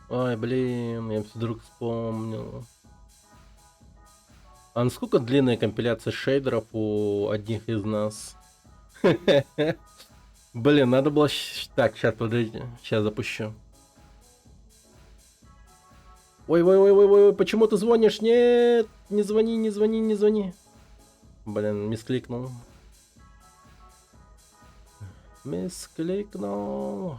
Ой, блин, я вдруг вспомнил. А насколько длинная компиляция шейдеров у одних из нас? Блин, надо было... Так, сейчас, подождите. Сейчас запущу. Ой, почему ты звонишь? Нет, не звони, не звони, не звони. Блин, мискликнул. Мискликнул.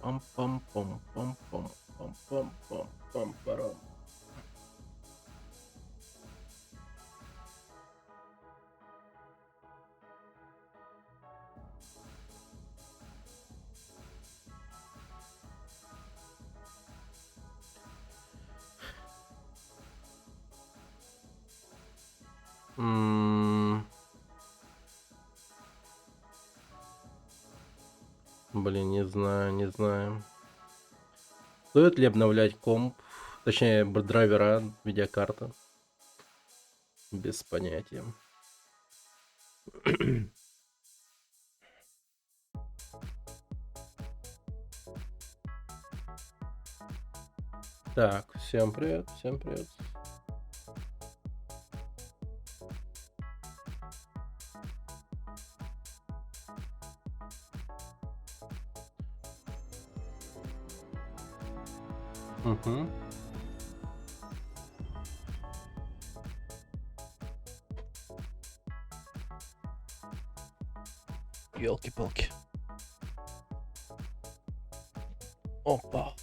Пам-пам-пам-пам-пам-пам-пам-парам. Блин, не знаю, не знаю. Стоит ли обновлять комп? Точнее, драйвера, видеокарта? Без понятия. Так, всем привет, всем привет. Угу. Ёлки-палки. Опа.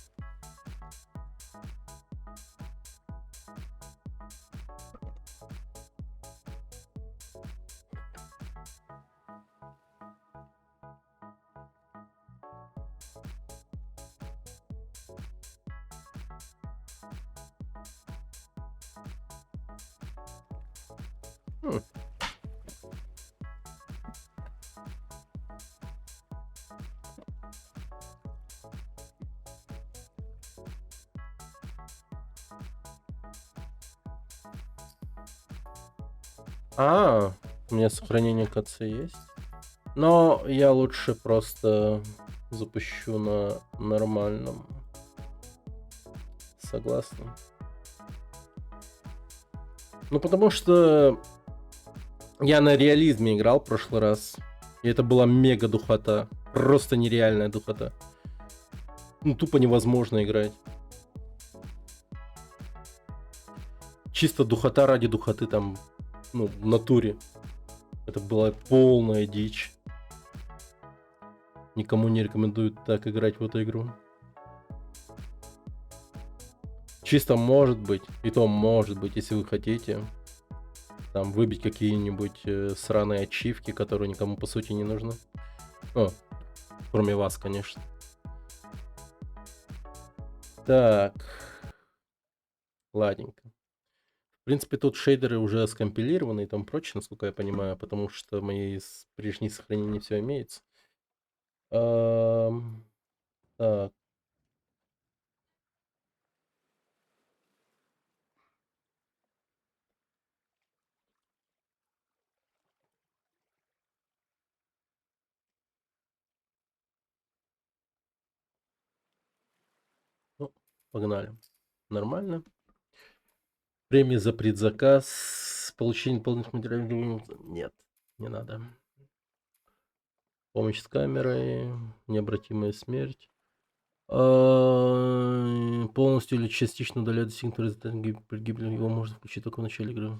У меня сохранение КЦ есть. Но я лучше просто запущу на нормальном. Согласна. Ну, потому что я на реализме играл в прошлый раз. И это была мега духота. Просто нереальная духота. Ну, тупо невозможно играть. Чисто духота ради духоты там, ну, в натуре. Это была полная дичь. Никому не рекомендую так играть в эту игру. Чисто может быть, и то может быть, если вы хотите, там выбить какие-нибудь сраные ачивки, которые никому по сути не нужны. О, кроме вас, конечно. Так. Ладненько. В принципе, тут шейдеры уже скомпилированы и там прочее, насколько я понимаю, потому что мои прежние сохранения все имеется. Так. Ну, Погнали. Нормально. Премии за предзаказ. Получение дополнительных материалов. Нет, не надо. Помощь с камерой. Необратимая смерть. Полностью или частично удаляет достигнутый результат гибели. Его можно включить только в начале игры.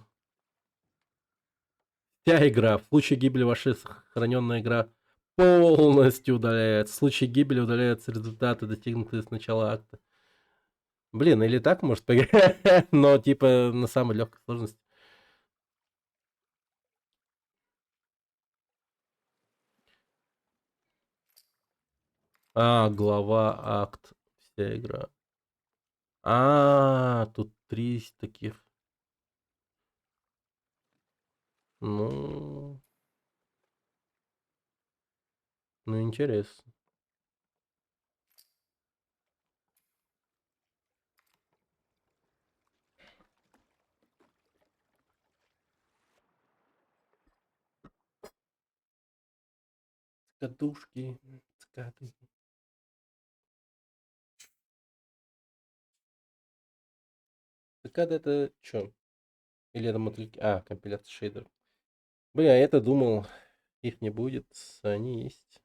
Вся игра. В случае гибели вашей сохраненная игра полностью удаляется. В случае гибели удаляются результаты, достигнутые с начала акта. Блин, или так может поиграть, но типа на самой легкой сложности. Глава, акт, вся игра. Тут 3 таких. Ну, интересно. Катушки, скаты. Цикады это чё? Или это мотыльки? Компиляция шейдеров. Бля, я-то думал, их не будет, они есть.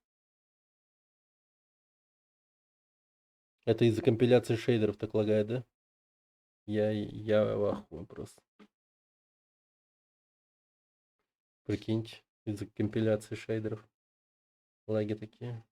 Это из-за компиляции шейдеров так лагает, да? Я в ахуе просто. Прикиньте, из-за компиляции шейдеров. Лаги такие.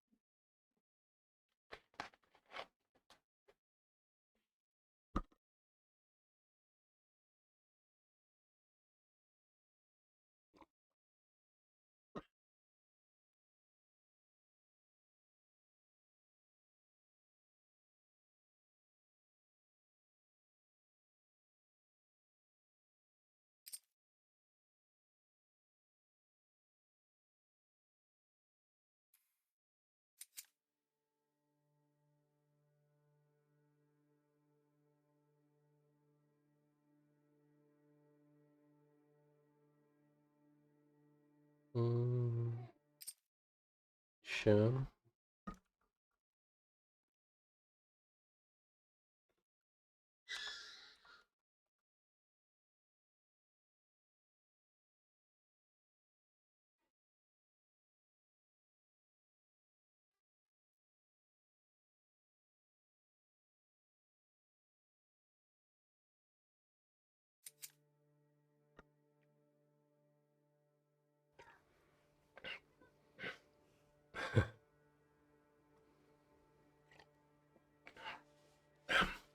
Ща.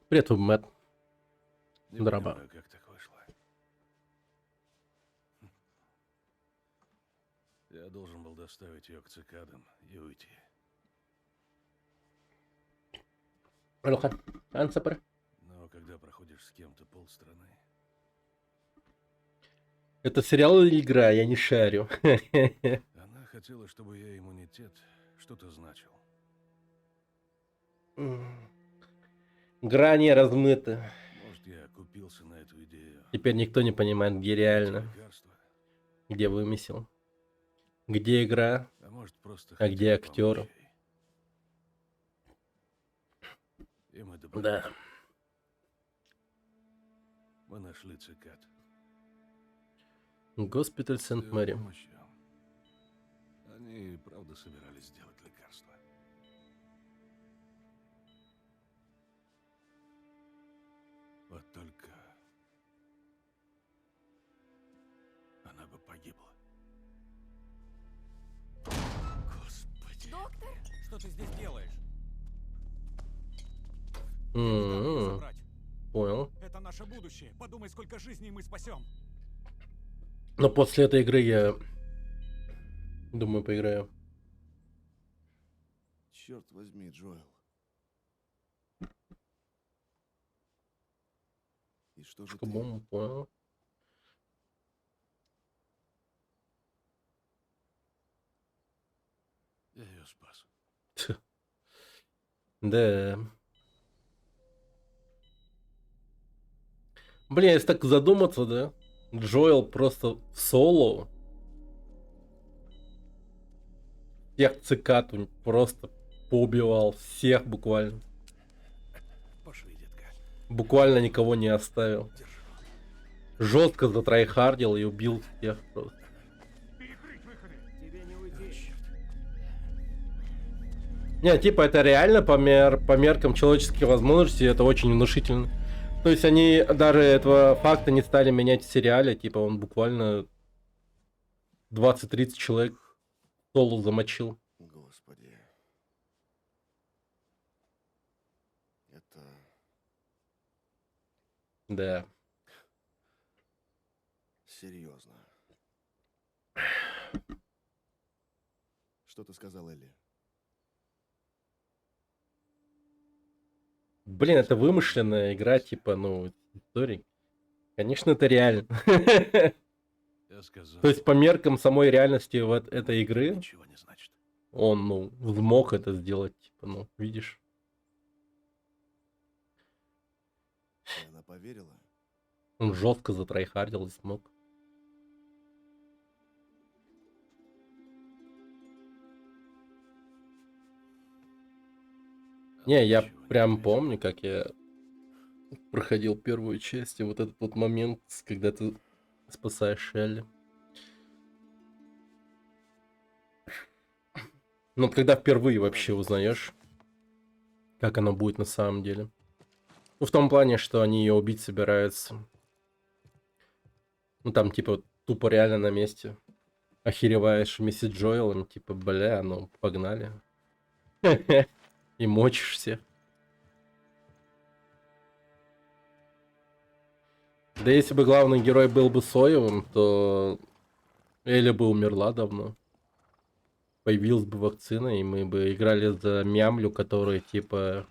Привет, Мэтт. Не Драба. понимаю, как так вышло. Я должен был доставить ее к цикадам и уйти. Алоха. Ансапер. Но когда проходишь с кем-то полстраны... Это сериал или игра? Я не шарю. Она хотела, чтобы я иммунитет что-то значил. Грани размыты. Может, я купился на эту идею. Теперь никто не понимает, где реально. Лекарства. Где вымысел. Где игра, А может, просто а где хотела помочь актер. ей. И мы добрались. Да. Мы нашли цикад. Госпиталь С ее Сент-Мэри. помощью они, правда, собирались сделать лекарство. Вот только она бы погибла. Господи. Доктор? Что ты здесь делаешь? М-м-м. Понял. Это наше будущее. Подумай, сколько жизней мы спасем. Но после этой игры я думаю, поиграю. Черт возьми, Джоэл. И что же ты? Шкабум, понял. Я ее спас. Да. Блин, если так задуматься, да? Джоэл просто в соло. Всех цикад он просто поубивал. Всех буквально. Пошли, детка. Буквально никого не оставил. Жестко затрайхардил и убил всех просто. Тебе не уйти. Не, типа это реально по меркам человеческих возможностей это очень внушительно. То есть они даже этого факта не стали менять в сериале, типа он буквально 20-30 человек соло замочил. Господи. Это... Да. серьезно. Что ты сказал, Элли? Блин, это вымышленная игра, типа, ну, историк. Конечно, это реально. Я сказал, То есть по меркам самой реальности вот этой игры, ничего не значит. он, ну, смог это сделать, типа, ну, видишь. И она поверила? Он жестко затрайхардил и смог. Не, я Ничего не прям ответил. помню, как я проходил первую часть, и вот этот вот момент, когда ты спасаешь Шелли. Ну, когда впервые вообще узнаешь, как оно будет на самом деле. Ну, в том плане, что они ее убить собираются. Ну, там, типа, тупо реально на месте. Охереваешь вместе с Джоэлом, типа, бля, ну, погнали. И мочишь всех. Да если бы главный герой был бы соевым, то Эля бы умерла давно. Появилась бы вакцина, и мы бы играли за мямлю, которая типа...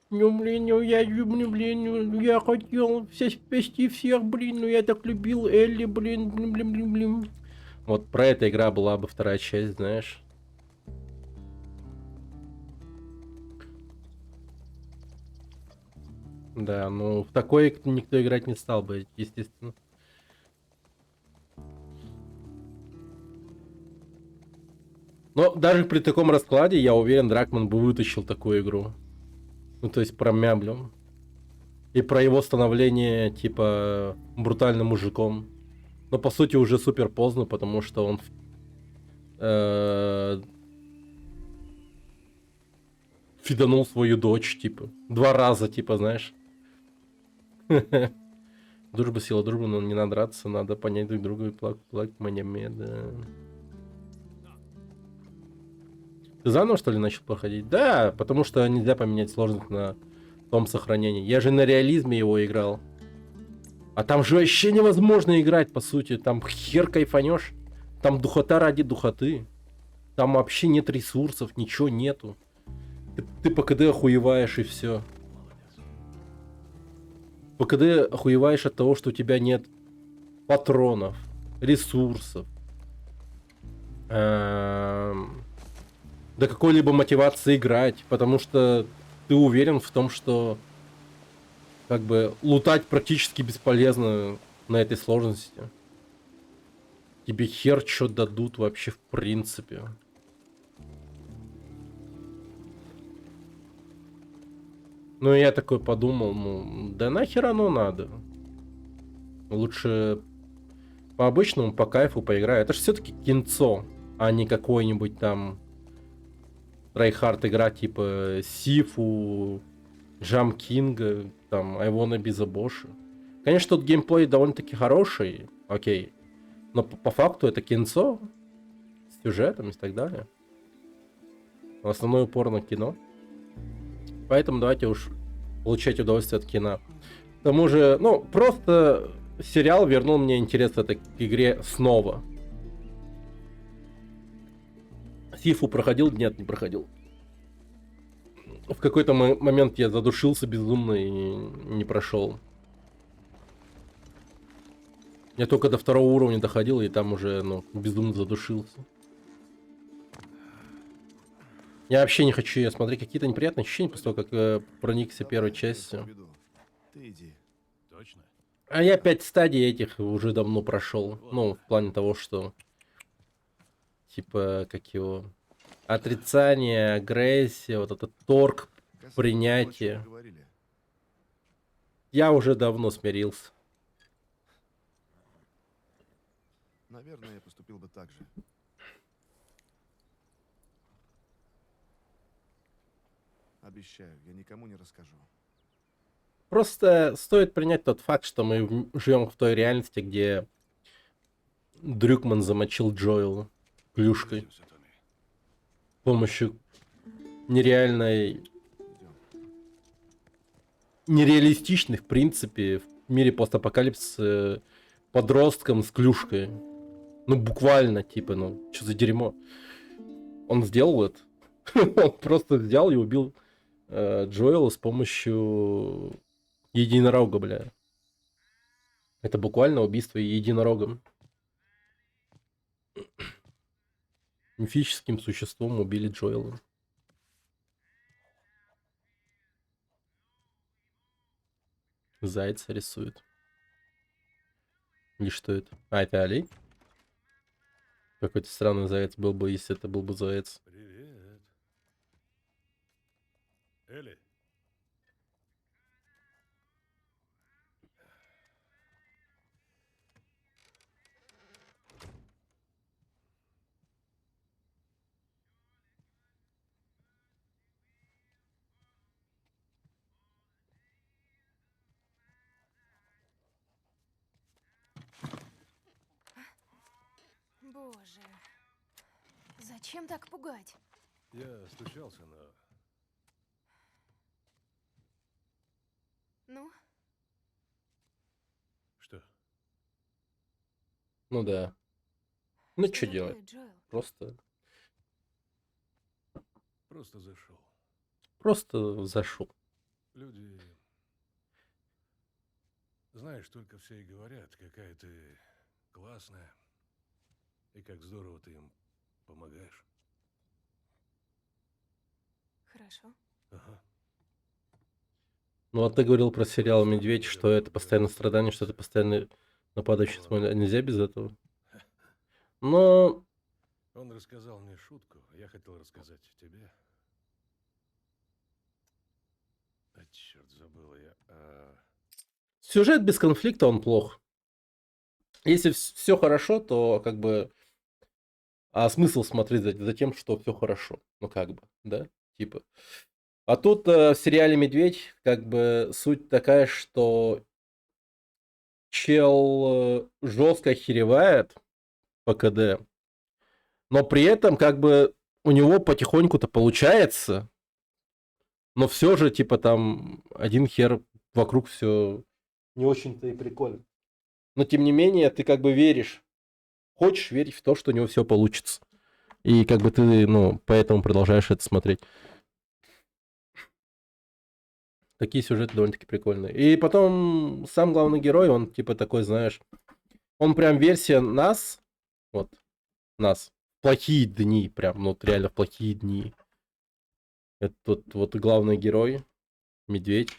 Ну, блин, ну я люблю, блин, ну я хотел спасти всех, блин, ну я так любил Элли, блин, блин, блин, блин, блин. Вот про эта игра была бы вторая часть, знаешь. Да, ну в такой никто играть не стал бы, естественно. Но даже при таком раскладе, я уверен, Дракман бы вытащил такую игру. Ну, то есть про Мяблю. И про его становление, типа, брутальным мужиком. Но, по сути, уже супер поздно, потому что он... фиданул свою дочь, типа. 2 раза, типа, знаешь. Дружба, сила дружбы, но не надо драться, надо понять друг друга и плакать маняме, да. Ты заново, что ли, начал проходить? Да, потому что нельзя поменять сложность на том сохранении. Я же на реализме его играл. А там же вообще невозможно играть, по сути. Там хер кайфанешь. Там духота ради духоты. Там вообще нет ресурсов, ничего нету. Ты по КД охуеваешь и все. По КД охуеваешь от того, что у тебя нет патронов, ресурсов. До какой-либо мотивации играть, потому что ты уверен в том, что как бы лутать практически бесполезно на этой сложности. Тебе хер что дадут вообще в принципе. Ну я такой подумал, ну да нахер оно надо. Лучше по обычному, по кайфу поиграю. Это же все-таки кинцо, а не какой-нибудь там трайхард игра типа Сифу, Jump King, там I Wanna Be the Bosch. Конечно, тут геймплей довольно-таки хороший, окей. Но по факту это кинцо с сюжетом и так далее. Основной упор на кино. Поэтому давайте уж получать удовольствие от кино. К тому же, ну, просто сериал вернул мне интерес к этой игре снова. Сифу проходил? Нет, не проходил. В какой-то момент я задушился безумно и не прошел. Я только до 2-го уровня доходил, и там уже, ну, безумно задушился. Я вообще не хочу смотреть какие-то неприятные ощущения после того, как проникся первой частью. Ты иди. Точно? А я 5 стадий этих уже давно прошел. Ну, в плане того, что... Типа, как его... Отрицание, агрессия, вот этот торг, Касательно того, о чем принятие. мы говорили. Я уже давно смирился. Наверное, я поступил бы так же. Обещаю, я никому не расскажу. Просто стоит принять тот факт, что мы живем в той реальности, где Дрюкман замочил Джоэла клюшкой Увидимся, Томми. с помощью нереальной, Идем. нереалистичной, в принципе, в мире постапокалипсиса подростком с клюшкой. Ну, буквально, типа, ну, что за дерьмо. Он сделал это. Он просто взял и убил Джоэла с помощью единорога, бля. Это буквально убийство единорогом. Мифическим существом убили Джоэла. Зайца рисует. И что это? А, это олень? Какой-то странный заяц был бы, если это был бы заяц. Привет. Элли, Боже, зачем так пугать? я стучался, но Ну, что? Ну да. Ну что такое, делать? Джоэл? Просто Просто зашел. зашел. Люди, знаешь, только все и говорят, какая ты классная и как здорово ты им помогаешь. Хорошо. Ага. Ну, а ты говорил про сериал «Медведь», что это постоянное страдание, что это постоянно нападающий смысл. Нельзя без этого. Но Он рассказал мне шутку, а я хотел рассказать тебе. А черт, забыл я. сюжет без конфликта, он плох. Если все хорошо, то как бы... А смысл смотреть за тем, что все хорошо? Ну, как бы, да? Типа. А тут в сериале «Медведь» как бы суть такая, что чел жестко охеревает по КД, но при этом как бы у него потихоньку-то получается, но все же типа там один хер вокруг все не очень-то и прикольно. Но тем не менее ты как бы веришь, хочешь верить в то, что у него все получится. И как бы ты, ну, поэтому продолжаешь это смотреть. Такие сюжеты довольно-таки прикольные. И потом сам главный герой, он типа такой, знаешь, он прям версия нас, вот, нас, в плохие дни, прям, ну, вот реально в плохие дни. Это вот главный герой, медведь,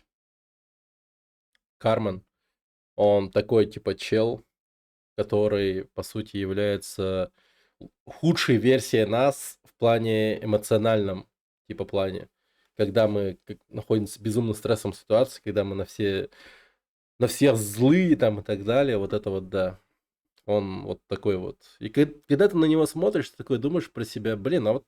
Кармен. Он такой, типа, чел, который, по сути, является худшей версией нас в плане эмоциональном, типа, плане. Когда мы находимся в безумно стрессовой ситуации, когда мы на всех злые там и так далее, вот это вот, да. Он вот такой вот. И когда ты на него смотришь, ты такой думаешь про себя, блин, а вот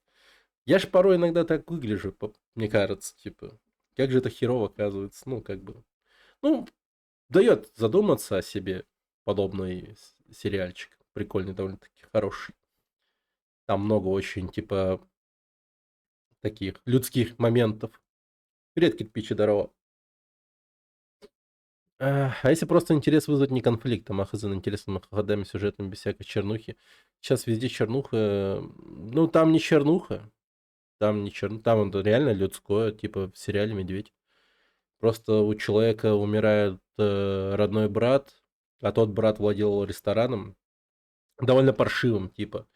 я же порой иногда так выгляжу, мне кажется, типа, как же это херово оказывается, ну, как бы. Ну, дает задуматься о себе подобный сериальчик. Прикольный, довольно-таки хороший. Там много очень, типа, таких людских моментов. Привет, кирпич и здорово. А если просто интерес вызвать не конфликтом, а за интересными ходами сюжетами без всякой чернухи. Сейчас везде чернуха. Ну, там не чернуха. Там не чернуха. Там это реально людское, типа в сериале «Медведь». Просто у человека умирает родной брат, а тот брат владел рестораном. Довольно паршивым, типа.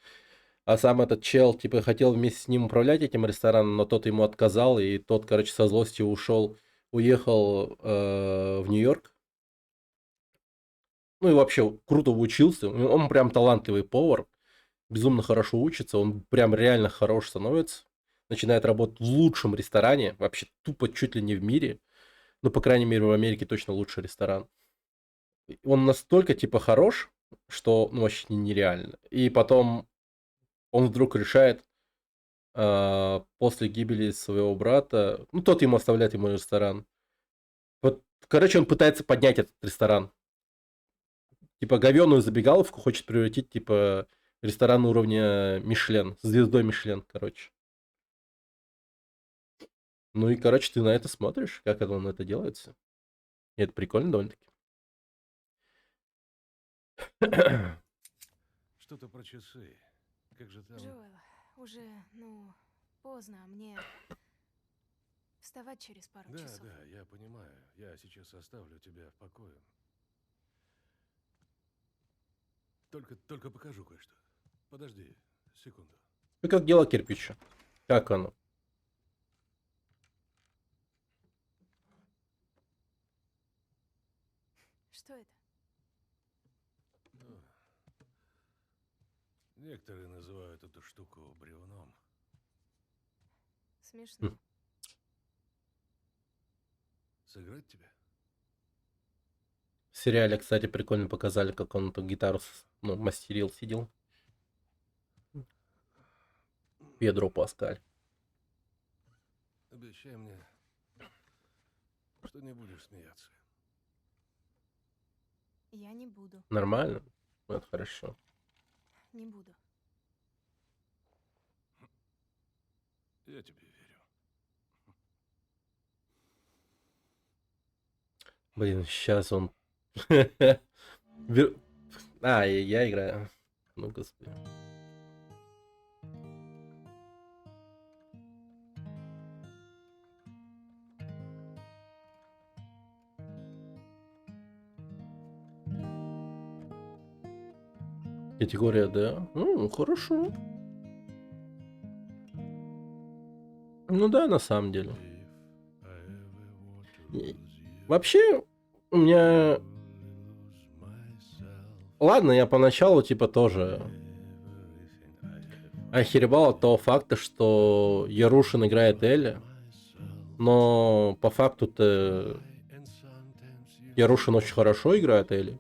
А сам этот чел, типа, хотел вместе с ним управлять этим рестораном, но тот ему отказал, и тот, короче, со злости уехал в Нью-Йорк. Ну и вообще круто учился. Он прям талантливый повар, безумно хорошо учится, он прям реально хорош становится. Начинает работать в лучшем ресторане, вообще тупо чуть ли не в мире. Ну, по крайней мере, в Америке точно лучший ресторан. Он настолько, типа, хорош, что, ну, вообще нереально. И потом он вдруг решает после гибели своего брата, ну, тот ему оставляет ему ресторан. Вот, короче, он пытается поднять этот ресторан. Типа, говёную забегаловку хочет превратить, типа, ресторан уровня Мишлен, с звездой Мишлен, короче. Ну и, короче, ты на это смотришь, как он это делается. И это прикольно довольно-таки. Что-то про часы. Как же там? Джоэл, уже, ну, поздно, а мне вставать через пару Да, часов. да, я понимаю. Я сейчас оставлю тебя в покое. Только покажу кое-что. Подожди, секунду. Ну, как дело кирпича. Как оно? Что это? Ну, некоторые называют эту штуку бревном. Смешно. Сыграть тебе? В сериале, кстати, прикольно показали, как он эту гитару ну, мастерил, сидел. Педро Паскаль. Обещай мне, что не будешь смеяться. Я не буду, Нормально? Ну, это хорошо. не буду. Я тебе верю. Блин, сейчас он... я играю. Ну, господи. Категория D. Хорошо. Ну да, на самом деле. Вообще, у меня... Ладно, я поначалу, типа, тоже охеревал от того факта, что Ярушин играет Элли, но по факту-то Ярушин очень хорошо играет Элли.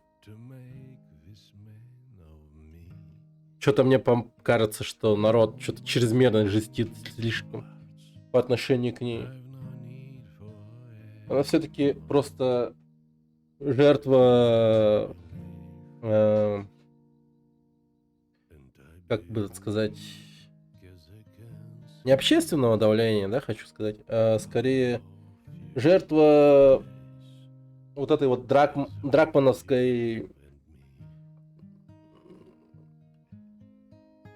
Что-то мне кажется, что народ что-то чрезмерно жестит слишком по отношению к ней. Она все-таки просто жертва, как бы сказать, не общественного давления, да, хочу сказать, а скорее жертва вот этой вот дракмановской,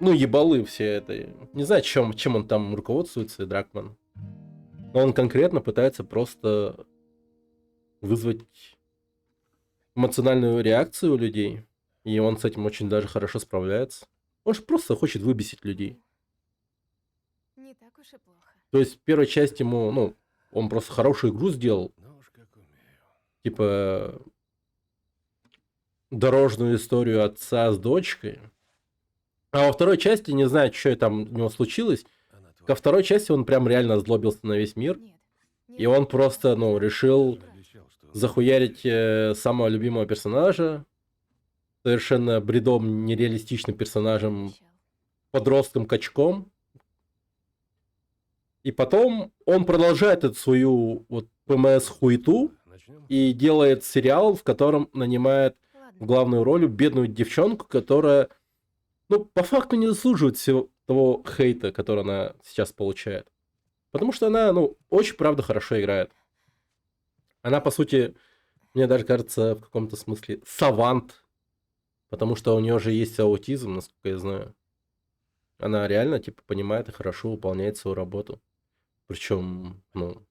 ну, ебалы все этой. Не знаю, чем он там руководствуется, Дракман. Но он конкретно пытается просто вызвать эмоциональную реакцию у людей. И он с этим очень даже хорошо справляется. Он же просто хочет выбесить людей. Не так уж и плохо. То есть в первой части ему, ну, он просто хорошую игру сделал. Ну уж как умею. Типа дорожную историю отца с дочкой. А во второй части, не знаю, что там у него случилось, Она ко твоя. второй части он прям реально озлобился на весь мир. Нет. И он просто, ну, решил Он обещал, что он захуярить самого любимого персонажа. Совершенно бредом, нереалистичным персонажем, подростком-качком. И потом он продолжает эту свою вот ПМС-хуету Начнем? и делает сериал, в котором нанимает в Ладно. главную роль бедную девчонку, которая, ну, по факту не заслуживает всего того хейта, который она сейчас получает. Потому что она, ну, очень, правда, хорошо играет. Она, по сути, мне даже кажется, в каком-то смысле савант. Потому что у нее же есть аутизм, насколько я знаю. Она реально, типа, понимает и хорошо выполняет свою работу. Причем, ну,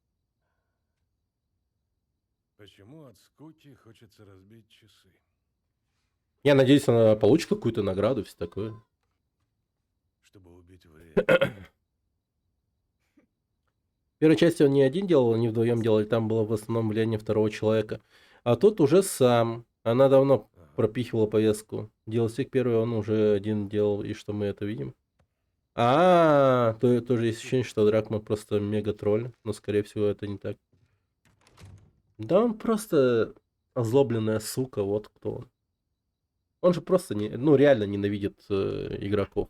Почему от скуки хочется разбить часы? я надеюсь, она получит какую-то награду и все такое. Чтобы убить время. В первой части он не один делал, они вдвоем делали, там было в основном влияние второго человека. А тут уже сам. Она давно Ага. пропихивала повестку. DLC первый он уже один делал, и что мы это видим. Тоже есть ощущение, что Дракман просто мега тролль, но скорее всего это не так. Да он просто озлобленная сука, вот кто он. Он же просто, ну, реально ненавидит игроков.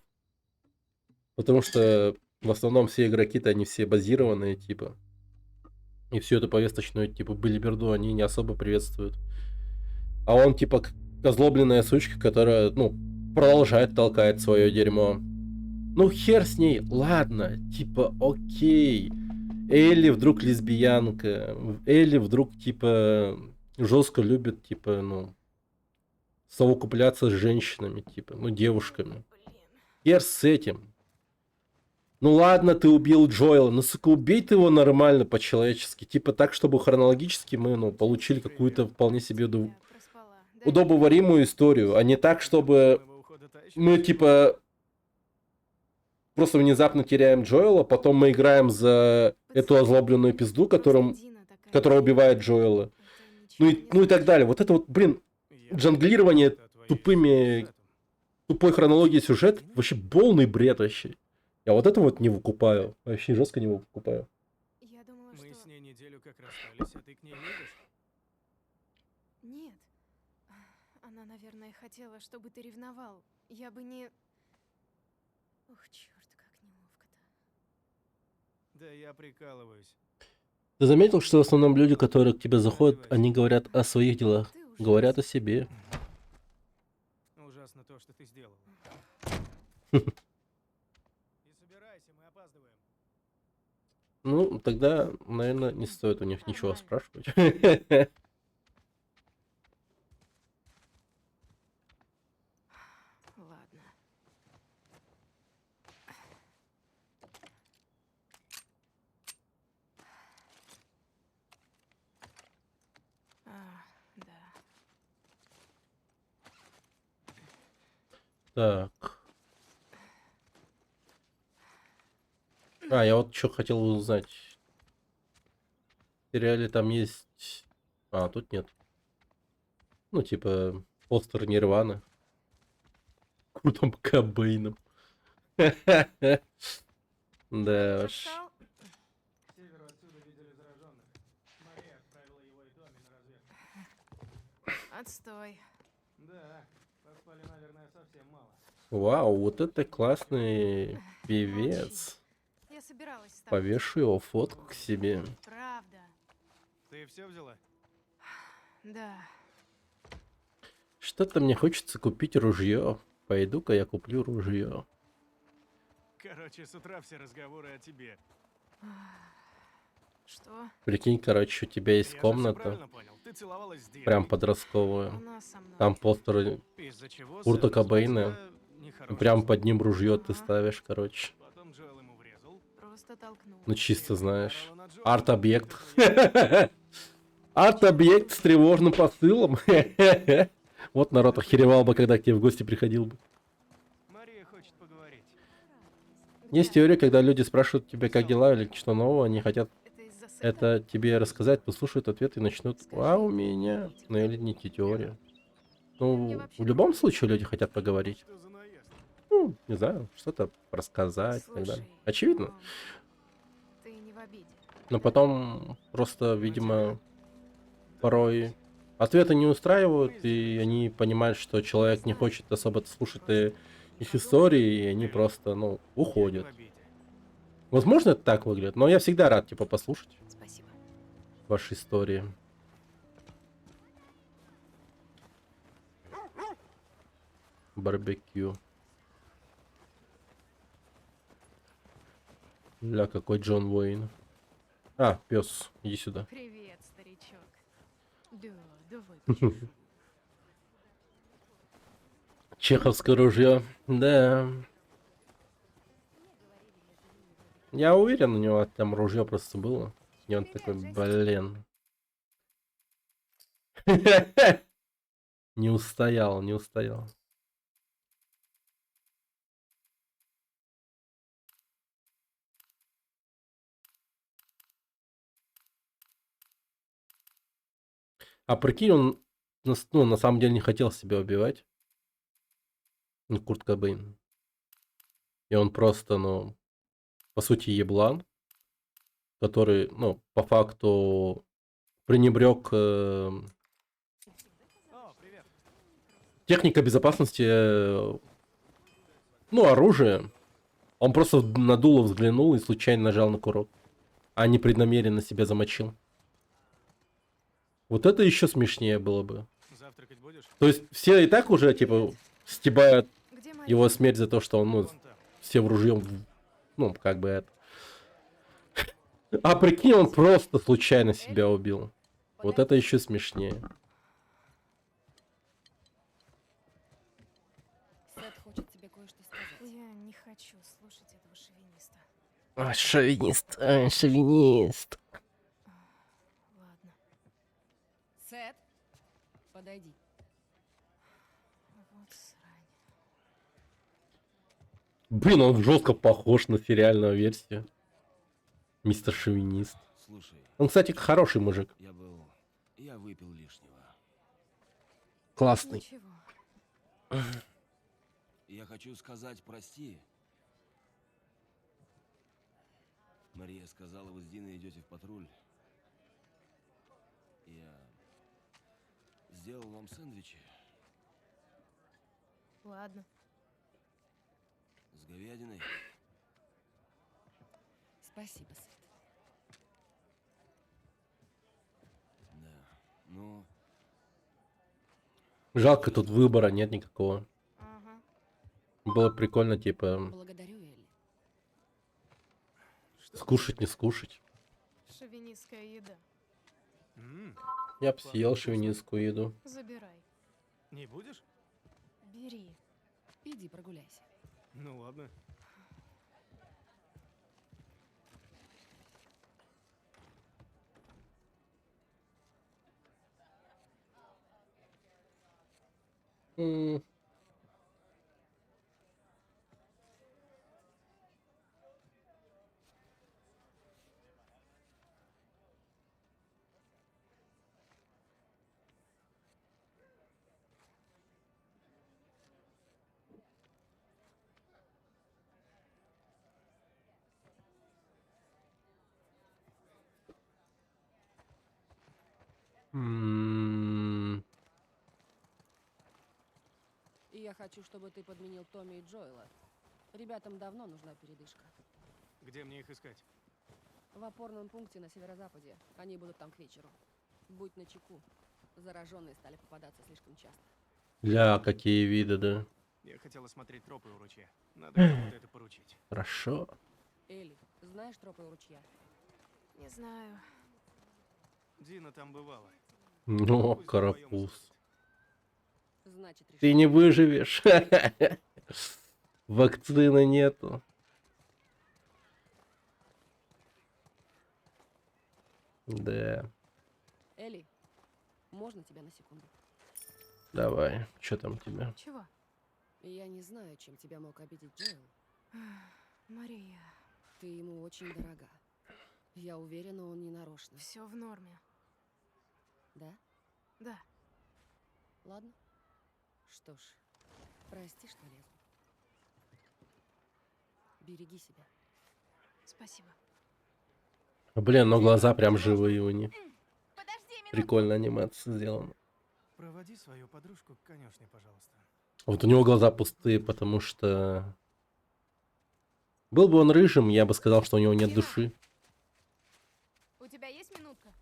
Потому что в основном все игроки-то, они все базированные, типа. И всю эту повесточную, типа, билиберду они не особо приветствуют. А он, типа, озлобленная сучка, которая, ну, продолжает толкать свое дерьмо. Ну, хер с ней, ладно, типа, окей. Элли вдруг лесбиянка. Элли вдруг, типа, жестко любит, типа, ну, совокупляться с женщинами, типа, ну, девушками. Хер с этим. Ну ладно, ты убил Джоэла, но, сука, убей ты его нормально, по-человечески. Типа так, чтобы хронологически мы, ну, получили какую-то вполне себе Я проспала. Дай удобоваримую историю, а не так, чтобы мы, типа, просто внезапно теряем Джоэла, потом мы играем за эту озлобленную пизду, которая убивает Джоэла. Ну и так далее. Вот это вот, блин, джанглирование тупой хронологии сюжета, вообще полный бред вообще. Я вот это вот не выкупаю. Вообще жестко не выкупаю. Я думала, Мы что... с ней неделю как расстались, а ты к ней едешь? Нет. Она, наверное, хотела, чтобы ты ревновал. Я бы не... Ух, черт, как неловко-то. Да я прикалываюсь. Ты заметил, что в основном люди, которые к тебе заходят, они говорят о своих делах, Ты ужас. говорят о себе. Ужасно то, что ты сделал. Не собирайся, мы опаздываем. Ну, тогда, наверное, не стоит у них ничего Нормально. спрашивать. Ладно. Да. Так. А, я вот что хотел узнать. В сериале там есть... А, тут нет. Ну, типа, постер Нирваны. Крутом Кобейном. Да уж. Отстал? К северу отсюда видели зараженных. Мария отправила его и Томми на разведку. Отстой. Да, поспали, наверное, совсем мало. Вау, вот это классный певец. Я собиралась с тобой. Повешу его фотку к себе. Правда. Ты все взяла? Да. Что-то мне хочется купить ружье. Пойду-ка я куплю ружье. Короче, с утра все разговоры о тебе. Что? Прикинь, короче, у тебя есть Я же всё комната, правильно понял. Ты целовалась с Дианой. прям подростковая. Она со мной. Там постер Из-за чего Курта Сэм назвал Кобейна. тебя нехорошим Прям словом. под ним ружье ты Ага. ставишь, короче. Потом Джоэл ему врезал. Просто толкнул. Ну, чисто И ты знаешь. наорала на Джоэла. Арт-объект. От этого я- Арт-объект с тревожным посылом. Вот народ охеревал бы, когда к тебе в гости приходил бы. Мария хочет поговорить. Есть Где? теория, когда люди спрашивают тебя, как дела или что нового, они хотят Это из-за сета? это тебе рассказать, послушают ответ и начнут. А у меня. Ну или не теория. Ну, в любом случае люди хотят поговорить. Что за наезд? Ну, не знаю, что-то рассказать и так далее. Слушай, Очевидно. ну, ты не в обиде. Но потом просто, видимо, порой ответы не устраивают, и они понимают, что человек не хочет особо слушать их истории, и они просто, ну, Я не уходят. в обиде. Возможно, это так выглядит, но я всегда рад, типа, послушать Спасибо. ваши истории. Барбекю. Ля, какой Джон Уэйн. А, пес, иди сюда. Привет, старичок. Да, давай почешу. Чеховское ружье. Да. Я уверен, у него там ружье просто было. И он такой, блин. Не устоял, не устоял. А прикинь, он ну, на самом деле не хотел себя убивать. Ну, Курт Кобейн. И он просто, ну, по сути, еблан, который, ну, по факту пренебрег О, привет. техника безопасности, ну, оружие. Он просто на дуло взглянул и случайно нажал на курок, а не преднамеренно себя замочил. Вот это еще смешнее было бы. Завтракать будешь? То есть все и так уже, типа, стебают Где Мария? его смерть за то, что он, ну, Вон там. всем ружьем, ну, как бы это. А прикинь, он просто случайно себя убил. Вот это еще смешнее. Сет хочет тебе кое-что сказать. Я не хочу слушать этого шовиниста. Шовинист, шовинист. Ладно, Сет, подойди. вот срань. Блин, он жестко похож на сериальную версию. Мистер Шовинист. Слушай, Он, кстати, хороший мужик. я выпил лишнего. Классный. Ничего. Я хочу сказать прости. Мария сказала, вы с Диной идете в патруль. Я сделал вам сэндвичи Ладно. с говядиной. Спасибо, Сет. Да, ну, Жалко, тут выбора нет никакого. Ага. Было прикольно, типа, Благодарю, Элли. скушать, не скушать. Шовинистская еда. Я бы съел шовинистскую еду. Забирай. Не будешь? Бери. Иди прогуляйся. Ну ладно. М. М. И я хочу, чтобы ты подменил Томми и Джоэла. Ребятам давно нужна передышка. Где мне их искать? В опорном пункте на северо-западе. Они будут там к вечеру. Будь начеку. Зараженные стали попадаться слишком часто. Ля, какие виды, да. Я хотел осмотреть тропы у ручья. Надо кому-то это поручить. Хорошо. Элли, знаешь тропы у ручья? Не знаю. Дина там бывала. Ну, Пусть вдвоем карапуз. сходят. Значит, Ты решено. не выживешь. Вакцины нету. Да, Элли, можно тебя на секунду? давай. Что там у тебя? Чего? Я не знаю, чем тебя мог обидеть Джоэл. Мария, Ты ему очень дорога. Я уверена, он не нарочно. все в норме. Да? Да. Ладно. Что ж, прости, что лезу. Береги себя. Спасибо. Блин, но глаза прям живые у них. Подожди минуту. Прикольная анимация сделана. Проводи свою подружку к конюшне, пожалуйста. Вот у него глаза пустые, потому что... Был бы он рыжим, я бы сказал, что у него нет Дина. души. У тебя есть минутка?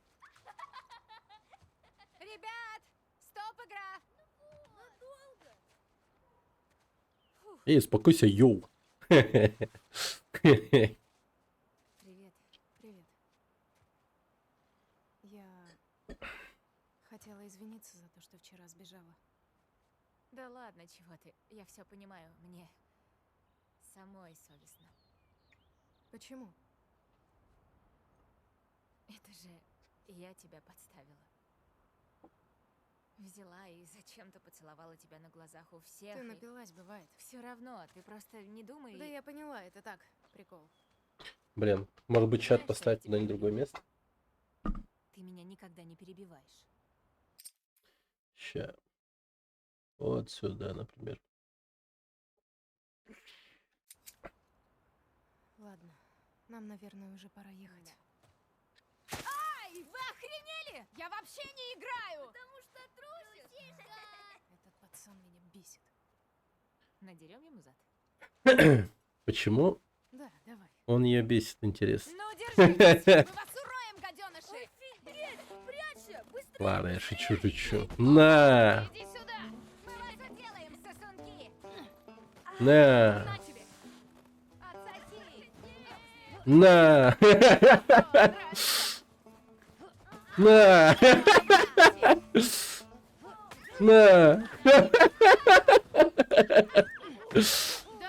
Ребят, стоп, игра. Эй, успокойся, йоу. Привет. Привет. Я хотела извиниться за то, что вчера сбежала. Да ладно, чего ты? Я все понимаю. Мне самой совестно. Почему? Это же я тебя подставила. Взяла и зачем-то поцеловала тебя на глазах у всех. Ты напилась, бывает. Все равно, ты просто не думай. Да я поняла, это так, прикол. Блин, может быть, чат Знаешь, поставить что я куда-нибудь тебе другое место? Ты меня никогда не перебиваешь. Ща. Вот сюда, например. Ладно, нам, наверное, уже пора ехать. Вы охренели? Я вообще не играю! Потому что трусишь. Этот пацан меня бесит. Надерем ему зад. Почему Да, давай. он ее бесит, интересно? Ну, держитесь! Мы вас уроем, гаденыши! Прячься! Быстрее! Ладно, я шучу. На! Иди сюда! Мы вас уделаем, сосунки! На! На тебе! Отсоси! На! На! На!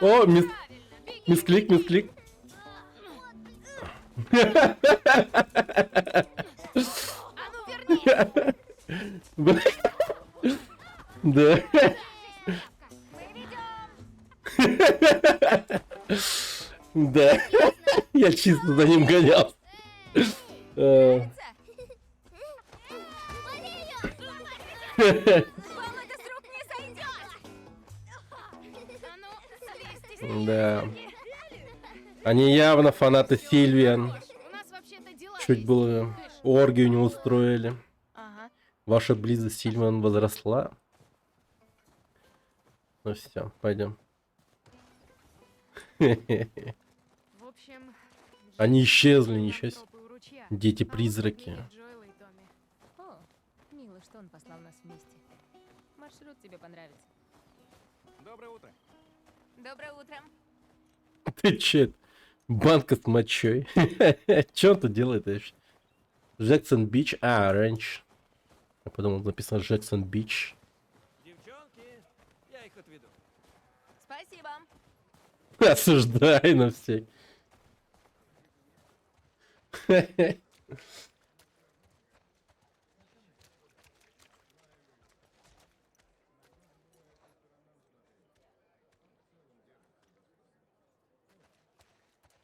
О, мисклик. А ну верни! Да. Мы ведем! Да. Я чисто за ним гонялся. Вам это с рук не сойдет! А ну, слезьте! Да. Они явно фанаты Сильвиан. У нас вообще-то дела Чуть есть. было оргию не устроили. Ага. Ваша близость с Сильвиан возросла. Ну все, пойдем. В общем, Они исчезли, Джейми ничего нам себе. тропы у ручья, Дети-призраки. а он подменит Джоэла и Томми. О, мило, что он послал нас вместе. Маршрут тебе понравится. Доброе утро. Доброе утро. Ты че? Банка с мочой. Че он тут делает вообще? Джексон Бич. А, раньше. Я подумал, написано Джексон Бич. Девчонки, я их отведу. Спасибо. Осуждай на всех.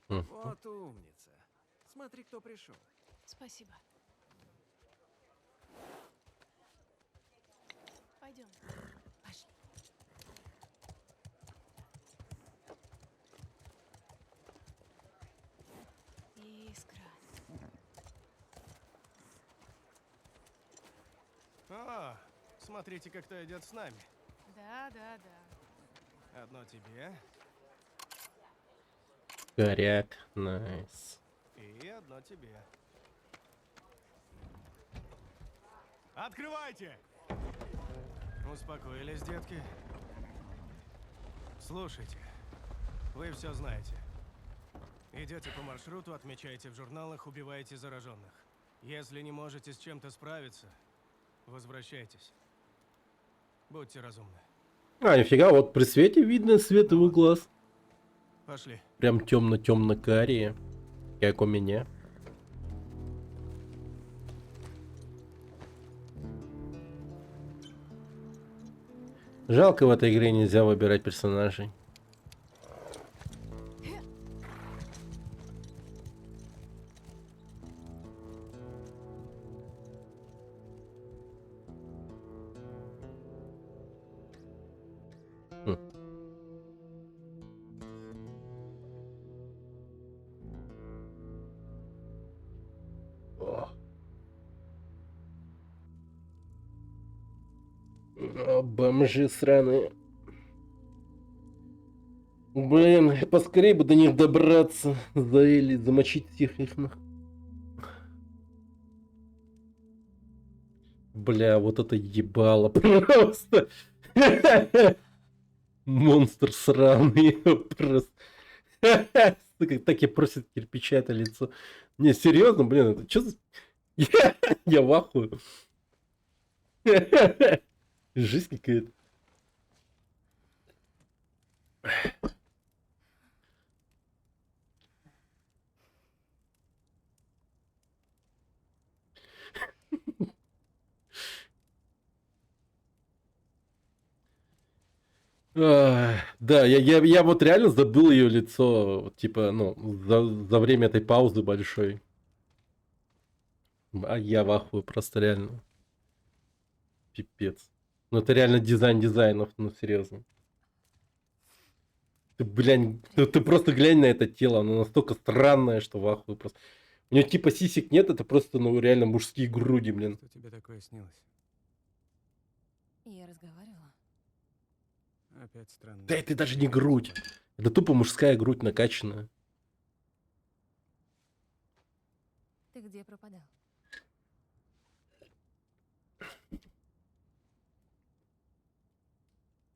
Вот умница. Смотри, кто пришел. Спасибо. Пойдем. Пошли. Искра. О, смотрите, как кто идет с нами. Да. Одно тебе Горяк. Найс. и одно тебе. Открывайте! Успокоились, детки? Слушайте, вы все знаете. Идете по маршруту, отмечаете в журналах, убиваете зараженных. Если не можете с чем-то справиться, возвращайтесь. Будьте разумны. А, нифига, вот при свете видно свет его глаз. Пошли. Прям темно-темно-карие. Как у меня. Жалко, в этой игре нельзя выбирать персонажей. О, бомжи сраные. Блин, поскорее бы до них добраться. Заели, замочить всех их нах. Бля, вот это ебало просто. Монстр сраный. Просто. Сука, так и просит кирпича это лицо. Не, серьезно, блин, это что за... Я в ахуе. Жизнь какая-то. Да, я вот реально забыл ее лицо, вот, типа, ну, за время этой паузы большой. А я в ахуе, просто реально. Пипец. Ну это реально дизайн дизайнов, ну серьезно. Ты, блядь, ты просто глянь на это тело, оно настолько странное, что в ахуе просто. У него типа сисек нет, это просто, ну, реально мужские груди, блин. Что тебе такое снилось? Я разговаривала. Опять странно. Да это даже не грудь. Это тупо мужская грудь накачанная. Ты где пропадал?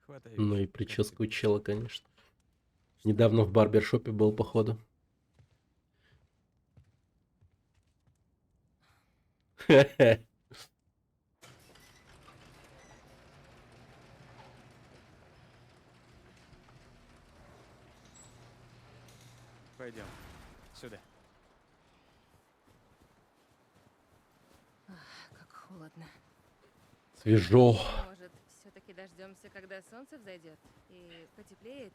Хватай Ну и вещи, как прическа у тебе? чела, конечно. Недавно в барбершопе был, походу. Пойдем. Сюда. Как холодно. Свежо. Может, все-таки дождемся, когда солнце взойдет и потеплеет?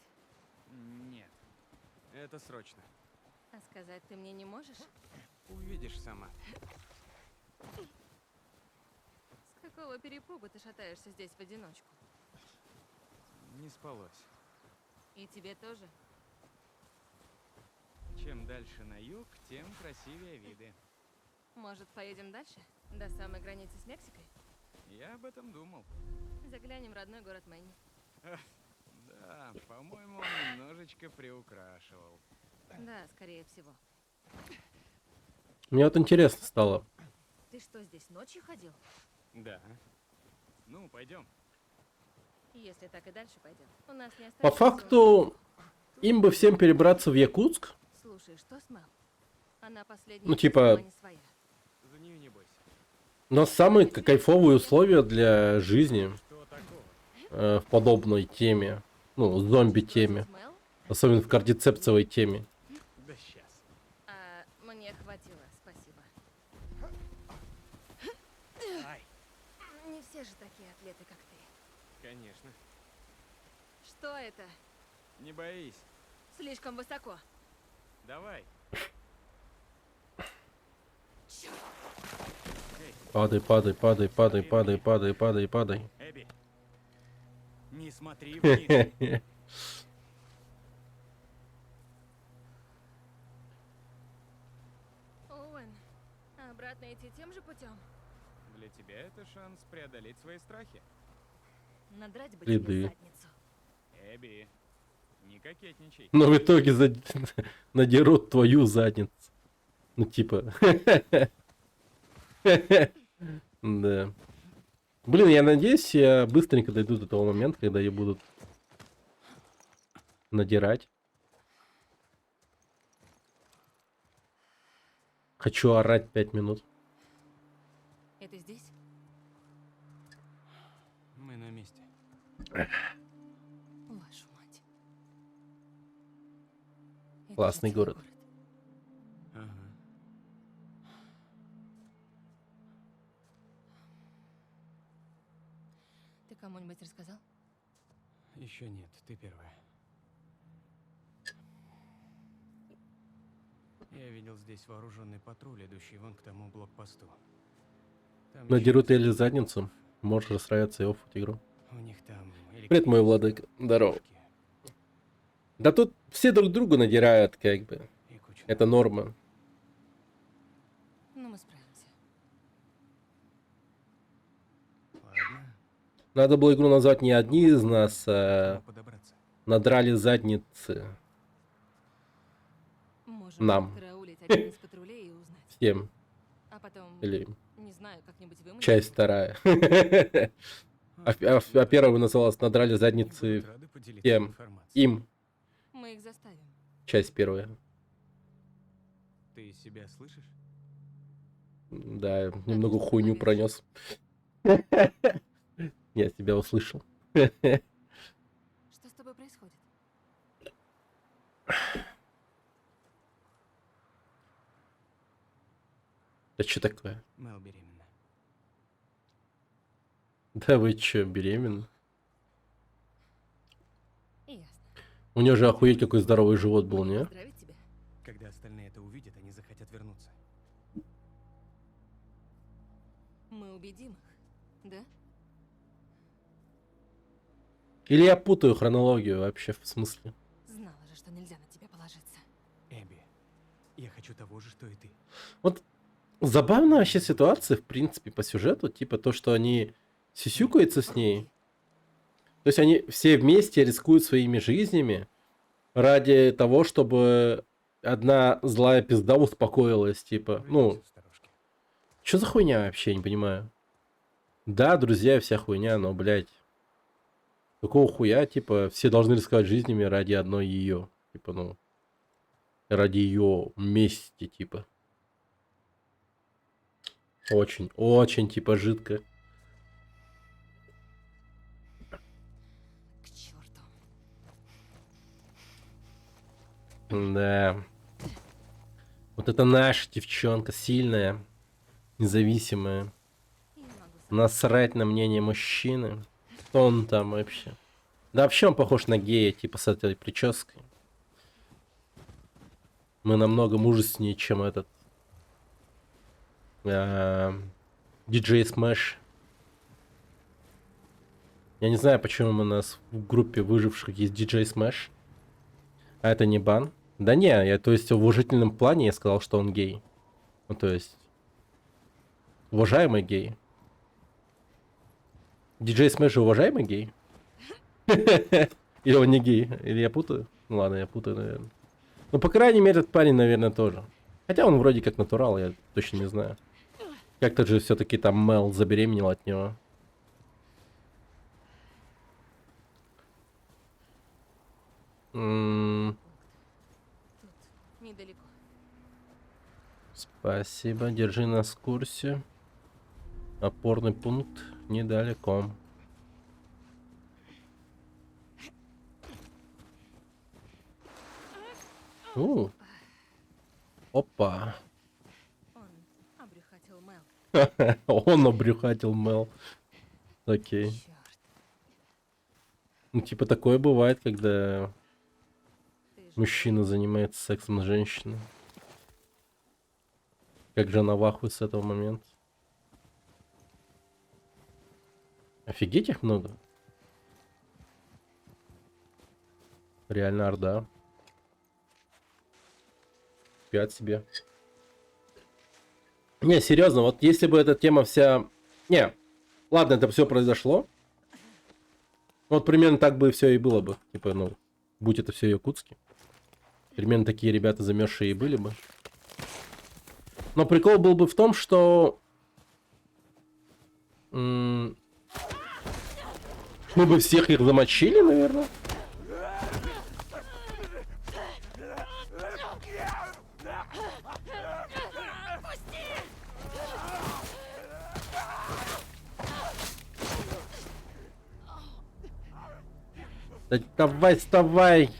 Нет. Это срочно. А сказать ты мне не можешь? Увидишь сама. С какого перепугу ты шатаешься здесь в одиночку? Не спалось. И тебе тоже? Чем дальше на юг, тем красивее виды. Может, поедем дальше? До самой границы с Мексикой? Я об этом думал. Заглянем в родной город Мэнни. Да, по-моему, он немножечко приукрашивал. Да, скорее всего. Мне вот интересно стало. Ты что, здесь ночью ходил? Да. Ну, пойдем. Если так и дальше пойдем. У нас не По осталось факту, им бы всем перебраться в Якутск. всего. Слушай, что с Мэл? Она последняя. Ну, типа- не своя. За нее не бойся. Но самые кайфовые условия для жизни Что такого? в подобной теме. Ну, зомби-теме. Бросить Мэл? Особенно в кардицепсовой теме. Да сейчас. А, мне хватило, спасибо. Ай. Не все же такие атлеты, как ты. Конечно. Что это? Не боись. Слишком высоко. Давай. Падай, падай, падай, падай, падай, падай, падай, падай. Эбби. Не смотри вниз. Оуэн, а обратно идти тем же путем? Для тебя это шанс преодолеть свои страхи. Надрать бы Следы. тебе задницу. Эбби, не кокетничай. Но в итоге надерут твою задницу. Ну, типа. Да. Блин, я надеюсь, я быстренько дойду до того момента, когда ее будут надирать. Хочу орать 5 минут. Это здесь? Мы на месте. Вашу мать. Это Классный же целый город. Ага. Ты кому-нибудь рассказал? Еще нет, ты первая. Я видел здесь вооруженный патруль, идущий вон к тому блокпосту. Там Надерут еще Элли задницу. Можешь расстраиваться и оффать игру. У них там Привет, мой владыка. Здорово. электрички Да тут все друг друга надирают, как бы. и куча Это норма. Ну, мы справимся. Ладно, Надо было игру назвать не одни из нас, а кому подобраться. надрали задницы. Можем Нам. караулить один из патрулей и узнать. Всем. А потом, Или не знаю, как-нибудь выманить. часть вторая. А первая называлась «Надрали Они задницы будут рады поделиться тем. информацией. им». Мы их заставим. Часть первая. Ты себя слышишь? Да, немного Отлично, хуйню молодец. пронес. Я тебя услышал. Что с тобой происходит? Да что такое? Мэл беременна. Да вы чё, беременны? Ясно. У нее же охуеть какой здоровый живот был, не? Поздравить тебя. Когда остальные это увидят, они захотят вернуться. Мы убедим их, да? Или я путаю хронологию вообще, в смысле? Знала же, что нельзя на тебя положиться. Эбби, Я хочу того же, что и ты. Вот забавная вообще ситуация, в принципе, по сюжету. Типа то, что они сисюкаются с ней. То есть они все вместе рискуют своими жизнями ради того, чтобы одна злая пизда успокоилась. Типа, ну, Выйдите с дорожки. что за хуйня вообще, я не понимаю. Да, друзья, вся хуйня, но, блядь. Какого хуя, типа, все должны рисковать жизнями ради одной ее. Типа, ну, ради ее мести, типа. Очень, очень, типа, жидко. К черту. Да. Вот это наша девчонка, сильная, независимая. Я не могу сама. Насрать на мнение мужчины. Что он там вообще? Да вообще он похож на гея, типа с этой прической. Мы намного мужественнее, чем этот диджей Смэш. Я не знаю, почему у нас в группе выживших есть диджей Смэш. А это не бан. Да не, я, то есть в уважительном плане я сказал, что он гей. Ну то есть уважаемый гей. Диджей Смэш же уважаемый гей? Или он не гей? Или я путаю? Ну ладно, я путаю, наверное. Ну, по крайней мере, этот парень, наверное, тоже. Хотя он вроде как натурал, я точно не знаю. Как-то же все-таки там Мел забеременел от него. Тут, недалеко. Спасибо, держи нас в курсе. Опорный пункт недалеко. Опа. Он обрюхатил Мел. Он обрюхатил Мел. Окей. Черт. Ну, типа, такое бывает, когда Ты же мужчина занимается сексом с женщиной. Как же она в ахуе с этого момента. Офигеть, их много. Реально орда. 5 себе. Не, серьезно, вот если бы эта тема вся... Не, ладно, это все произошло. Вот примерно так бы все и было бы. Типа, ну, будь это все якутски. Примерно такие ребята замерзшие и были бы. Но прикол был бы в том, что... мы бы всех их замочили, наверное. Да давай, вставай!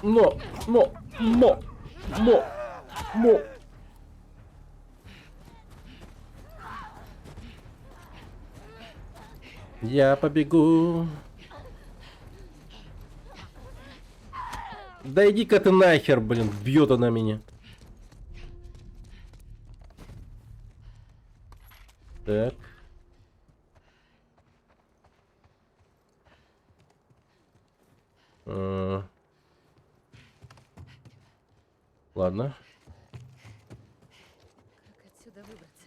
Но! Я побегу. Да иди-ка ты нахер, блин, бьет она меня. Так. Ладно. как отсюда выбраться?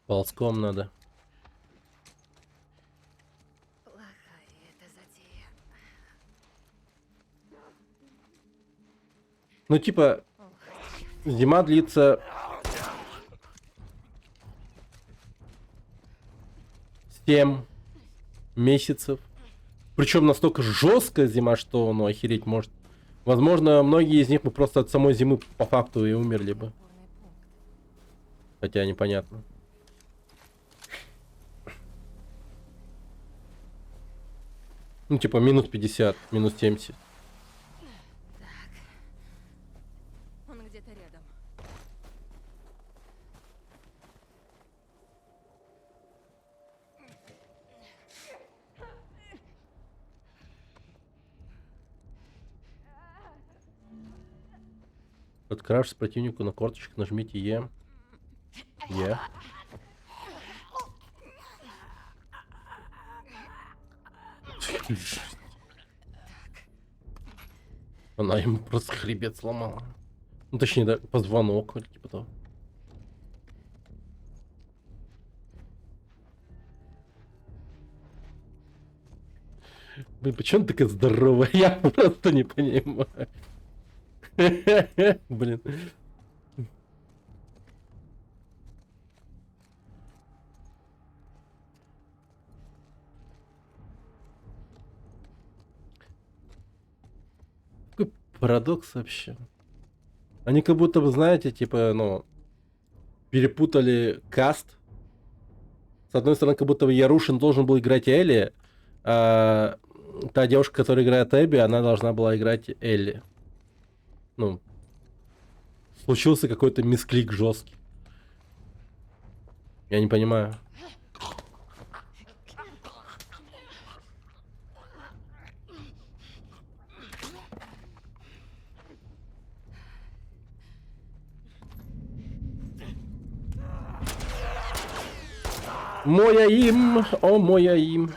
Ползком надо. Плохая эта затея. Ну, типа, зима длится 7 месяцев. Причем настолько жесткая зима, что, ну, охереть может. Возможно, многие из них бы просто от самой зимы по факту и умерли бы. Опорный пункт. Хотя непонятно. Ну, типа, минус 50, минус 70. Он где-то рядом. Подкравшись противнику на корточках, нажмите Е. Е. Она ему просто хребет сломала. Ну, точнее, да, позвонок или типа того. Блин, почему она такая здоровая? Я просто не понимаю. Блин. Какой парадокс вообще. Они как будто бы, знаете, типа, ну, перепутали каст. С одной стороны, как будто бы Ярушин должен был играть Элли, а та девушка, которая играет Эбби, она должна была играть Элли. Ну, случился какой-то мисклик жесткий. Я не понимаю. Моя им, о моя им.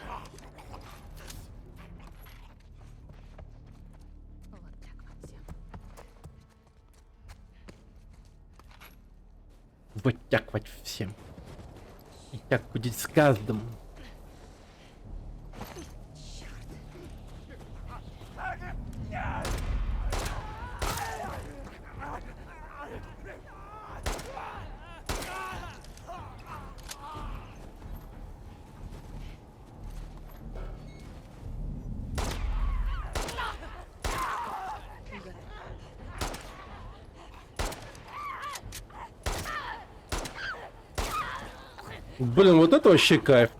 Вот так Вот вот всем. так вот всем. И так будет с каждым. Блин, вот это вообще кайф.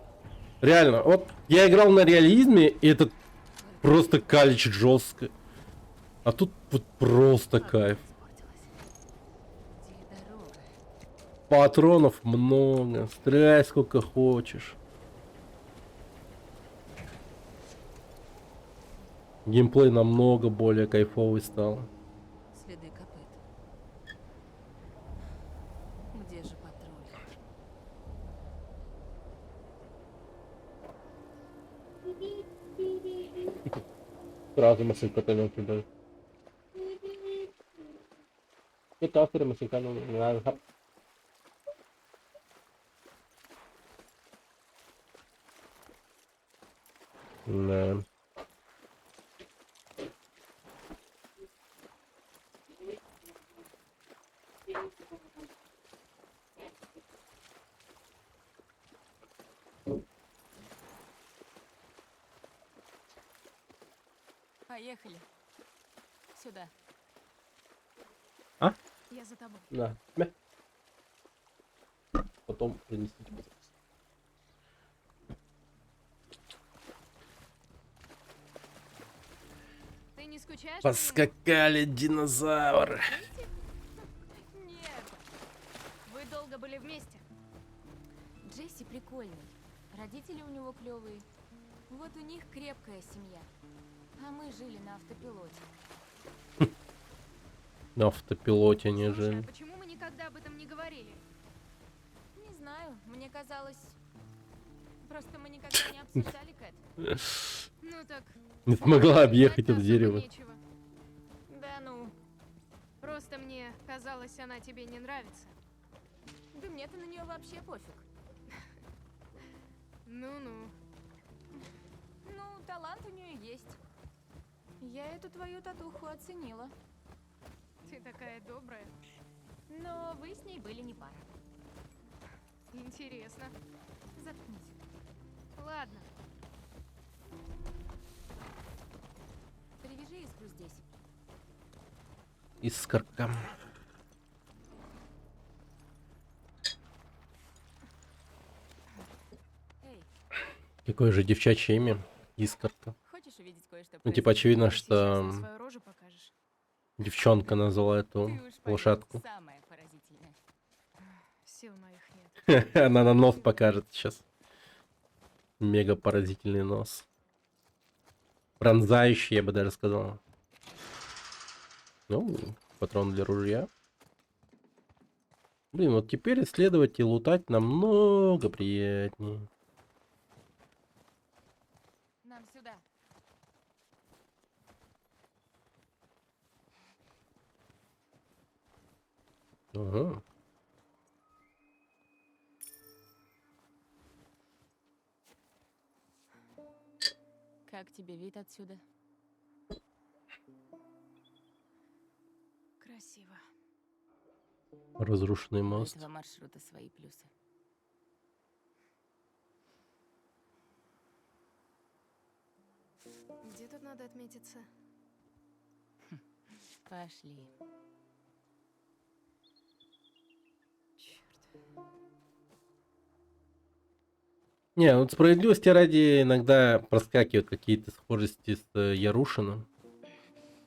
Реально, вот я играл на реализме, и это просто калечит жестко. А тут вот просто кайф. Где дорога? Патронов много, стреляй сколько хочешь. Геймплей намного более кайфовый стал. Следы копыт. Где же патруль? Сразу мысль котенок кидаю. Это авторы мысль котенок. Да. Поехали. Сюда. А? Я за тобой. Да. Мя. Потом принесите, пожалуйста. Ты не скучаешь? по мне? Поскакали динозавры. Нет. Вы долго были вместе? Джесси прикольный. Родители у него клевые. Вот у них крепкая семья. А мы жили на автопилоте. На автопилоте не Слушай, жили. а почему мы никогда об этом не говорили? Не знаю, мне казалось... Просто мы никогда не обсуждали Кэт. Ну так... Не смогла объехать Знать это особо дерево. нечего. Да ну... Просто мне казалось, она тебе не нравится. Да мне-то на нее вообще пофиг. Ну-ну. Ну, талант у нее есть. Я эту твою татуху оценила. Ты такая добрая. Но вы с ней были не пара. Интересно. Заткнись. Ладно. Привяжи искру здесь. Искорка. Эй, Какое же девчачье имя? Искорка. хочешь увидеть кое-что? Ну, типа, очевидно, Сейчас что на свою рожу покажешь. девчонка назвала эту Ты уж поверь, лошадку. самое поразительное. Сил моих нет. Она на нос покажет сейчас. Мега поразительный нос. Пронзающий, я бы даже сказал. Ну, патрон для ружья. Блин, вот теперь исследовать и лутать намного приятнее. Нам сюда. Ага. Как тебе вид отсюда? Красиво. Разрушенный У мост. этого маршрута свои плюсы. Где тут надо отметиться? Пошли. Черт. Не, вот справедливости ради иногда проскакивают какие-то схожести с Ярушиным.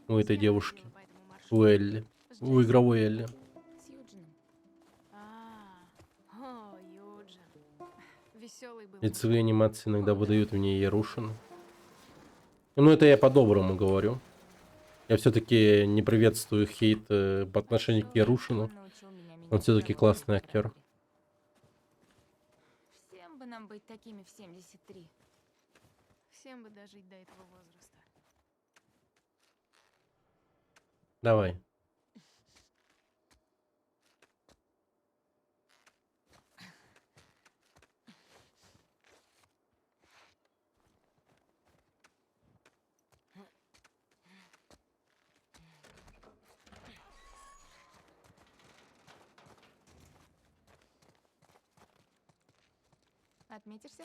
У этой С кем ты девушки. ходила по этому У маршруту? Элли. С У Джесси? игровой Элли. С Юджином. О, Юджин. Веселый был. Лицевые анимации иногда выдают мне Ярушина. Ну, это я по-доброму говорю. Я все-таки не приветствую хейт по отношению к Ярушину. Он научил меня менять Он все-таки кого классный в актер. характере. Всем бы нам быть такими в 73. Всем бы дожить до этого возраста. Давай. Отметишься?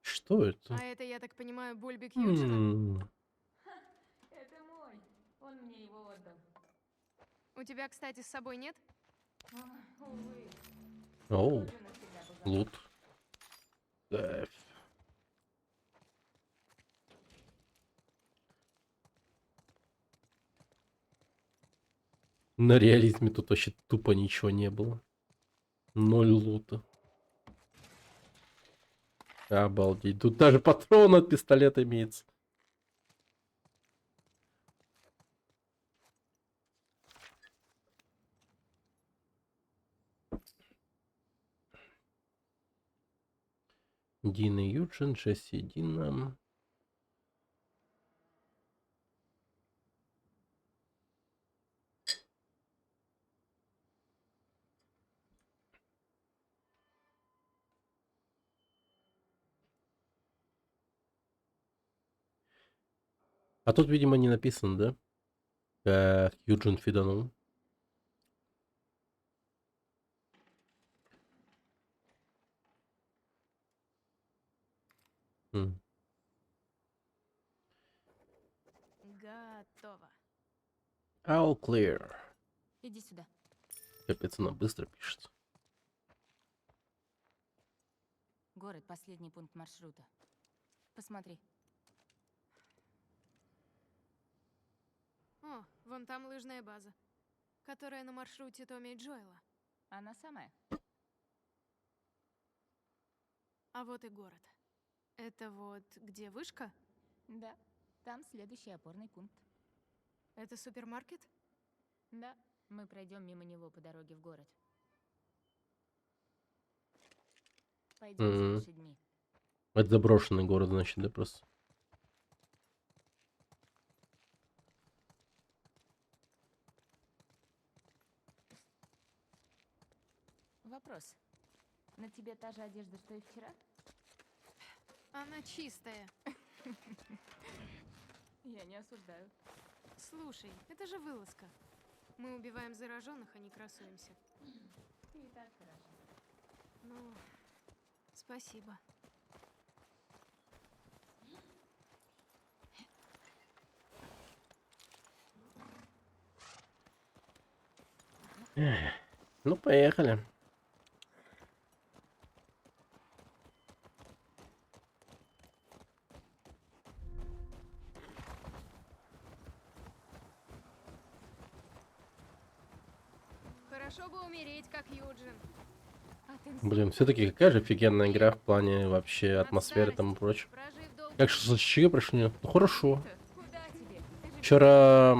Что это? А это, я так понимаю, бульбик Юджина? Это мой. Он мне его отдал. У тебя, кстати, с собой нет? Увы. Оу, Юджина всегда был лут. Кайф. На реализме тут вообще тупо ничего не было. 0 лута. Обалдеть. Тут даже патрон от пистолета имеется. Дина Юджин, Джесси Дина. А тут, видимо, не написано, да? Как Юджин фиданул. М. Готово. All clear. Иди сюда. Капец, она быстро пишется. Город — последний пункт маршрута. Посмотри. О, вон там лыжная база, которая на маршруте Томми и Джоэла. Она самая. А вот и город. Это вот где вышка? Да. Там следующий опорный пункт. Это супермаркет? Да. Мы пройдем мимо него по дороге в город. Пойдем за лошадьми. Это заброшенный город, значит, да, просто. Вопрос. На тебе та же одежда, что и вчера? Она чистая. Я не осуждаю. Слушай, это же вылазка. Мы убиваем зараженных, а не красуемся. И так хорошо. Ну, спасибо. Ну, поехали. Хорошо бы умереть, как Юджин. Блин, все-таки какая же офигенная игра в плане вообще атмосферы и тому прочее. Прожив долго. Как шашлычки прошли? Ну, хорошо. Куда тебе? Ты же Вчера...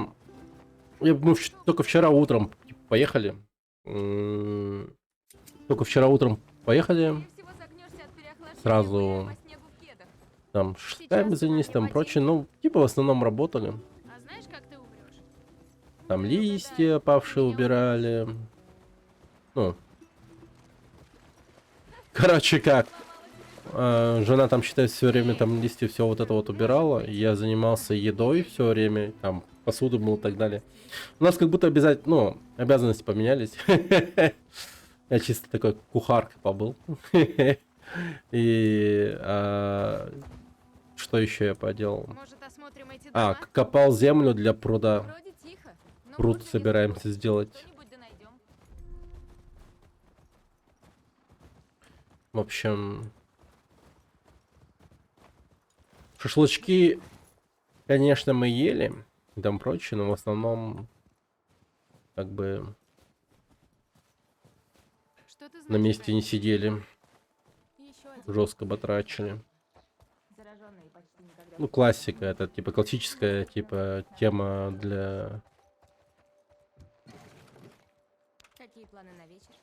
Мы только вчера утром поехали. Только вчера утром поехали. скорее всего загнешься от переохлаждения, Сразу гуляя по снегу в кедах. Там шляпами занялись, там прочее. Ну, типа в основном работали. А знаешь, как ты умрешь? Там листья опавшие убирали. Ну. Короче, как. Жена там, считай, все время там листья, все вот это вот убирала. Я занимался едой все время, там посуду мыл и так далее. У нас как будто обязательно, ну, обязанности поменялись. Я чисто такой кухаркой побыл. И что еще я поделал? Может, осмотрим эти дома? Копал землю для пруда. Вроде тихо. но Пруд можно собираемся рискнуть. сделать. Что-нибудь да найдем. В общем, шашлычки, конечно, мы ели и там прочее, но в основном как бы Что ты на знаешь месте про не это? сидели, Еще один. жестко батрачили. Зараженные почти никогда. Ну, классика, это типа классическая типа тема для Какие планы на вечер?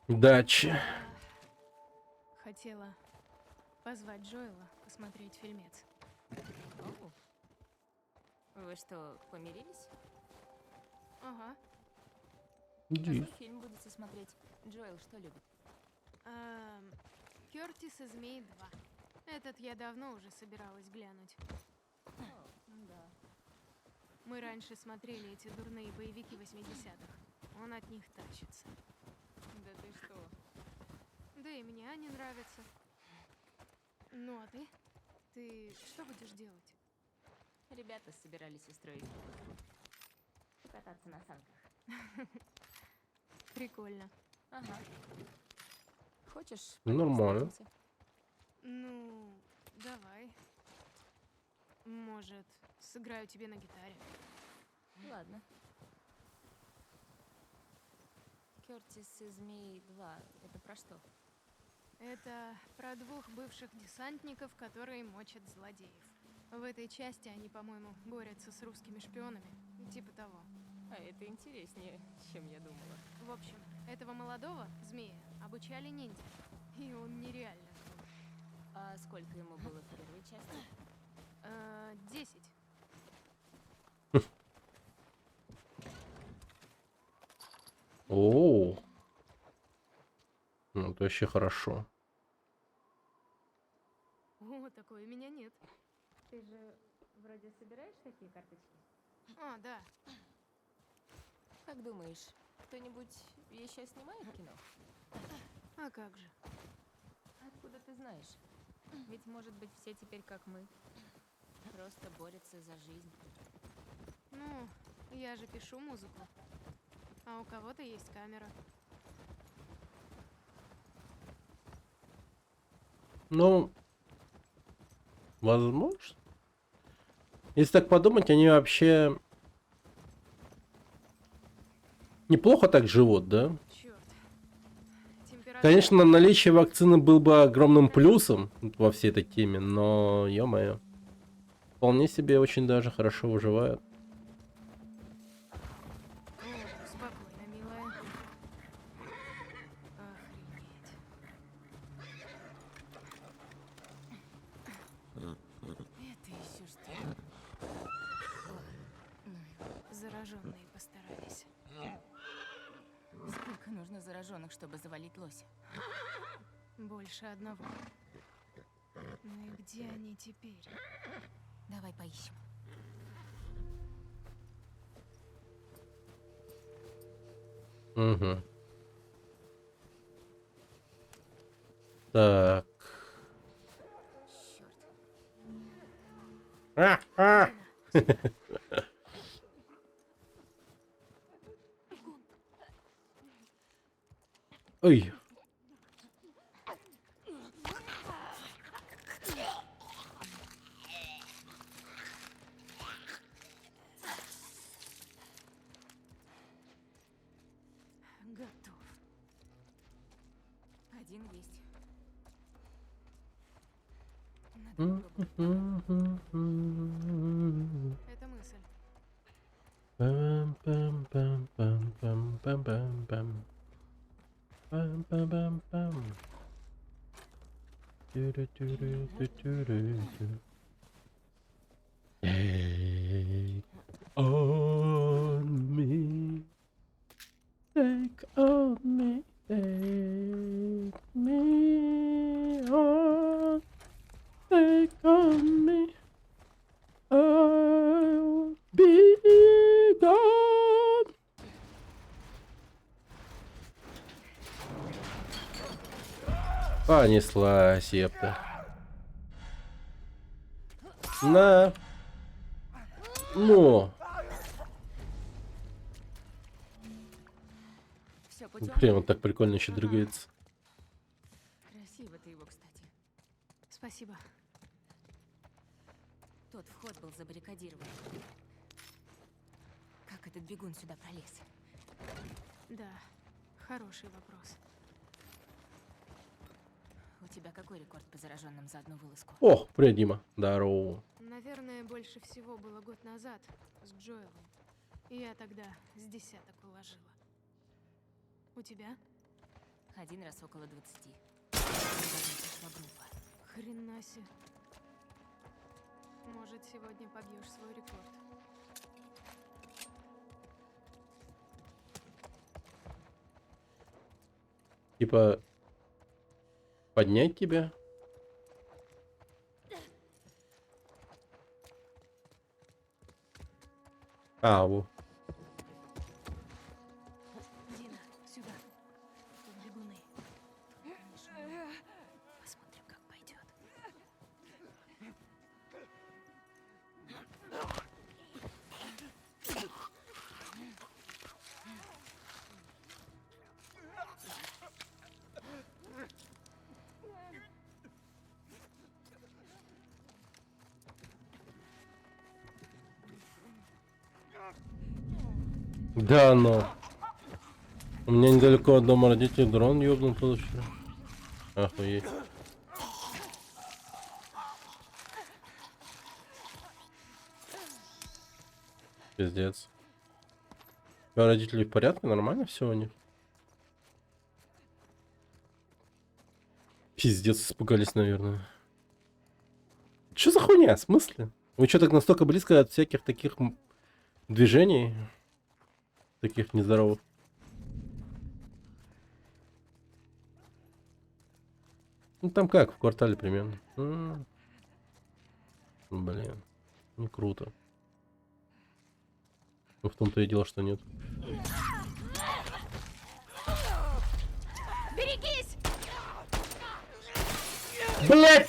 дачи. Хотела позвать Джоэла посмотреть фильмец. Оу. Вы что, помирились? Ага. Какой фильм будете смотреть? Джоэл что любит? Кёртис и Змей 2. Этот я давно уже собиралась глянуть. Да. Мы раньше смотрели эти дурные боевики 80-х. Он от них тащится. Да ты что? Да и мне они нравятся. Ну а ты? Ты что будешь делать? Ребята собирались устроить покататься на санках. Прикольно. Ага. Хочешь? Нормально. покатаемся? Ну, давай. Может, сыграю тебе на гитаре. Ладно. Кёртис и Змей 2. Это про что? Это про двух бывших десантников, которые мочат злодеев. В этой части они, по-моему, борются с русскими шпионами. Типа того. А это интереснее, чем я думала. В общем, этого молодого змея обучали ниндзя. И он нереально крут. А сколько ему было в первой части? 10. О, ну это вообще хорошо. О, такой у меня нет. Ты же вроде собираешь такие карточки? А, да. Как думаешь, кто-нибудь еще снимает кино? А как же? Откуда ты знаешь? Ведь, может быть, все теперь как мы. Просто борются за жизнь. Ну, я же пишу музыку. А у кого-то есть камера. Ну, возможно. Если так подумать, они вообще неплохо так живут, да? Черт. Температура. Конечно, наличие вакцины был бы огромным плюсом во всей этой теме, но, ё-моё, вполне себе очень даже хорошо выживают. О, спокойно, милая. Охренеть. Это еще что? Зараженные постарались. Сколько нужно зараженных, чтобы завалить лося? Больше одного. Ну и где они теперь? Давай поищем. Угу. Так. Черт. Ой. Готов. Один есть. Надо попробовать. Это мысль. Пам-пам-пам-пам-пам-пам-пам. Пам-пам-пам-пам. Take on me. Take on me. Take me on. Take on me. I'll be gone. Понеслась, епта. На. Ну. Все путем. Блин, он так прикольно еще дрыгается. Красиво ты его, кстати. Спасибо. Тот вход был забаррикадирован. Как этот бегун сюда пролез? Да, хороший вопрос. У тебя какой рекорд по зараженным за одну вылазку? О, привет, Дима. Здорово. Наверное, больше всего было год назад с Джоэлом. Я тогда с десяток уложила. У тебя? Один раз около 20. Пришла группа. Хрена себе. Может, сегодня побьешь свой рекорд. Типа поднять тебя? А, во. Дина, сюда. Тут бегуны. Посмотрим, как пойдет. Да, но. У меня недалеко от дома родителей дрон ёбнул позавчера. Охуеть. Пиздец. У родителей в порядке? Нормально все у них? Пиздец, испугались, наверное. Что за хуйня? В смысле? Вы что, так настолько близко от всяких таких движений? Таких нездоровых. Ну там как, в квартале примерно. Блин, не круто. Ну в том-то и дело, что нет. Берегись! Блять!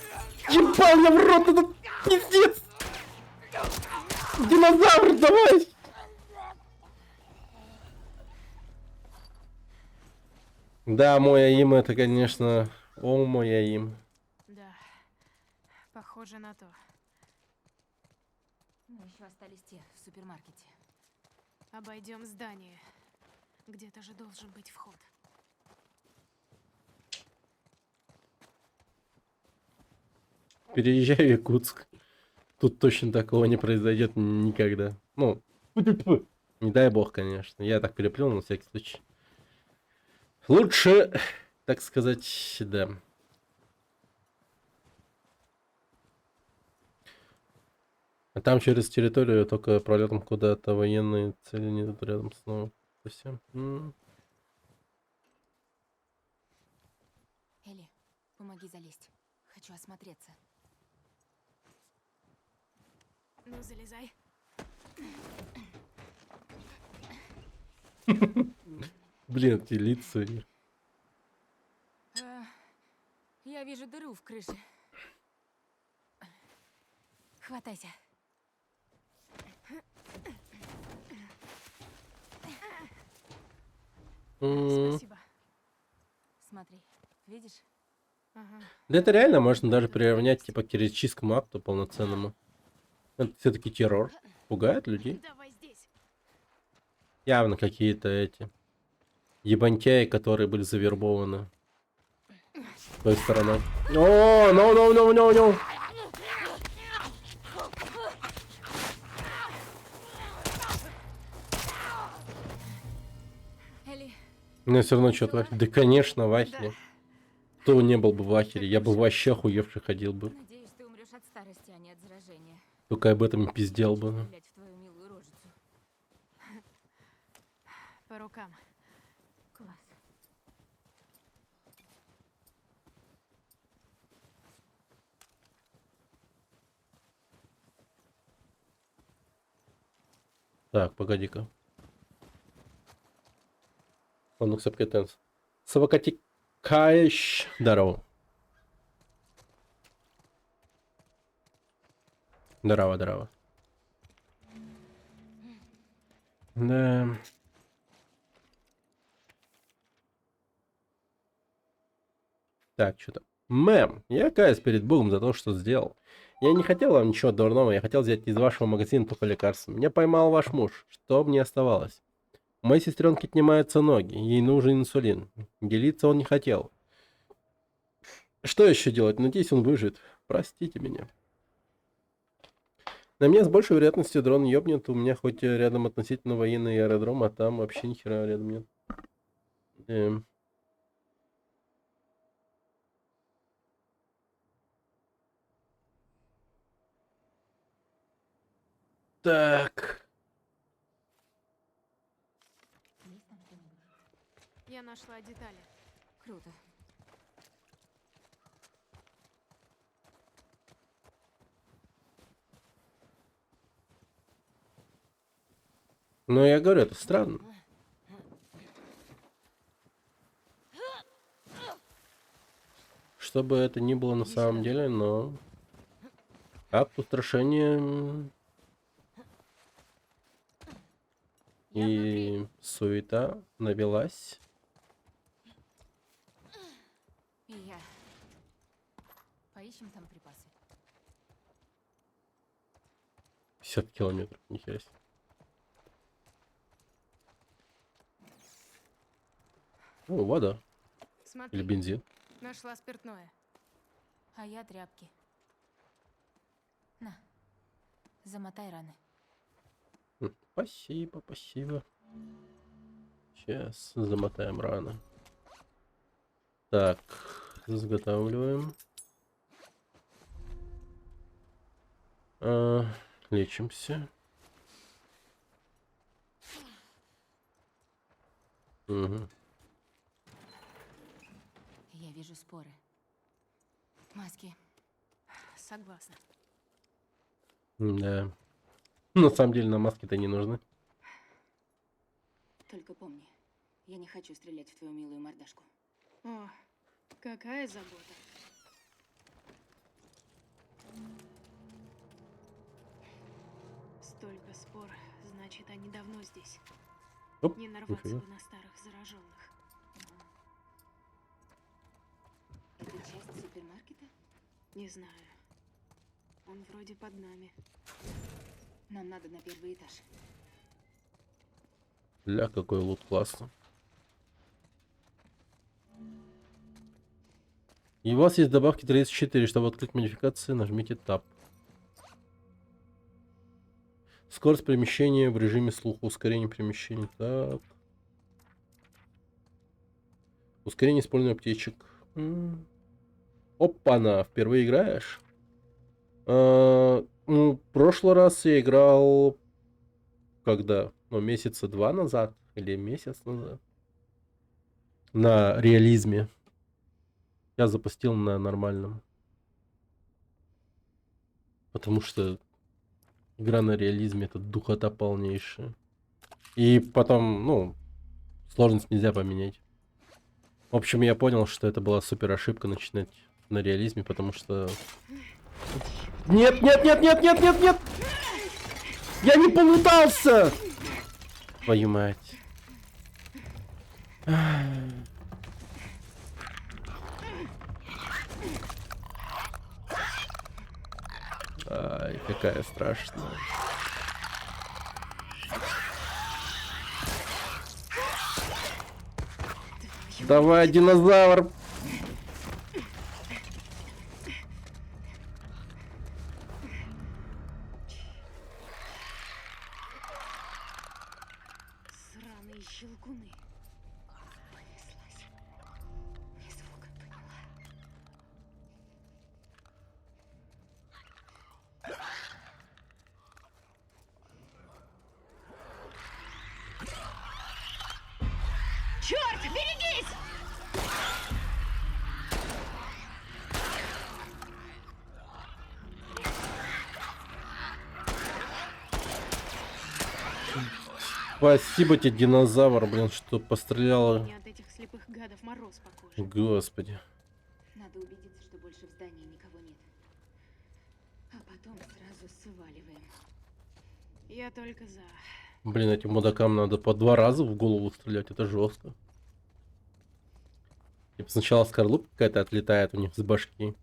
Ебал я в рот, этот пиздец! Динозавр, давай! Да, мой аим это, конечно... О, мой аим. Да, похоже на то. Ну, еще остались те в супермаркете. Обойдем здание. Где-то же должен быть вход. Переезжай в Якутск. Тут точно такого не произойдет никогда. Ну, не дай бог, конечно. Я так переплюнул на всякий случай. Лучше, так сказать, да. А там через территорию только пролетом куда-то военные цели не идут рядом снова. Совсем. Элли, помоги залезть. Хочу осмотреться. Ну, залезай. Блин, эти лица. Я вижу дыру в крыше. Хватайся. Спасибо. Смотри, видишь? Ага. Да это реально можно даже приравнять типа к террористическому акту полноценному. Это все-таки террор. Пугает людей. Давай здесь. Явно какие-то эти ебантяи, которые были завербованы с той стороны. О, no. Элли, Мне все равно что-то. Да, конечно, Вахни. Кто не был бы в ахере, я бы вообще охуевший ходил бы. Надеюсь, ты умрешь от старости, а не от заражения. Только об этом и пиздел бы. Стрелять в твою милую рожицу. По рукам. Класс. Так, погоди-ка. Он acceptance. Совокатикаешь. Здорово. Здорово, здорово. Да. Так, что там? Мэм, я каюсь перед Богом за то, что сделал. Я не хотел вам ничего дурного, я хотел взять из вашего магазина только лекарства. Меня поймал ваш муж. Что мне оставалось? У моей сестренки отнимаются ноги, ей нужен инсулин. Делиться он не хотел. Что еще делать? Надеюсь, он выживет. Простите меня. На меня с большей вероятностью дрон ёбнет. У меня хоть рядом относительно военный аэродром, а там вообще ни хера рядом нет. Так. Есть там кто-нибудь? Я нашла детали. Круто. Ну, я говорю, это странно. Что бы это ни было на самом деле, но... Акт устрашения и суета навелась. И я. Поищем там припасы. 50 километров, нихера себе. О, вода. Смотри, Или бензин. нашла спиртное. А я тряпки. На. Замотай раны. Спасибо, спасибо. Сейчас замотаем раны. Так, изготавливаем. Лечимся. Угу. Я вижу споры. Маски. Согласна. Да. На самом деле нам маски-то не нужны. Только помни, я не хочу стрелять в твою милую мордашку. О, какая забота. Столько спор, значит, они давно здесь. Оп, Не нарваться нифига. бы на старых зараженных. Это часть супермаркета? Не знаю. Он вроде под нами. Нам надо на первый этаж. Ля, какой лут классно. И у вас есть добавки 34. Чтобы открыть модификации, нажмите Tab. Скорость перемещения в режиме слуха. Ускорение перемещения. Так. Ускорение использования аптечек. Опа-на. Впервые играешь? Ну, в прошлый раз я играл... Когда? Ну, месяца 2 назад. Или месяц назад. На реализме. Я запустил на нормальном. Потому что игра на реализме это духота полнейшая. И потом, ну, сложность нельзя поменять. В общем, я понял, что это была супер ошибка начинать на реализме, потому что... Нет, нет, нет, нет, нет, нет, нет! Я не полутался! Твою мать. Ай, какая страшная. Давай, динозавр! Сраные щелкуны. Понеслась. Ни звука, поняла? Спасибо тебе, динозавр, блин, что постреляла. Мне от этих слепых гадов мороз по коже. Господи. Надо убедиться, что больше в здании никого нет. А потом сразу сваливаем. Я только за. Блин, этим мудакам надо по 2 раза в голову стрелять, это жестко. Типа сначала скорлупка какая-то отлетает у них с башки.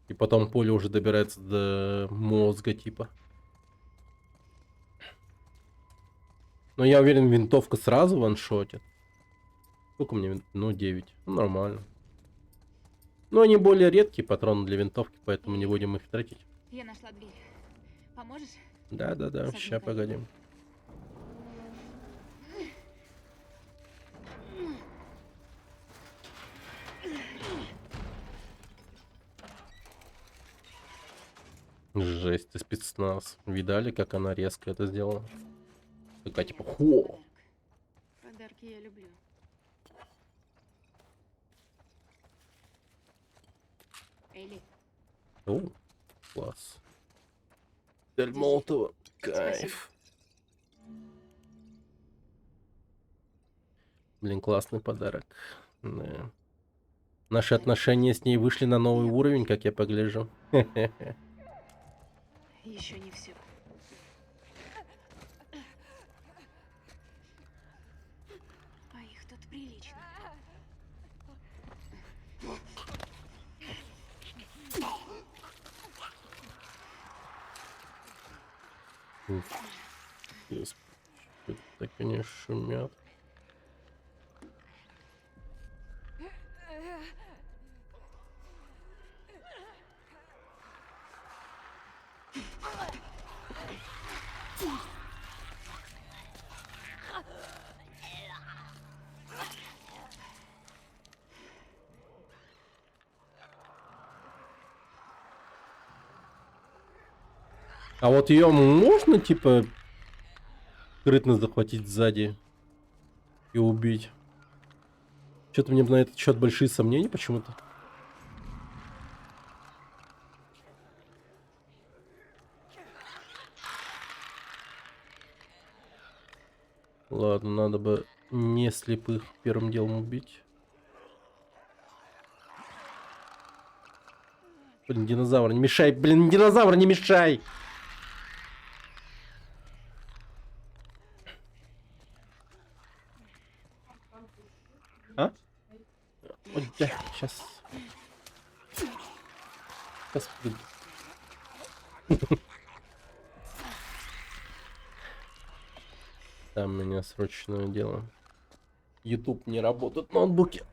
И потом пуля уже добирается до мозга, типа. Но я уверен, винтовка сразу ваншотит. Сколько мне? Ну, 9. Ну, нормально. Но они более редкие патроны для винтовки, поэтому не будем их тратить. Я нашла дверь. Поможешь? Да-да-да, Согни сейчас колени. погодим. Жесть, ты спецназ. Видали, как она резко это сделала? Такая типа, хо! Подарки я люблю. Эйли, О, класс. Дель Молотова. Кайф. Блин, классный подарок. Да. Наши отношения с ней вышли на новый уровень, как я погляжу. Еще не все. А их тут прилично. Господи, что-то так они шумят. А вот ее можно, типа, скрытно захватить сзади и убить? Что-то мне на этот счет большие сомнения почему-то. Ладно, надо бы не слепых первым делом убить. Блин, динозавр, не мешай! Блин, динозавр, не мешай! А? Ой, да, сейчас. Сейчас. Там у меня срочное дело. YouTube не работает в ноутбуке.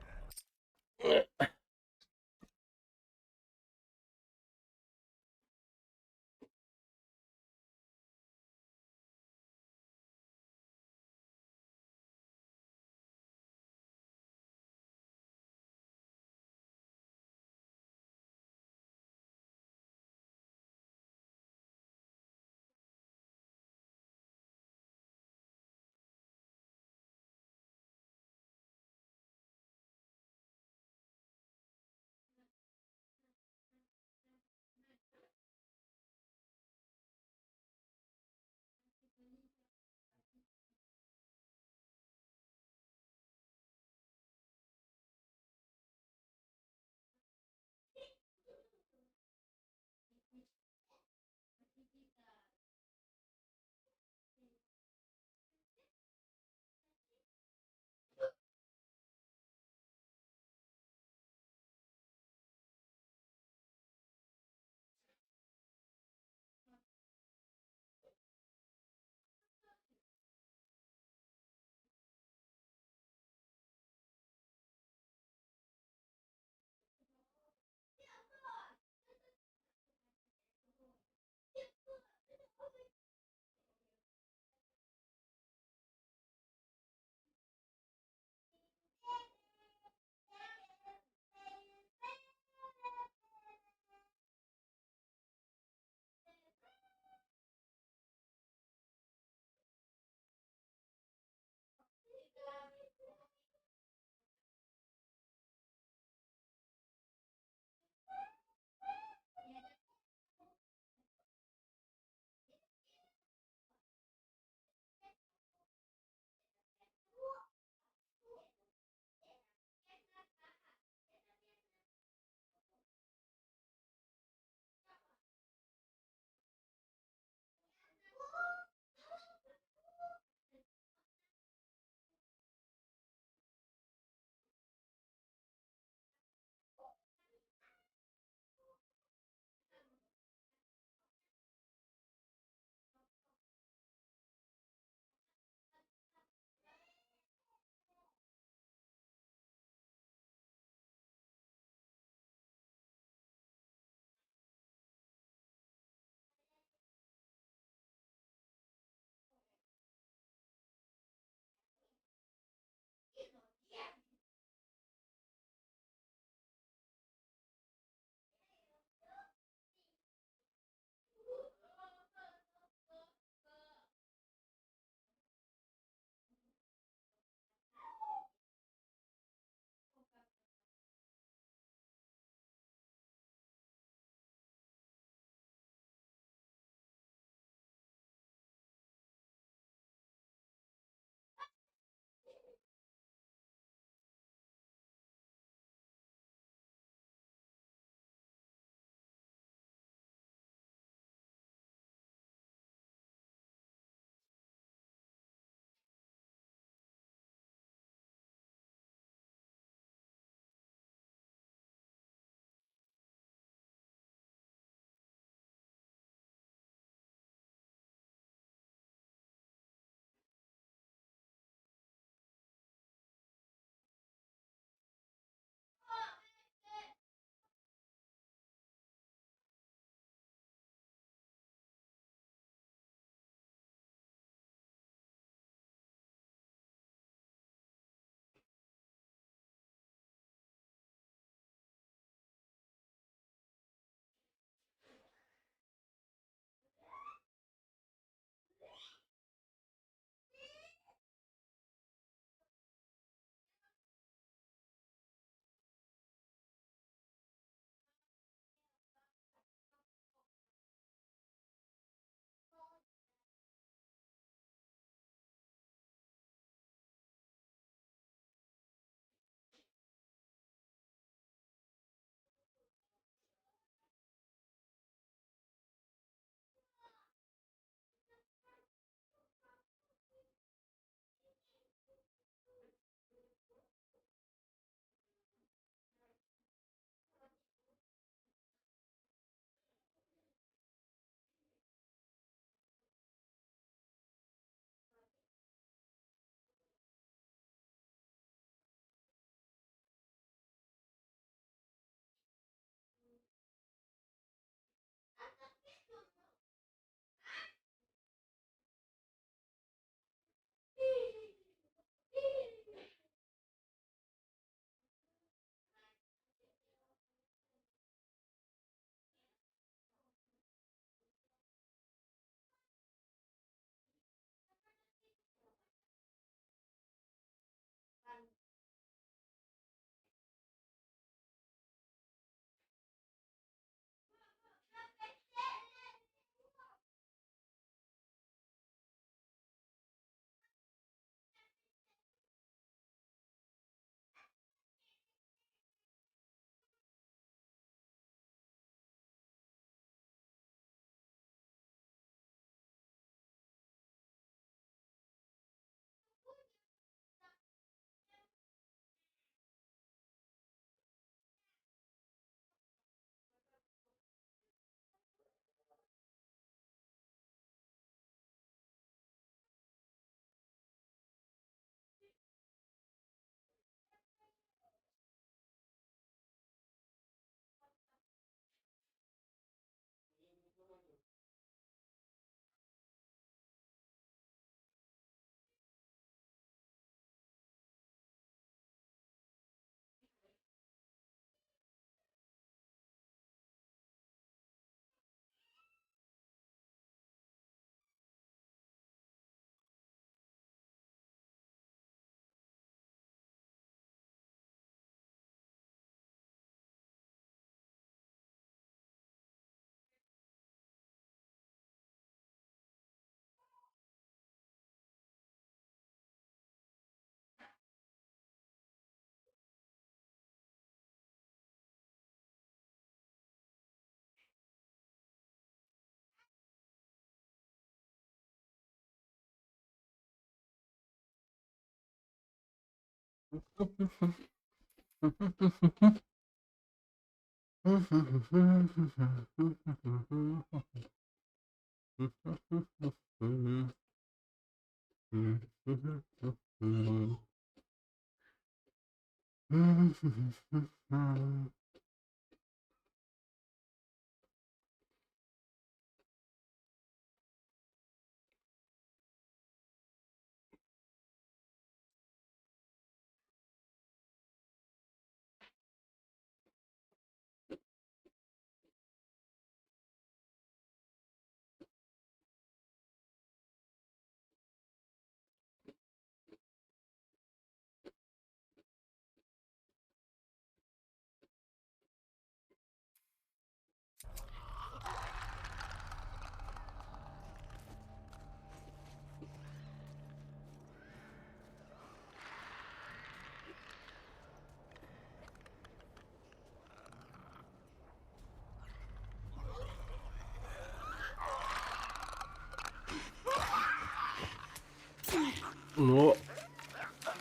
Но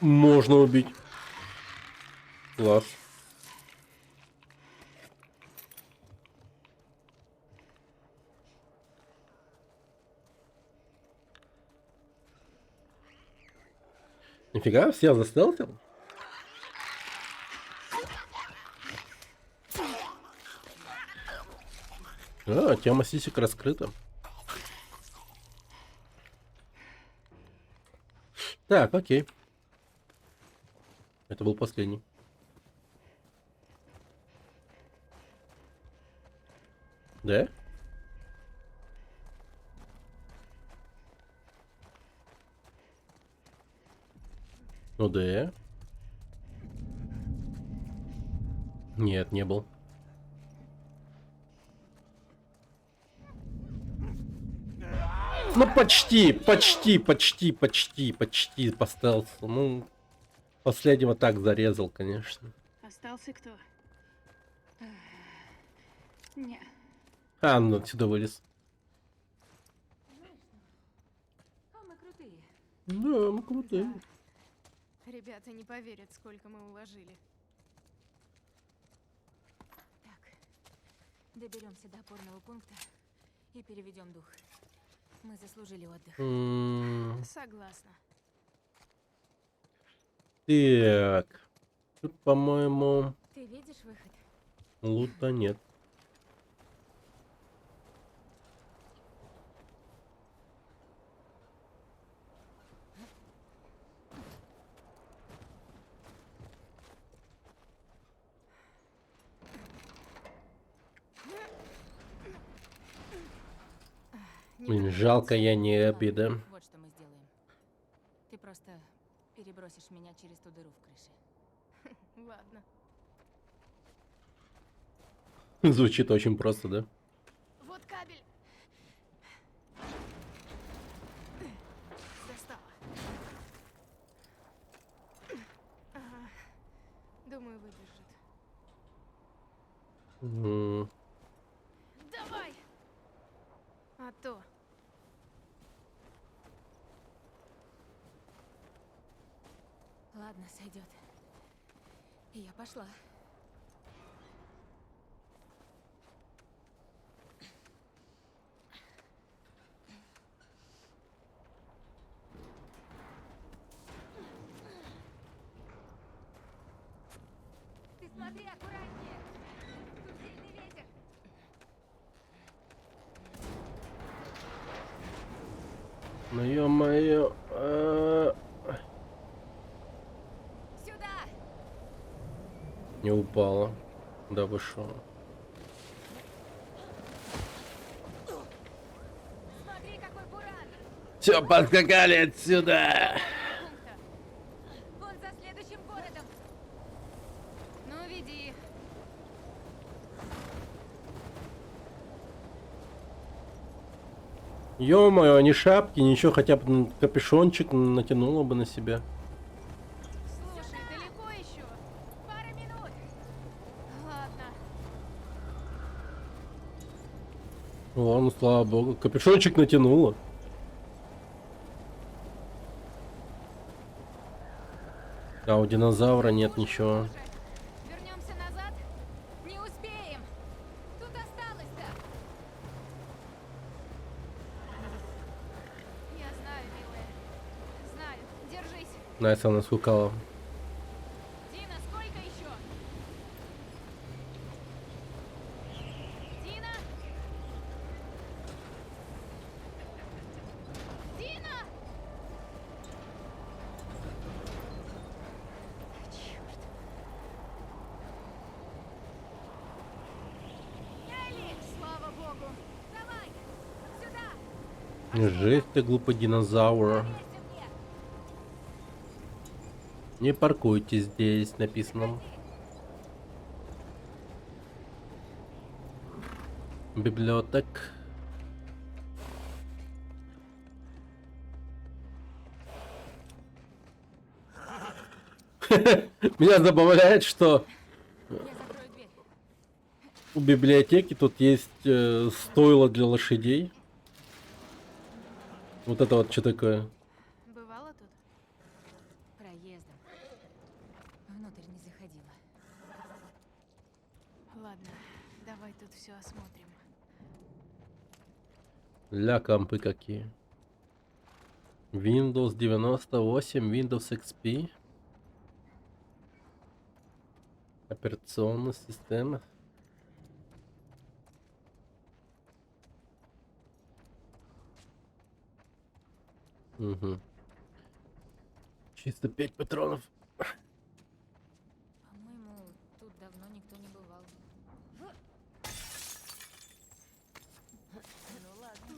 можно убить. Класс. Нифига, все застелтил? А, тема сисек раскрыта. Так, окей. Это был последний. Да? Ну да. Нет, не был. Ну почти по стелсу. Ну, последнего так зарезал, конечно. Остался кто? Не. А, ну отсюда вылез. А мы крутые. Да, мы крутые. Ребята не поверят, сколько мы уложили. Так, доберемся до опорного пункта и переведем дух. Мы заслужили отдых. Согласна. Так. Тут, по-моему, Ты видишь выход? лута нет. Блин, жалко, я не обида. Вот что мы сделаем. Ты просто перебросишь меня через ту дыру в крыше. Ладно. Звучит очень просто, да? Вот кабель. Достала. Ага. Думаю, выдержит. Давай! А то. Ладно, сойдет. И я пошла. Ты смотри аккуратнее. Тут сильный ветер. Ну ё-моё. Сюда! Не упала. Да вы шо. Смотри, какой буран! Все, подскакали отсюда. Пункта. Вон за следующим городом. Ну, веди. Ё-моё, ни шапки, ничего, хотя бы капюшончик натянула бы на себя. Слушай, далеко еще? Пара минут. Ладно. Ладно, слава богу. Капюшончик натянула. А у динозавра нет ничего. Вернемся назад? Не успеем. Тут осталось-то. Я знаю, милая. Знаю. Держись. Найс, она скукала. Дина, сколько еще? Дина? Дина! Черт. Элли! Слава богу! Давай! Сюда! Жесть ты, глупый динозавр. Доверься мне! Не паркуйте здесь, написано. Библиотек. Меня забавляет, что Я закрою дверь. у библиотеки тут есть стойло для лошадей. Вот это вот что такое? Бывало тут? Проездом. Внутрь не заходила. Ладно, давай тут все осмотрим. Ля компы какие. Windows 98, Windows XP. Операционная система. Угу. Чисто 5 патронов. По-моему, тут давно никто не бывал. Ну ладно.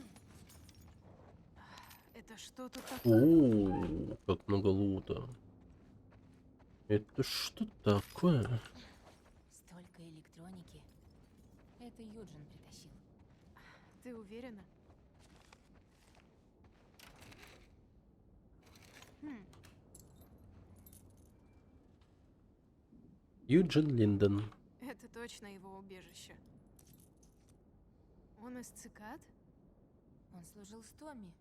Это что тут такое? О, как много лута. Это что такое? Столько электроники. Это Юджин притащил. Ты уверена? Хм, Юджин Линдон. это точно его убежище. Он из цикад? Он служил с Томми.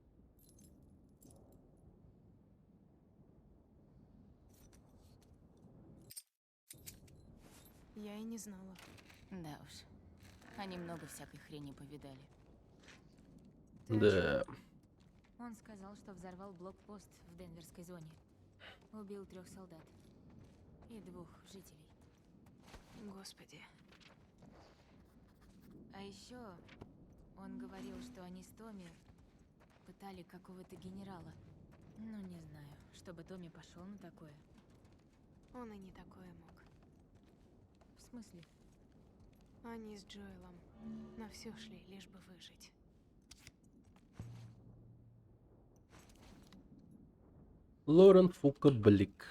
Я и не знала. Да уж. Они много всякой хрени повидали. Ты о Да. Он сказал, что взорвал блокпост в Денверской зоне. Убил 3 солдат. И 2 жителей. Господи. А еще он говорил, что они с Томми пытали какого-то генерала. Ну, не знаю, чтобы Томми пошел на такое. Он и не такое мог. В смысле? Они с Джоэлом на все шли, лишь бы выжить. Лорен Фука Блик.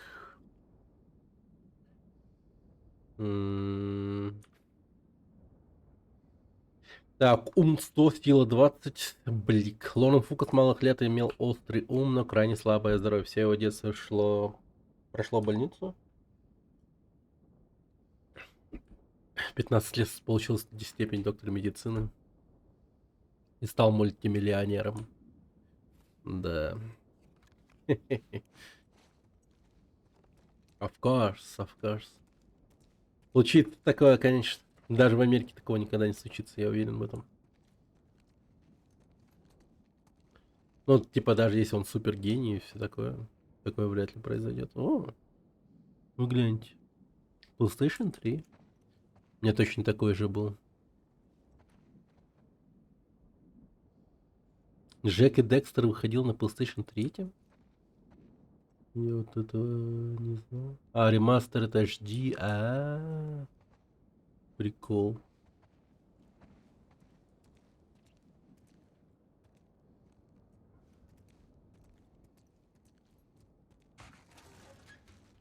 Так, ум 100, сила 20, Блик. Лорен Фука с малых лет имел острый ум, но крайне слабое здоровье. Все его детство прошло в больницу. 15 лет получил степень доктора медицины. И стал мультимиллионером. Да. Of course. Случится такое, конечно. Даже в Америке такого никогда не случится, я уверен в этом. Ну, типа, даже если он супер гений и все такое, такое вряд ли произойдет. О, вы гляньте. PlayStation 3. У меня точно такой же был. Джек и Декстер выходил на PlayStation 3. Я вот этого не знаю. А, ремастер это HD. Прикол.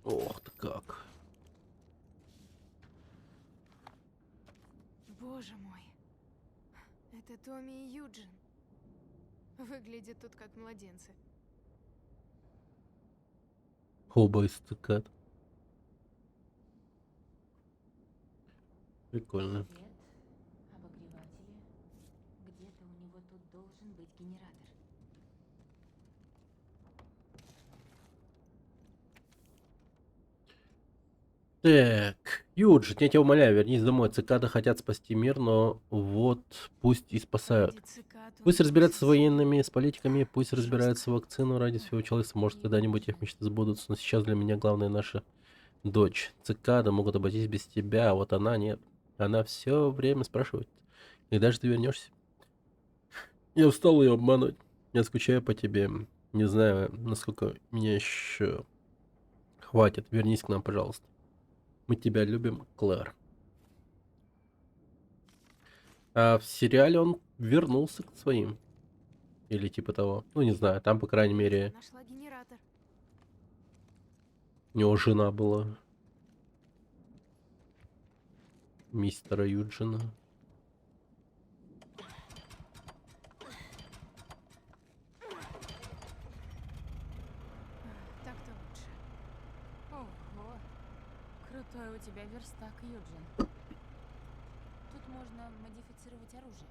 Ох ты как. Боже мой. Это Томми и Юджин. Выглядят тут как младенцы. Оба из цикад. Прикольно. Свет, обогреватели. Где-то у него тут должен быть генератор. Так, Юджин, я тебя умоляю, вернись домой. Цикады хотят спасти мир, но вот пусть и спасают. Ради цикад он Пусть разбираются с бросился. военными, с политиками, пусть Жестко. разбираются в вакцину ради всего человечества. Может, когда-нибудь их мечты сбудутся, но сейчас для меня главное наша дочь. Цикады могут обойтись без тебя, а вот она нет. Она все время спрашивает, когда же ты вернешься? Я устал ее обмануть. Я скучаю по тебе. Не знаю, насколько меня еще хватит. Вернись к нам, пожалуйста. Мы тебя любим, Клэр. А в сериале он вернулся к своим. Или типа того. Ну, не знаю, там, по крайней мере, Нашла генератор. у него жена была. Мистера Юджина. Так-то лучше. Ого. Крутой у тебя верстак, Юджин. Тут можно модифицировать оружие.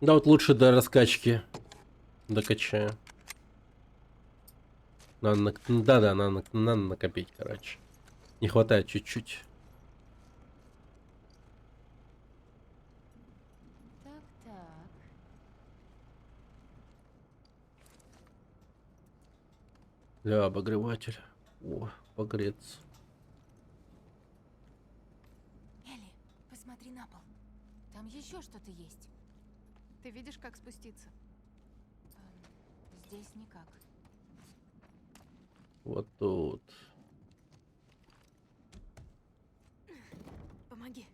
Да вот лучше до раскачки докачаю. Да-да, надо накопить, короче. Не хватает чуть-чуть. Так. Для обогреватель. О, погреться. Элли, посмотри на пол. Там еще что-то есть. Ты видишь, как спуститься? Здесь никак. Вот тут. Помоги.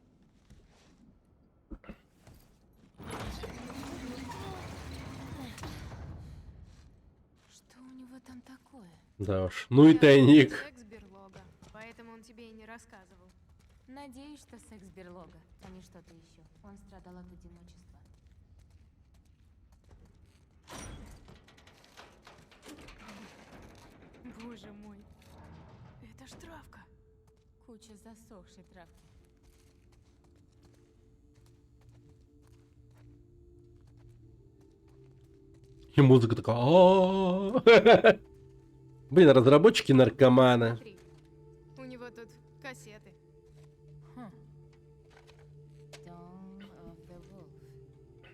Что у него там такое? Да уж. Ну и Я тайник. секс-берлога, поэтому он тебе и не рассказывал. Надеюсь, что секс-берлога, а не что-то еще. Он страдал от одиночества. Боже мой. Это ж травка. Куча засохшей травки. И музыка такая. «А-а-а». Блин, разработчики наркоманы. Смотри, у него тут кассеты. Dawn of the Wolf.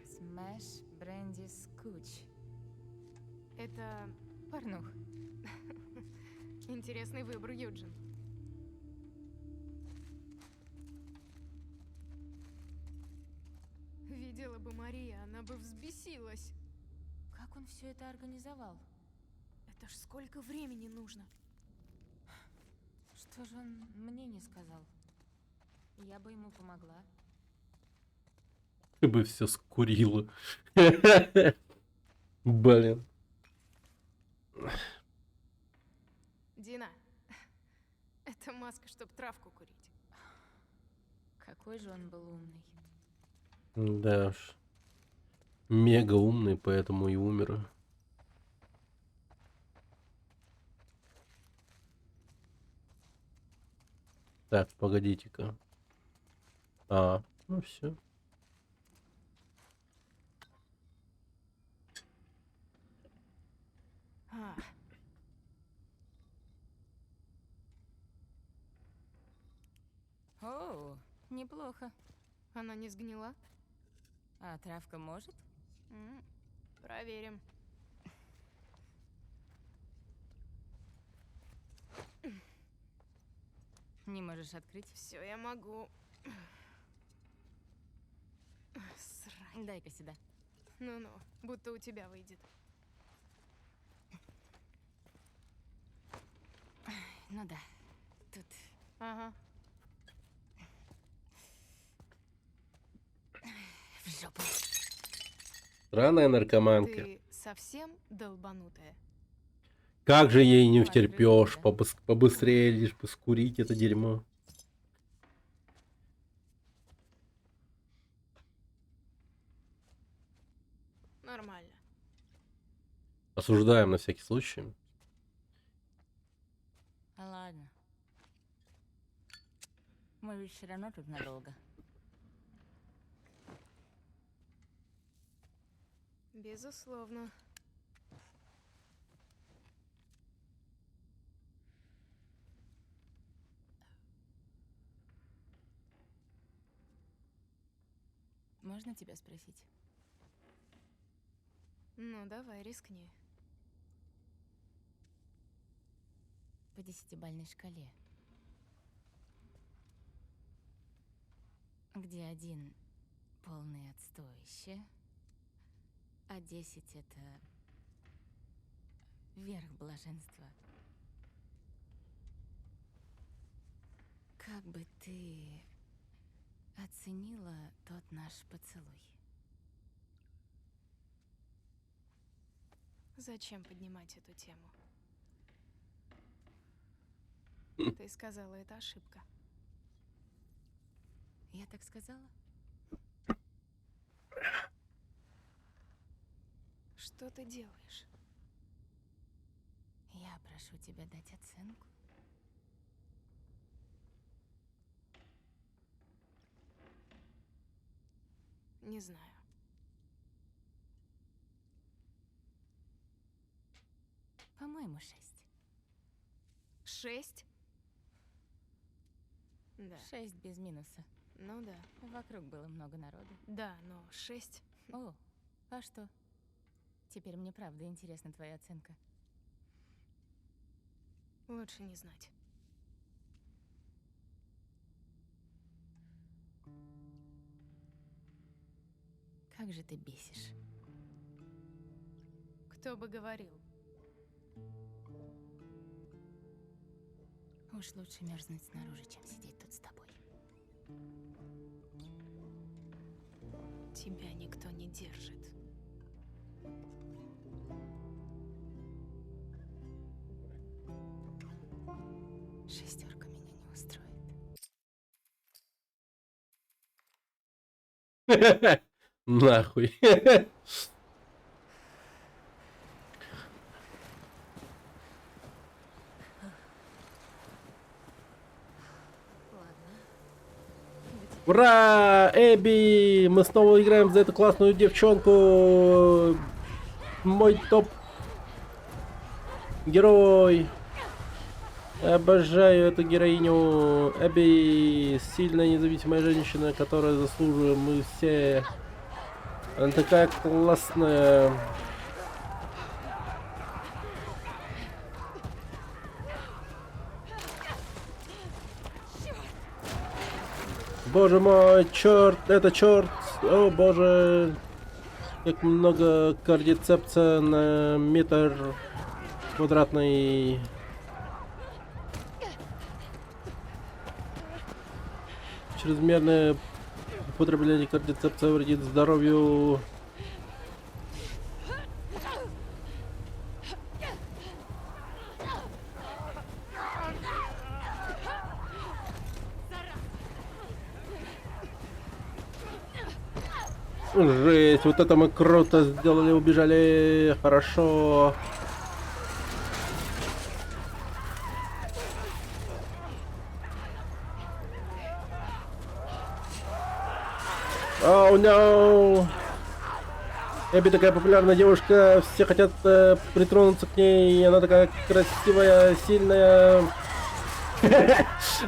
Smash Brandy Scooch. Это Порнух. интересный выбор, Юджин. Видела бы Мария, она бы взбесилась. Как он все это организовал? Это ж сколько времени нужно. Что же он мне не сказал? Я бы ему помогла. Ты бы все скурила. Блин. Дина, это маска, чтоб травку курить. Какой же он был умный. Да уж. Мега умный, поэтому и умер. Так, погодите-ка. Ну все. А, О, неплохо. она не сгнила? А травка может? Проверим. Не можешь открыть? Все, я могу. Срань. Дай-ка сюда. Ну-ну, будто у тебя выйдет. Ну да. Тут Ага. в жопу. Странная наркоманка. Ты совсем долбанутая? Как же ей не Открыть втерпешь? надо. Побыстрее лишь бы скурить это дерьмо. Нормально. Осуждаем на всякий случай. Ладно. Мы ведь все равно тут надолго. Безусловно. Можно тебя спросить? Ну, давай, рискни. По 10-бальной шкале. Где 1 полный отстоище, а 10 это верх блаженства. Как бы ты оценила тот наш поцелуй? Зачем поднимать эту тему? Ты сказала, это ошибка. Я так сказала? Что ты делаешь? Я прошу тебя дать оценку. Не знаю. По-моему, 6. 6? Да. 6 без минуса. Ну да. Вокруг было много народу. Да, но 6. О, а что? Теперь мне правда интересна твоя оценка. Лучше не знать. Как же ты бесишь. Кто бы говорил? Уж лучше мерзнуть снаружи, чем сидеть тут с тобой. Тебя никто не держит. Шестерка меня не устроит. Нахуй. Ура! Эбби! Мы снова играем за эту классную девчонку. Мой топ герой. Обожаю эту героиню. Эбби сильная независимая женщина, которую заслуживаем мы все. Она такая классная. Боже мой, черт, это черт. О боже. Как много кардицепса на метр квадратный. Чрезмерное употребление кардицепса вредит здоровью. Жесть, вот это мы круто сделали, убежали, хорошо. Оу, no. Эбби такая популярная девушка, все хотят притронуться к ней, она такая красивая, сильная.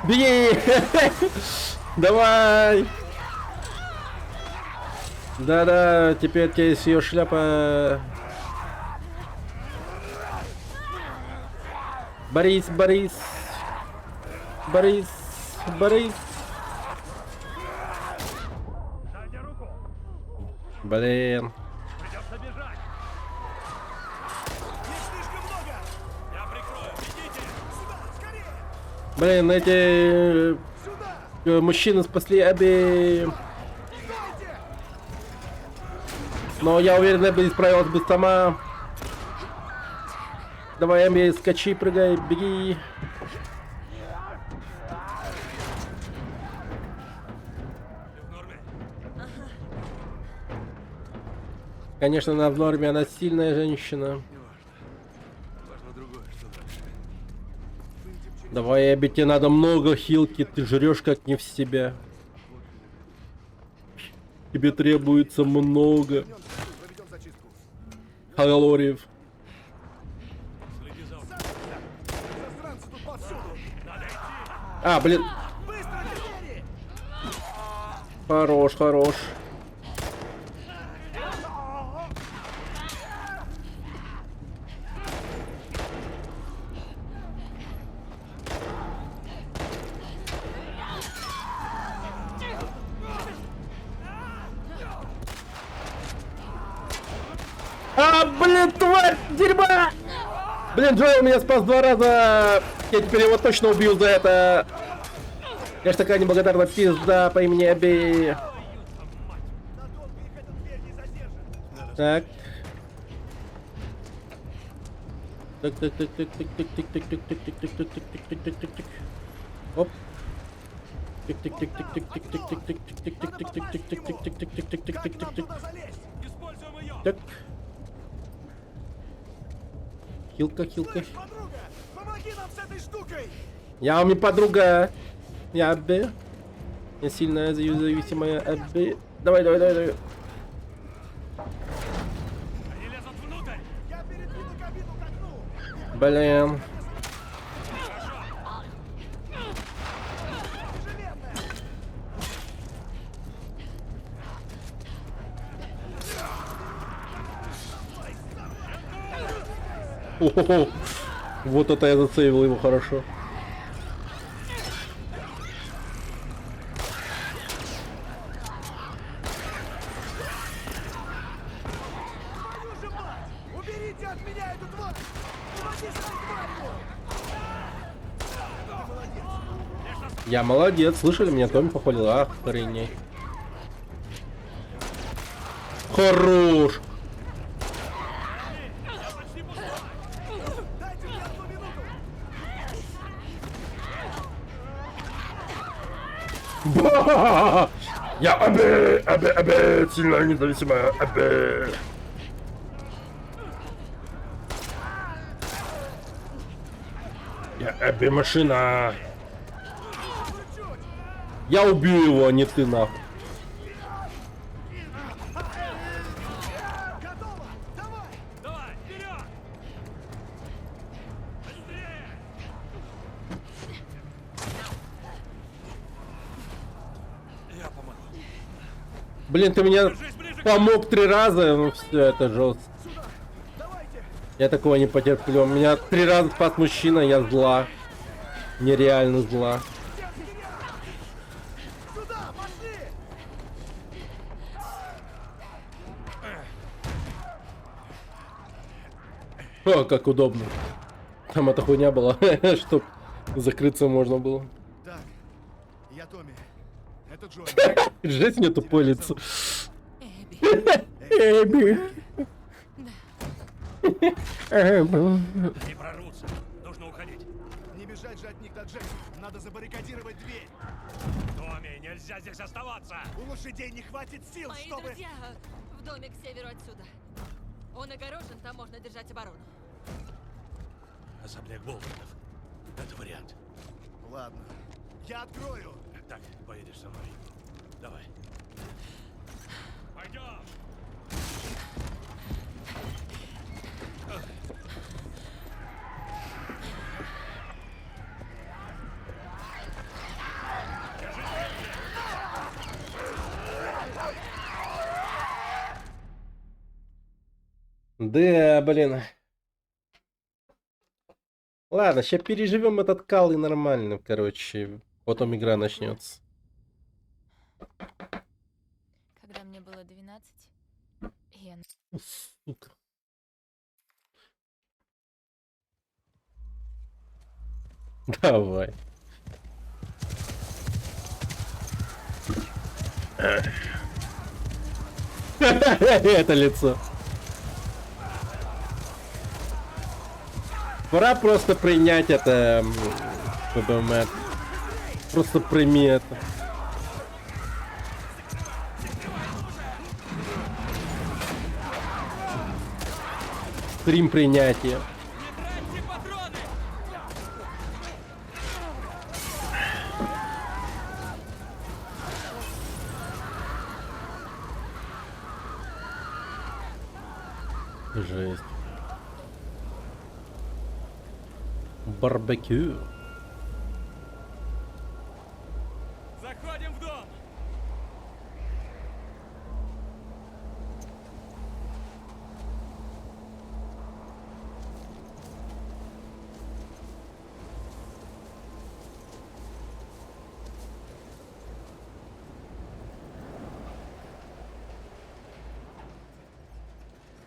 Беги! Давай! Да-да, теперь есть ее шляпа. Борис, Борис. Борис, Борис. Блин. Блин, эти мужчины спасли Эбби. Но я уверен, Эбби справилась бы сама. Давай, Эбби, скачи, прыгай, беги. Конечно, она в норме, она сильная женщина. Важно другое, что дальше. Давай, Эбби, тебе надо много хилки, ты жрешь как не в себя. Тебе требуется много калориев. А, блин. Хорош, хорош. А, блин, тварь, дерьма! Блин, Джоэл меня спас 2 раза. Я теперь его точно убью за это. Я ж такая неблагодарная пизда по имени Эбби. Так. Так. Оп. Так. Хилка. Помоги нам с этой штукой! Я вам не подруга. Я Эбби. Я сильная, зависимая Эбби. Давай. Они лезут внутрь! Я передвину кабину к окну! Блин. О-хо-хо. Вот это я зацеивал его хорошо. Уберите от меня эту тварь! Помоги с тварью! Я молодец, слышали, меня Томми похвалил. Охренеть. Хорош. Я Эбби, сильная независимая Эбби. Я Эбби машина. Я убью его, а не ты нахуй. Давай, вперед! Блин, ты меня помог 3 раза, ну все, это жестко. Я такого не потерплю. Меня 3 раза спас мужчина, я зла. Нереально зла. О, как удобно. Там эта хуйня была, чтоб закрыться можно было. Так, я Томми. Это Джой. Жесть мне тупое лицо. Эбби. Они прорвутся. Нужно уходить. Не бежать же от них до Джесси. Надо забаррикадировать дверь. Томми, нельзя здесь оставаться. У лошадей не хватит сил, Мои чтобы... друзья в доме к северу отсюда. Он огорожен, там можно держать оборону. Особняк Болтонов. Это вариант. Ладно, я открою. Так, поедешь со мной. Давай. Пойдем. Да, блин. Ладно, сейчас переживем этот кал и нормально, короче. Потом игра начнется. Когда мне было 12, я... Сука. Давай. Это лицо. Пора просто принять это. ПБМ. Просто прими это. Стрим принятия. Жесть. Барбекю. Заходим в дом!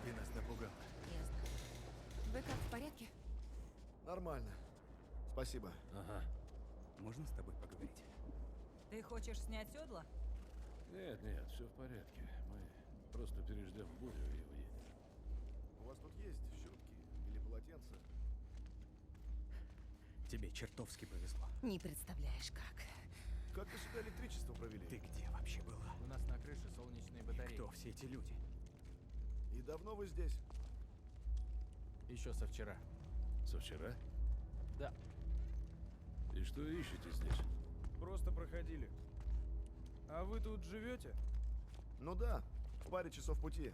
Ты нас напугал. Ясно. Вы как, в порядке? Нормально. Спасибо. Ага. Можно с тобой поговорить? Ты хочешь снять седла? Нет, нет, все в порядке. Мы просто переждем бурю и уедем. У вас тут есть щетки или полотенца? Тебе чертовски повезло. Не представляешь, как. Как вы сюда электричество провели? Ты где вообще была? У нас на крыше солнечные батареи. Кто все эти люди? И давно вы здесь? Еще со вчера. Со вчера? Да. И что ищете здесь? Просто проходили. А вы тут живете? Ну да, в паре часов пути.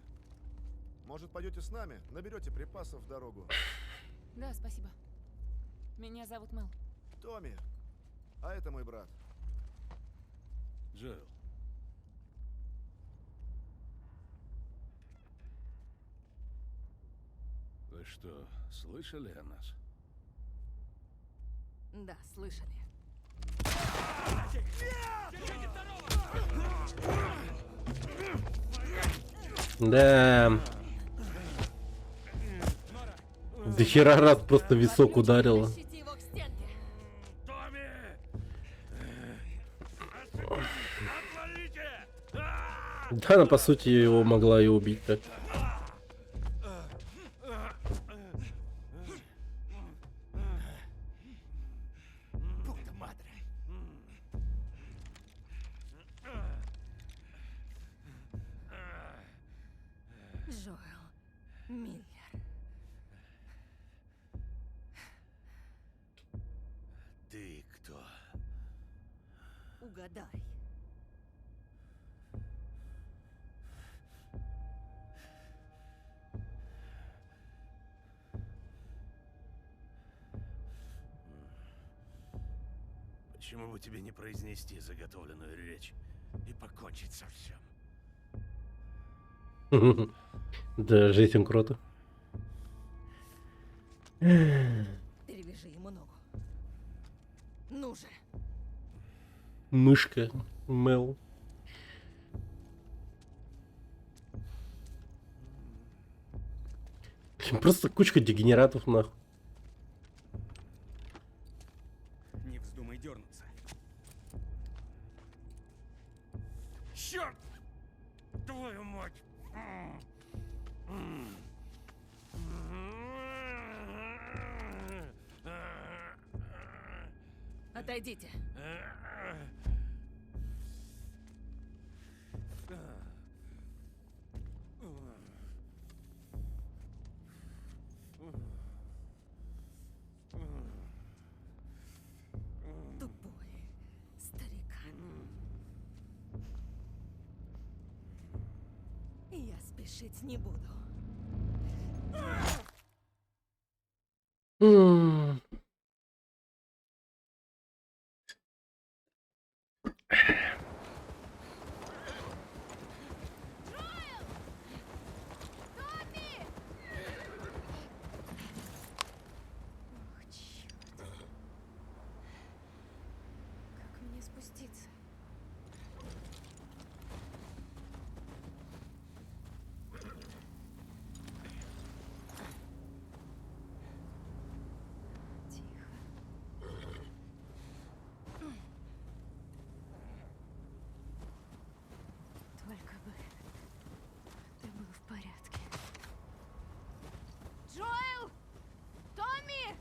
Может, пойдете с нами? Наберете припасов в дорогу. Да, спасибо. Меня зовут Мэл. Томми. А это мой брат. Джоэл. Вы что, слышали о нас? Да, слышали. Да. До хера раз просто висок ударила. Тащите его к стенке. Да, она по сути его могла и убить так. Джоэл Миллер. Ты кто? Угадай. Почему бы тебе не произнести заготовленную речь и покончить со всем? Да, жизнь круто. Перевяжи ему ногу. Ну же. Мышка. Мел. Просто кучка дегенератов нахуй. Не вздумай дернуться. Черт! Твою мать! Отойдите. Тупой старикан. Я спешить не буду. М. Ох, черт. Как мне спуститься? Тихо. Только бы ты был в порядке. Джоэл! Томми!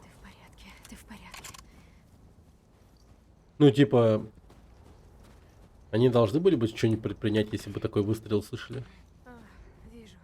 Ты в порядке, ты в порядке. Ну, типа, они должны были бы что-нибудь предпринять, если бы такой выстрел слышали. А, вижу.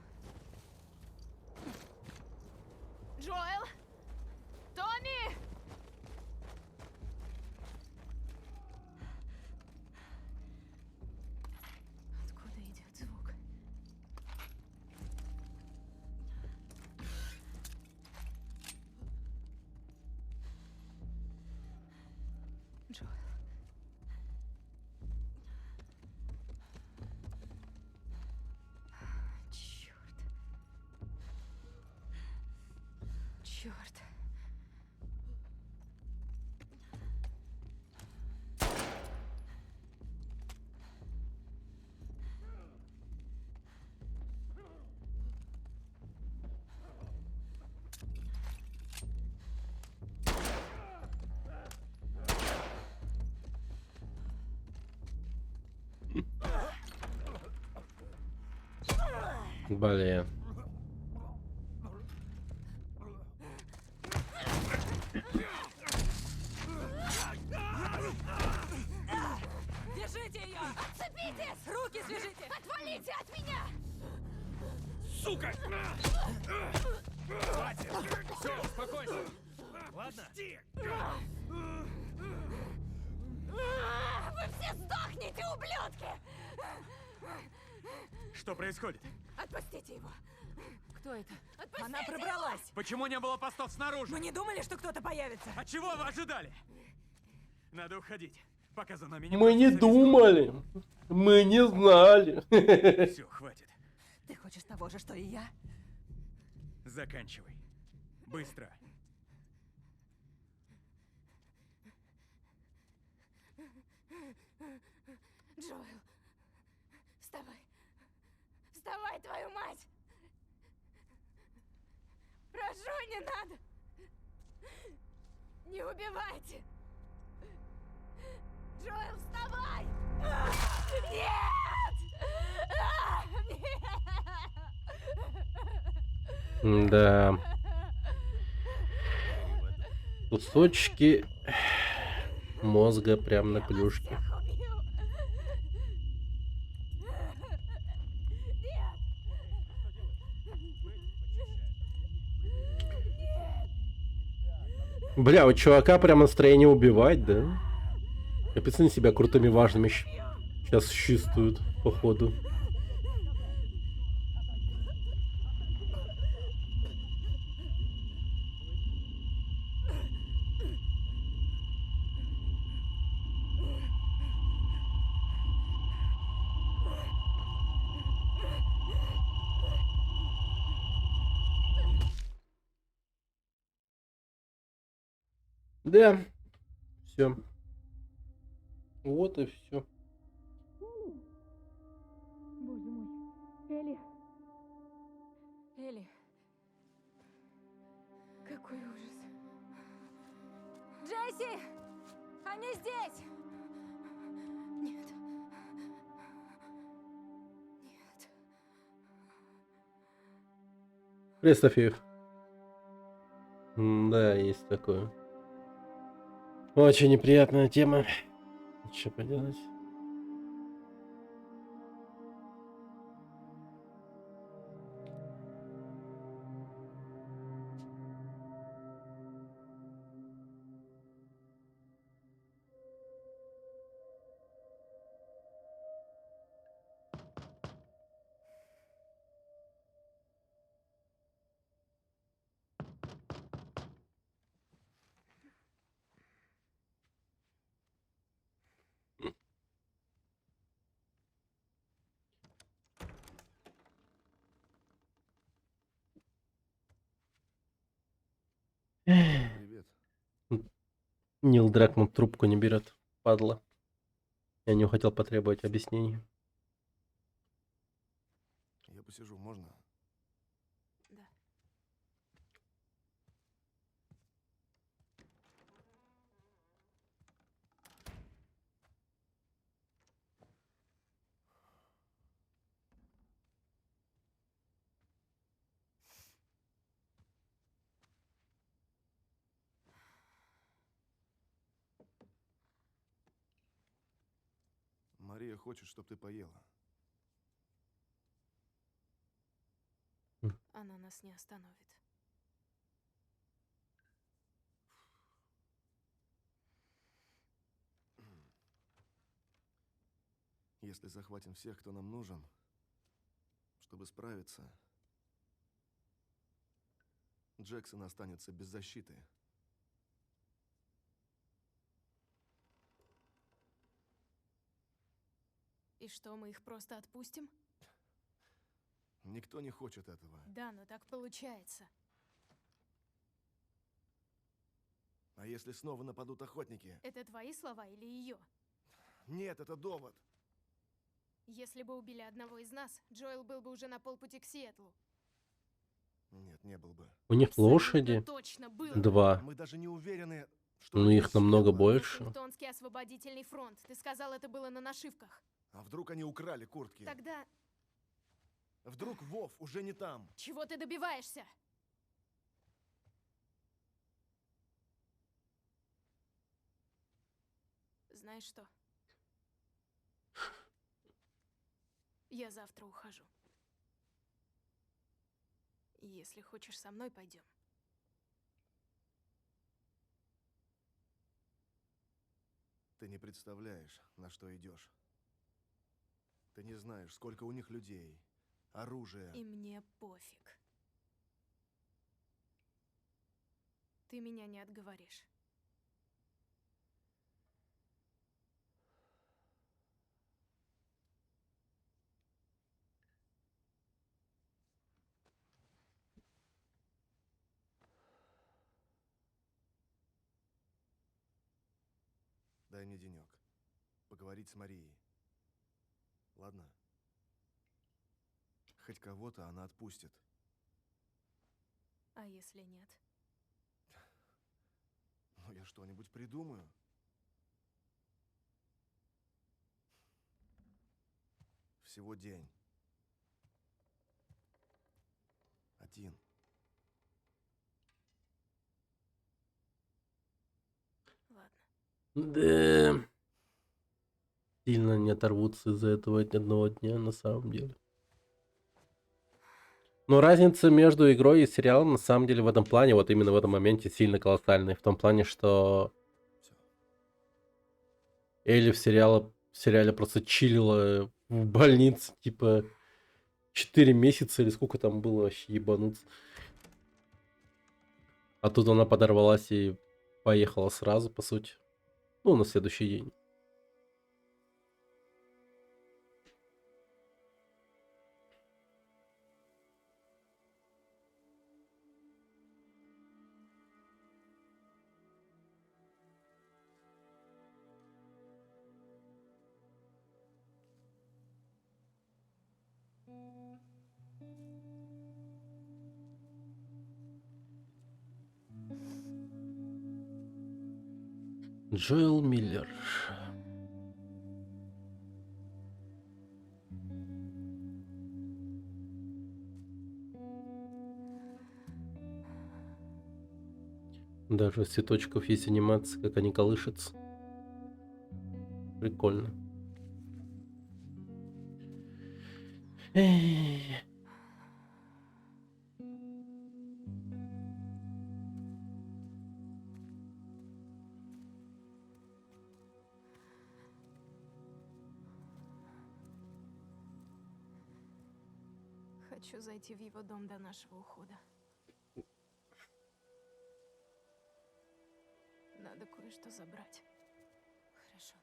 Джоэл. Черт. Черт. Блин. Держите ее! Отцепитесь! Руки свяжите! Отвалите от меня! Сука! Хватит! Все, успокойся! Ладно? Вы все сдохнете, ублюдки! Что происходит? Отпустите его! Кто это? Отпустите Она пробралась! Почему не было постов снаружи? Мы не думали, что кто-то появится. А чего вы ожидали? Надо уходить, пока за нами не Мы не бросится думали. Мы не знали. весь- Все, хватит. Ты хочешь того же, что и я? Заканчивай. Быстро. Джоэл, вставай. Вставай, твою мать! Прошу, не надо! Не убивайте! Джоэл, вставай! Нет! Нет! Да. Кусочки мозга прям на клюшке. Всех убью! Нет! Бля, у чувака прям настроение убивать, да? Капец, они себя крутыми важными сейчас чувствуют, походу. Да, все. Вот и все. Боже мой. Элли, Элли, какой ужас. Джесси! Они здесь! Нет. Нет. Крестофеев. Да, есть такое. Очень неприятная тема. Что поделать? Привет. Нил Дракман трубку не берет, падла. Я не хотел потребовать объяснений. Я посижу, можно? Да. Мария хочет, чтобы ты поела. Она нас не остановит. Если захватим всех, кто нам нужен, чтобы справиться, Джексон останется без защиты. И что, мы их просто отпустим? Никто не хочет этого. Да, но так получается. А если снова нападут охотники? Это твои слова или ее? Нет, это довод. Если бы убили одного из нас, Джоэл был бы уже на полпути к Сиэтлу. Нет, не был бы. У них Абсолютно лошади точно был. 2. Мы даже не уверены, что Но они их из намного Сиэтла. больше. Вашингтонский освободительный фронт. Ты сказал, это было на нашивках. А вдруг они украли куртки? Тогда Вдруг Вов уже не там? чего ты добиваешься? Знаешь что? Я завтра ухожу. Если хочешь, со мной пойдем. Ты не представляешь, на что идешь. Ты не знаешь, сколько у них людей, оружия. И мне пофиг. Ты меня не отговоришь. Дай мне денек. Поговорить с Марией. Ладно? Хоть кого-то она отпустит. А если нет? Ну, я что-нибудь придумаю. Всего день. Один. Ладно. Да. Сильно не оторвутся из-за этого одного дня, на самом деле. Но разница между игрой и сериалом, на самом деле, в этом плане, вот именно в этом моменте, сильно колоссальная. В том плане, что Элли в сериале просто чилила в больнице, типа, 4 месяца или сколько там было, вообще ебануться. А тут она подорвалась и поехала сразу, по сути. Ну, на следующий день. Джоэл Миллер. Даже с цветочков есть анимация, как они колышутся. Прикольно. Эй. Хочу зайти в его дом до нашего ухода. Надо кое-что забрать. Хорошо.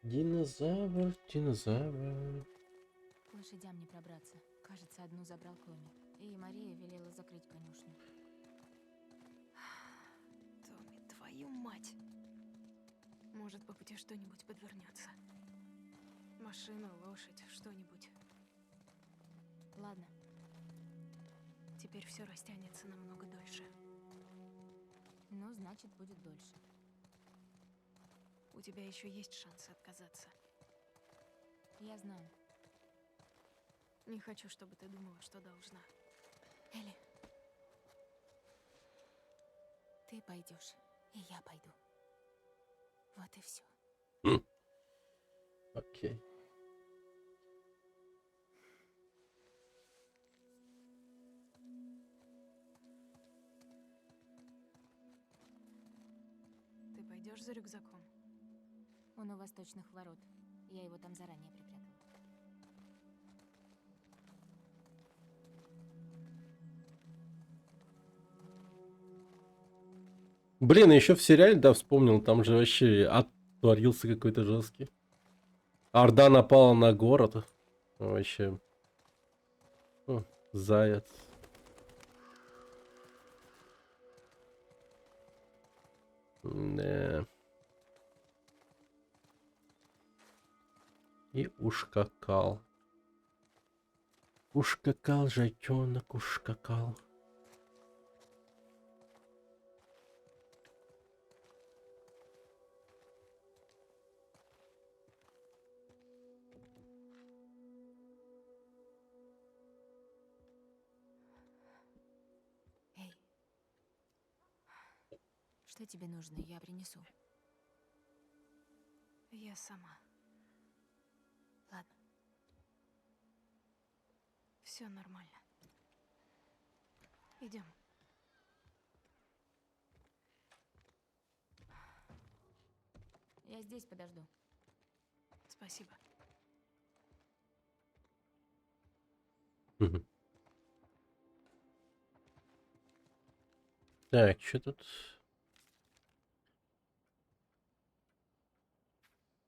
Динозавр, динозавр. К лошадям не пробраться. Кажется, одну забрал Коми. И Мария велела закрыть конюшню. Томми, твою мать! Может, по пути что-нибудь подвернется. Машина, лошадь, что-нибудь. Ладно. Теперь все растянется намного дольше. Ну, значит, будет дольше. У тебя еще есть шансы отказаться. Я знаю. Не хочу, чтобы ты думала, что должна. Элли. Ты пойдешь, и я пойду. Вот и все. Окей. Ты пойдешь за рюкзаком? Он у восточных ворот. Я его там заранее припрятала. Блин, еще в сериале, да, вспомнил, там же вообще ад творился какой-то жесткий. Орда напала на город. Вообще. О, заяц. Да. И ушкакал. Ушкакал, жайчонок, ушкакал. Эй, что тебе нужно? Я принесу. Я сама. Ладно. Все нормально. Идем. Я здесь подожду. Спасибо. Мгм. Так, что тут?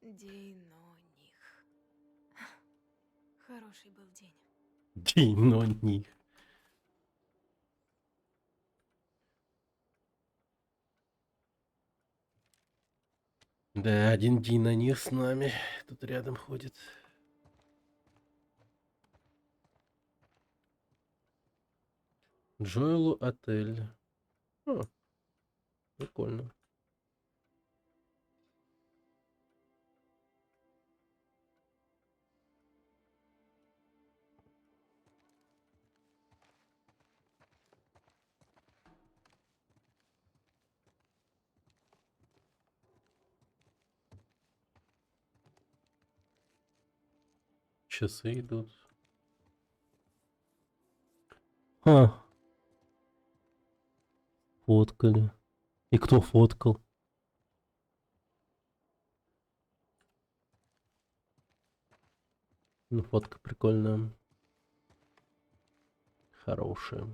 День, но них. Хороший был день. День, но них. Да, один день на них с нами. Тут рядом ходит. Джоэлу отель. О, прикольно. Часы идут. А, фоткали. И кто фоткал? Ну, фотка прикольная. Хорошая.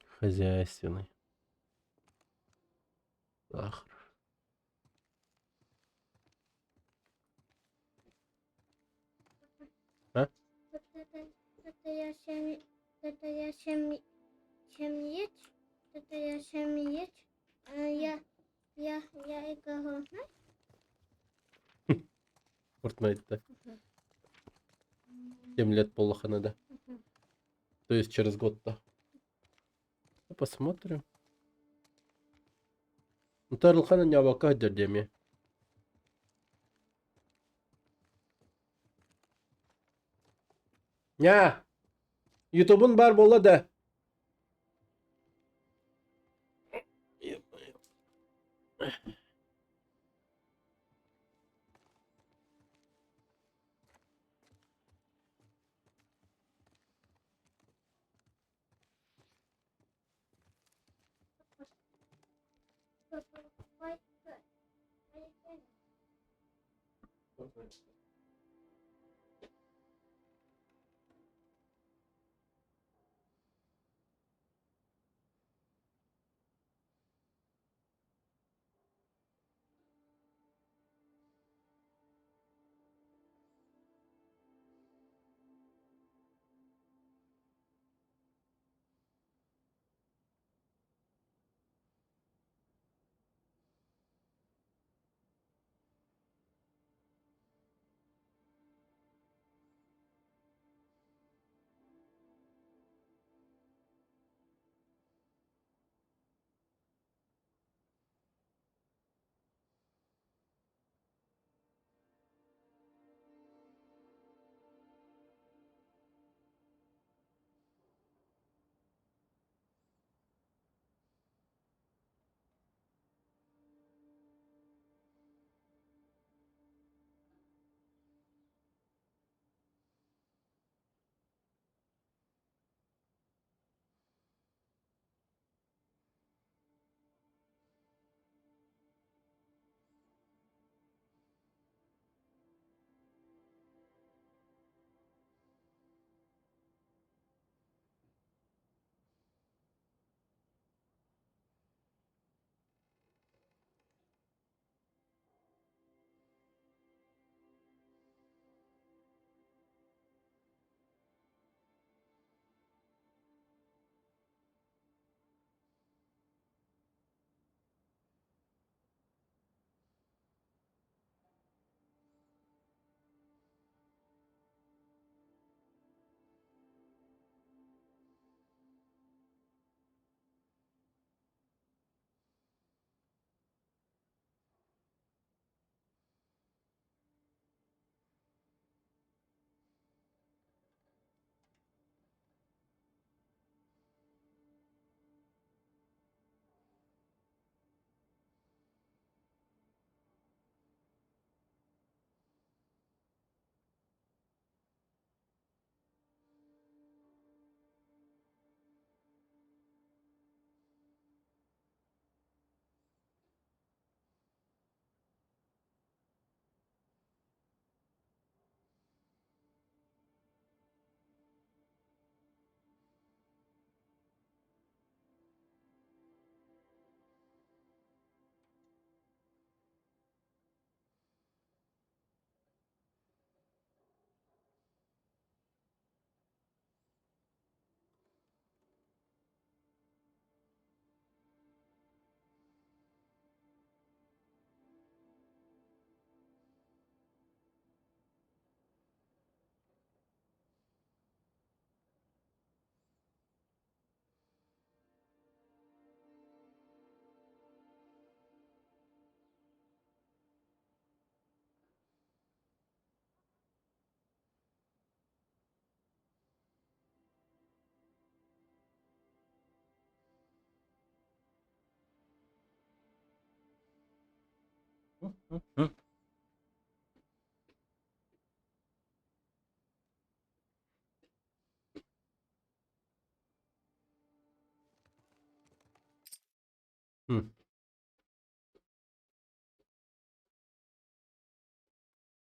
Хозяйственный. Сахар. А? Это я семьец, это я семьец, я играю, Fortnite-то. 7 лет полохана, да? То есть через год-то. Ну, посмотрим. Ну, Тарлхана не авака дердеме. Ня! Ютубун бар болады. М.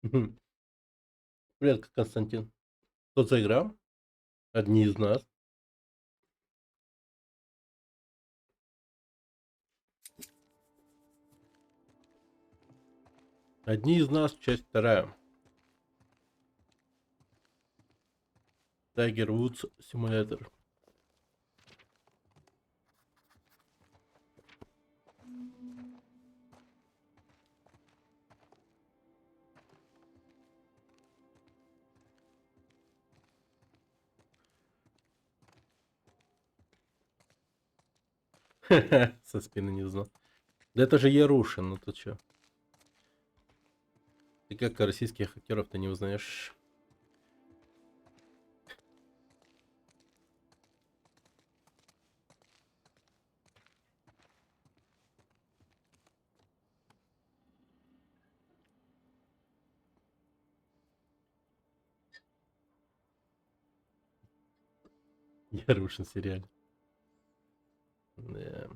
Мгм. Привет, Константин. Что за игра? Одни из нас. Одни из нас, часть вторая. Tiger Woods Simulator. Со спины не знал. Да это же Ярушин, ну ты чё? Ты как российских актеров-то не узнаешь? Ярушин сериал. Да.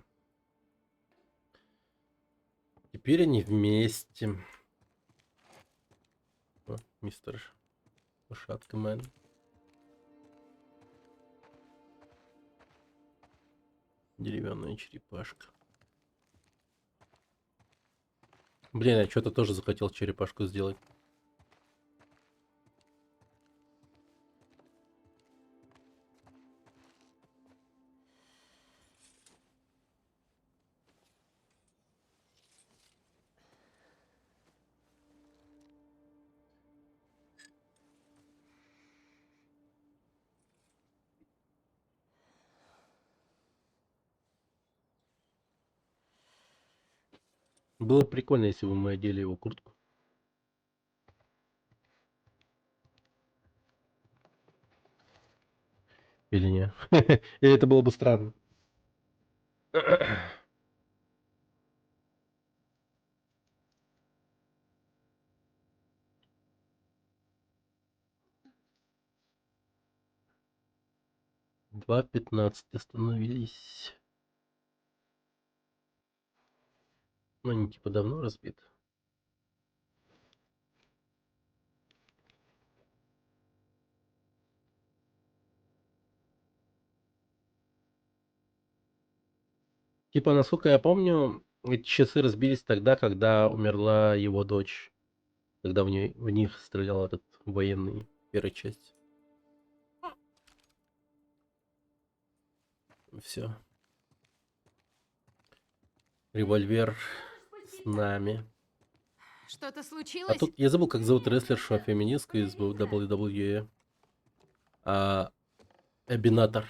Теперь они вместе. О, мистер Ушатка Мэн. Деревянная черепашка. Блин, я что-то тоже захотел черепашку сделать. Было бы прикольно, если бы мы одели его куртку. Или не? Или это было бы странно. Два 15 остановились. Ну, они типа давно разбиты. Типа, насколько я помню, эти часы разбились тогда, когда умерла его дочь. Когда в них стрелял этот военный первой части. Все. Револьвер с нами. Что-то А случилось? тут я забыл, как зовут рестлершу феминистку из WWE. Эбинатор.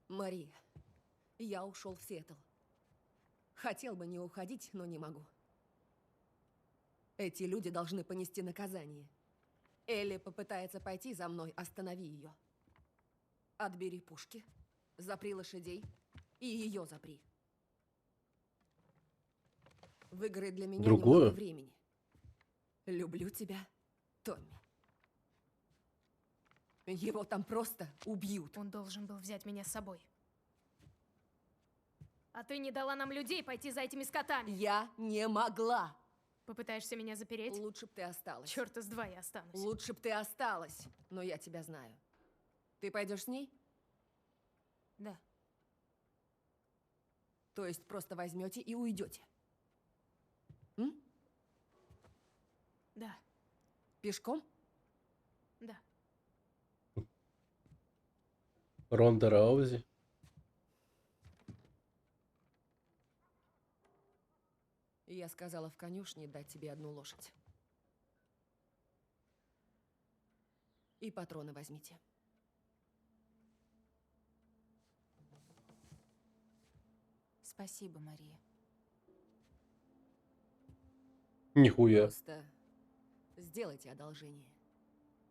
Мария, я ушел в Сиэтл. Хотел бы не уходить, но не могу. Эти люди должны понести наказание. Элли попытается пойти за мной, останови ее. Отбери пушки, запри лошадей и ее запри. Выиграй для меня немного Другое? времени. Люблю тебя, Томми. Его там просто убьют. Он должен был взять меня с собой. А ты не дала нам людей пойти за этими скотами. Я не могла. Попытаешься меня запереть? Лучше б ты осталась. Черт из два я останусь. Лучше б ты осталась, но я тебя знаю. Ты пойдешь с ней? Да. То есть просто возьмете и уйдете? М? Да. Пешком? Да. Ронда Раузи. Я сказала в конюшне дать тебе одну лошадь. И патроны возьмите. Спасибо, Мария. Нихуя. Просто Сделайте одолжение.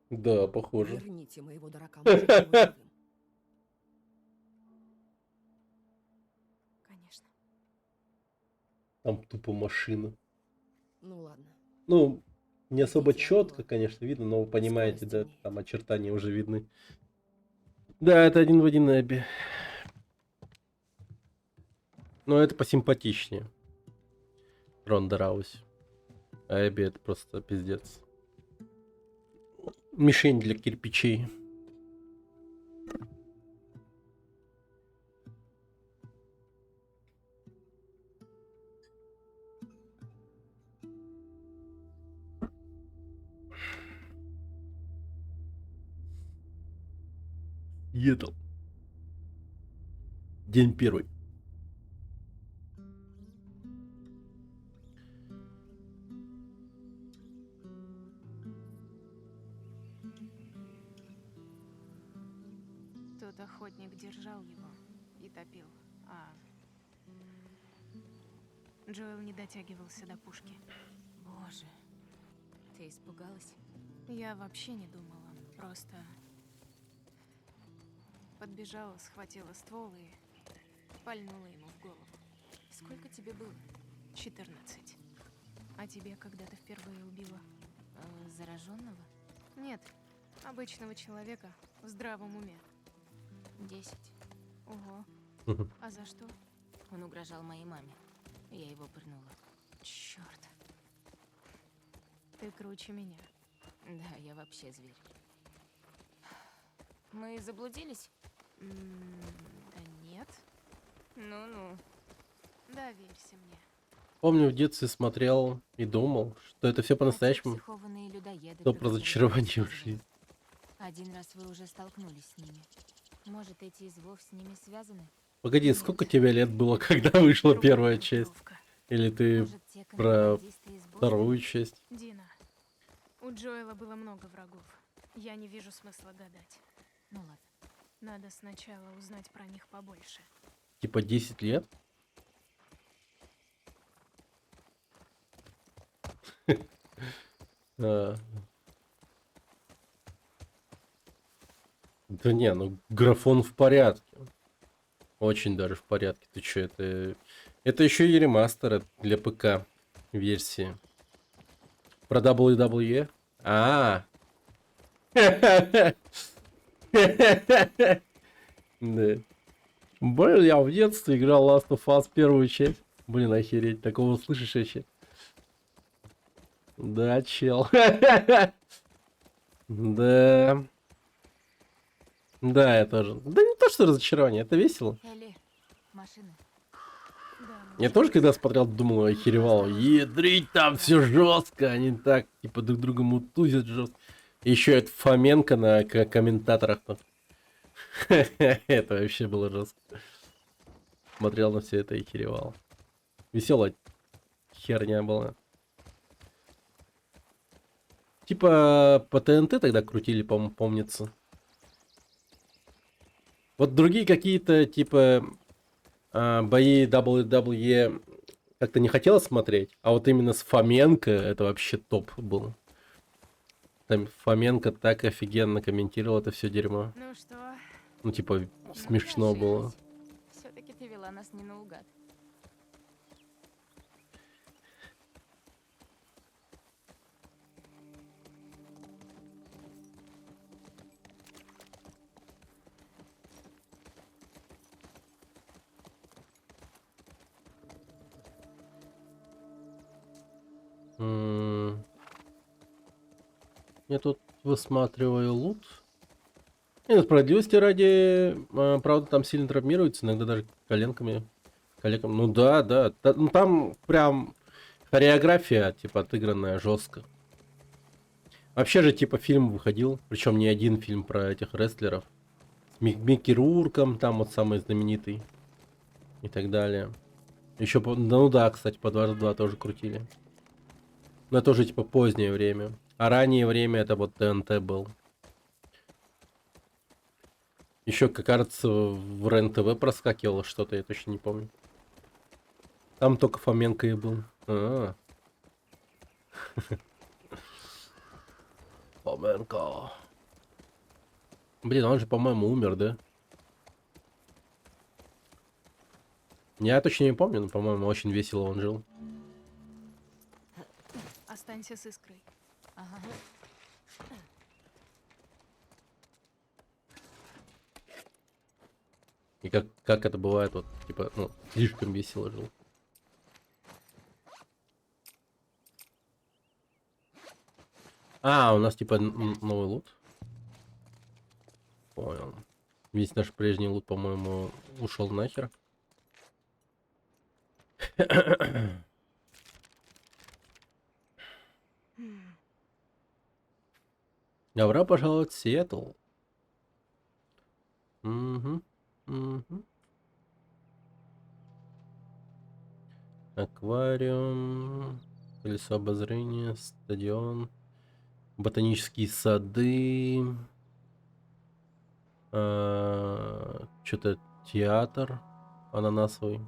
Да, похоже. Верните моего дурака мужа живым. Конечно. Там тупо машина. Ну ладно. Ну, не особо Идите, а то четко, конечно, видно, но вы понимаете, да, стемнеет. там очертания уже видны. Да, это один в один Эбби. Но это посимпатичнее. Ронда Рауси. А Эбби это просто пиздец. Мишень для кирпичей. Едал. День первый. Тот охотник держал его и топил, а Джоэл не дотягивался до пушки. Боже, ты испугалась? Я вообще не думала, просто подбежала, схватила ствол и пальнула ему в голову. Сколько тебе было? 14. А тебе когда ты впервые убила? Зараженного? Нет, обычного человека в здравом уме. 10. Ого. А за что? Он угрожал моей маме. Я его пырнула. Черт. Ты круче меня. Да, я вообще зверь. Мы заблудились? Да нет. Ну-ну. Доверься мне. Помню, в детстве смотрел и думал, что это все по-настоящему. Психованные людоеды, То про про которых разочарование ты в жизни. Один раз вы уже столкнулись с ними. Может, эти из Вов с ними связаны? Погоди, сколько тебе лет было, когда вышла первая часть? Или ты Может, те про контрабандисты из Бостона? вторую часть? Дина, у Джоэла было много врагов. Я не вижу смысла гадать. Ну ладно. Надо сначала узнать про них побольше. Типа 10 лет? А. Да не, ну графон в порядке. Очень даже в порядке. Ты чё, это еще и ремастер для ПК версии. Про WWE? А. Да. Блин, я в детстве играл Last of Us первую часть. Блин, охереть, такого слышишь вообще? Да, чел. Да. Да, я тоже. Да не то, что разочарование, это весело. Элли, машины. Я тоже, когда смотрел, думал, охеревал. Ядрить, там все жестко, они так, типа, друг друга мутузят жестко. Еще это Фоменко на комментаторах там. Это вообще было жестко. Смотрел на все это и охеревал. Веселая херня была. Типа по ТНТ тогда крутили, по-моему, помнится. Вот другие какие-то, типа, бои WWE как-то не хотелось смотреть. А вот именно с Фоменко это вообще топ был. Там Фоменко так офигенно комментировал это все дерьмо. Ну что? Ну, типа, смешно было. Все-таки ты вела нас не наугад. Я тут высматриваю лут. И на справедливости ради, правда, там сильно травмируется, иногда даже коленками. Ну да, да. Ну там прям хореография, типа, отыгранная жестко. Вообще же, типа, фильм выходил, причем не один фильм про этих рестлеров. С Микки Рурком, там вот самый знаменитый. И так далее. Еще, ну да, кстати, по 22 тоже крутили. Но это уже, типа, позднее время. А раннее время это вот ТНТ был. Еще, как кажется, в РЕН-ТВ проскакивало что-то, я точно не помню. Там только Фоменко и был. Фоменко. Блин, он же, по-моему, умер, да? Я точно не помню, но, по-моему, очень весело он жил. Останься с Искрой. Ага. И как это бывает, вот, типа, ну, слишком весело жил. А, у нас, типа, новый лут. Понял. Весь наш прежний лут, по-моему, ушел нахер. Добро пожаловать в Сиэтл. Угу. Угу. Аквариум. Колесо обозрения. Стадион. Ботанические сады. Что-то театр ананасовый.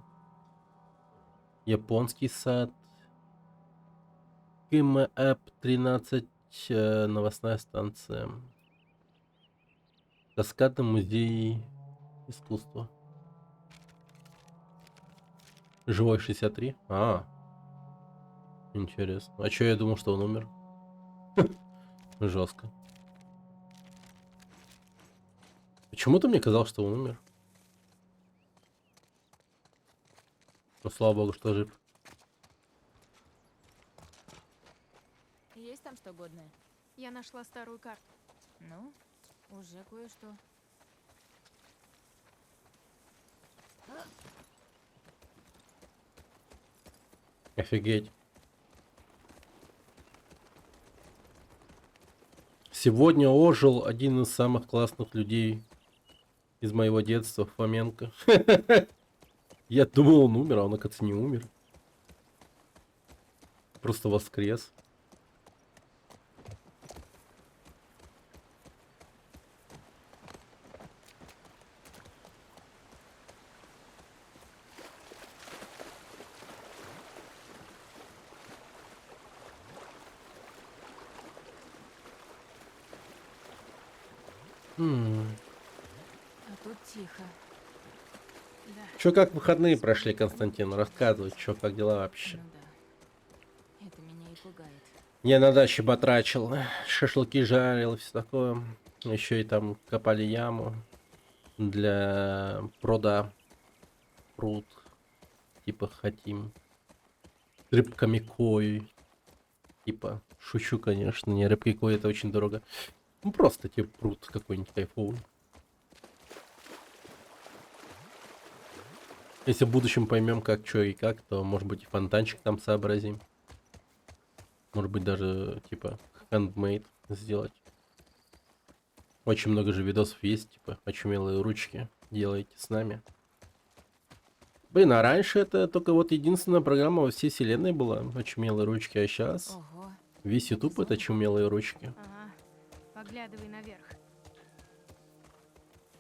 Японский сад. КМЭП 13. Новостная станция. Каскадный музей искусства. Живой 63. Интересно. А чё я думал, что он умер? Жестко. Почему-то мне казалось, что он умер. Но слава богу, что жив. Есть там что годное? Я нашла старую карту. Ну, уже кое-что. Офигеть. Сегодня ожил один из самых классных людей из моего детства, Фоменко. Я думал, он умер, а он, оказывается, не умер. Просто воскрес. А тут тихо. Да. Чё, как выходные прошли, Константин? Рассказывай, чё, как дела вообще? Ну да. Это меня и пугает. Я на даче батрачил, шашлыки жарил и все такое. Еще и там копали яму для пруда. Пруд. Типа хотим. Рыбками кой. Типа, шучу, конечно, не рыбкой кой, это очень дорого. Ну просто типа пруд какой-нибудь кайфовый. Если в будущем поймем, как, что и как, то, может быть, и фонтанчик там сообразим. Может быть, даже, типа, handmade сделать. Очень много же видосов есть, типа, очумелые ручки. Делайте с нами. Блин, а раньше это только вот единственная программа во всей вселенной была. Очумелые ручки, а сейчас Ого. весь YouTube это очумелые ручки. Ага. Поглядывай наверх.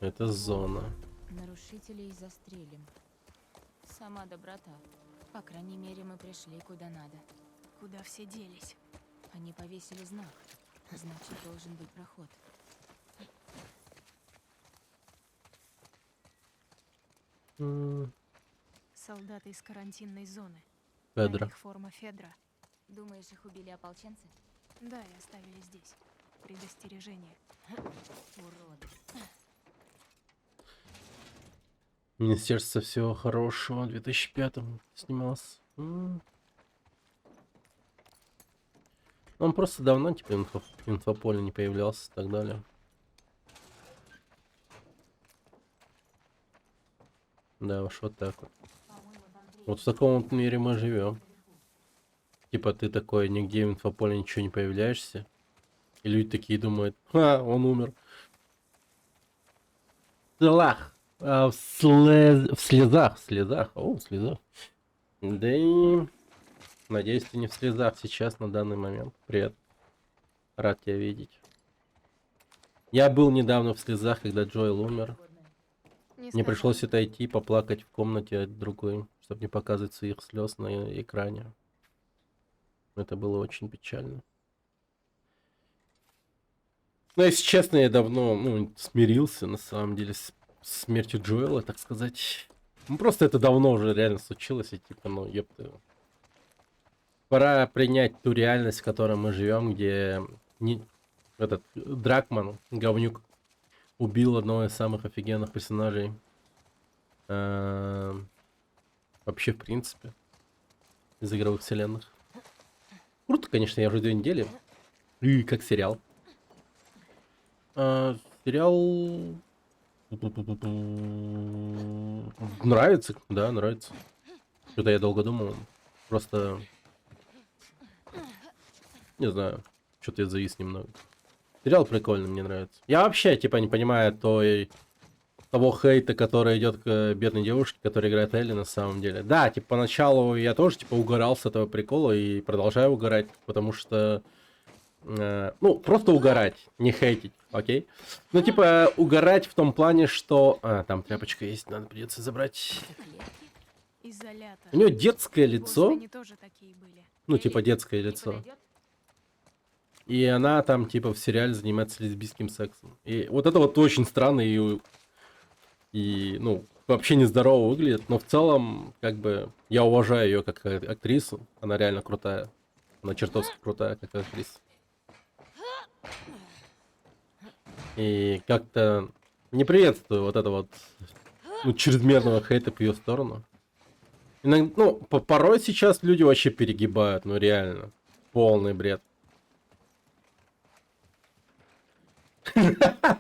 Это зона. Нарушителей застрелим. Сама доброта. По крайней мере, мы пришли куда надо. Куда все делись? Они повесили знак. Значит, должен быть проход. Солдаты из карантинной зоны. Федра. На них форма Федра. Думаешь, их убили ополченцы? Да, и оставили здесь. Предостережение. Уроды. Министерство всего хорошего. В 2005-м снимался. Он просто давно типа в инфополе не появлялся и так далее. Да уж вот так вот. Вот в таком вот мире мы живем. Типа ты такой, нигде в инфополе ничего не появляешься. И люди такие думают, он умер. В слезах. В слезах. Да и... Надеюсь, ты не в слезах сейчас, на данный момент. Привет. Рад тебя видеть. Я был недавно в слезах, когда Джоэл умер. Мне пришлось отойти, поплакать в комнате от другой, чтобы не показывать своих слез на экране. Это было очень печально. Ну, если честно, я давно, ну, смирился, на самом деле, с смертью Джоэла, так сказать. Ну, просто это давно уже реально случилось, и типа, ну, ёпта. Пора принять ту реальность, в которой мы живем, где этот Дракман, говнюк, убил одного из самых офигенных персонажей. Вообще, в принципе, из игровых вселенных. Круто, конечно, я уже 2 недели. И как сериал. Сериал... Нравится, да, нравится. Что-то я долго думал. Просто... Не знаю. Что-то я завис немного. Сериал прикольный, мне нравится. Я вообще, типа, не понимаю того хейта, который идет к бедной девушке, которая играет Элли на самом деле. Да, типа, поначалу я тоже, типа, угорал с этого прикола и продолжаю угорать, потому что... ну, просто угорать, не хейтить, окей? Ну, типа, угорать в том плане, что... там тряпочка есть, надо придется забрать. Изолятор. У нее детское лицо. Они тоже такие были. Ну, типа, детское лицо. И она там, типа, в сериале занимается лесбийским сексом. И вот это вот очень странно и ну, вообще нездорово выглядит. Но в целом, как бы, я уважаю ее как актрису. Она реально крутая. Она чертовски крутая как актриса. И как-то не приветствую вот это вот, ну, чрезмерного хейта по ее сторону. Ну, порой сейчас люди вообще перегибают, ну реально. Полный бред.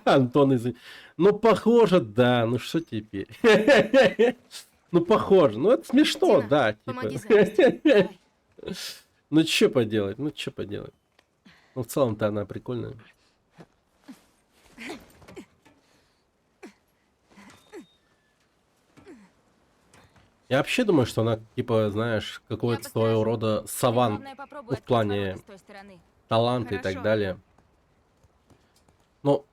Антон Ну, похоже, да. Ну, что теперь? Ну, похоже. Ну, это смешно, да. Типа. Ну, что поделать? Ну, что поделать? Ну, в целом-то она прикольная. Я вообще думаю, что она, типа, знаешь, какой-то своего рода савант в плане таланта и так далее. Ну,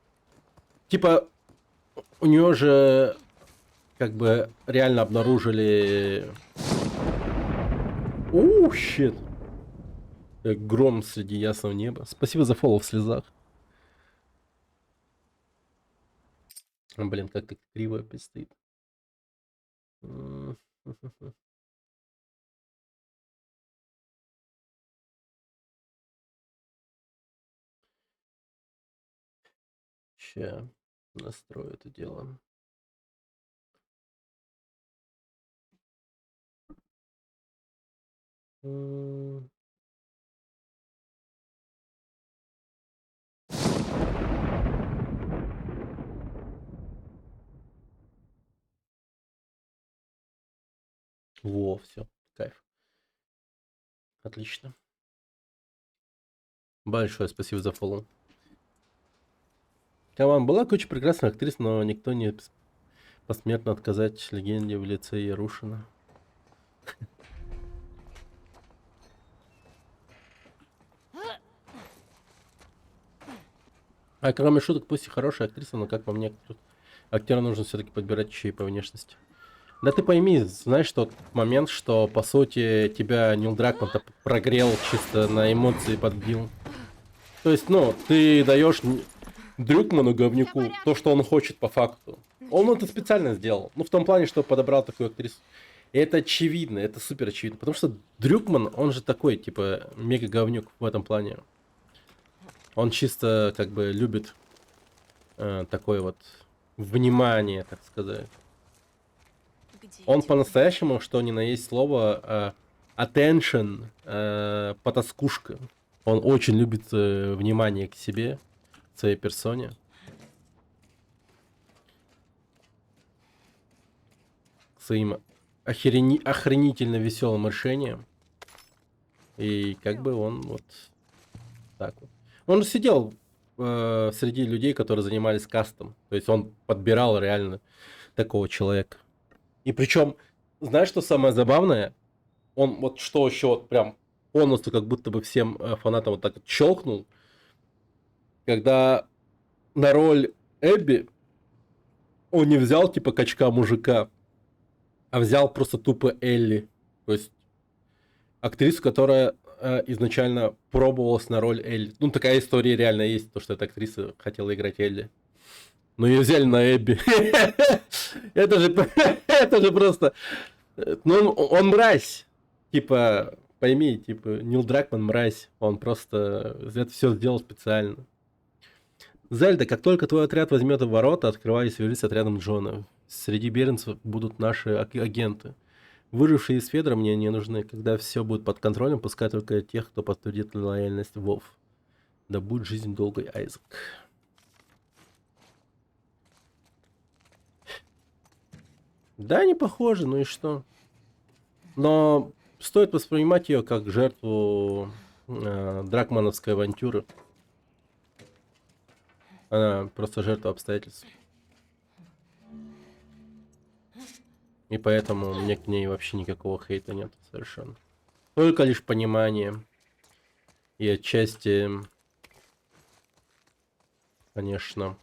типа, у нее же, как бы, реально обнаружили... щит. Как гром среди ясного неба. Спасибо за фоллоу в слезах. Блин, как так криво опять стоит. Ща настрою это дело. Во, все, кайф. Отлично. Большое спасибо за фоллоу. Команд, была куча прекрасных актрис, но никто не посмертно отказать легенде в лице Ярушина. А кроме шуток, пусть и хорошая актриса, но как по мне, актера нужно все-таки подбирать еще и по внешности. Да ты пойми, знаешь, тот момент, что по сути тебя Нил Дракман-то прогрел чисто на эмоции, подбил. То есть, ну, ты даешь Дрюкману, говнюку, то, что он хочет по факту. Он это специально сделал. Ну, в том плане, что подобрал такую актрису. И это очевидно, это супер очевидно. Потому что Дрюкман, он же такой, типа, мега-говнюк в этом плане. Он чисто, как бы, любит такое вот внимание, так сказать. Он по-настоящему, что ни на есть слово, attention, потаскушка. Он очень любит внимание к себе, к своей персоне. К своим охренительно веселым решениям. И как бы он вот так вот. Он же сидел среди людей, которые занимались кастом. То есть он подбирал реально такого человека. И причем, знаешь, что самое забавное? Он вот что еще вот прям полностью как будто бы всем фанатам вот так вот щелкнул. Когда на роль Эбби он не взял типа качка-мужика, а взял просто тупо Элли. То есть актрису, которая изначально пробовалась на роль Элли. Ну, такая история реально есть, то, что эта актриса хотела играть Элли. Но ее взяли на Эбби. Это же просто... Ну, он мразь. Типа, пойми, типа, Нил Дракман мразь. Он просто это все сделал специально. Зельда, как только твой отряд возьмет в ворота, открывай и свяжись с отрядом Джона. Среди беренцев будут наши агенты. Выжившие из Федора мне не нужны. Когда все будет под контролем, пускай только тех, кто подтвердит лояльность Вов. Да будет жизнь долгой, Айзек. Да, не похоже, ну и что? Но стоит воспринимать ее как жертву дракмановской авантюры. Она просто жертва обстоятельств. И поэтому мне к ней вообще никакого хейта нет совершенно. Только лишь понимание. И отчасти, конечно...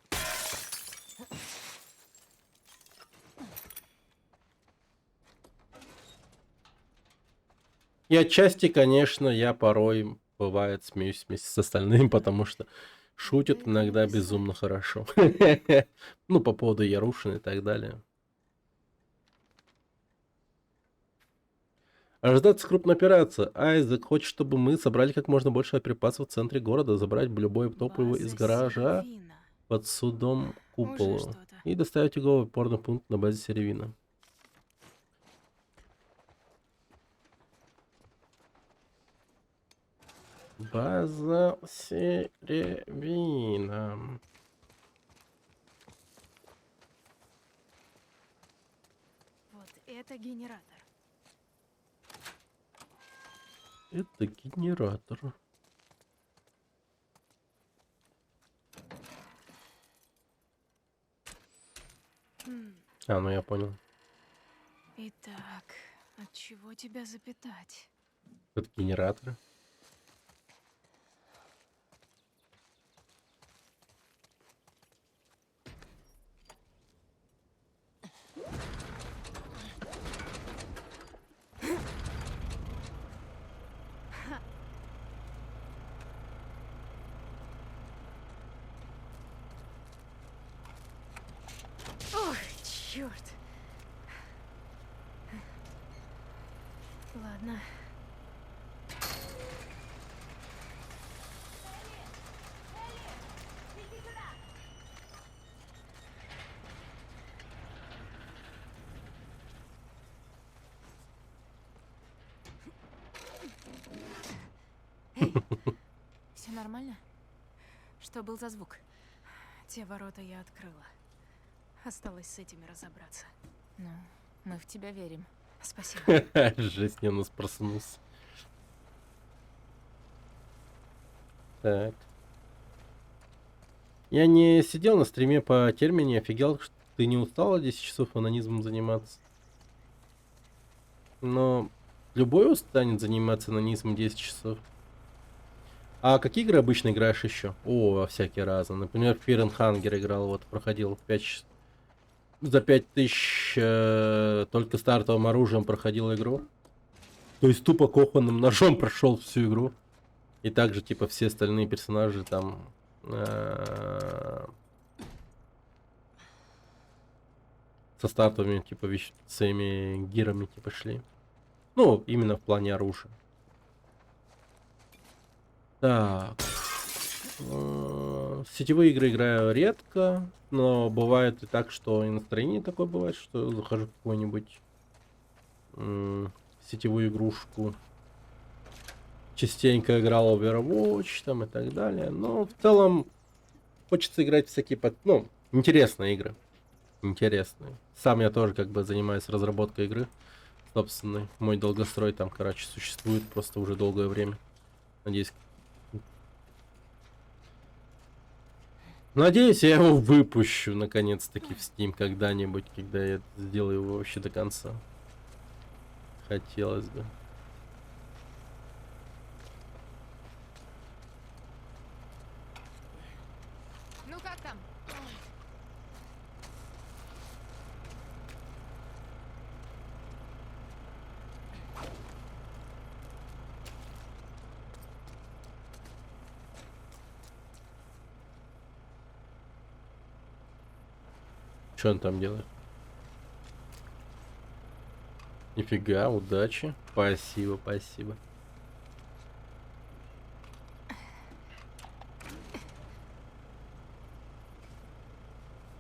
И отчасти, конечно, я порой, бывает, смеюсь вместе с остальными, потому что шутят иногда безумно хорошо. Ну, по поводу Ярушина и так далее. Ожидаться крупная операция. Айзек хочет, чтобы мы собрали как можно больше припасов в центре города, забрать любое топливо из гаража под судом куполу и доставить его в опорный пункт на базе Серевина. База Серевина. Вот это генератор. Это генератор. А, ну я понял. Итак, от чего тебя запитать? Это генератор. Ох, черт. Ладно. Все нормально? Что был за звук? Те ворота я открыла. Осталось с этими разобраться. Ну, мы в тебя верим. Спасибо. Жесть, я у нас проснулся. Так. Я не сидел на стриме по термине, офигел, что ты не устала 10 часов анонизмом заниматься. Но любой устанет заниматься анонизмом 10 часов. А какие игры обычно играешь еще? О, всякие разные. Например, Fear and Hunger играл, вот, проходил 5 часов. За 5000 только стартовым оружием проходил игру. То есть тупо кухонным ножом прошел всю игру. И также, типа, все остальные персонажи там... со стартовыми, типа, своими гирами, типа, шли. Ну, именно в плане оружия. Так. Сетевые игры играю редко, но бывает и так, что и настроение такое бывает, что захожу в какую-нибудь сетевую игрушку. Частенько играл в Overwatch там и так далее, но в целом хочется играть в всякие, ну, интересные игры. Интересные. Сам я тоже как бы занимаюсь разработкой игры собственной. Мой долгострой там, короче, существует просто уже долгое время. Надеюсь, я его выпущу наконец-таки в Steam когда-нибудь, когда я сделаю его вообще до конца. Хотелось бы. Ну как там? Что он там делает? Нифига, удачи. Спасибо, спасибо.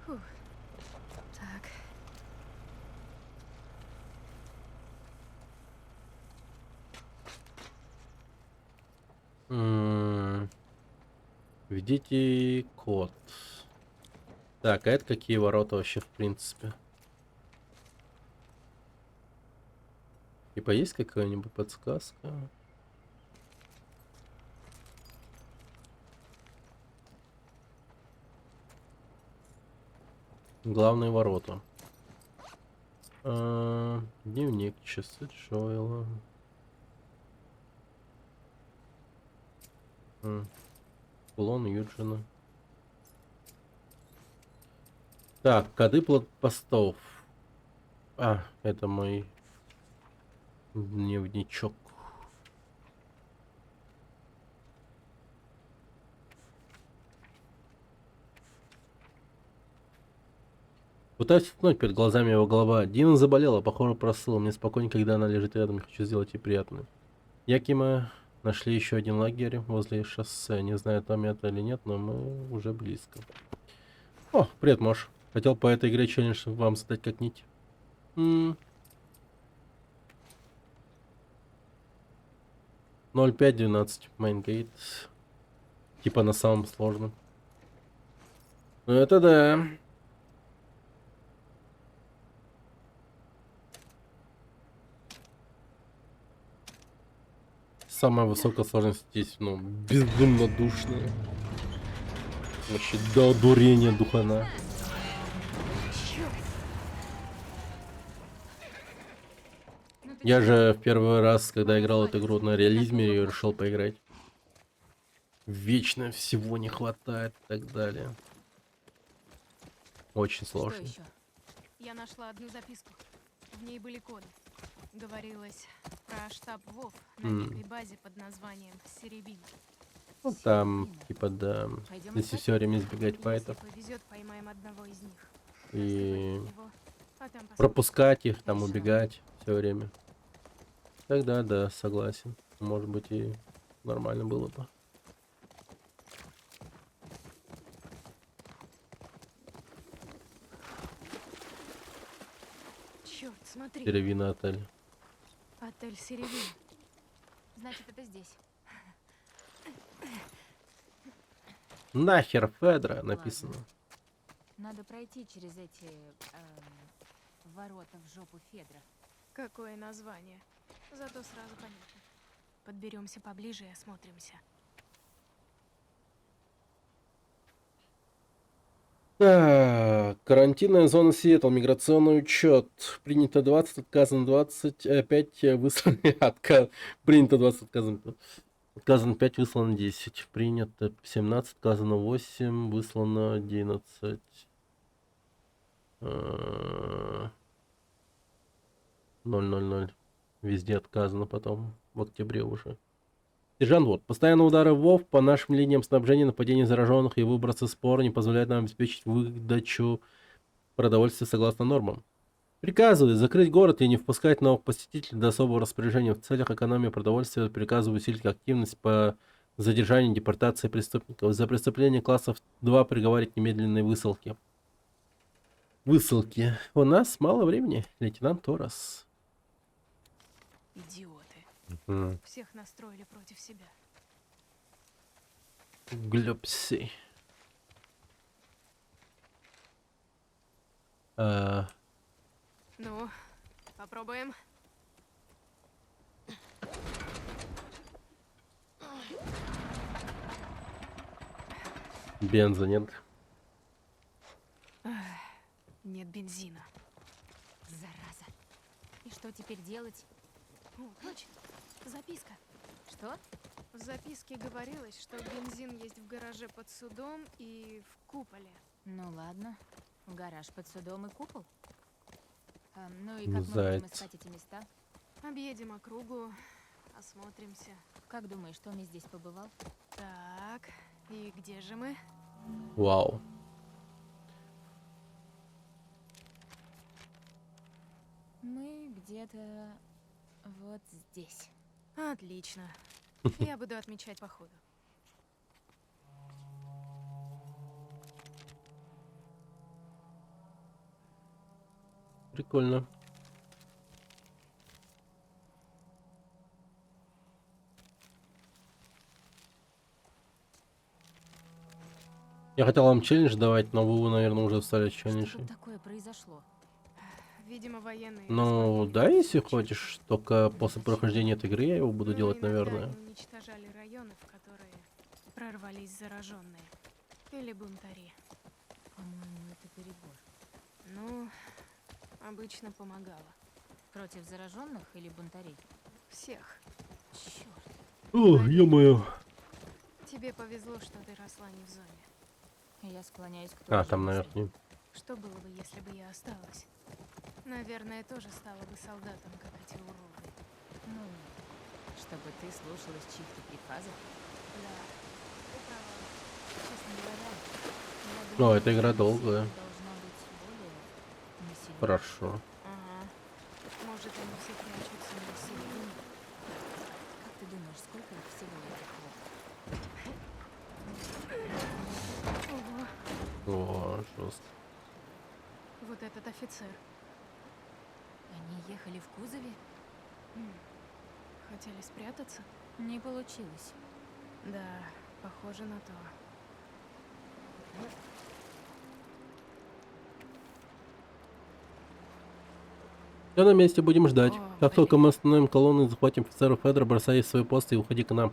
Фух. Так. Введите код. Так, а это какие ворота вообще в принципе? Типа есть какая-нибудь подсказка? Главные ворота. Дневник, часы Джоэла. Кулон Юджина. Так, коды блокпостов. А, это мой дневничок. Пытаюсь уткнуть перед глазами его голова. Дина заболела, похоже, просыла. Мне спокойнее, когда она лежит рядом. Я хочу сделать ей приятное. Якима нашли еще один лагерь возле шоссе. Не знаю, там это или нет, но мы уже близко. О, привет, Маш. Хотел по этой игре челлендж вам задать как нить. 0512 Майнгейт. Типа на самом сложном. Ну это да. Самая высокая сложность здесь, ну, безумно душная. Вообще до одурения духана. Я же в первый раз, когда играл эту игру на реализме, ее решил поиграть. Вечно всего не хватает и так далее. Очень сложно. Я нашла одну записку. В ней были коды. Говорилось про штаб ВОВ на некой базе под названием Серебин. Ну там, типа, да. Если все время избегать файтов. Повезет, поймаем одного из них. И пропускать их, там, убегать все время. Тогда, да, согласен. Может быть, и нормально было бы. Черт, смотри. Серевина отель. Отель Серевин. Значит, это здесь. Нахер Федра написано. Надо пройти через эти ворота в жопу Федра. Какое название? Зато сразу понятно. Подберемся поближе и осмотримся. Так, карантинная зона Сиэтл, миграционный учет. Принято 20, отказано 25, выслано... Принято 20, отказано 5, выслано 10. Принято 17, отказано 8, выслано 11. 000. Везде отказано потом, в октябре уже. Сержант Вот. Постоянные удары ВОВ по нашим линиям снабжения, нападения зараженных и выбросы спора не позволяют нам обеспечить выдачу продовольствия согласно нормам. Приказываю закрыть город и не впускать новых посетителей до особого распоряжения. В целях экономии продовольствия приказываю усилить активность по задержанию и депортации преступников. За преступление классов 2 приговаривать немедленной высылки. Высылки. У нас мало времени, лейтенант Торос. Идиоты. Всех настроили против себя. Глюпси. Ну, попробуем. Бенза нет. Нет бензина. Зараза. И что теперь делать? О, точно. Записка. Что? В записке говорилось, что бензин есть в гараже под судом и в куполе. Ну ладно. Гараж под судом и купол. Ну и как мы будем искать эти места? Объедем округу, осмотримся. Как думаешь, Томми здесь побывал? Так, и где же мы? Вау. где-то вот здесь. Отлично. Я буду отмечать по ходу. Прикольно. Я хотел вам челлендж давать, но вы, наверное, уже встали Что челленджи. тут такое произошло? Видимо, военные... Ну, да, если хочешь, только после прохождения этой игры я его буду Но делать, иногда наверное. они уничтожали районы, в которые прорвались зараженные. Или бунтари. По-моему, это перебор. Ну, обычно помогало. Против зараженных или бунтарей? Всех. Черт. О, ё-моё. Тебе повезло, что ты росла не в зоне. Я склоняюсь к той А, же там, мысли. наверное. Что было бы, если бы я осталась? Наверное, тоже стала бы солдатом, как эти уроды. Ну, чтобы ты слушалась чьих-то приказов? Да, ты права. Честно говоря, я Ну, думаю, эта игра что долгая. должна быть более населена. Хорошо. Ага. Может, они все прячутся на середине? Как ты думаешь, сколько их всего этих вот? Ого. О, жестко. Вот этот офицер. Они ехали в кузове? Хотели спрятаться? Не получилось. Да, похоже на то. Все на месте, будем ждать. О, Как только мы остановим колонну и захватим офицера Федора, бросай свой пост и уходи к нам.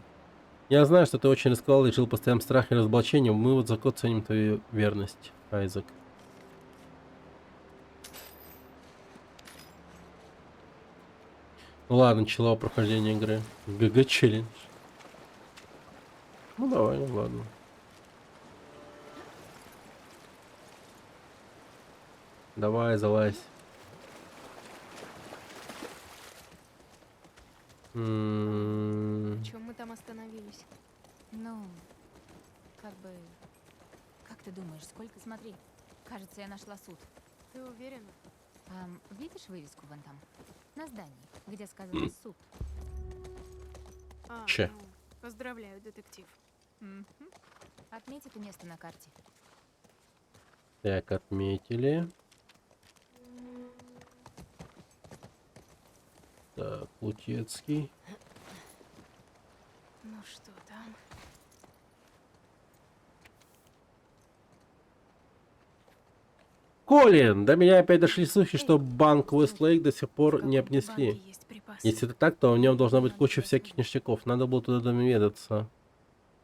Я знаю, что ты очень рисковал и жил в постоянном страхе и разоблачении. Мы вот закон ценим твою верность, Айзек. Ну ладно, начало прохождение игры. ГГ челлендж. Ну давай, ладно. Давай, залазь. В чем мы там остановились? Ну, как бы... Как ты думаешь, сколько... Смотри, кажется, я нашла суд. Ты уверена? Видишь вывеску вон там? На здании, где сказано «суд». Че? Ну, поздравляю, детектив. Отметь это место на карте. Так, отметили. Так, Лутецкий. Ну что там? Колин, до меня опять дошли слухи, что банк Вестлейк до сих пор не обнесли. Если это так, то в нем должна быть куча всяких ништяков. Надо было туда наведаться.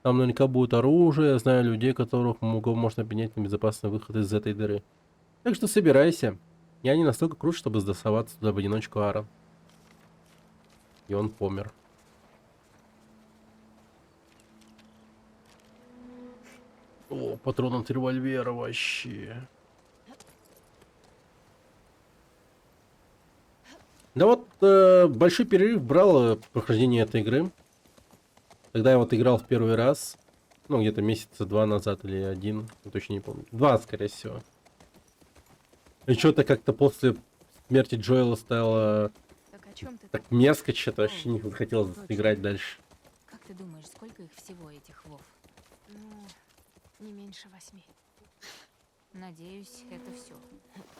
Там наверняка будет оружие, я знаю людей, которых можно принять на безопасный выход из этой дыры. Так что собирайся. Я не настолько крут, чтобы сдасоваться туда в одиночку, Аарон. И он помер. О, патрон от револьвера вообще. Да вот, большой перерыв брал прохождение этой игры. Когда я вот играл в первый раз, ну, где-то месяца 2 назад или 1, я точно не помню. 2, скорее всего. И что-то как-то после смерти Джоэла стало Так о чем ты? так мерзко, что-то вообще не хотелось играть дальше. Как ты думаешь, сколько их всего, этих вов? Ну, не меньше 8. Надеюсь, это все.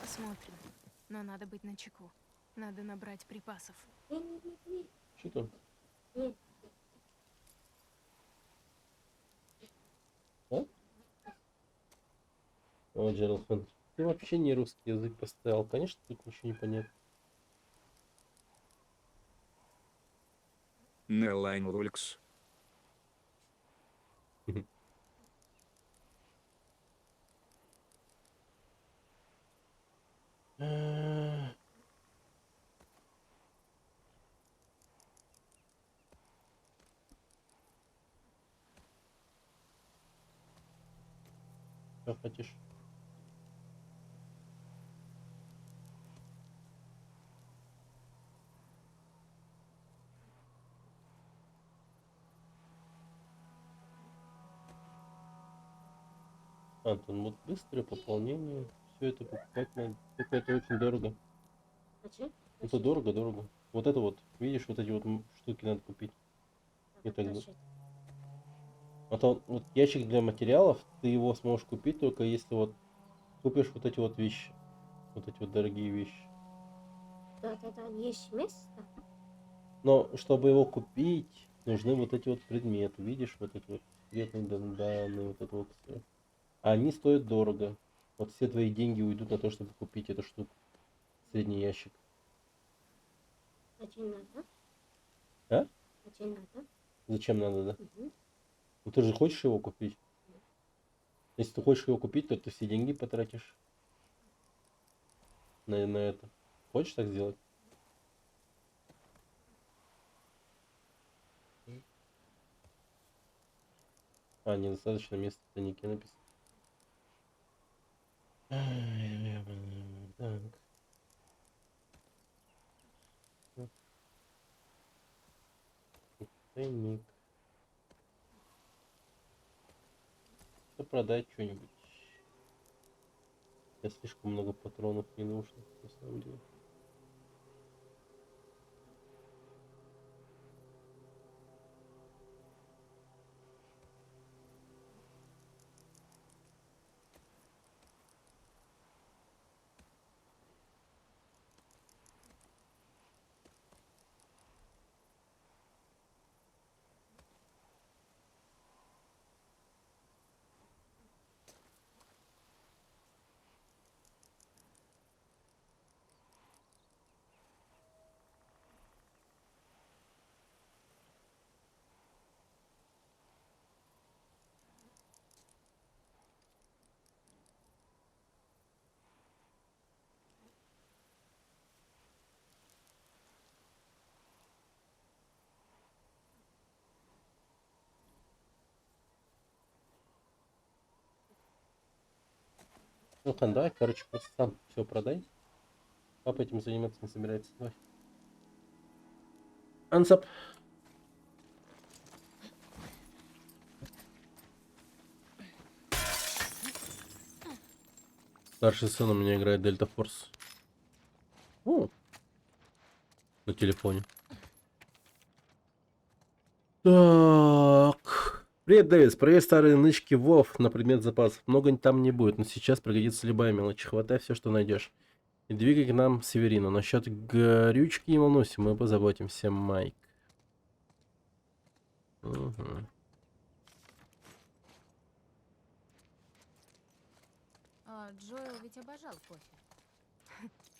Посмотрим. Но надо быть начеку. Надо набрать припасов. Что там? А? О, Джерлсон, ты вообще не русский язык поставил. Конечно, тут ничего не понятно. Нелайн Рулькс. Что хочешь? Антон, вот быстрое пополнение. Все это покупать надо. Только это очень дорого. Зачем? Это дорого, дорого. Вот это вот, видишь, вот эти вот штуки надо купить. И так далее. А то вот ящик для материалов, ты его сможешь купить только если вот купишь вот эти вот вещи. Вот эти вот дорогие вещи. Это есть место? Но чтобы его купить, нужны вот эти вот предметы. Видишь, вот эти вот секретные данные, вот это вот все. А они стоят дорого. Вот все твои деньги уйдут на то, чтобы купить эту штуку. Средний ящик. Очень надо. А? Очень надо. Зачем надо, да? Угу. Ну ты же хочешь его купить? Если ты хочешь его купить, то ты все деньги потратишь на это. Хочешь так сделать? А, недостаточно места в тайнике написано. Так. Тайник. Да продать что-нибудь. Я слишком много патронов не нужно, на самом деле. Ну, давай, короче, просто сам все продай. Папа этим заниматься не собирается. Давай. Ансап. Старший сын у меня играет Delta Force. О, на телефоне. Так. Привет, Дэвис. Проверь старые нычки Вов на предмет запасов. Много там не будет, но сейчас пригодится любая мелочь. Хватай все, что найдешь. И двигай к нам Северину. Насчет горючки не волнуйся, мы позаботимся, Майк. Угу. Джоэл ведь обожал кофе.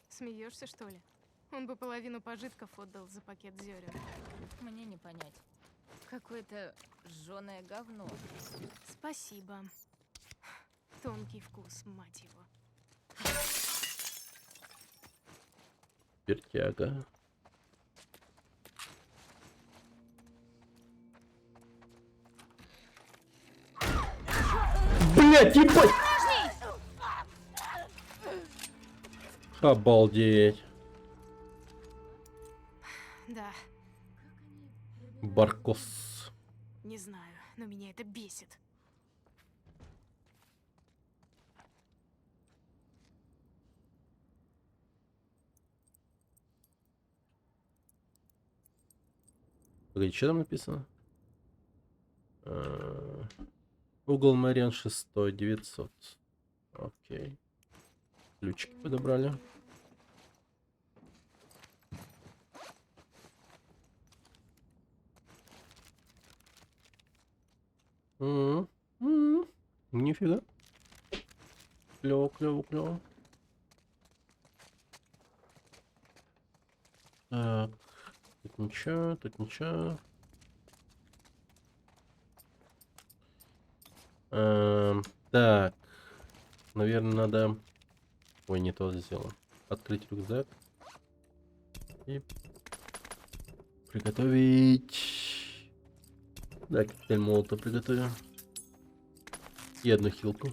Смеешься, что ли? Он бы половину пожитков отдал за пакет зерен. Мне не понять. Какое-то жженое говно. Спасибо. Тонкий вкус, мать его. Пертяга. Блять, ебать! Обалдеть. Да, Баркос. не знаю, но меня это бесит. Погоди, что там написано? Угол Мариан 6, 900. Окей. Ключики подобрали. Нифига. Клево, клево, клево. Так. Тут ничего, тут ничего. Так. Наверное, надо... Ой, не то сделал. Открыть рюкзак. И приготовить. Да, коктейль молота приготовим. И одну хилку.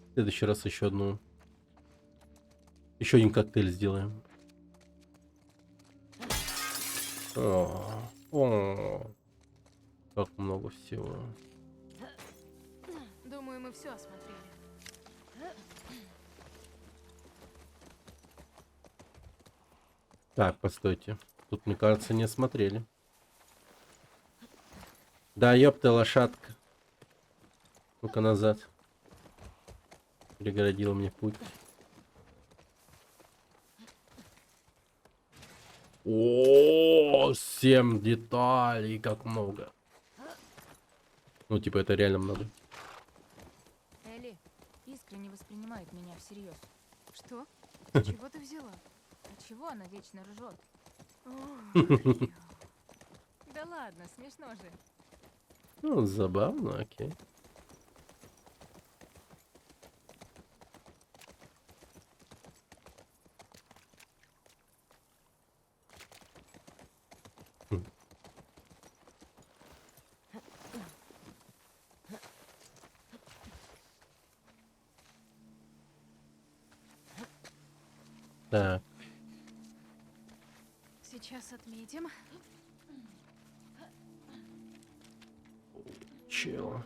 В следующий раз еще одну. Еще один коктейль сделаем. О, как много всего. Думаю, мы все осмотрели. Так, постойте. Тут, мне кажется, не осмотрели. Да, ёпта, лошадка. Ну-ка назад. Перегородила мне путь. О, 7 деталей, как много. Ну, типа, это реально много. Элли искренне воспринимает меня всерьез. Что? С чего ты взяла? А чего она вечно ржет? Да ладно, смешно же. Ну, забавно, окей. Так, Сейчас отметим. чё?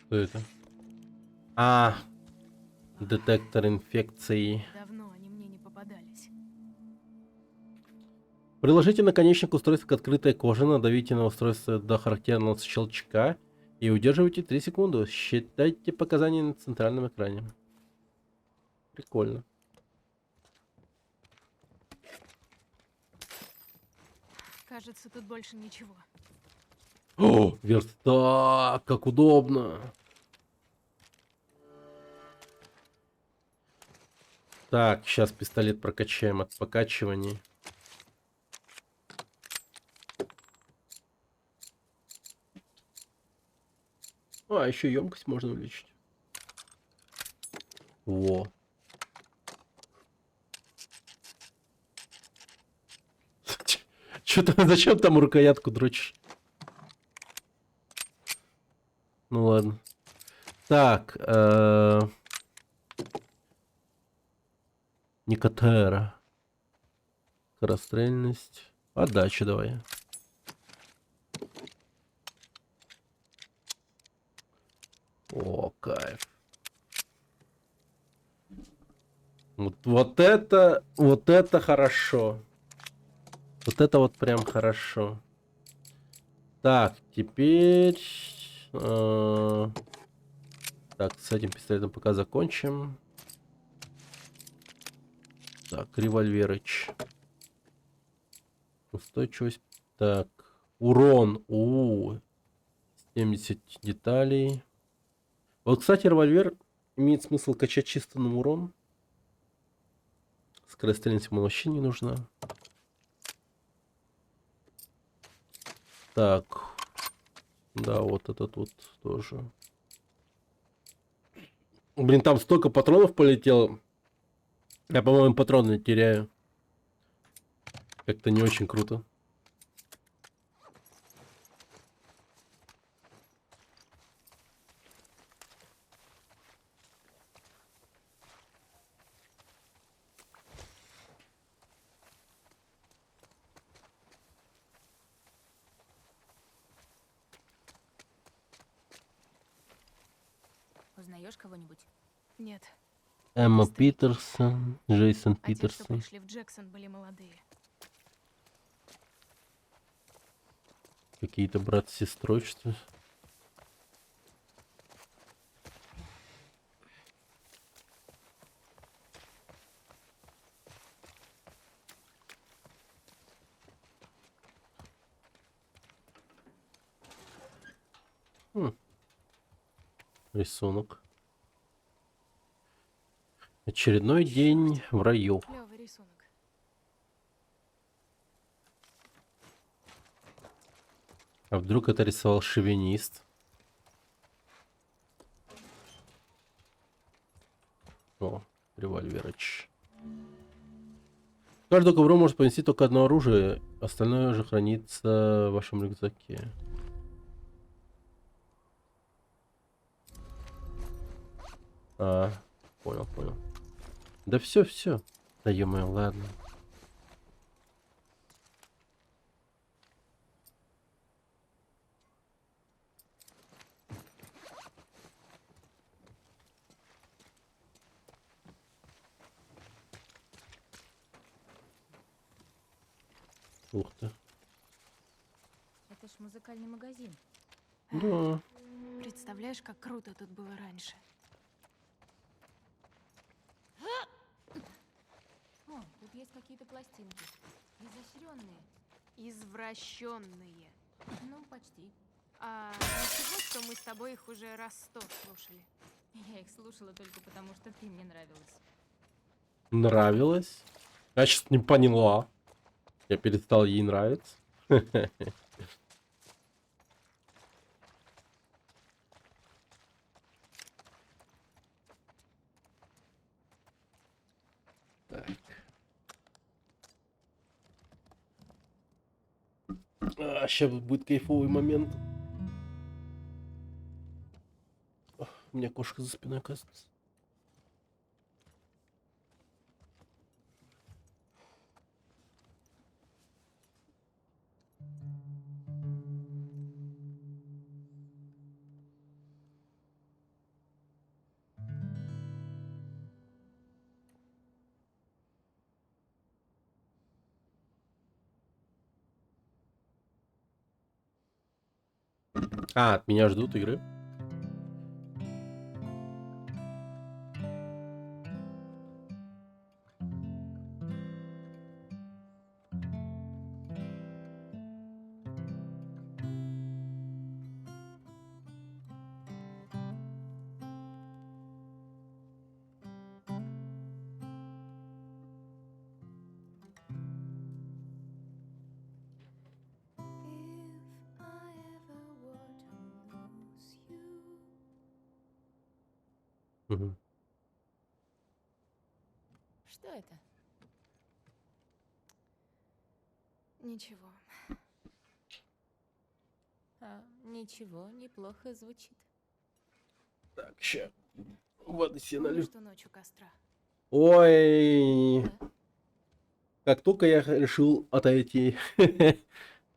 Что это? А, детектор инфекции. Давно они мне не попадались. Приложите наконечник устройства к открытой коже, надавите на устройство до характерного щелчка и удерживайте 3 секунды. Считайте показания на центральном экране. Прикольно. Кажется, тут больше ничего. О, верстак, как удобно. Так, сейчас пистолет прокачаем от покачиваний. А, еще емкость можно увеличить. Во. Что-то зачем там рукоятку дрочишь? Ну ладно. Так. Никотера. Скорострельность. Отдача давай. О, кайф. Вот это хорошо. Вот это вот прям хорошо. Так, теперь... так, с этим пистолетом пока закончим. Так, револьверыч. Устойчивость. Так, урон. 70 деталей. Вот, кстати, револьвер имеет смысл качать чисто на урон. Скорострельность ему вообще не нужна. Так. Да, вот этот вот тоже. Блин, там столько патронов полетело. Я, по-моему, патроны теряю. Как-то не очень круто. Узнаешь кого-нибудь? Нет. Эмма Питерсон, Джейсон А те, что Питерсон. пришли в Джексон, были молодые. Какие-то брат с сестрой, что ли? Рисунок. Очередной день в раю. Клёвый рисунок. А вдруг это рисовал шовинист? О, револьверыч. Каждую ковру может понести только одно оружие, остальное же хранится в вашем рюкзаке. А, понял. Да все. Да ё-моё, ладно. Ух ты. Это ж музыкальный магазин. Да. Представляешь, как круто тут было раньше. О, тут есть какие-то пластинки. Изощренные. Извращенные. Ну, почти. А ничего, что мы с тобой их уже раз 100 слушали. Я их слушала только потому, что ты мне нравилась. Нравилось? Я сейчас не поняла. Я перестал ей нравиться. Так. Сейчас будет кайфовый момент. Ох, у меня кошка за спиной, оказывается. А, от меня ждут игры. Мгм. Что это? Ничего. Ничего, неплохо звучит. Так, ща. Воды себе Помнишь налью. ту ночь у костра? Ой. Как только я решил отойти.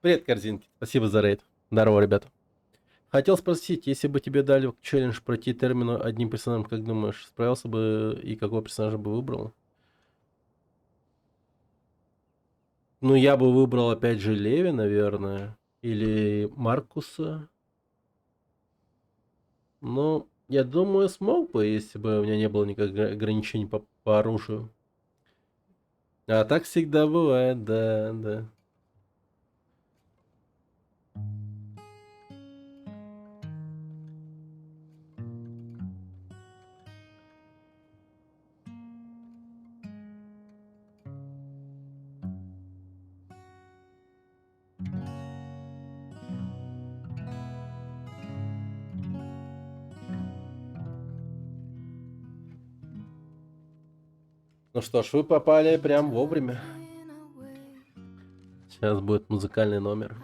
Привет, корзинки. Спасибо за рейд. Здорово, ребята. Хотел спросить, если бы тебе дали челлендж пройти термину одним персонажем, как думаешь, справился бы и какого персонажа бы выбрал? Ну, я бы выбрал опять же Леви, наверное. Или Маркуса. Ну, я думаю, смог бы, если бы у меня не было никаких ограничений по оружию. А так всегда бывает, да, да. Ну что ж, вы попали прям вовремя. Сейчас будет музыкальный номер.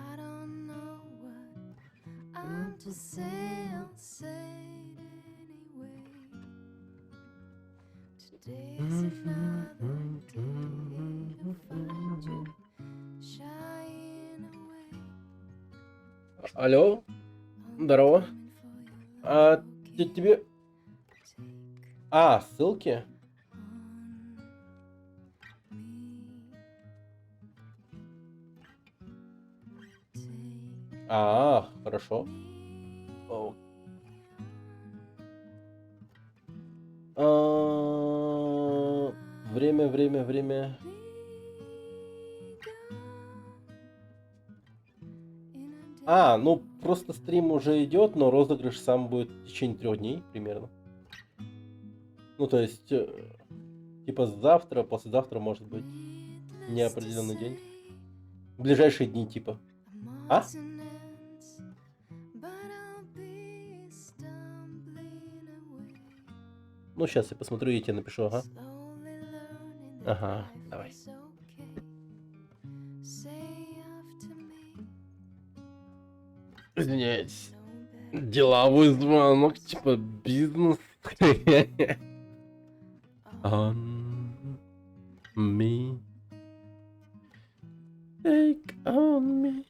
Алло, здорово. А тебе... А, ссылки? А, хорошо. О. Время. А, ну просто стрим уже идет, но розыгрыш сам будет в течение 3 дней примерно. Ну то есть, типа завтра, послезавтра может быть неопределенный день. В ближайшие дни типа. А? Ну сейчас я посмотрю и тебе напишу, ага. Ага, давай. Извиняюсь. Деловой звонок, типа бизнес. On me. Take on me.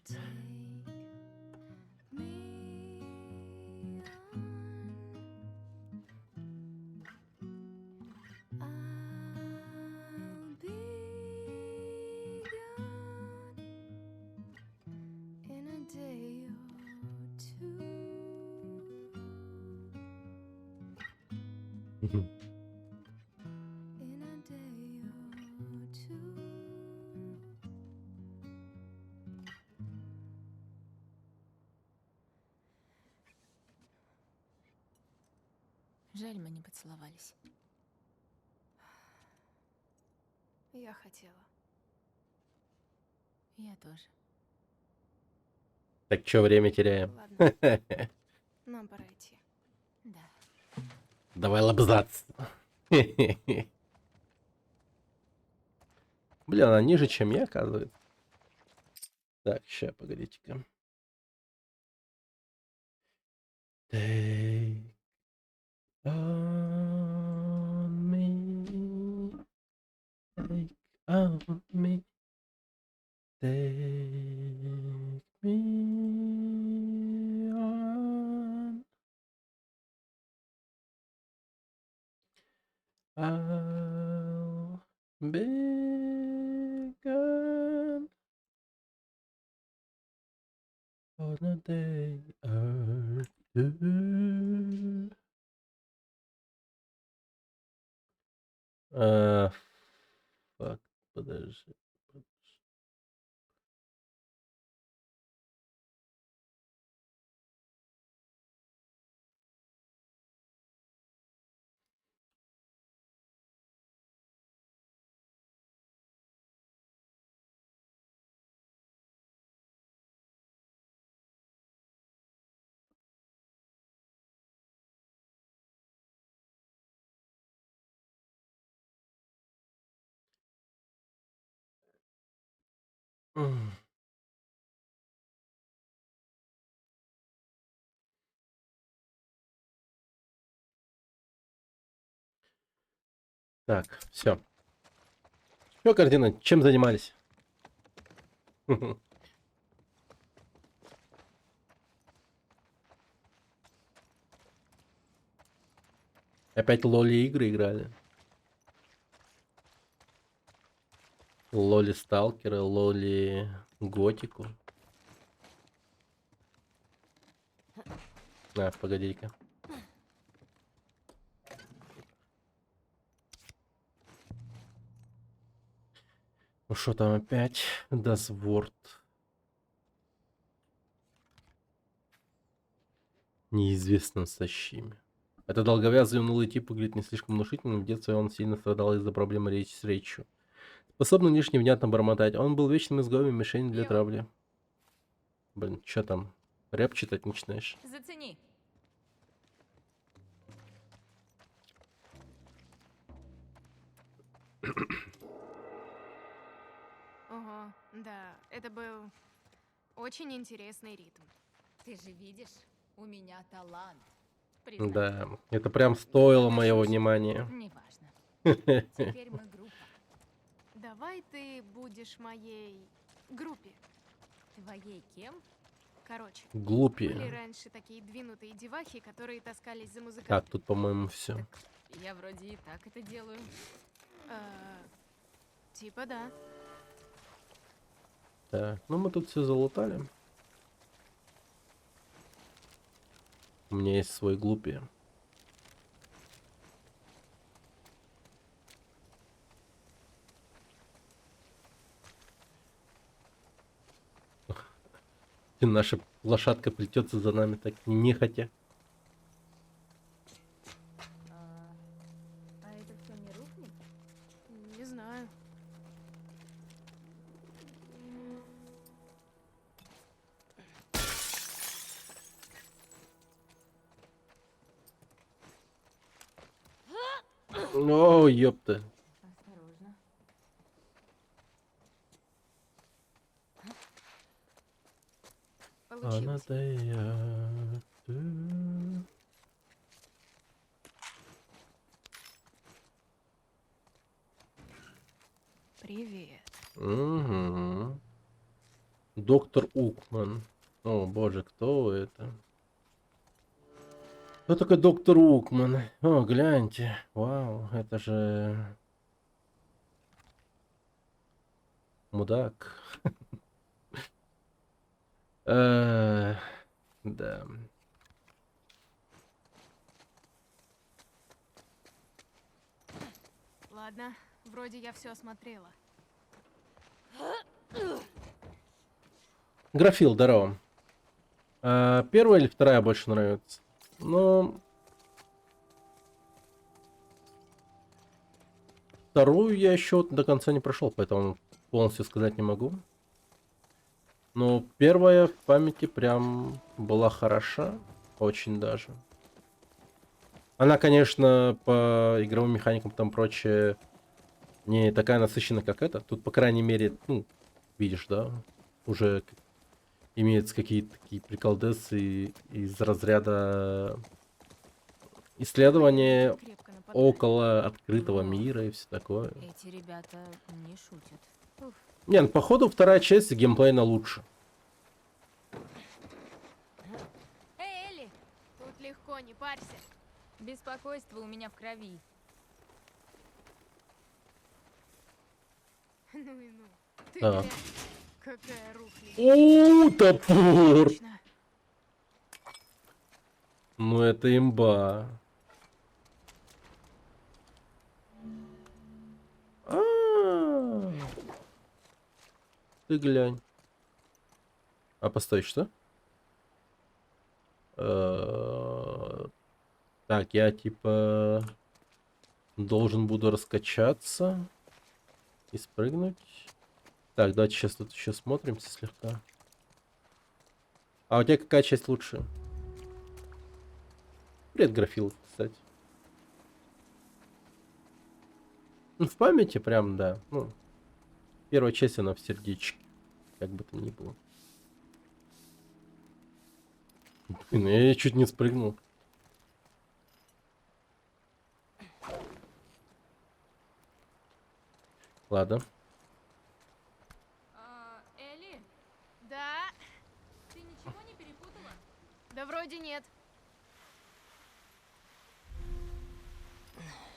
Жаль, мы не поцеловались. Я хотела. Я тоже. Так что, время теряем? Ладно. Нам пора идти. Да. Давай лобзаться. Блин, она ниже, чем я, оказывается. Так, ща, погодите-ка. Take on me. Take on me. Take me on. I'll be gone on a day or two. Фак, подожди. Так, все. Что, картина? Чем занимались? Опять лоли игры играли. Лоли Сталкера, лоли Готику. На, погоди-ка. Ну что там опять? Das Wort. Неизвестном Сащиме. Это долговязый унылый тип выглядит не слишком внушительным. В детстве он сильно страдал из-за проблемы с речью. Способный лишь невнятно бормотать. Он был вечным изгоем и мишенью для травли. Блин, что там? Рэп читать начинаешь? Зацени. Ого, да, это был очень интересный ритм. Ты же видишь, у меня талант. Да, это прям стоило моего внимания. Неважно. Теперь мы группа. Давай ты будешь моей группе. Твоей кем? Короче, Глупее. были раньше такие двинутые девахи, которые таскались за музыкантами. Так, тут, по-моему, все. Я вроде и так это делаю. Типа да. Так, ну мы тут все залутали. У меня есть свой глупее. Наша лошадка плетется за нами так нехотя. А это все не рухнет? Не знаю. О, ёпта. Осторожно. Получилось. Привет. Угу. Доктор Укман. О, боже, кто это? Кто такой доктор Укман? О, гляньте. Вау, это же... Мудак. Да. Ладно, вроде я все осмотрела. Графил, здорово. Первая или вторая больше нравится? Ну... Вторую я еще до конца не прошел, поэтому полностью сказать не могу. Но первая в памяти прям была хороша. Очень даже. Она, конечно, по игровым механикам там прочее не такая насыщенная, как эта. Тут, по крайней мере, ну, видишь, да, уже имеются какие-то такие приколдесы из разряда исследования около открытого мира и все такое. Эти ребята не шутят. Уф. Не, ну, походу, вторая часть геймплейна лучше. Эй, Элли! Тут легко, не парься. Беспокойство у меня в крови. Ну и ну. Ты Да. глянь, какая рухлядь. О, топор! Точно. Ну это имба. Ты глянь. А постой, что? Так, я типа должен буду раскачаться и спрыгнуть. Так, давайте сейчас тут еще смотримся слегка. А у тебя какая часть лучше? Привет, Графил, кстати. Ну, в памяти прям, да. Ну, первая часть, она в сердечке. Как бы то ни было. Блин, я чуть не спрыгнул. Ладно. Элли? Да? Ты ничего не перепутала? Да вроде нет.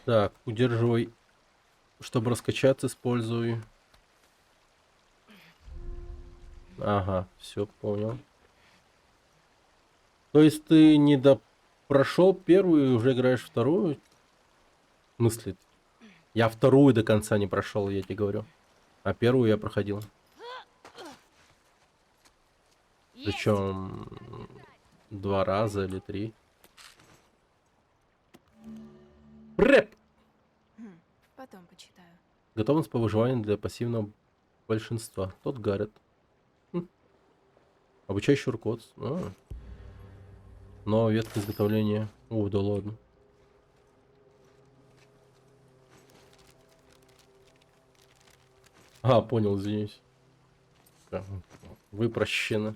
Так, удерживай. Чтобы раскачаться, используй. Ага, все, понял. То есть ты не прошел первую и уже играешь вторую? В смысле? Я вторую до конца не прошел, я тебе говорю. А первую я проходил. Причем 2 раза или 3. Рэп! Потом почитаю. Готовность по выживанию для пассивного большинства. Тот Гаррет. Обучающий руководство. Новая ветка изготовления. О, да ладно. А, понял, извиняюсь. Вы прощены.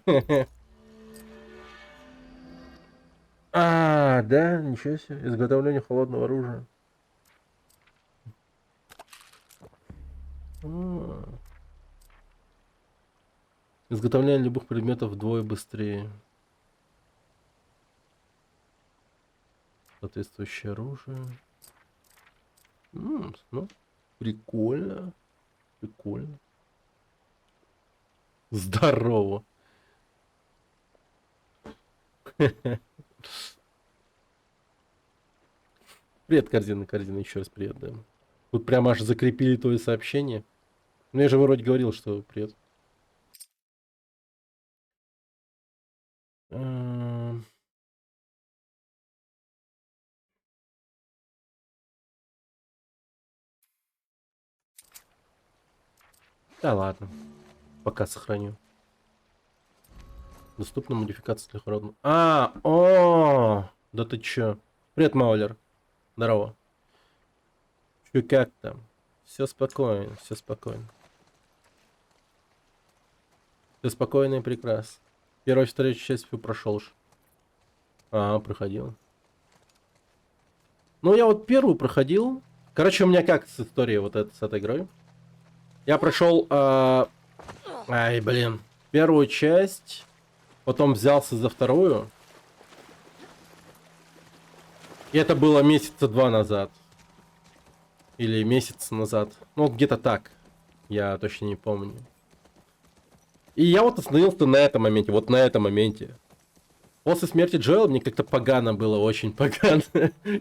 А, да, ничего себе. Изготовление холодного оружия. Изготовление любых предметов вдвое быстрее. Соответствующее оружие. Ну, прикольно. Прикольно. Здорово. Привет, корзина, еще раз привет, да. Тут прямо аж закрепили твое сообщение. Ну я же вроде говорил, что привет. Да ладно. Пока сохраню. Доступна модификация для холодного. Да ты чё? Привет, Маулер. Здорово. Чё, как там? Все спокойно, все спокойно. Все спокойно и прекрасно. Первую, вторую часть прошел уж. Проходил. Ну, я вот первую проходил. Короче, у меня как с историей вот с этой игрой. Я прошел... Ай, блин. Первую часть. Потом взялся за вторую. И это было месяца 2 назад. Или месяц назад. Ну, где-то так. Я точно не помню. И я вот остановился на этом моменте. Вот на этом моменте. После смерти Джоэла мне как-то погано было, очень погано.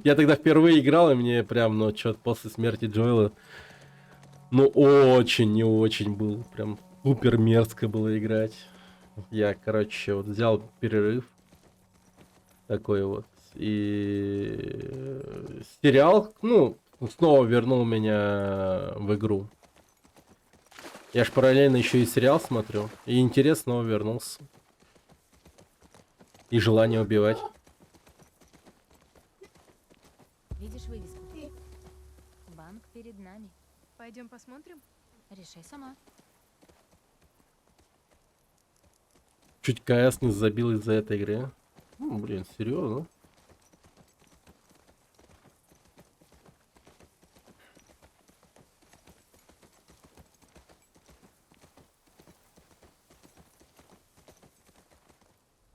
Я тогда впервые играл, и мне прям, ну, что-то после смерти Джоэла, ну, очень не очень было. Прям супер мерзко было играть. Я, короче, вот взял перерыв такой вот. И сериал, ну, снова вернул меня в игру. Я ж параллельно еще и сериал смотрю. И интерес снова вернулся. И желание убивать. Видишь вывеску? Банк перед нами. Пойдем посмотрим? Решай сама. Чуть КС не забил из-за этой игры. Ну, блин, серьезно?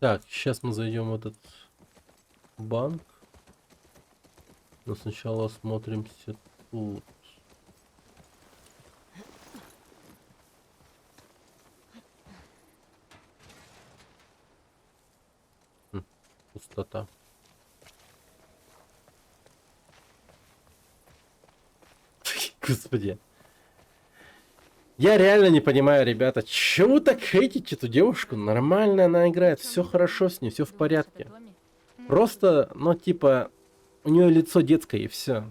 Так, сейчас мы зайдем в этот банк. Но сначала осмотримся тут. Пустота. Господи. Я реально не понимаю, ребята, чего вы так хейтите эту девушку? Нормально она играет, все хорошо с ней, все в порядке. Просто, ну, типа, у нее лицо детское и все.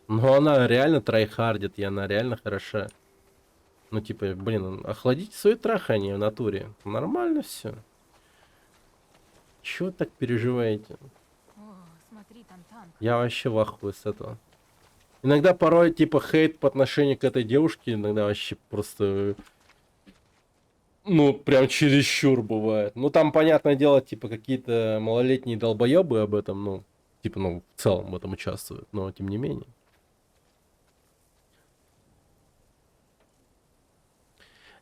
Но она реально трайхардит, и она реально хороша. Ну, типа, блин, охладите свое трахание в натуре. Нормально все. Чего так переживаете? О, смотри, там танк. Я вообще в ахуе с этого. Иногда порой, типа, хейт по отношению к этой девушке, иногда вообще просто... Ну, прям чересчур бывает. Ну, там, понятное дело, типа, какие-то малолетние долбоебы об этом, ну, типа, ну, в целом в этом участвуют, но тем не менее.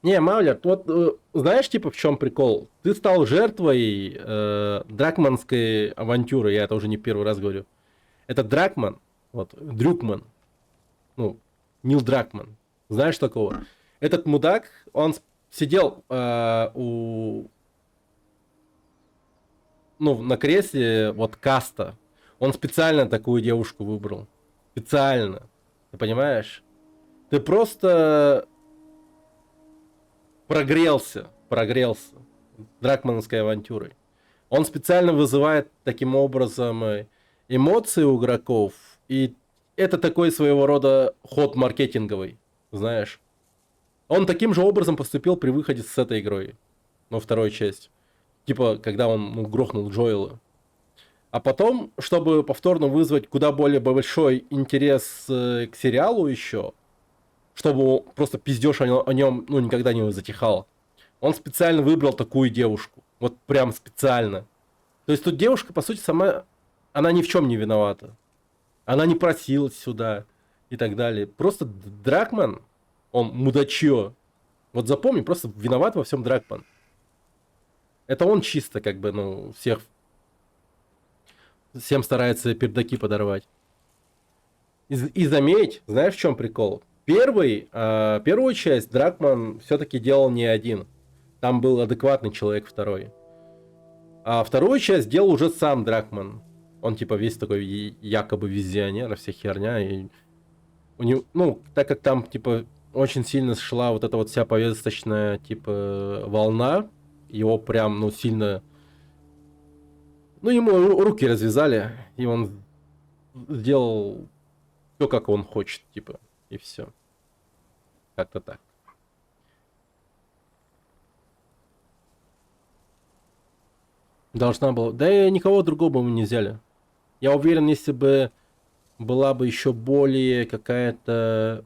Не, Маулер, вот знаешь, типа, в чем прикол? Ты стал жертвой дракманской авантюры, я это уже не первый раз говорю. Это Дракман, вот, Дрюкман, ну, Нил Дракман, знаешь такого? Этот мудак, он сидел ну, на кресле, вот, каста. Он специально такую девушку выбрал. Специально. Ты понимаешь? Ты просто... прогрелся дракмановской авантюрой. Он специально вызывает таким образом эмоции у игроков, и это такой своего рода ход маркетинговый, знаешь. Он таким же образом поступил при выходе с этой игрой, ну, второй часть. Типа, когда он, ну, грохнул Джоэла. А потом, чтобы повторно вызвать куда более большой интерес к сериалу еще, чтобы просто пиздеж о нем, ну, никогда не затихал. Он специально выбрал такую девушку. Вот прям специально. То есть тут девушка, по сути, сама... Она ни в чем не виновата. Она не просилась сюда и так далее. Просто Дракман, он мудачье. Вот запомни, просто виноват во всем Дракман. Это он чисто, как бы, ну, всем старается пердаки подорвать. И заметь, знаешь, в чем прикол? Первую часть Дракман все-таки делал не один. Там был адекватный человек второй. А вторую часть делал уже сам Дракман. Он типа весь такой якобы визионер, вся херня. И у него, ну, так как там типа очень сильно шла вот эта вот вся повесточная типа волна, его прям, ну, сильно... Ну, ему руки развязали, и он сделал все, как он хочет, типа. И все. Как-то так. Должна была. Да и никого другого мы не взяли. Я уверен, если бы была бы еще более какая-то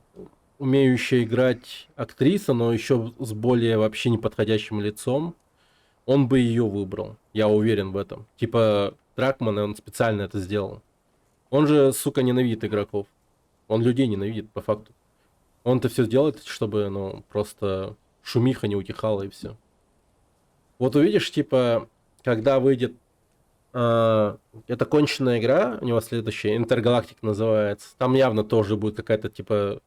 умеющая играть актриса, но еще с более вообще неподходящим лицом, он бы ее выбрал. Я уверен в этом. Типа Дракман, он специально это сделал. Он же, сука, ненавидит игроков. Он людей ненавидит, по факту. Он-то все делает, чтобы, ну, просто шумиха не утихала и все. Вот увидишь, типа, когда выйдет это конченая игра, у него следующая, Интергалактик называется. Там явно тоже будет какая-то, типа,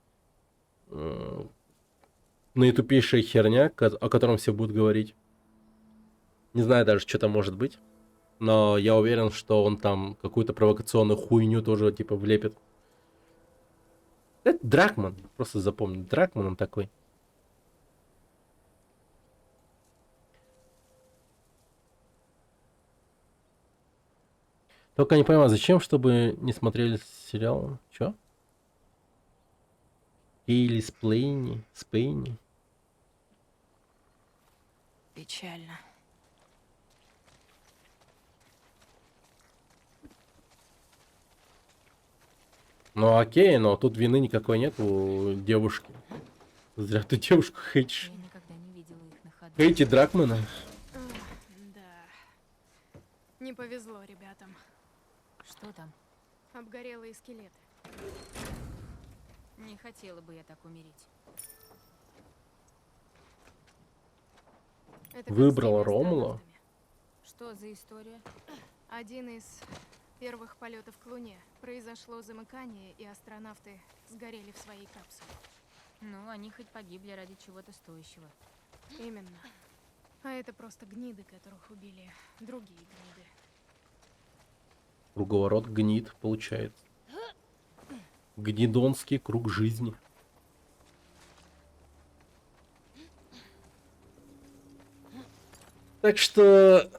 наитупейшая херня, о котором все будут говорить. Не знаю даже, что там может быть. но я уверен, что он там какую-то провокационную хуйню тоже типа влепит. Это Дракман, просто запомни, Дракман он такой. Только не понимаю, зачем, чтобы не смотрели сериал? Чё? Или Спейни? Печально. Ну окей, но тут вины никакой нет у девушки. Зря ты девушку хейтишь. Я никогда не видела их на ходу. Хейти Дракмана. Да. Не повезло ребятам. Что там? Обгорелые скелеты. Не хотела бы я так умереть. Это как с Выбрала теми Ромула. астронавтами. Что за история? Один из первых полетов к Луне. Произошло замыкание, и астронавты сгорели в своей капсуле. Ну, они хоть погибли ради чего-то стоящего. Именно. А это просто гниды, которых убили другие гниды. Круговорот гнид получается. Гнидонский круг жизни. Так что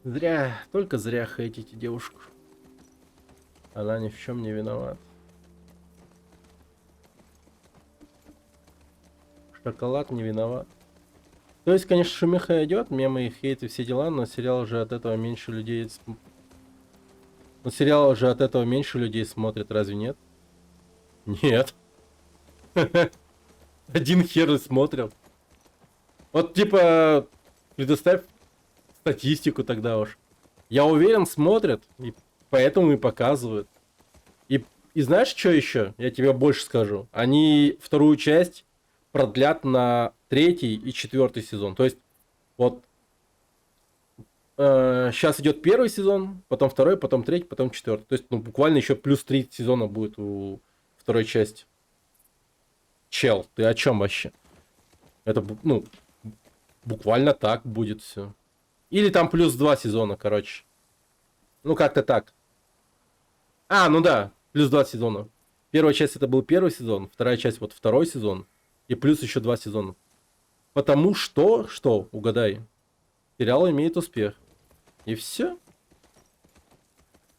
зря, только зря хейтите девушку. Она ни в чем не виновата. Шоколад не виноват. То есть, конечно, шумиха идет, мемы, хейт и все дела, но сериал уже от этого меньше людей... Но сериал уже от этого меньше людей смотрят, разве нет? Нет. Один хер и смотрел. Вот типа, предоставь статистику тогда уж. Я уверен, смотрят, и поэтому и показывают. И знаешь, что еще? Я тебе больше скажу. Они вторую часть продлят на 3-й и 4-й сезон. То есть, вот сейчас идет 1-й сезон, потом 2-й, потом 3-й, потом 4-й. То есть, ну, буквально еще плюс 3 сезона будет у второй части. Чел, ты о чем вообще? Это, ну, буквально так будет все. Или там плюс 2 сезона, короче. Ну, как-то так. А, ну да, плюс 2 сезона. Первая часть это был 1-й сезон, вторая часть вот 2-й сезон. И плюс еще 2 сезона. Потому что, угадай, сериал имеет успех. И все.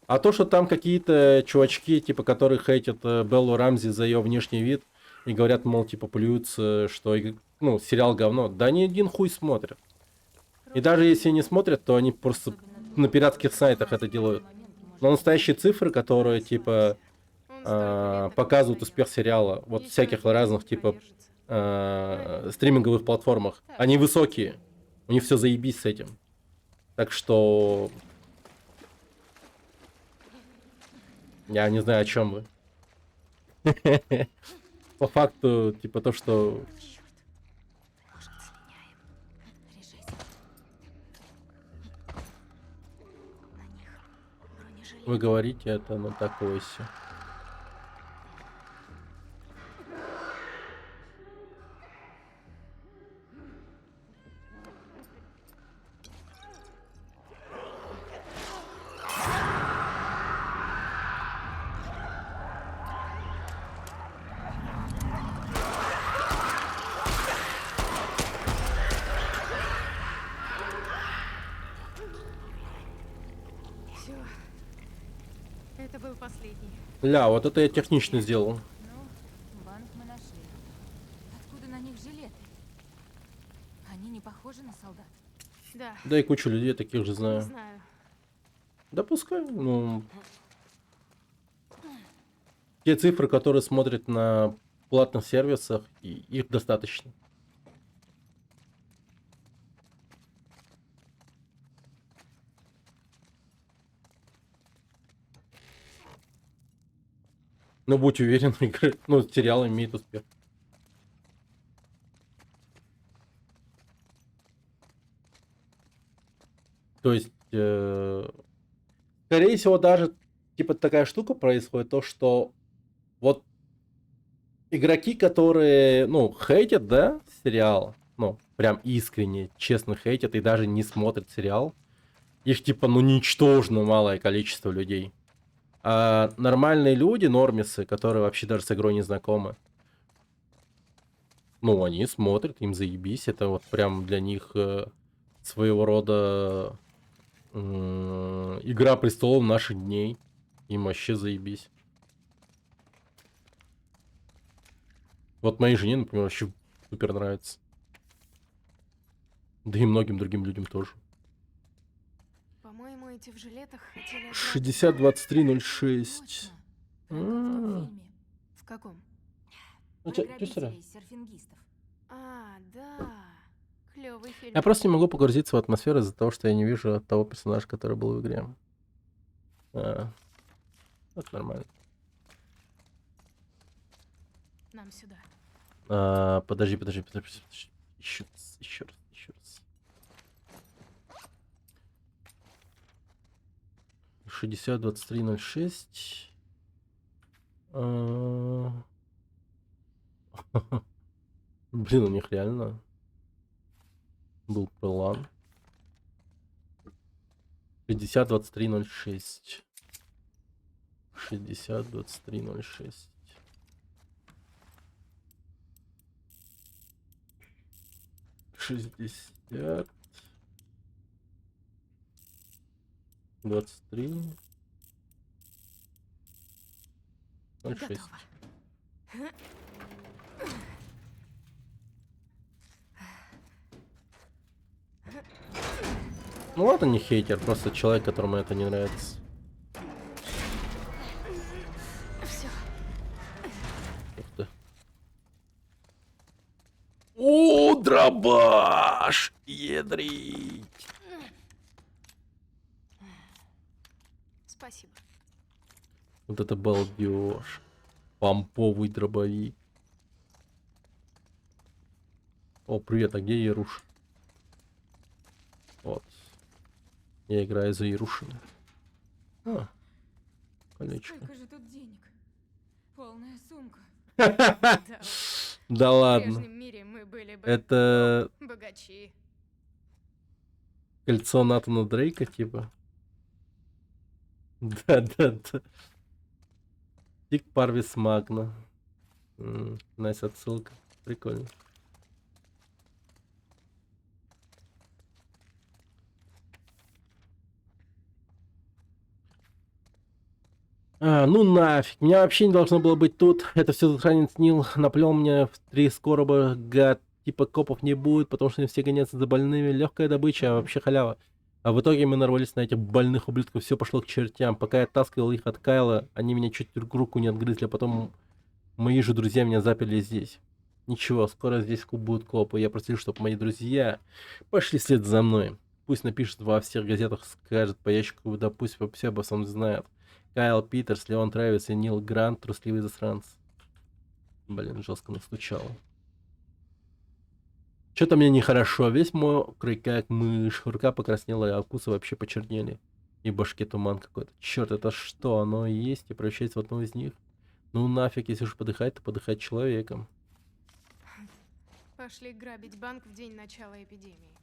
А то, что там какие-то чувачки, типа, которые хейтят Беллу Рамзи за ее внешний вид, и говорят, мол, типа, плюются, что, ну, сериал говно. Да ни один хуй смотрят. И даже если не смотрят, то они просто на пиратских сайтах это делают. Но настоящие цифры, которые, типа, показывают успех сериала, вот всяких разных, типа, стриминговых платформах, они высокие. У них все заебись с этим. Так что... Я не знаю, о чем вы. По факту, типа, то, что... Вы говорите это на такое все. Все. Это был последний. Ля, вот это я технично сделал. Ну, банк мы нашли. Откуда на них жилеты? Они не похожи на солдат. Да. Да и кучу людей таких же Не знаю. знаю. Да пускай, ну... Те цифры, которые смотрят на платных сервисах, и их достаточно. Но будь уверен, ну, сериал имеет успех. То есть, скорее всего, даже типа такая штука происходит, то что вот игроки, которые, ну, хейтят, да, сериал, ну, прям искренне, честно хейтят и даже не смотрят сериал, Их типа, ну, ничтожно малое количество людей. А нормальные люди, нормисы, которые вообще даже с игрой не знакомы, ну, они смотрят, им заебись. Это вот прям для них своего рода Игра престолов наших дней. Им вообще заебись. Вот моей жене, например, вообще супер нравится. Да и многим другим людям тоже. По-моему, эти в жилетах хотели... 60-23-06. В каком? Серфингистов. А, да. Клевый фильм. Я просто не могу погрузиться в атмосферу из-за того, что я не вижу того персонажа, который был в игре. Это нормально. Нам сюда. Подожди. Еще раз. 60-23-06. Блин, у них реально был план. 60-23-06. 60-23-06. 60. 23. 06. Ну ладно, не хейтер, просто человек, которому это не нравится. Все. Ух ты. О, дробаш! Ядрить! Спасибо. Вот это балдеж. Помповый дробовик. О, привет, а где Яруш? Вот. Я играю за Ярушина. Колечко. Сколько же тут денег? Полная сумка. Да В ладно. прежнем мире мы были бы Это богачи. кольцо Натана Дрейка, типа. Да. Тик Парвис Магна. Найс отсылка. Прикольно. Ну нафиг, меня вообще не должно было быть тут. Это все засранец Нил наплел мне в 3 короба, гад. Типа копов не будет, потому что они все гонятся за больными. Легкая добыча, а вообще халява. А в итоге мы нарвались на этих больных ублюдков, все пошло к чертям. Пока я таскивал их от Кайла, они меня чуть руку не отгрызли, а потом мои же друзья меня заперли здесь. Ничего, скоро здесь будут копы. Я просил, чтобы мои друзья пошли вслед за мной. Пусть напишут во всех газетах, скажет по ящику, да пусть все обо всем знают. Кайл Питерс, Леон Трэвис и Нил Грант, трусливый засранцы. Блин, жестко настучало. Что-то мне нехорошо. Весь мокрый, как мышь. Рука покраснела, а укусы вообще почернели. И в башке туман какой-то. Черт, это что? Оно и есть, и превращается в одно из них. Ну нафиг, если уж подыхать, то подыхать человеком. Пошли грабить банк в день начала эпидемии.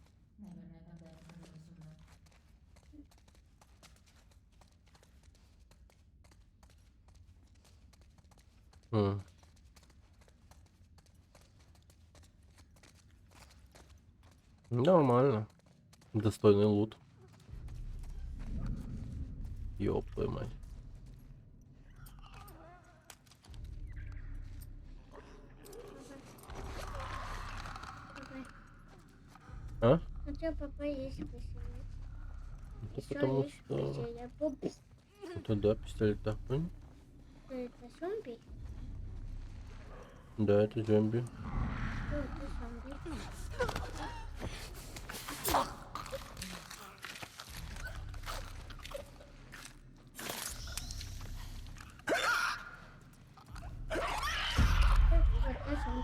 Нормально. Достойный лут. Ёб твою мать. А? У тебя папа есть пистолет. Это Ещё потому есть что... пистолет. Буб. Это да, пистолет такой. Это зомби? Да, это зомби. Что это зомби?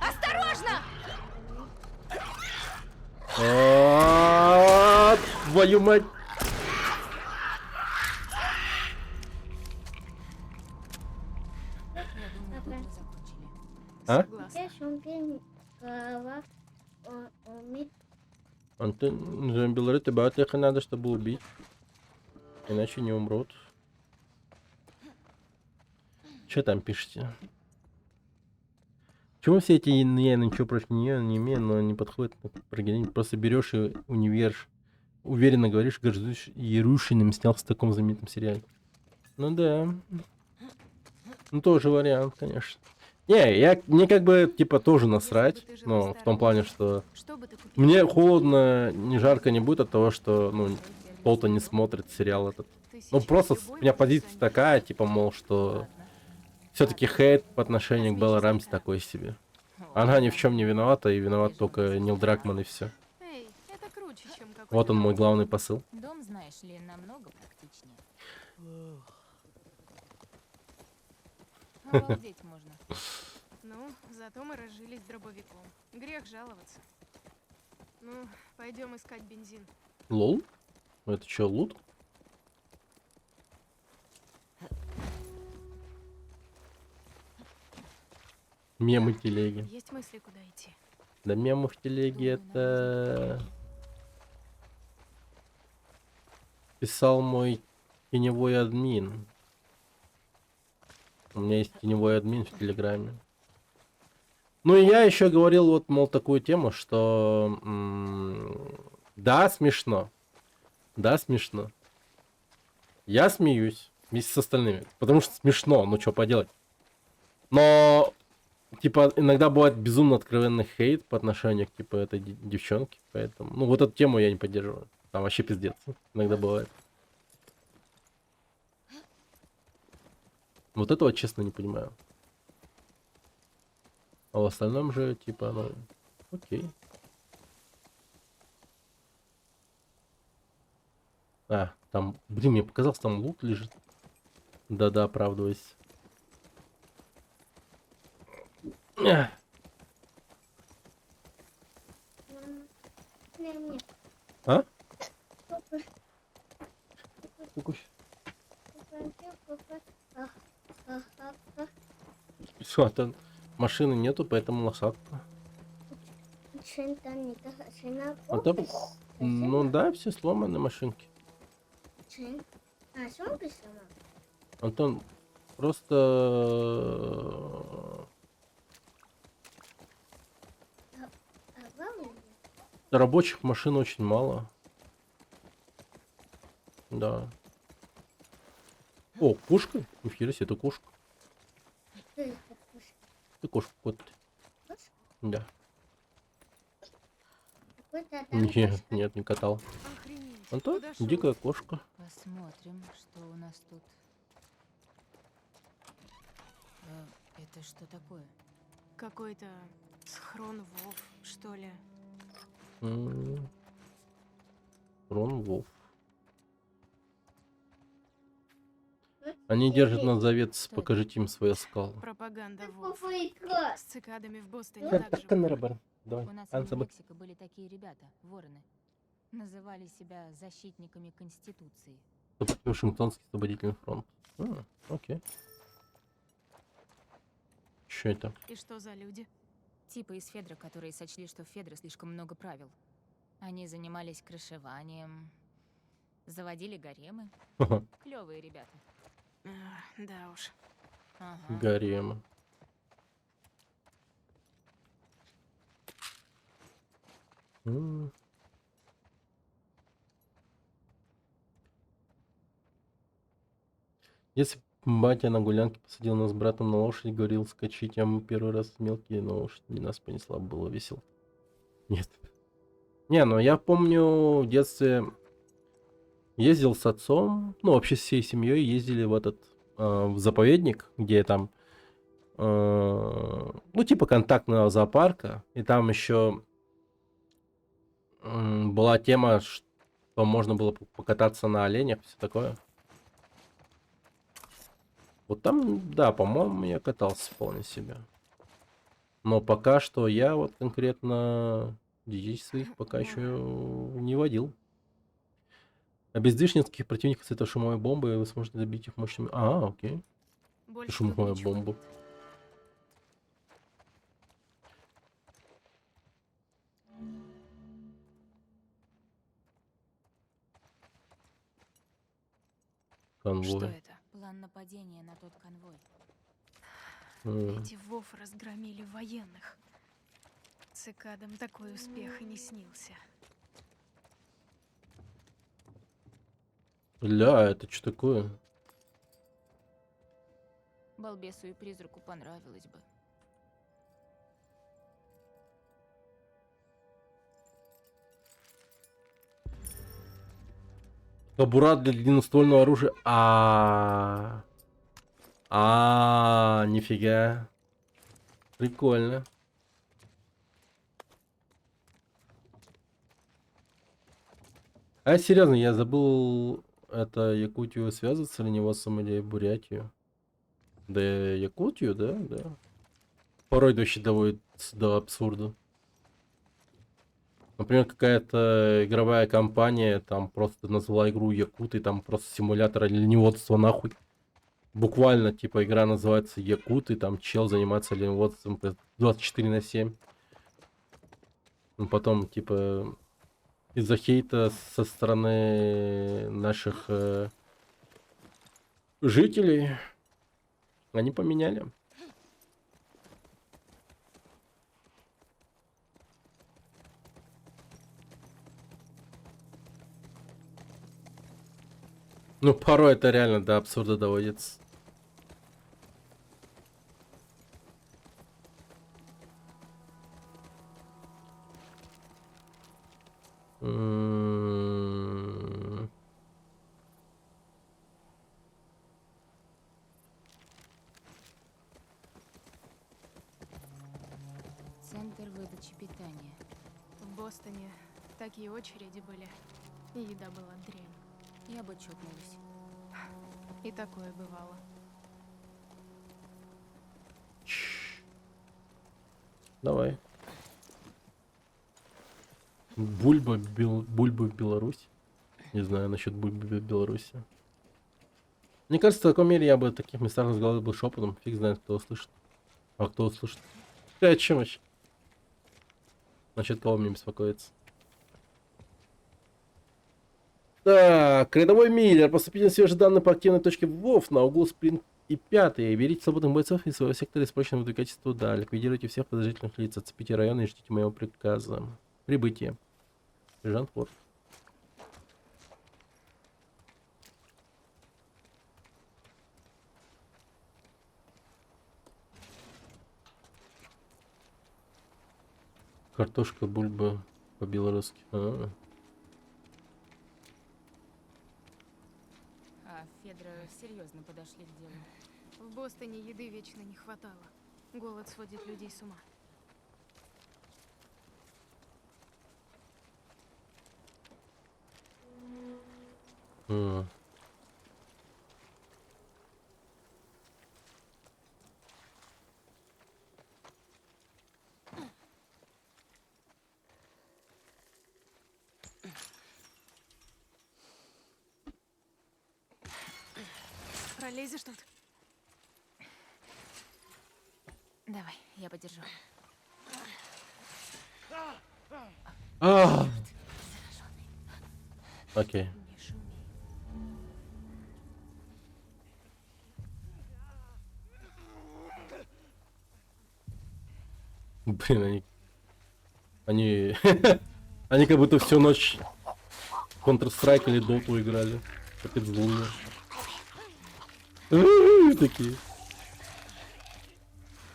Осторожно! Твою мать! А? Я зомби голова умеет. Антон, зомби ловит, тебя от надо, чтобы убить. Иначе не умрут. Что там пишете? Почему все эти я ничего против нее не имею, но не подходит про героиню? Просто берешь и уверенно говоришь, горжусь Ярушиным снялся в таком знаменитом сериале. Ну да. Ну тоже вариант, конечно. Не, мне как бы типа тоже насрать. Ну, в том плане, что мне холодно, ни жарко не будет от того, что, ну, кто-то не смотрит сериал этот. Ну, просто у меня позиция такая, типа, мол, что все-таки хейт по отношению к Белла Рамси такой себе. Она ни в чем не виновата, и виноват только Нил Дракман, и все. Эй, это круче, чем какой-то Вот он мой главный посыл. Дом, знаешь ли, намного практичнее. Обалдеть можно. Ну, зато мы разжились дробовиком. Грех жаловаться. Ну, пойдем искать бензин. Лол? Это что, лут? Мемы телеги. Есть мысли, куда идти? Да мемы в телеге это... Писал мой теневой админ. У меня есть теневой админ в Телеграме. Ну и я еще говорил вот, мол, такую тему, что... да, смешно. Да, смешно. Я смеюсь вместе с остальными. Потому что смешно, ну что поделать. Но... Типа, иногда бывает безумно откровенный хейт по отношению к, типа, этой девчонке, поэтому... Ну, вот эту тему я не поддерживаю. Там вообще пиздец. Иногда бывает. Вот этого, честно, не понимаю. А в остальном же, типа, ну... Окей. А, там... Блин, мне показалось, там лут лежит. Да-да, оправдывайся. А? Кукусь. Все, там машины нету, поэтому лошадка. А там, ну да, все сломаны машинки. Антон, просто рабочих машин очень мало. Да. О, кошка? Нихера себе, это кошка. Ты кошка, кот. Да. Нет, нет, не катал. Антон, дикая кошка. Посмотрим, что у нас тут. Это что такое? Какой-то схрон Вов, что ли? Рон Вов. Они держат нас за вец, покажите им свои скалы. Пропаганда Вов. С цикадами в Бостоне также. Давай, У нас в Нью-Мексико были такие ребята, вороны. Называли себя защитниками Конституции. Вашингтонский освободительный фронт. Окей. Что это? И что за люди? Типа из Федра, которые сочли, что в Федра слишком много правил. Они занимались крышеванием, заводили гаремы. Клевые ребята. Да уж. Ага. Гаремы. Если б батя на гулянке посадил нас с братом на лошадь, говорил скачить, а мы первый раз мелкие на лошадь не нас понесла, было весело. Нет. Не, ну я помню в детстве ездил с отцом, ну вообще с всей семьей ездили в этот в заповедник, где там ну типа контактного зоопарка, и там еще была тема, что можно было покататься на оленях, все такое. Вот там, да, по-моему, я катался вполне себе. Но пока что я вот конкретно детей своих пока еще не водил. А без дышницких противников с этой шумовой бомбы вы сможете добить их мощными... окей. Шумовая бомба. Что Конвой. это? План нападения на тот конвой. Эти ВОВ разгромили военных. Цикадам такой успех и не снился. Ля, это что такое? Балбесу и призраку понравилось бы. Кобура для длинноствольного оружия. Нифига. Прикольно. А серьезно, я забыл, это Якутию связываться ли Невосом или Бурятию? Да, Якутию, да, да. Порой вообще доводит до абсурда. Например, какая-то игровая компания там просто назвала игру Якуты, там просто симулятор оленеводства нахуй. Буквально, типа, игра называется Якуты, там чел занимается оленеводством 24/7. Ну, потом, типа, из-за хейта со стороны наших жителей они поменяли. Ну, порой это реально до абсурда доводится. Центр выдачи питания. В Бостоне такие очереди были. И еда была дрянь. Я бы чокнулась. И такое бывало. Давай. Бульба в Беларусь. Не знаю насчет бульбы в Беларуси. Мне кажется, в таком мире я бы в таких местах разговаривал бы шепотом. Фиг знает, кто услышит. А кто услышит? О чем вообще? Насчет кого мне беспокоиться? Так, рядовой Миллер. Поступили свежие данные по активной точке ВОВ на углу Спринг и 5. Берите свободных бойцов из своего сектора и срочно выдвигайтесь туда. Ликвидируйте всех подозрительных лиц. Отцепите район и ждите моего приказа. Прибытие. Сержант Форд. Картошка, бульба по-белорусски. Федра серьезно подошли к делу. В Бостоне еды вечно не хватало. Голод сводит людей с ума. Пролезешь тут? Давай, я подержу. Окей. Не шуми. Блин, они они как будто всю ночь Counter-Strike или Dota играли. Капец злые. Такие.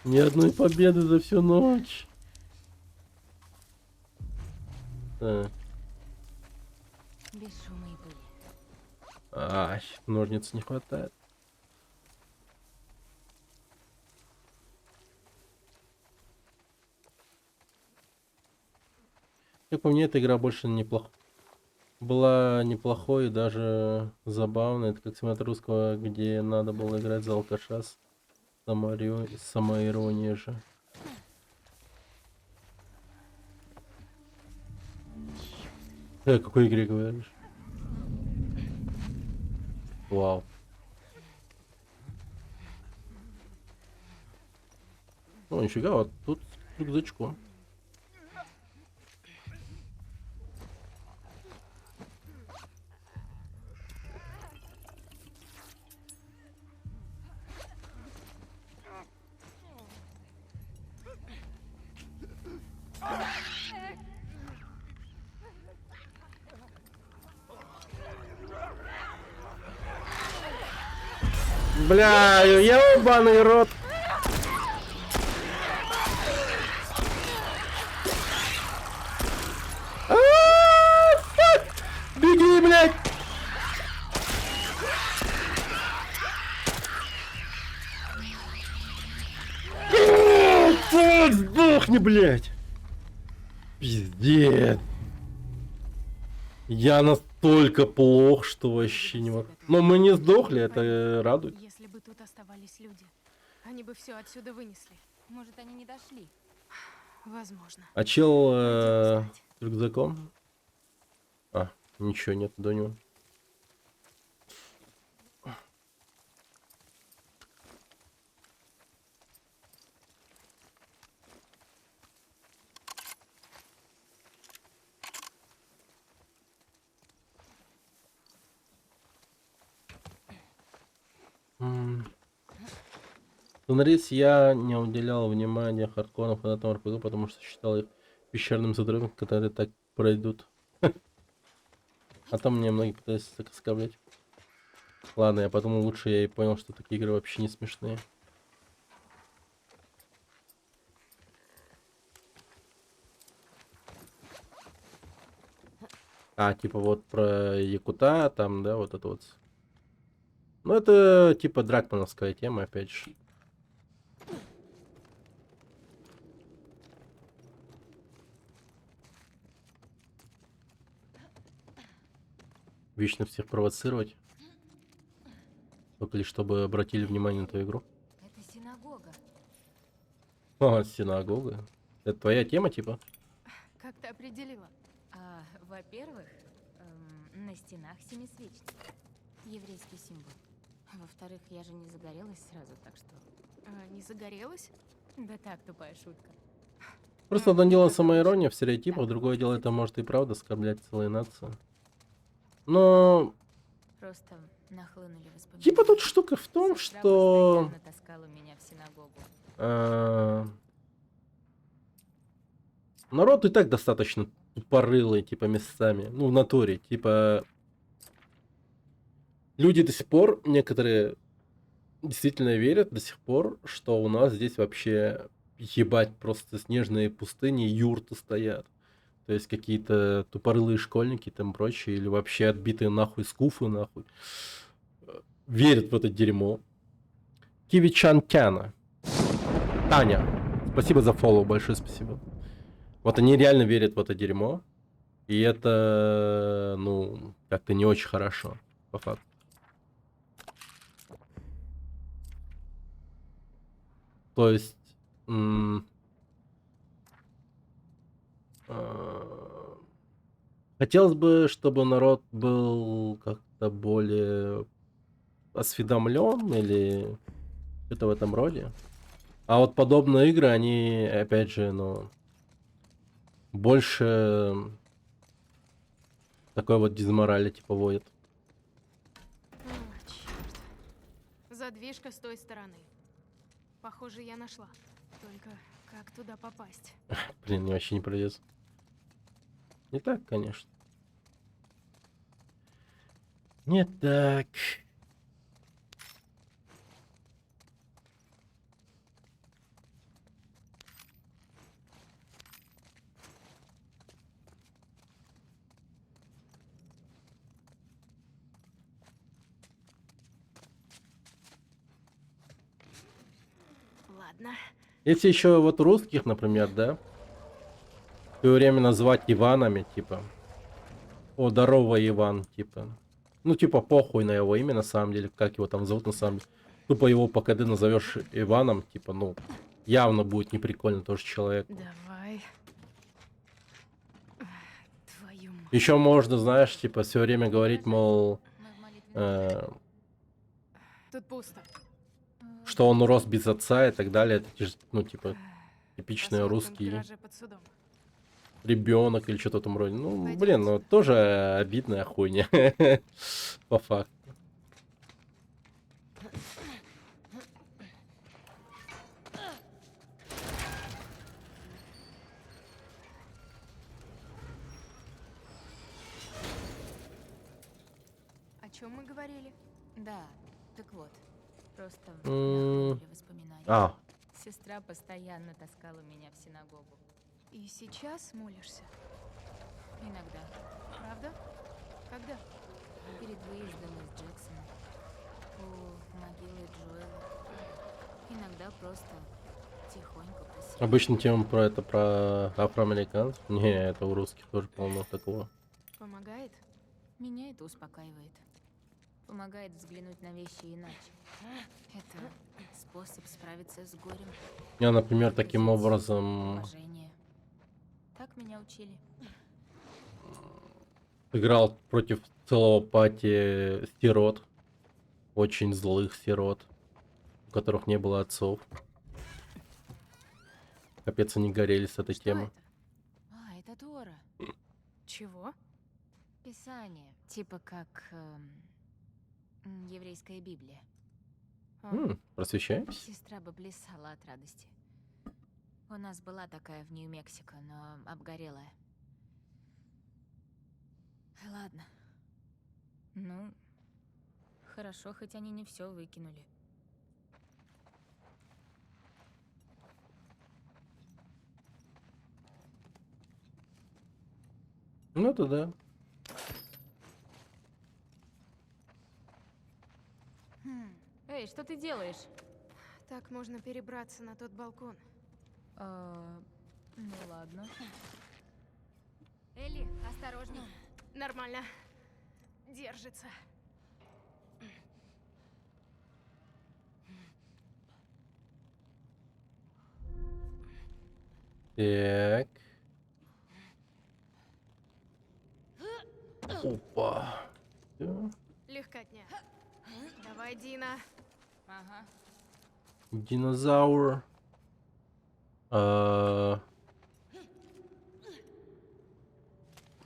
Ни одной победы за всю ночь. Так. Без шума и пыли. Ай, ножниц не хватает. Как по мне, эта игра больше была неплохой и даже забавной. Это как симулятор русского, где надо было играть за алкаша с самоирония же. О какой игре говоришь? Вау. О, нифига, вот тут рюкзачком. Бля, я ебаный рот. Беги, блядь! Сдохни, блядь! Пиздец. Я настолько плох, что вообще не могу. Но мы не сдохли, это радует. Если бы тут оставались люди, они бы все отсюда вынесли. Может, они не дошли? Возможно. А чел с рюкзаком? А, ничего нет до него. Сценарист я не уделял внимания хардкорным фанатам РПГ, потому что считал их пещерным задрыгом, которые так пройдут. А там мне многие пытались так оскорблять. Ладно, я подумал, лучше я и понял, что такие игры вообще не смешные. А, типа вот про Якута, там, да, вот это вот. Ну, это типа дракмановская тема, опять же. Вечно всех провоцировать. Только лишь чтобы обратили внимание на твою игру. Это синагога. Ага, синагога. Это твоя тема, типа? Как ты определила? Во-первых, на стенах семисвечник. Еврейский символ. Во-вторых, я же не загорелась сразу, так что... Не загорелась? Да так, тупая шутка. Просто одно дело самоирония в стереотипах, другое дело это может и правда оскорблять целые нации. Но... Просто нахлынули воспоминания. Типа тут штука в том, что... Натаскала меня в синагогу. Народ и так достаточно тупорылый, типа, местами. Ну, в натуре. Типа... Люди до сих пор, некоторые, действительно верят до сих пор, что у нас здесь вообще, ебать, просто снежные пустыни, юрты стоят. То есть какие-то тупорылые школьники там прочие, или вообще отбитые нахуй скуфы, нахуй. Верят в это дерьмо. Киви-чан Тяна. Таня. Спасибо за фоллоу, большое спасибо. Вот они реально верят в это дерьмо. И это, ну, как-то не очень хорошо, по факту. То есть... Хотелось бы, чтобы народ был как-то более осведомлен или что-то в этом роде. А вот подобные игры, они, опять же, ну, больше такой вот дизморали типа вводят. Черт. Задвижка с той стороны. Похоже, я нашла. Только как туда попасть? Блин, мне вообще не пройдется. Не так, конечно. Не так. Ладно. Если еще вот русских, например, да, в свое время назвать Иванами, типа, о, здорово, Иван, типа, ну, типа, похуй на его имя, на самом деле, как его там зовут, на самом деле, тупо его по КД назовешь Иваном, типа, ну, явно будет неприкольно тоже человек. Давай. Твою мать. Еще можно, знаешь, типа, все время говорить, мол, Тут пусто. что он рос без отца и так далее, это, ну, типа, типичный Посмотрим русский гаражи под судом. ребенок или что-то в этом роде. Ну, Пойдёмте. блин, ну тоже обидная хуйня. По факту. О чем мы говорили? Да, так вот. Просто М. нахлынули воспоминания. А, Сестра постоянно таскала меня в синагогу. И сейчас молишься? Иногда. Правда? Когда? Перед выездом из Джексона. У могилы Джоэла. Иногда просто тихонько про себя. обычно тема про афроамериканцев. Не, это у русских тоже полно такого. Помогает? Меня это успокаивает. Помогает взглянуть на вещи иначе. Это способ справиться с горем. Я, например, таким выразить образом уважение. Так меня учили. играл против целого пати сирот. Очень злых сирот, у которых не было отцов. Капец, они горели с этой Что темы. это? А, это Тора. Чего? Писание. Типа как еврейская Библия. Просвещаемся? Сестра бы плясала от радости. У нас была такая в Нью-Мексико, но обгорелая. Ладно. Ну, хорошо, хоть они не все выкинули. Ну это да. Эй, что ты делаешь? Так можно перебраться на тот балкон. Ну ладно. Элли, осторожней. Нормально. Держится. Так. Опа. Всё. Легкотня. Давай, Дина. Ага. Динозавр. А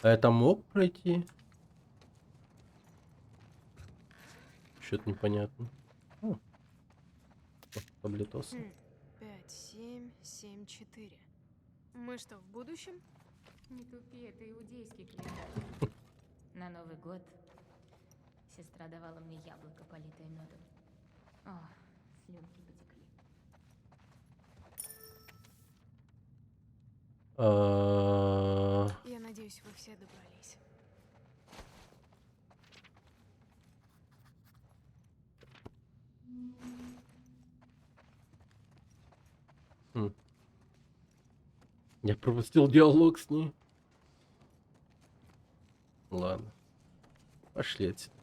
это мог пройти? Что-то непонятно. Таблетосы. 5, 7, 7, 4. Мы что, в будущем? Не тупи, это иудейский календарь. На Новый год сестра давала мне яблоко, политое медом. О, слюнки потекли. Я надеюсь, вы все добрались. Я пропустил диалог с ней. Ладно. Пошли отсюда.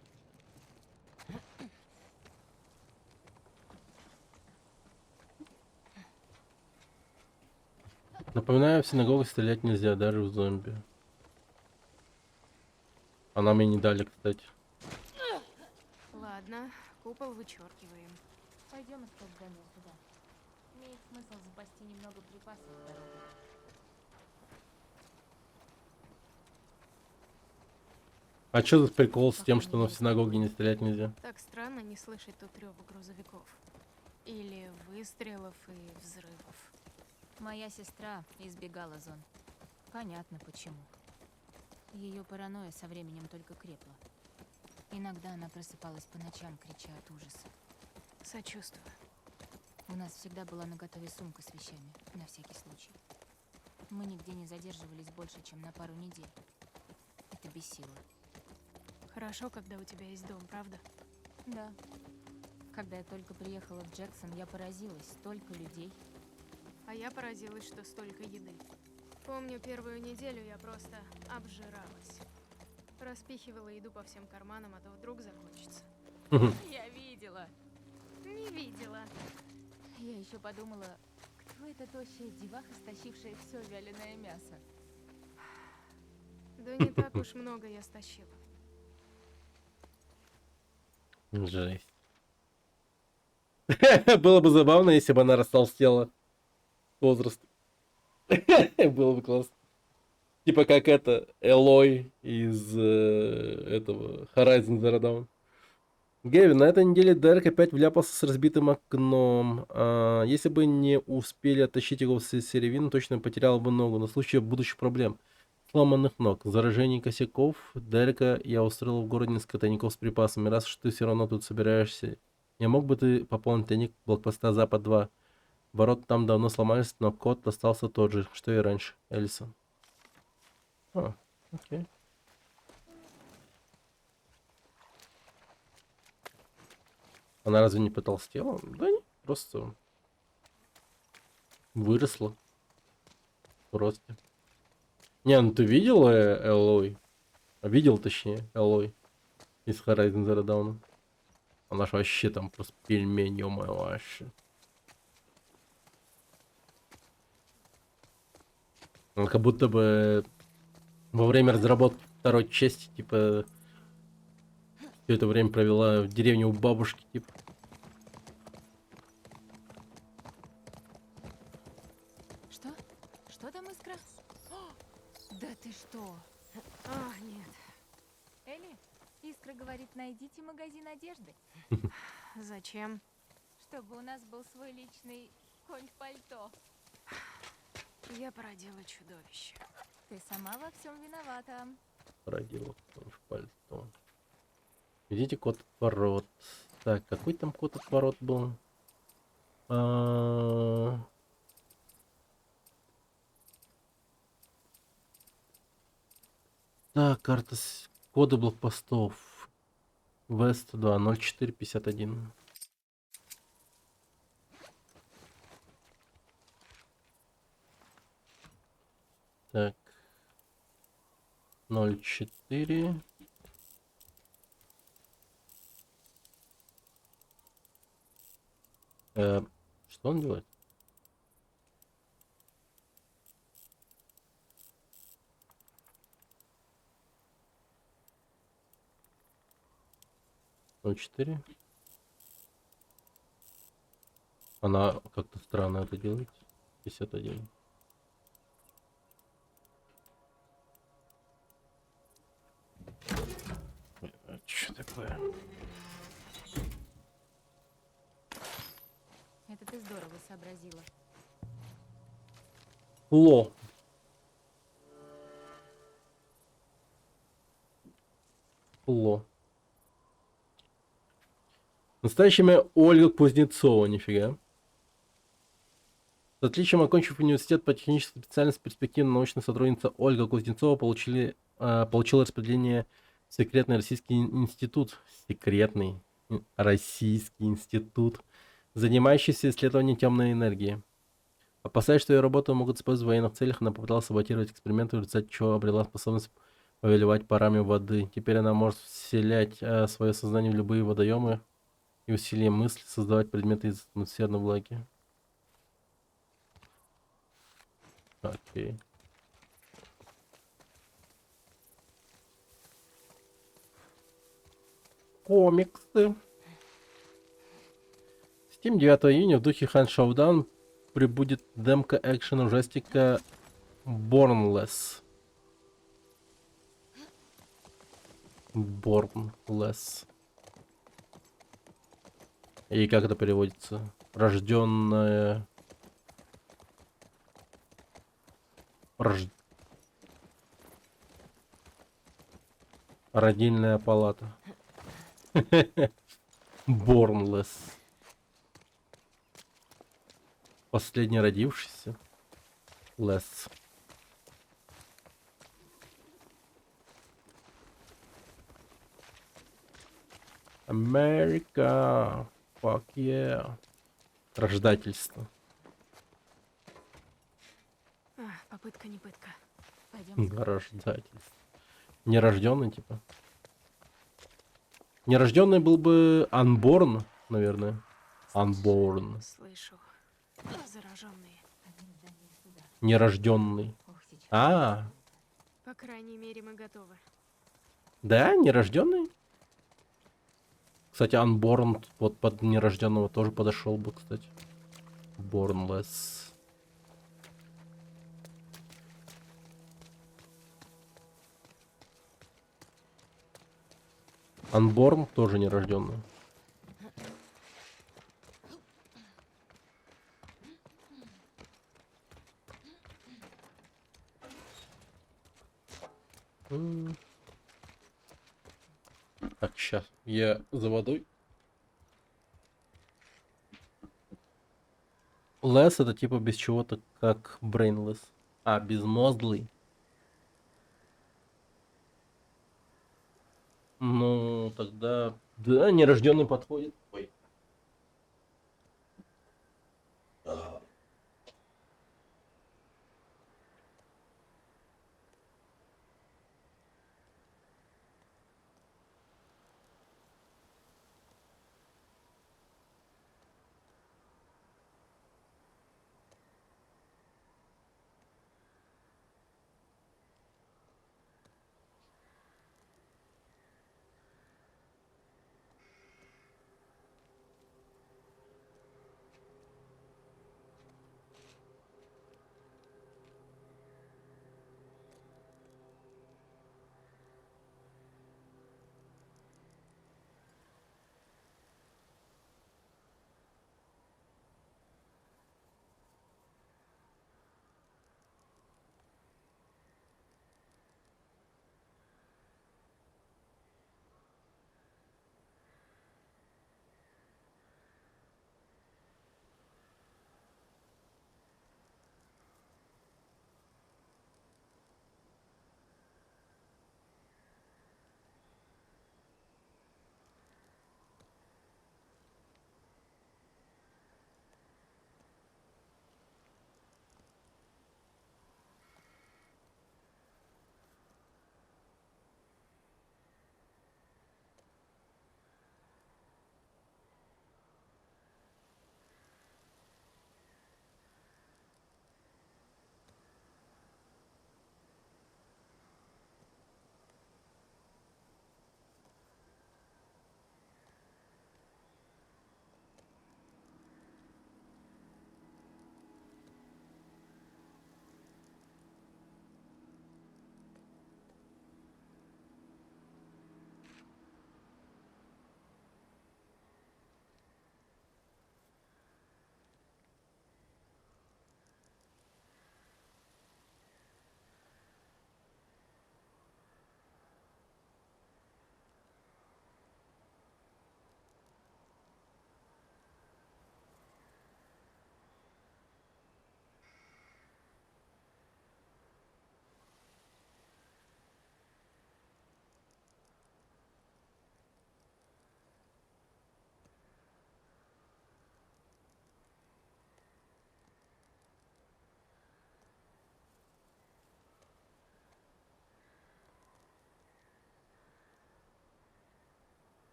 Напоминаю, в синагогах стрелять нельзя, даже в зомби. А нам и не дали, кстати. Ладно, купол вычеркиваем. Пойдем искать замер туда. Имеет смысл запасти немного припасов в дорогу. А что за прикол с тем, что на в синагоге не стрелять нельзя? Так странно не слышать тут рёва грузовиков. Или выстрелов и взрывов. Моя сестра избегала зон. Понятно почему. Ее паранойя со временем только крепла. Иногда она просыпалась по ночам, крича от ужаса. Сочувствую. У нас всегда была наготове сумка с вещами, на всякий случай. Мы нигде не задерживались больше, чем на пару недель. Это бесило. Хорошо, когда у тебя есть дом, правда? Да. Когда я только приехала в Джексон, я поразилась. Столько людей. А я поразилась, что столько еды. Помню, первую неделю я просто обжиралась. Распихивала еду по всем карманам, а то вдруг захочется. Я видела. Не видела. Я еще подумала, кто эта тощая деваха, стащившая все вяленое мясо? Да не так уж много я стащила. Жесть. Было бы забавно, если бы она растолстела. Возраст. Было бы классно. Типа как это, Элой из этого Horizon Zero Dawn. Гевин, на этой неделе Дерек опять вляпался с разбитым окном. Если бы не успели оттащить его с середины, точно потерял бы ногу. На случай будущих проблем. Сломанных ног, заражений косяков, Дерека я устроил в городе несколько тайников с припасами. Раз уж ты все равно тут собираешься Не мог бы ты пополнить тайник блокпоста Запад-2? Ворота там давно сломались, но код остался тот же, что и раньше. Элисон. А, окей. Она разве не потолстела? Да нет, просто выросла. Просто. Не, ну ты видел Элой? Видел, точнее, Элой из Horizon Zero Dawn. Она ж вообще там просто пельмень, ё-моё, вообще. Она как будто бы во время разработки второй части, типа, все это время провела в деревне у бабушки, типа. Что? Что там, Искра? О, да ты что? Ах, нет. Элли, Искра говорит, найдите магазин одежды, Зачем? чтобы у нас был свой личный конь в пальто. Я породила чудовище. Ты сама во всем виновата. Родила в пальто. Видите, код от ворот. Так, какой там код от ворот был? Так, карта с коды блокпостов. Вест 2 0451. Так. 04. Что он делает? Ну, 4. Она как-то странно это делает. 51. Что такое? Это ты здорово сообразила. Ло. Ло. Настоящее имя Ольга Кузнецова, нифига. С отличием окончив университет по технической специальности, перспективная научная сотрудница Ольга Кузнецова получила распределение в секретный российский институт. Секретный российский институт, занимающийся исследованием темной энергии. Опасаясь, что ее работу могут использовать в военных целях, она попыталась саботировать эксперименты, в результате чего обрела способность повелевать парами воды. Теперь она может вселять свое сознание в любые водоемы и усилием мысли создавать предметы из атмосферной влаги. Окей. Комиксы. Steam 9 июня в духе Hand Showdown прибудет демка экшена ужастика Bornless. Bornless. И как это переводится? Рожденная... Родильная палата. Bornless. Последний родившийся. Less. Америка. Fuck yeah. Рождательство. Попытка не пытка. Пойдем. Рождательство. Нерожденный, типа. Нерожденный был бы unborn, наверное. Unborn. Слышу. Зараженные. Нерожденный. А, По крайней мере, мы готовы. да, нерожденный. Кстати, unborn вот под нерожденного тоже подошел бы, кстати. Bornless. Unborn тоже нерожденный. Так, сейчас я за водой. Less это типа без чего-то, как brainless. А, безмозглый. Ну, тогда... Да, нерожденный подходит. Ой.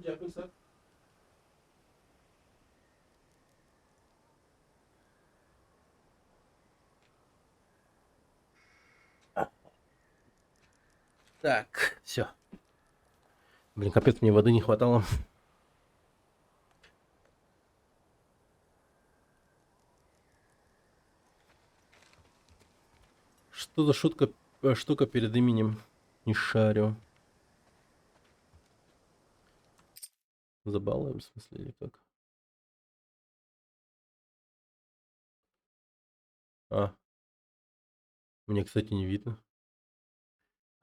Дякую, сэр. Так, все. Блин, капец, мне воды не хватало. Что за штука перед именем? Не шарю. Забалуем, в смысле, или как? А. Мне, кстати, не видно.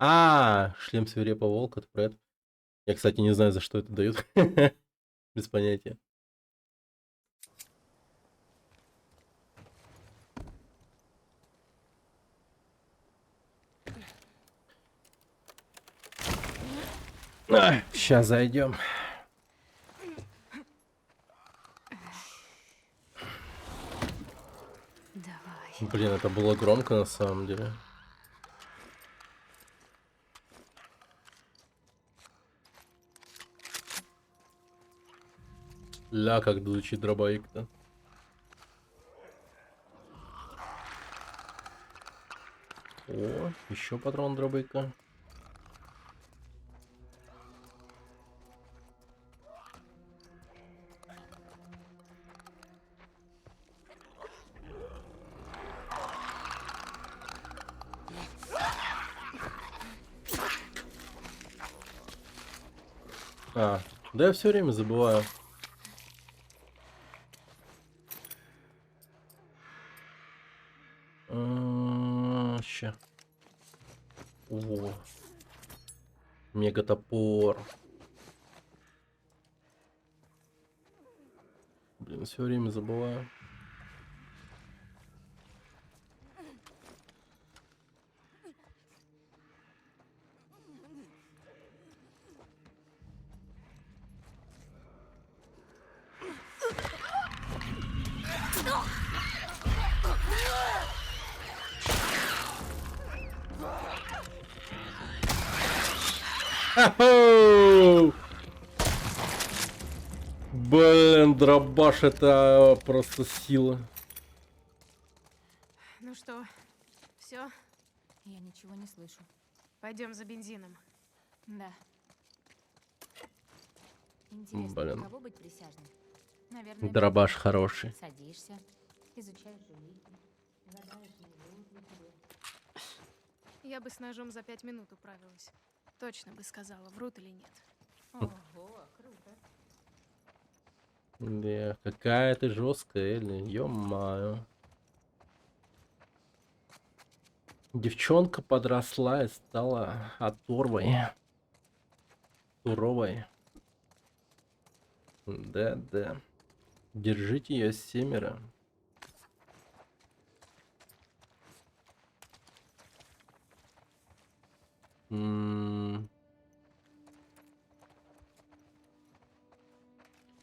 Шлем свирепого волка, это про это. Я, кстати, не знаю, за что это дают. Без понятия. Сейчас зайдем. Давай. Блин, это было громко на самом деле. Ля, как звучит дробовик-то. О, еще патрон дробовика. Да я все время забываю. Ща. О. Мега топор. Блин, все время забываю. Блин, дробаш это просто сила. Ну что, все? Я ничего не слышу. Пойдем за бензином. Да. Интересно, Блин. кого быть присяжным? Наверное, Дробаш ты хороший. садишься, изучаешь улики, гадаешь, не врут ли тебе. Я бы с ножом за 5 минут управилась. Точно бы сказала, врут или нет. Ого, круто. Да, какая ты жесткая, Элли, ё-моё. Девчонка подросла и стала оторвой. Суровой. Да. Держите ее 7.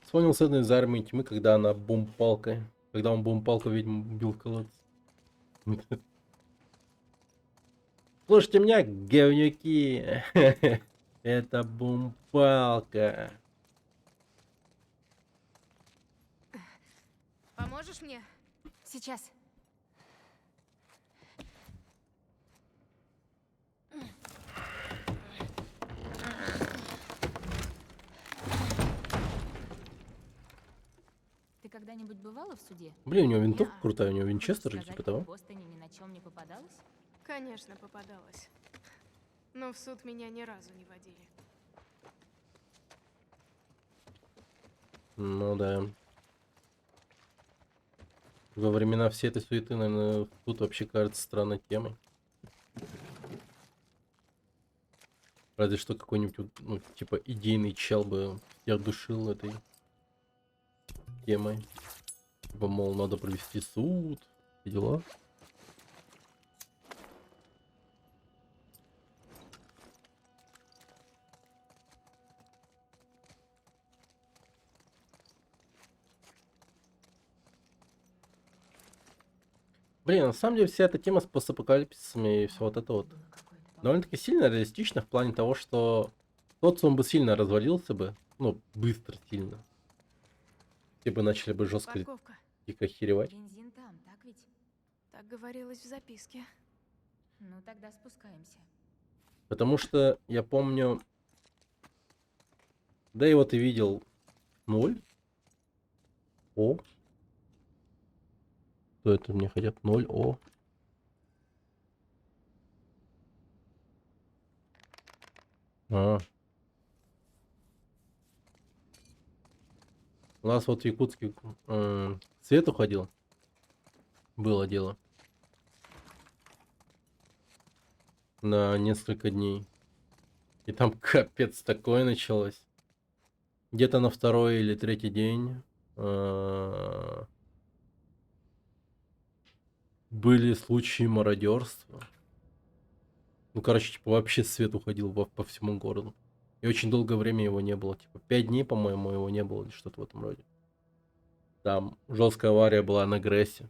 Вспомнил сцену из армии тьмы, когда она бомб-палкой. Когда он бомб-палку ведьму бил в колодец. Слушайте меня, говнюки. Это бомб-палка. Поможешь мне? Сейчас. Ты когда-нибудь бывала в суде? Блин, у него винтовка крутая, у него винчестер же, Сказать, типа того. в Бостоне ни на чем не попадалась? Конечно, попадалась. Но в суд меня ни разу не водили. Ну да. Во времена всей этой суеты, наверное, тут вообще кажется странной темой. Разве что какой-нибудь, вот, ну, типа, идейный чел бы всех душил этой темой. Типа, мол, надо провести суд, все дела. Блин, на самом деле вся эта тема с постапокалипсисами и все вот это вот довольно-таки сильно реалистично в плане того, что социум бы сильно развалился бы, ну, быстро сильно. Типа начали бы жестко Парковка. дико охеревать. Бензин там, так ведь? Так говорилось в записке. Ну тогда спускаемся. Потому что я помню... Да и вот и видел 0. О. Что это мне хотят? 0. О. А. У нас вот в Якутске свет уходил. Было дело. На несколько дней. И там капец такое началось. Где-то на 2-й или 3-й день были случаи мародерства. Ну, короче, типа вообще свет уходил по всему городу. И очень долгое время его не было. Типа 5 дней, по-моему, его не было или что-то в этом роде. Там жесткая авария была на ГРЭСе.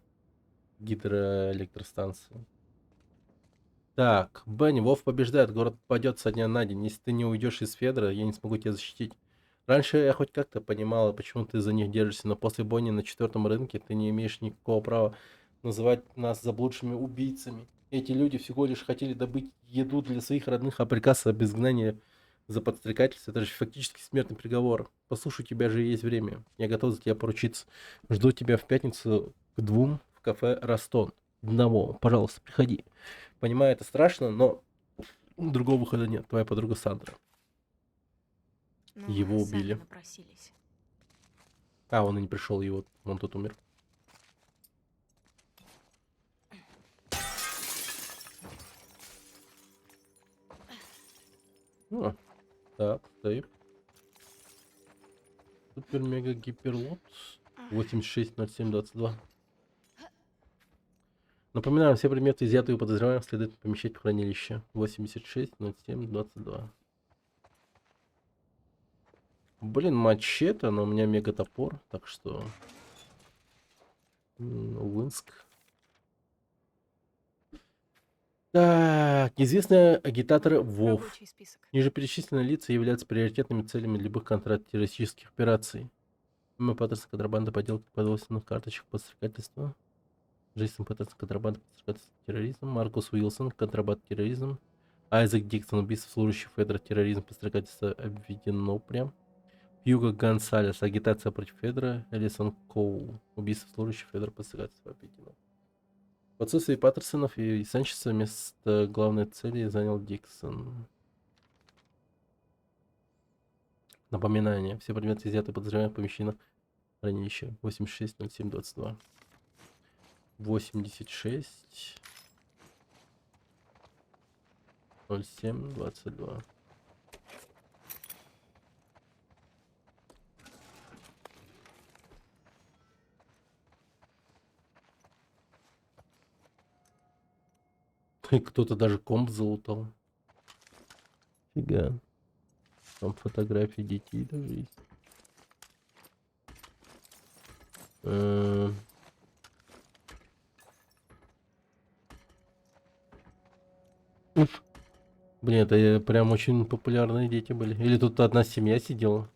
Гидроэлектростанции. Так, Бенни, Вов побеждает, город падет со дня на день. Если ты не уйдешь из Федора, я не смогу тебя защитить. Раньше я хоть как-то понимала, почему ты за них держишься, но после бойни на 4-м рынке ты не имеешь никакого права называть нас заблудшими убийцами. Эти люди всего лишь хотели добыть еду для своих родных, а приказ об изгнании за подстрекательство — это же фактически смертный приговор. Послушай, у тебя же есть время. Я готов за тебя поручиться. Жду тебя в пятницу к 2 в кафе «Растон». Одного. Пожалуйста, приходи. Понимаю, это страшно, но другого выхода нет. Твоя подруга Сандра. Ну, Его сами убили. напросились. А, он и не пришел, его он тут умер. О, так, стоит. Супер мега гиперлот 860722. Напоминаю, все предметы, изъятые у подозреваемых, следует помещать в хранилище. 860722. Блин, мачете, но у меня мега топор, так что... Лынск. Так, известные агитаторы ВОВ. Рабочий список. Ниже перечисленные лица являются приоритетными целями любых контртеррористических операций. Имя Паттерсон, контрабанда, подделки подводственных карточек, подстрекательства. Джейсон Паттерсон, контрабанда, подстрекательство, терроризм. Маркус Уилсон, контрабанда, терроризм. Айзек Диксон, убийство служащих Федора, терроризм, подстрекательство, обведено прям. Хьюго Гонсалес, агитация против Федора. Элисон Коул, убийство служащих Федора, подстрекательство, обведено. В отсутствии Паттерсонов и Санчеса место главной цели занял Диксон. Напоминание. Все предметы, изъяты подозреваемых, помещены в хранилище. 860722. 86 07 22. И кто-то даже комп залутал. Фига. Там фотографии детей даже есть. Уф. Блин, это прям очень популярные дети были. Или тут одна семья сидела.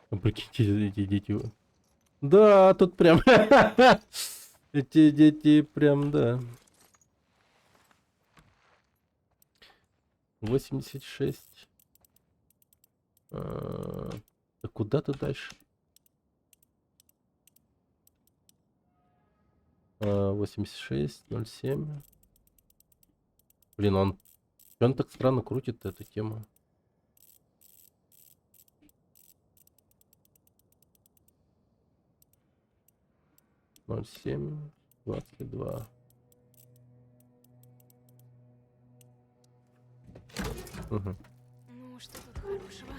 Прикиньте, эти дети. Да, тут прям... Эти дети прям, да. 86. А куда ты дальше? 86, 07. Блин, он так странно крутит эту тему. Ноль 7, 22. Угу. Ну, что тут хорошего?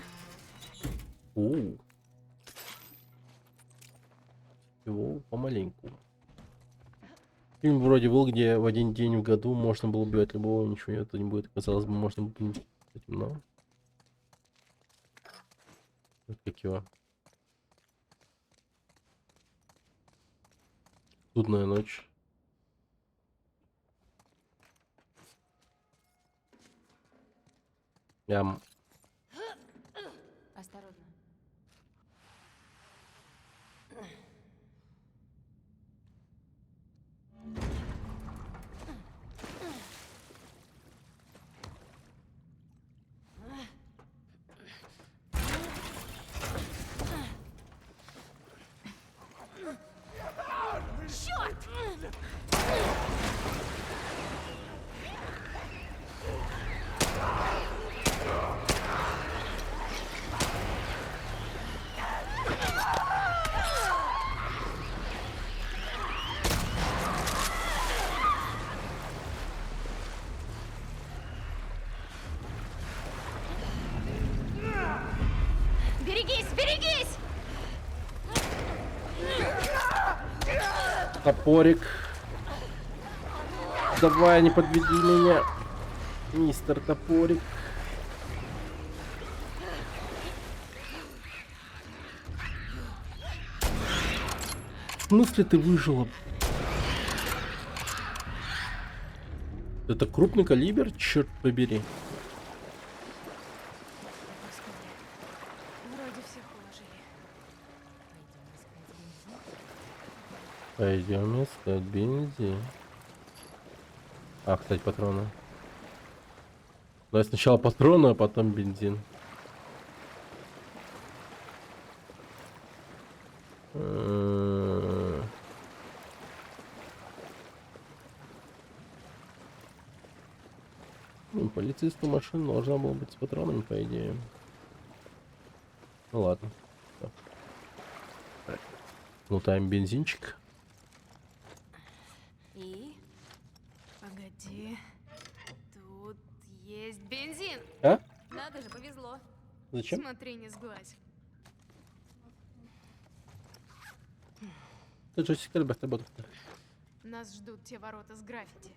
Его помаленьку. Фильм вроде был, где в один день в году можно было убивать любого, ничего это не будет. Казалось бы, можно было бы этим, но... Вот как его. Судная ночь. Ям. Осторожно. Топорик. Давай, не подведи меня, мистер Топорик. В смысле ты выжила? Это крупный калибр, черт побери. Вроде всех уложили. Пойдем искать бензин. А, кстати, патроны. Давай сначала патроны, а потом бензин. Ну, полицейская машина должна была быть с патронами, по идее. Ну ладно. Так. Лутаем бензинчик. И? Погоди. Тут есть бензин. А? Надо же, повезло. Зачем? Смотри, не сглазь. Ты же секрет работает. Нас ждут те ворота с граффити.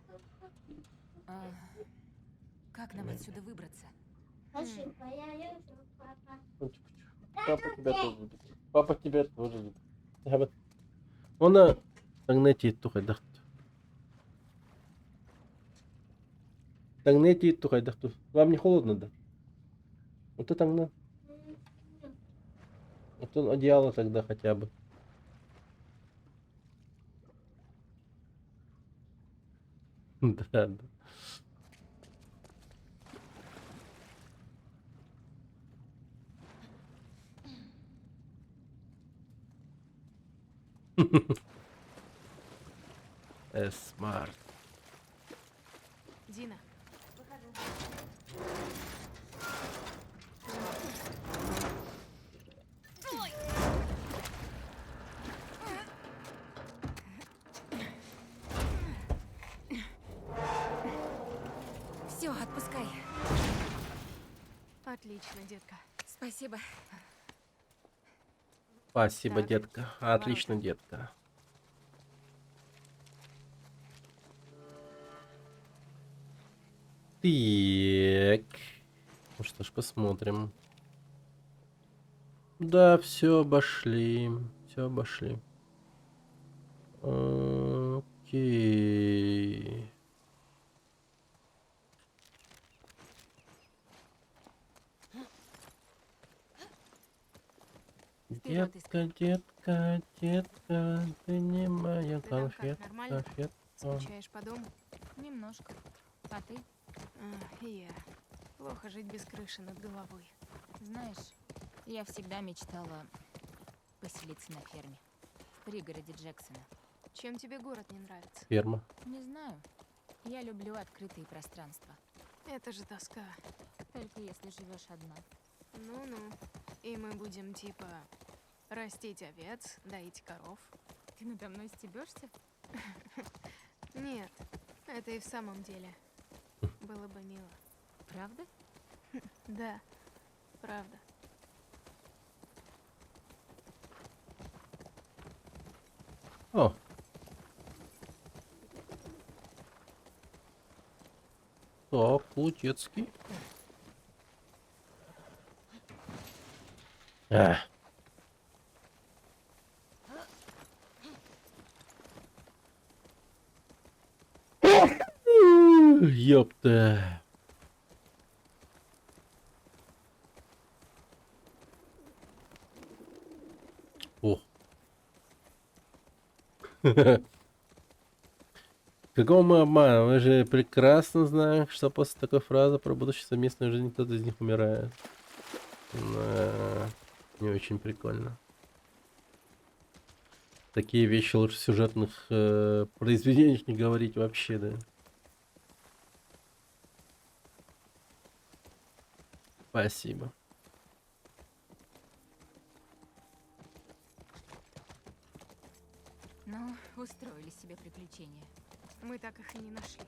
Как нам отсюда выбраться? Ошибка, я вижу, папа. Папа тебя тоже любит. Папа тебя тоже любит. Evet. Ona тагнети тухайдахту. Тагнети тухайдахту. Вам не холодно, да? Вот это тагна. Вот одеяло тогда хотя бы. Да, да. Смарт. Дина. Все, отпускай. Отлично, детка. Спасибо. Спасибо, Так, детка. Отлично, детка. Так. Ну что ж, посмотрим. Да, все обошли. Все обошли. Окей. Детка, детка, детка, ты не моя Ты там как, конфетка. нормально? конфетка. Скучаешь по дому? Немножко. А ты? И я. Плохо жить без крыши над головой. Знаешь, я всегда мечтала поселиться на ферме. В пригороде Джексона. Чем тебе город не нравится? Ферма. Не знаю. Я люблю открытые пространства. Это же тоска. Только если живешь одна. Ну-ну. И мы будем типа растить овец, доить коров. Ты надо мной стебешься? Нет, это и в самом деле было бы мило. Правда? Да, правда. О. Так, Лутецкий. Ёпта. О. Какого мы обмана? Мы же прекрасно знаем, что после такой фразы про будущую совместную жизнь кто-то из них умирает. Да, не очень прикольно. Такие вещи лучше в сюжетных произведениях не говорить вообще, да. Спасибо. Ну, устроили себе приключения. Мы так их и не нашли.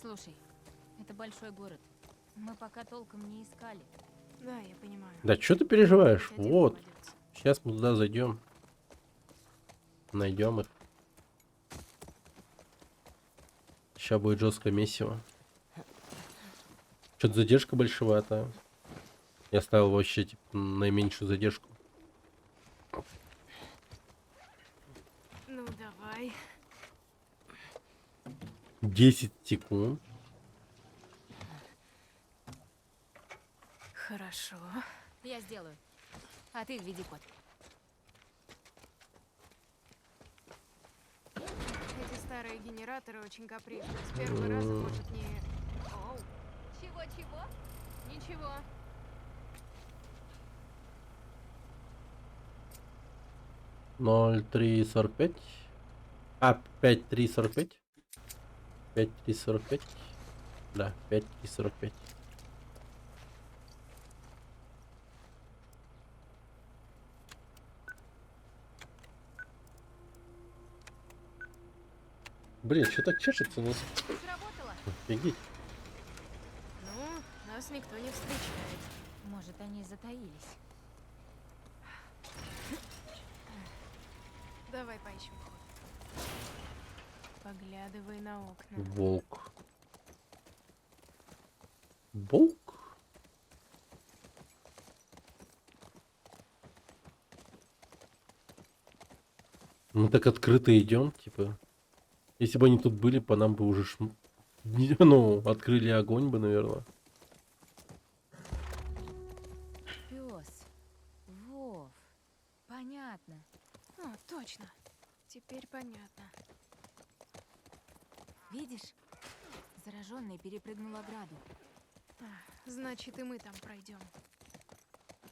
Слушай, это большой город. Мы пока толком не искали. Да, я понимаю. Да что ты переживаешь? Хоть один Вот. попадется. Сейчас мы туда зайдем. Найдем их. Сейчас будет жесткое месиво. Что-то задержка большеватая. Я ставил вообще типа наименьшую задержку. Ну давай. 10 секунд. Хорошо. Я сделаю. А ты введи код. Эти старые генераторы очень капризны. С первого раза может не... Оу. Чего-чего? Ничего. Ноль 3:45. А, 5:3:45. 5:3:45. Да, 5:3:45. Блин, что так чешется у нас? Сработало. Офигеть. Ну, нас никто не встречает. Может, они затаились. Давай поищем ход. Поглядывай на окна. Волк. Волк? Мы так открыто идем, типа. Если бы они тут были, по нам бы уже ну, открыли огонь бы, наверное. Пес. Вов. Понятно. О, точно. Теперь понятно. Видишь? Зараженный перепрыгнул ограду. Значит, и мы там пройдем.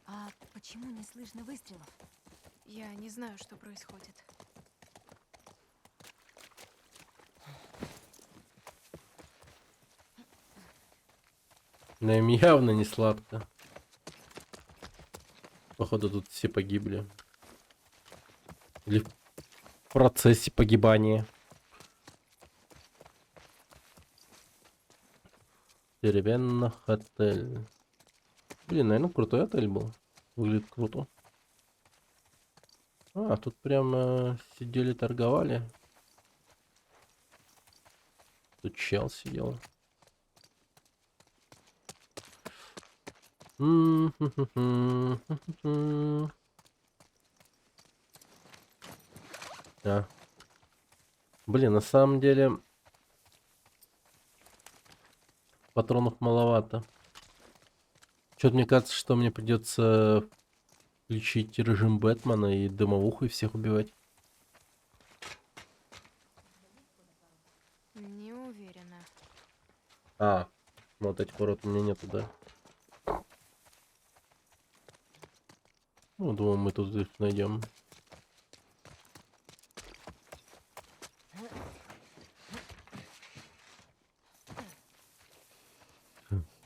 А почему не слышно выстрелов? Я не знаю, что происходит. Но им явно не сладко. Походу, тут все погибли. Или в процессе погибания. Деревянный отель. Блин, наверное, крутой отель был. Выглядит круто. А, тут прямо сидели, торговали. Тут чел сидел. А. Блин, на самом деле патронов маловато. Что-то мне кажется, что мне придется включить режим Бэтмена и дымовухой всех убивать. Не уверена. А, вот этих ворот у меня нету, да. Ну, думаю, мы тут их найдем.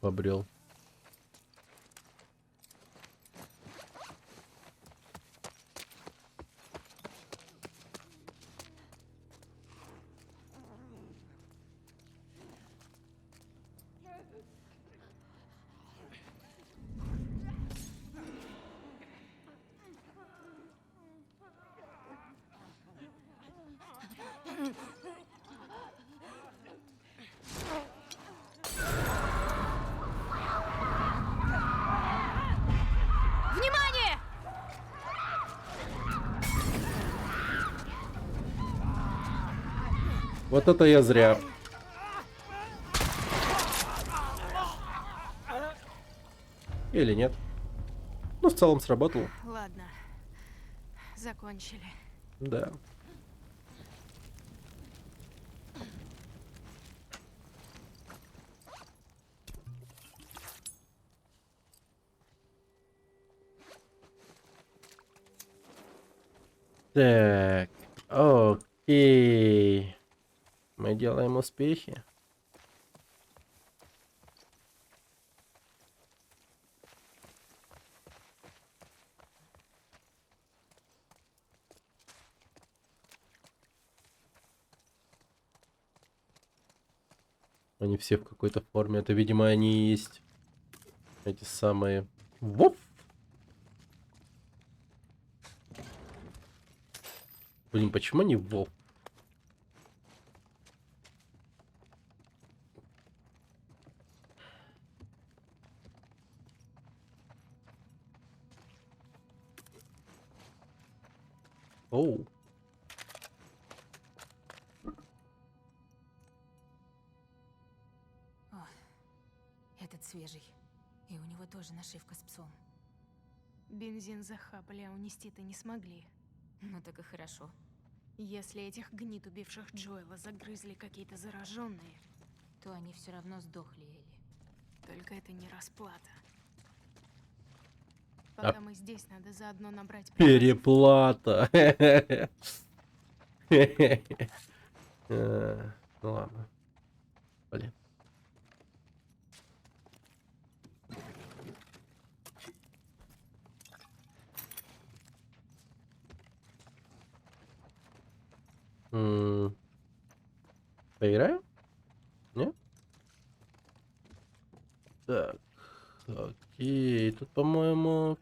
Побрел. Внимание! Вот это я зря. Или нет? Ну, в целом сработало. Ладно. Закончили. Да. Так, окей. Мы делаем успехи. Они все в какой-то форме. Это, видимо, они и есть эти самые... Воп! Блин, почему они воп? Оу. О, этот свежий. И у него тоже нашивка с псом. Бензин захапали, а унести-то не смогли. Ну так и хорошо. Если этих гнид, убивших Джоэла, загрызли какие-то зараженные, То они все равно сдохли, Элли. только это не расплата. А- Пока мы здесь, надо заодно набрать припасов. Переплата. Ну ладно. Блин. Поиграем? Нет? Так. Окей. Тут, по-моему,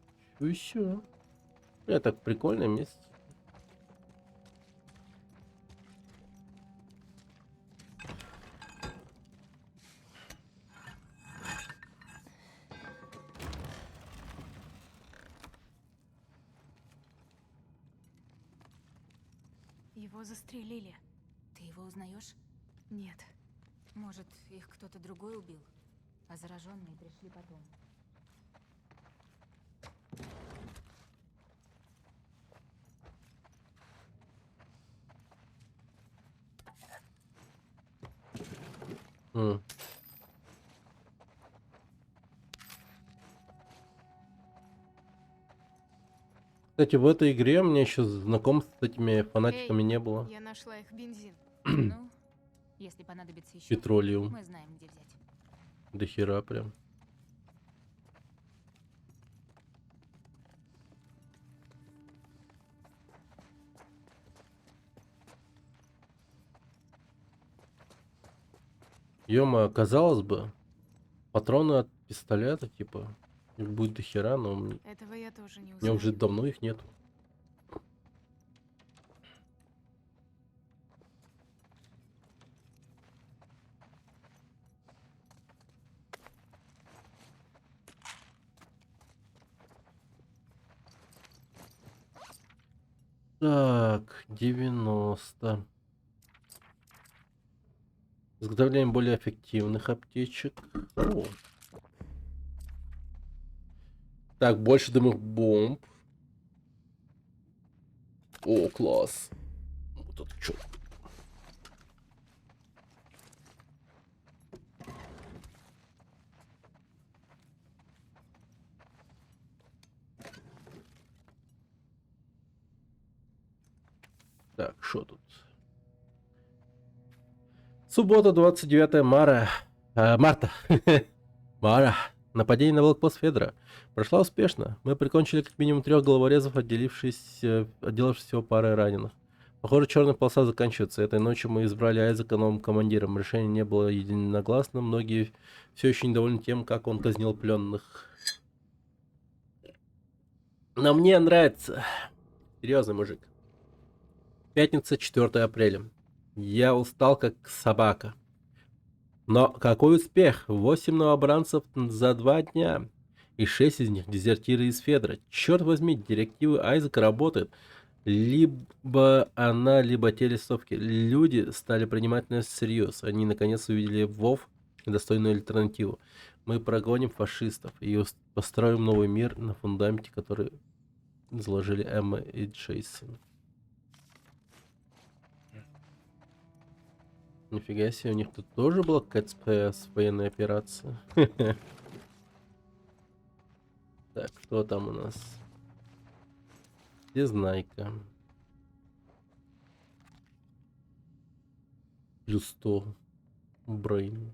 все. Так прикольное место. Его застрелили. Ты его узнаешь? Нет. Может, их кто-то другой убил? А зараженные пришли потом. М. Кстати, в этой игре у меня еще знакомств с этими фанатиками Эй, не было. Я нашла их бензин. Ну, если понадобится еще, Петролиум. мы знаем, где взять. До хера прям. Ё-моё, казалось бы, патроны от пистолета, типа, их будет до хера, но Этого я тоже не у меня узнаю. уже давно их нет. Так, 90. Изготовление более эффективных аптечек. О. Так, больше дымных бомб. О, класс. Вот это чё? Так, что тут? Суббота, 29 марта. Мара. Нападение на блокпост Федора. Прошла успешно. Мы прикончили как минимум 3 головорезов, отделавшись всего парой раненых. Похоже, черная полоса заканчивается. Этой ночью мы избрали Айзека новым командиром. Решение не было единогласным. Многие все еще недовольны тем, как он казнил пленных. Но мне нравится. Серьезный мужик. Пятница, 4 апреля. Я устал, как собака. Но какой успех! 8 новобранцев за 2 дня. И 6 из них дезертиры из Федора. Черт возьми, директивы Айзека работают. Либо она, либо те листовки. Люди стали принимать нас всерьез. Они наконец увидели Вов достойную альтернативу. Мы прогоним фашистов и построим новый мир на фундаменте, который заложили Эмма и Джейсон. Нифига себе, у них тут тоже была какая-то военная операция. Так, кто там у нас? Всезнайка. Плюс 100. Брейн.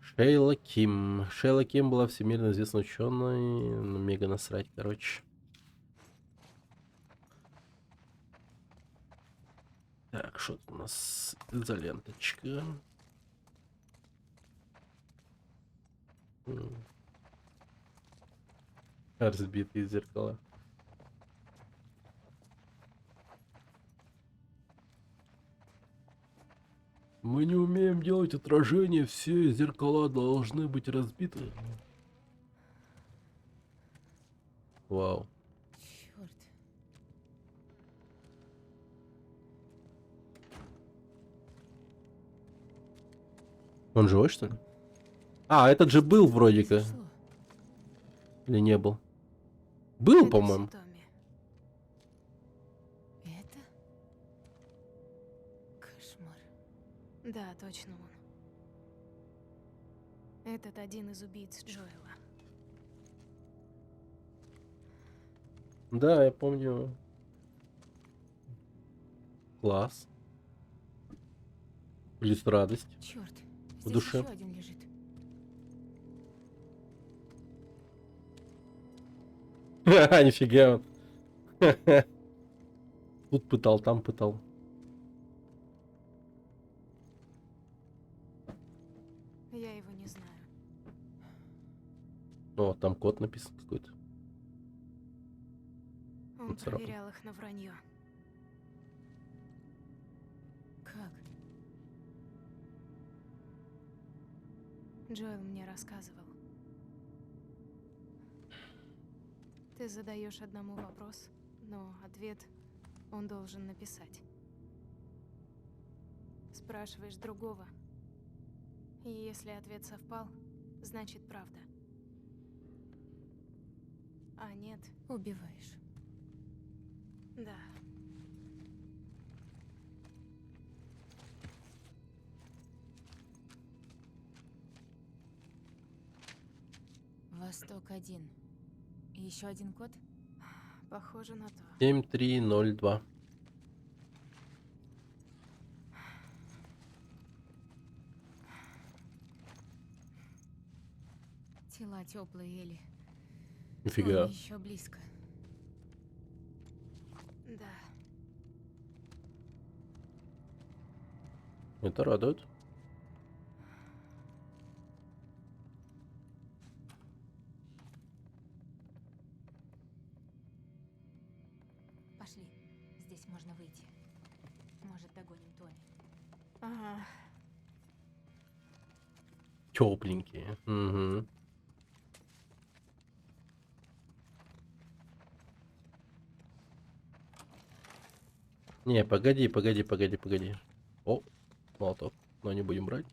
Шейла Ким. Шейла Ким была всемирно известной ученой. Мега насрать, короче. Так, что у нас? Изоленточка. Разбитые зеркала. Мы не умеем делать отражение, все зеркала должны быть разбиты. Вау. Черт. Он живой, что ли? А, этот же был вроде как. Произошло. Или не был? Был, Это по-моему. всё Томми. Это? Кошмар. Да, точно он. Этот один из убийц Джоэла. Да, я помню. Класс. Плюс радость. Черт, В здесь душе. еще один лежит. Ха-ха, нифига он. Ха-ха. Тут пытал, там пытал. Я его не знаю. О, там код написан какой-то. Он Царапин. проверял их на вранье. Как? Джоэл мне рассказывал. Ты задаешь одному вопрос, но ответ он должен написать. Спрашиваешь другого, и если ответ совпал, значит правда. А нет, Убиваешь. да. Восток-1. И еще один код? Похоже на то. 7302. Тела теплые, Элли. Нифига. Он еще близко. Да. Это радует. Пошли. Здесь можно выйти. Может, догоним Томми. Ага. Тепленькие. Угу. Не, погоди, погоди, погоди, погоди. О, молоток. Но не будем брать.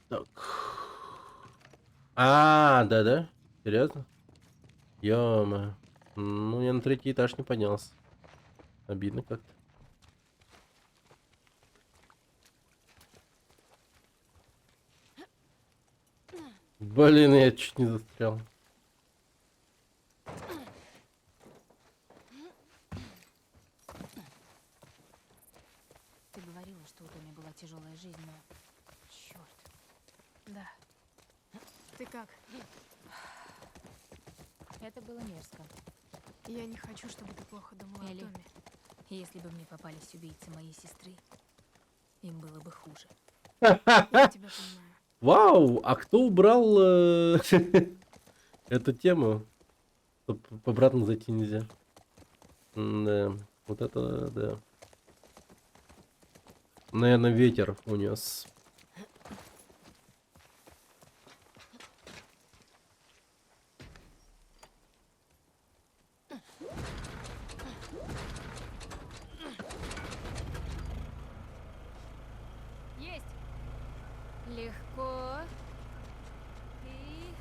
Так. А, да-да? Серьезно? Ё-моё. Ну, я на 3-й этаж не поднялся. Обидно как-то. Блин, я чуть не застрял. Ты говорила, что у Томми была тяжелая жизнь, но... Черт. Да. Ты как? Это было мерзко. Я не хочу, чтобы ты плохо думала Элли. о Томе. Если бы мне попались убийцы моей сестры, им было бы хуже. Я тебя понимаю. Вау, а кто убрал эту тему? Чтоб обратно зайти нельзя. Да, вот это да. Наверное, ветер унес. Есть! Легко и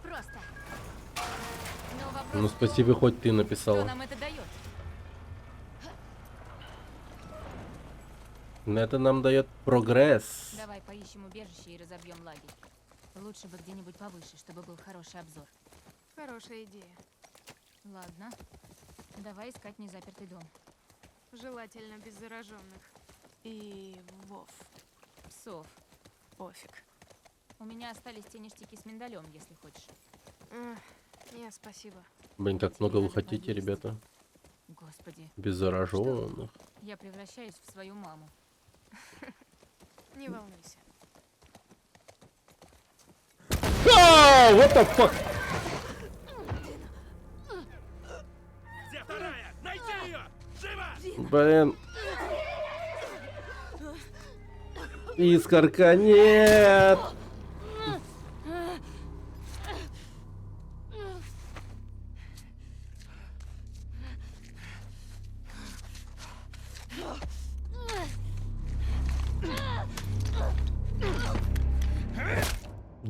просто. Но вопрос Ну, в том, спасибо, хоть ты что написала. нам это дает? Это нам дает прогресс. Давай поищем убежище и разобьем лагерь. Лучше бы где-нибудь повыше, чтобы был хороший обзор. Хорошая идея. Ладно. Давай искать незапертый дом. Желательно без зараженных. И вов. Псов. Пофиг. У меня остались те ништяки с миндалем, если хочешь. Нет, спасибо. Блин, как много вы хотите, ребята. Господи. Без зараженных. Я превращаюсь в свою маму. Не волнуйся. What the fuck? Где вторая? Найти ее! Живо! Блин. Искорка, нет!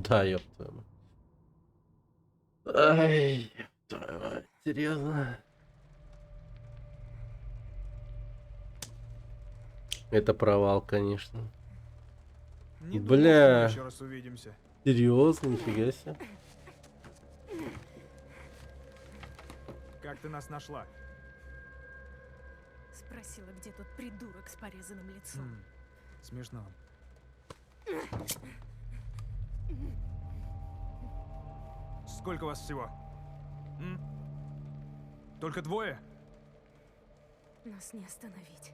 Да, ёб твою мать. Ай, ёб твою мать, серьезно. Это провал, конечно. Не думал, что Бля. мы еще раз увидимся. Серьезно, нифига себе. Как ты нас нашла? Спросила, где тот придурок с порезанным лицом. Смешно. Сколько вас всего? М? Только двое? Нас не остановить.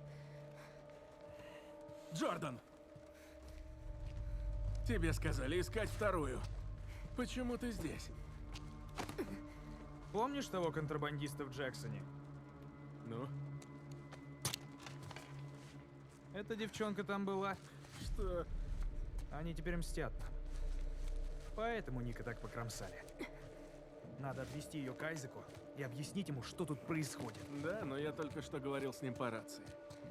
Джордан! Тебе сказали искать вторую. Почему ты здесь? Помнишь того контрабандиста в Джексоне? Ну? Эта девчонка там была. Что? Они теперь мстят нам. Поэтому Ника так покромсали. Надо отвезти ее к Айзеку и объяснить ему, что тут происходит. Да, но я только что говорил с ним по рации.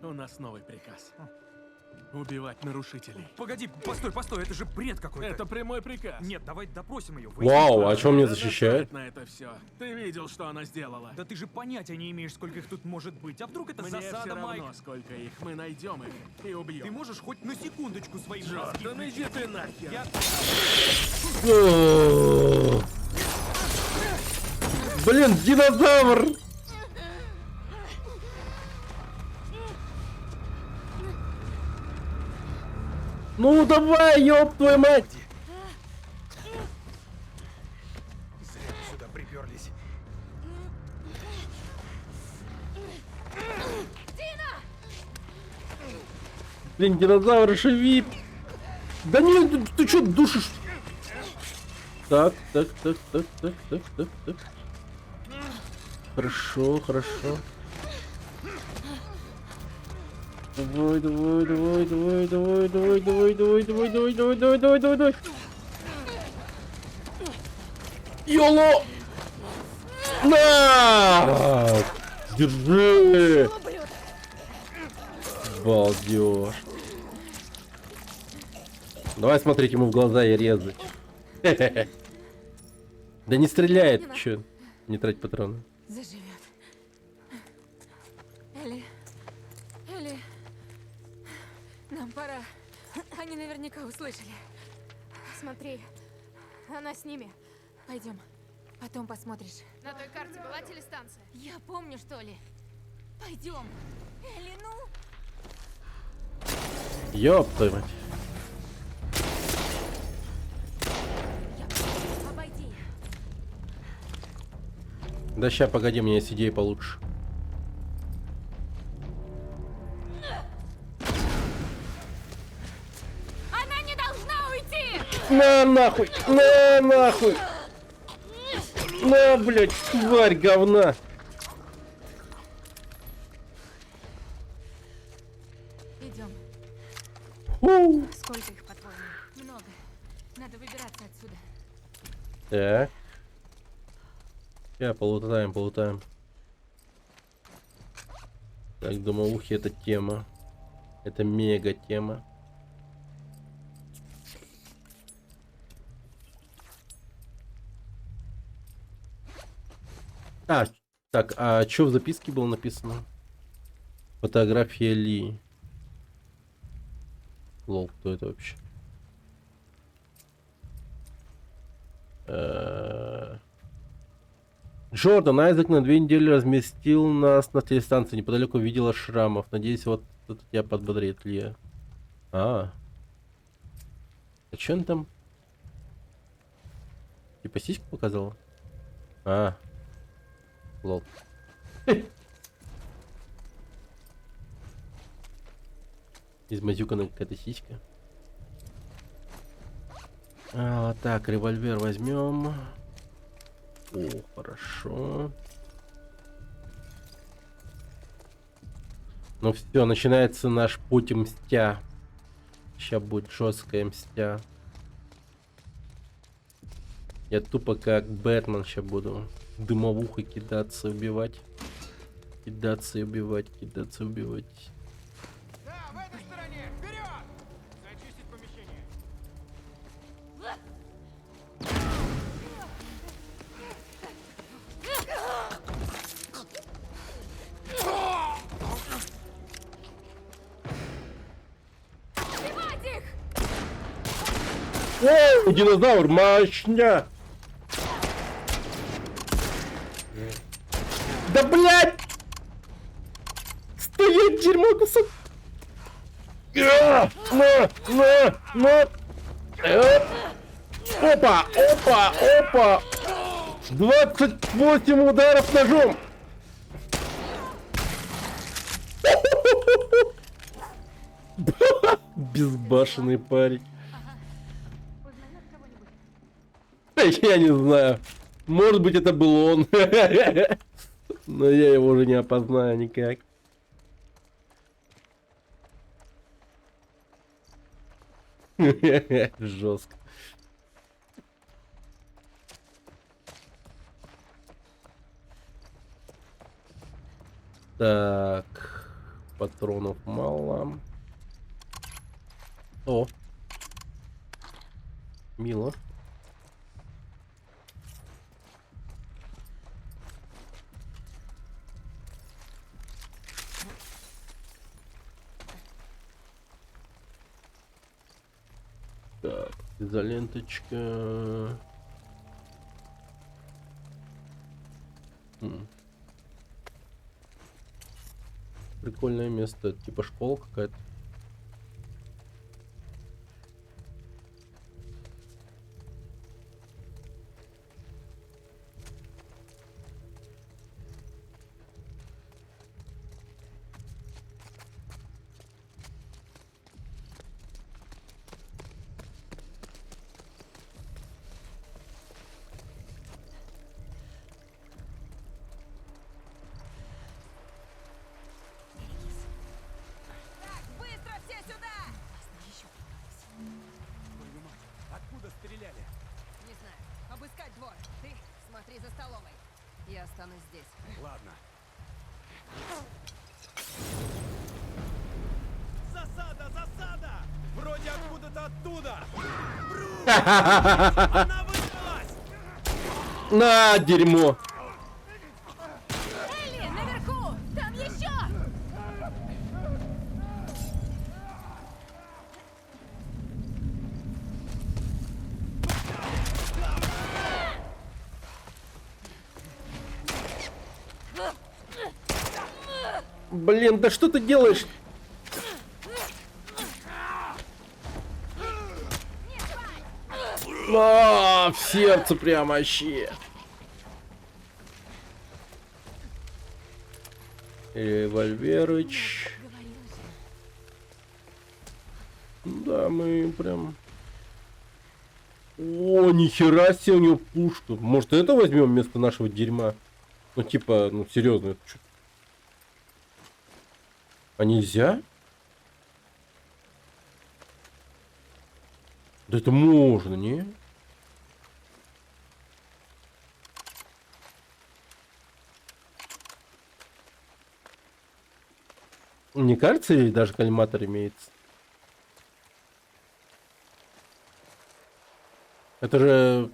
У нас новый приказ. Убивать нарушителей. Погоди, постой, это же бред какой-то. Это прямой приказ. Нет, давай допросим ее. Вау, а чем мне Да защищает? насрать на это все. Ты видел, что она сделала? Да ты же понятия не имеешь, сколько их тут может быть. А вдруг это Мне засада, все равно, Майк? сколько их. Мы найдем их и убьем. Ты можешь хоть на секундочку свои мозги Джордан, иди ты нахер. Я... О, блин, динозавр! Ну давай, ёб твою мать! Зря мы сюда приперлись. Блин, динозавр живит! Да не, ты чё душишь? Так. Хорошо. Давай. Йоло! На! Держи! Балдеж. Давай смотреть ему в глаза и резать. Да не стреляет, чё? Не трать патроны. Заживет. Элли, нам пора. Они наверняка услышали. Смотри, она с ними. Пойдем, потом посмотришь. На той карте была телестанция? Я помню, что ли. Пойдем. Элли, ну. Ёб твою мать. Обойди. Да ща, погоди, у меня есть идея получше. Она не должна уйти! На нахуй! На нахуй! На, блядь, тварь говна! Идем. Фу. Сколько их, по-твоему? Много. Надо выбираться отсюда. Так. Сейчас полутаем. Так, домовухи это тема. Это мега тема. Так, а что в записке было написано? Фотография Ли. Лол, кто это вообще? Джордан, Айзек на 2 недели разместил нас на телестанции. Неподалеку видела шрамов. Надеюсь, вот это тебя подбодрит, Лия. А что он там? Типа сиську показала? Лол. Измазюкана какая-то сиська. Так, револьвер возьмем. О, хорошо. Ну все, начинается наш путь мстя. Сейчас будет жесткая мстя. Я тупо как Бэтмен сейчас буду дымовухой кидаться, убивать. Кидаться и убивать, кидаться и убивать. Да, в этой стороне! Вперед! Зачистить помещение. О, динозавр, мощня! Да блядь! Стоять, дерьмо, кусок! На! Опа, опа, опа! 28 ударов ножом! Безбашенный парень. Я не знаю. Может быть, это был он. Но я его уже не опознаю никак. Жестко. Так. Патронов мало. О. Мило. Так, изоленточка. Прикольное место, типа школа какая-то. Быстро все сюда! Откуда стреляли? Не знаю. Обыскать двор. Ты смотри за столовой. Я останусь здесь. Ладно. Засада! Засада! Вроде откуда-то оттуда! Она выбралась! На, дерьмо! Элли, наверху! Там еще! Блин, да что ты делаешь? В сердце прям вообще. Револьверыч. Да, мы прям... О, нихера себе у него пушка. Может, это возьмем вместо нашего дерьма? Ну, типа, ну, серьезно, это что? А нельзя? Да это можно, не? Не кажется, или даже коллиматор имеется? Это же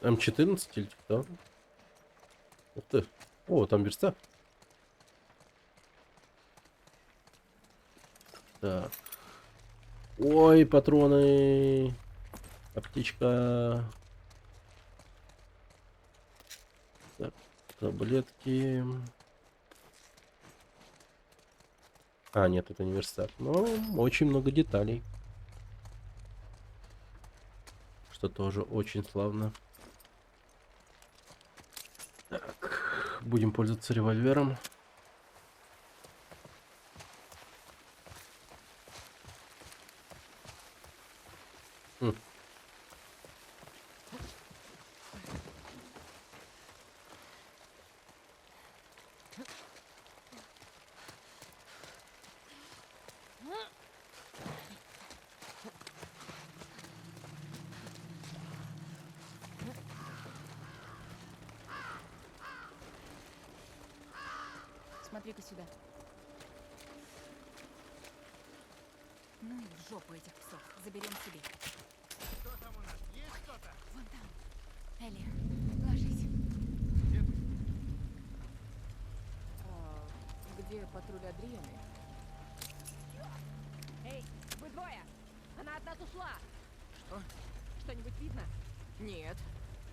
М14 или что? Ух ты. О, там верста. Так. Ой, патроны. Аптечка. Так, таблетки. А, нет, это не верстак. Но очень много деталей. Что тоже очень славно. Так, будем пользоваться револьвером. Смотри-ка сюда. Ну и в жопу этих псов. Заберем себе. Что там у нас? Есть что-то? Вон там. Элли, ложись. Где патруль Адрианы? Эй, вы двое! Она от нас ушла! Что? Что-нибудь видно? Нет.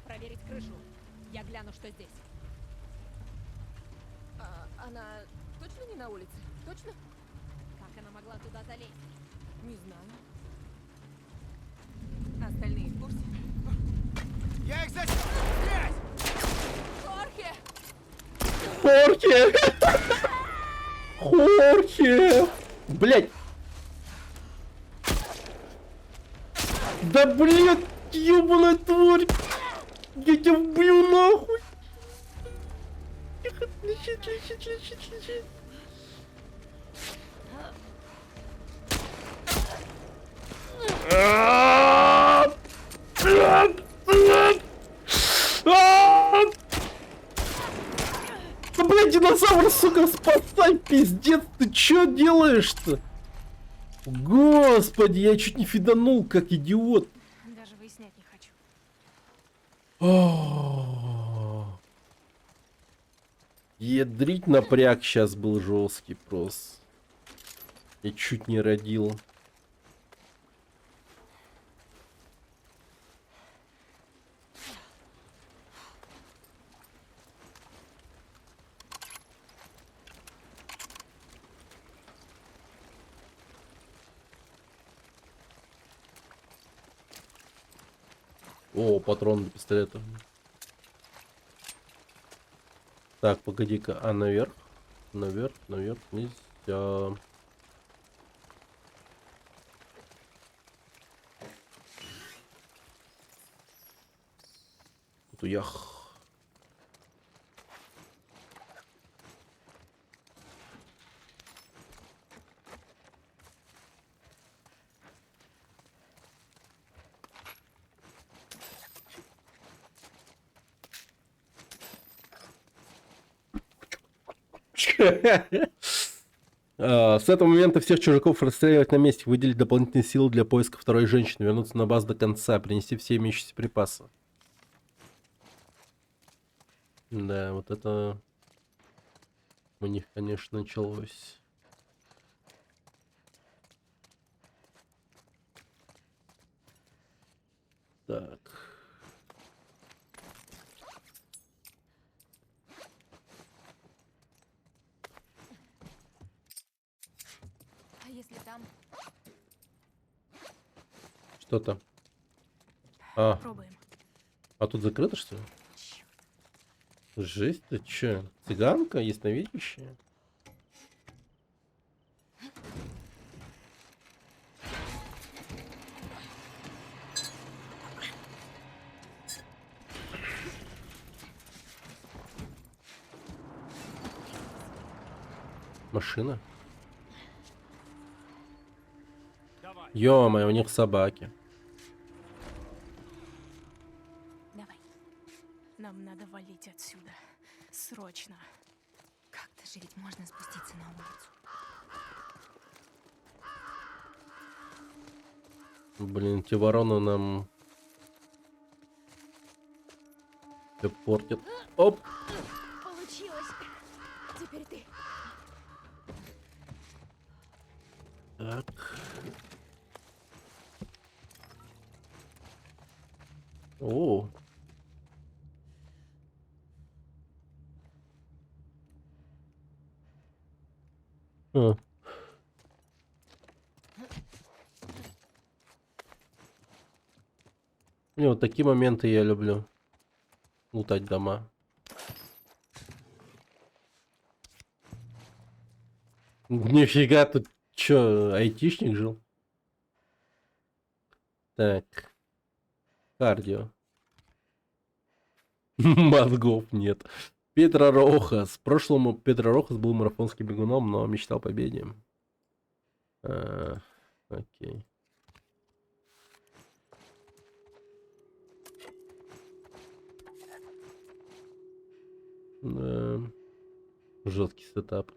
Проверить крышу. Я гляну, что здесь. Она точно не на улице? Точно? Как она могла туда залезть? Не знаю. Остальные в курсе? Я их засек! Здесь! Хорхе! Хорхе! Хорхе! Блять! Да блин, ёбаная тварь! Я тебя вбью нахуй! Тихо, лечи. Да, блядь, динозавр, сука, спасай, пиздец, ты чё делаешь-то? Господи, я чуть не фиданул, как идиот. Даже выяснять не хочу. Ядрить напряг сейчас был жесткий просто. Я чуть не родил. О, патрон для пистолета. Так, погоди-ка, а наверх? Наверх нельзя. Ях. С этого момента всех чужаков расстреливать на месте, выделить дополнительные силы для поиска второй женщины, вернуться на базу до конца, принести все имеющиеся припасы. Да, вот это у них, конечно, началось. Так. А если там? Что-то. А. Пробуем. А тут закрыто, что ли? Жесть, ты чё? Цыганка? Ясновидящая? Машина? Ё-моё, у них собаки. Давай. Нам надо валить отсюда. Срочно. Как-то же ведь можно спуститься на улицу. Блин, эти вороны нам всё портят. Оп! Получилось. Теперь ты. Так. О. А. Не, вот такие моменты я люблю. Лутать дома. Нифига, тут чё, айтишник жил? Так. Кардио. Мозгов нет. Петро Рохас. В прошлом Петро Рохас был марафонским бегуном, но мечтал о победе. Окей. Да. Жесткий сетап.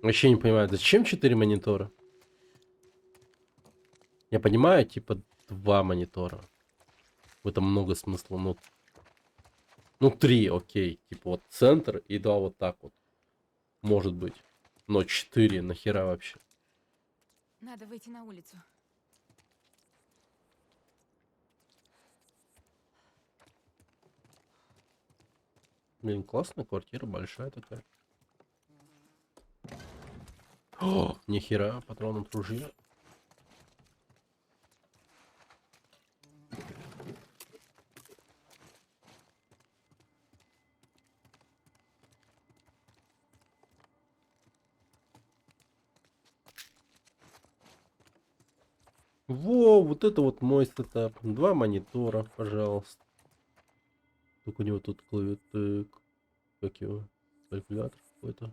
Вообще не понимаю, зачем 4 монитора? Я понимаю, типа 2 монитора. В этом много смысла. Ну 3, окей. Типа вот центр и 2 вот так вот. Может быть. Но 4 нахера вообще? Надо выйти на улицу. Блин, классная квартира, большая такая. О, нихера, патрон от ружья. Во, вот это вот мой сетап. 2 монитора, пожалуйста. Только у него тут клавиатура, как его, калькулятор какой-то.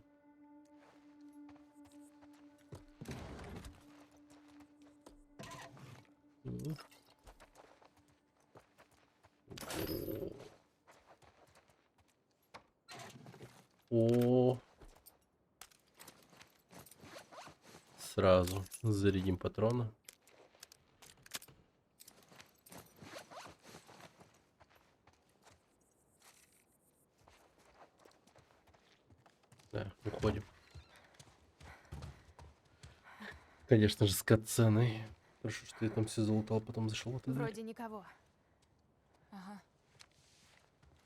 О, сразу зарядим патроны. Да, уходим. Конечно же, с катсценой. Хорошо, что я там все залутал, потом зашел в эту дверь. Вроде никого. Ага.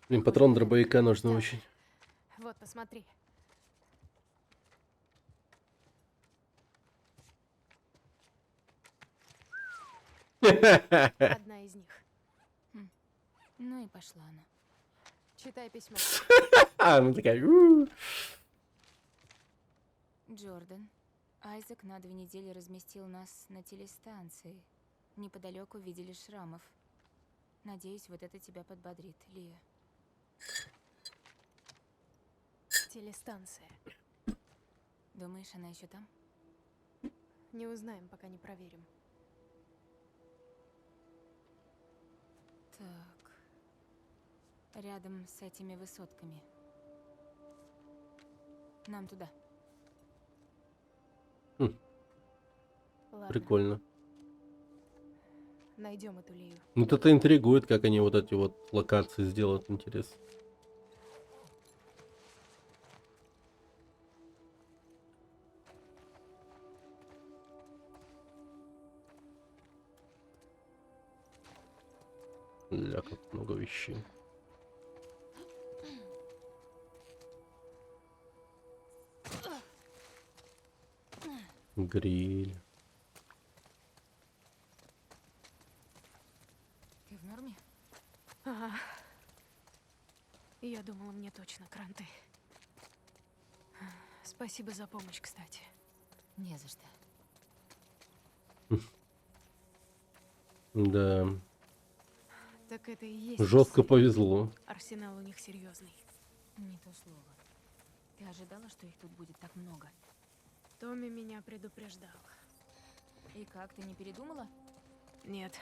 Блин, патрон дробовика нужно очень. Вот, посмотри. Одна из них. Ну и пошла она. Читай письмо. Она такая... Джордан, Айзек на 2 недели разместил нас на телестанции. Неподалеку видели шрамов. Надеюсь, вот это тебя подбодрит, Лия. Телестанция. Думаешь, она еще там? Не узнаем, пока не проверим. Так. Рядом с этими высотками. Нам туда. Ладно, Прикольно. найдем эту Лию. Вот это интригует, как они вот эти вот локации сделают, интересно. Ля, как много вещей. Гриль. Ты в норме? Ага. Я думала, мне точно кранты. Спасибо за помощь, кстати. Не за что. Да. Так это и есть. Жестко Россия. повезло. Арсенал у них серьезный. Не то слово. Ты ожидала, что их тут будет так много? Томми меня предупреждал. И как, ты не передумала? Нет.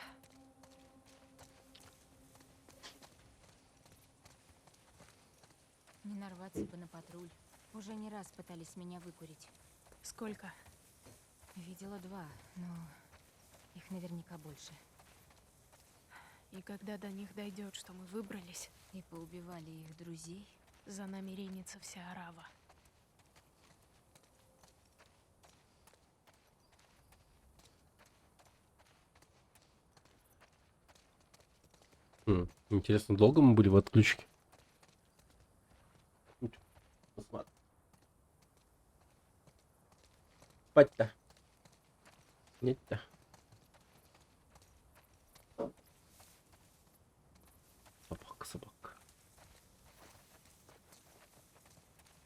Не нарваться бы на патруль. Уже не раз пытались меня выкурить. Сколько? Видела 2, но их наверняка больше. И когда до них дойдет, что мы выбрались, И поубивали их друзей. за нами ринется вся арава. Интересно, долго мы были в отключке? Посмотрим. Спать-то. Нет-то. Собака.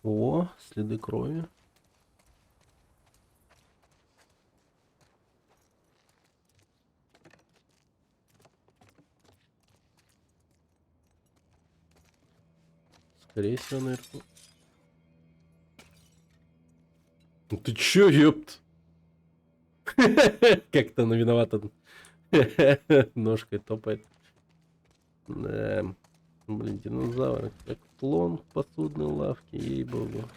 О, следы крови. Скорее всего, наверху. Ну ты чё, ёпт? Как-то она виновата. Ножкой топает. Да. Блин, динозавр. Как слон в посудной лавке, ей-богу.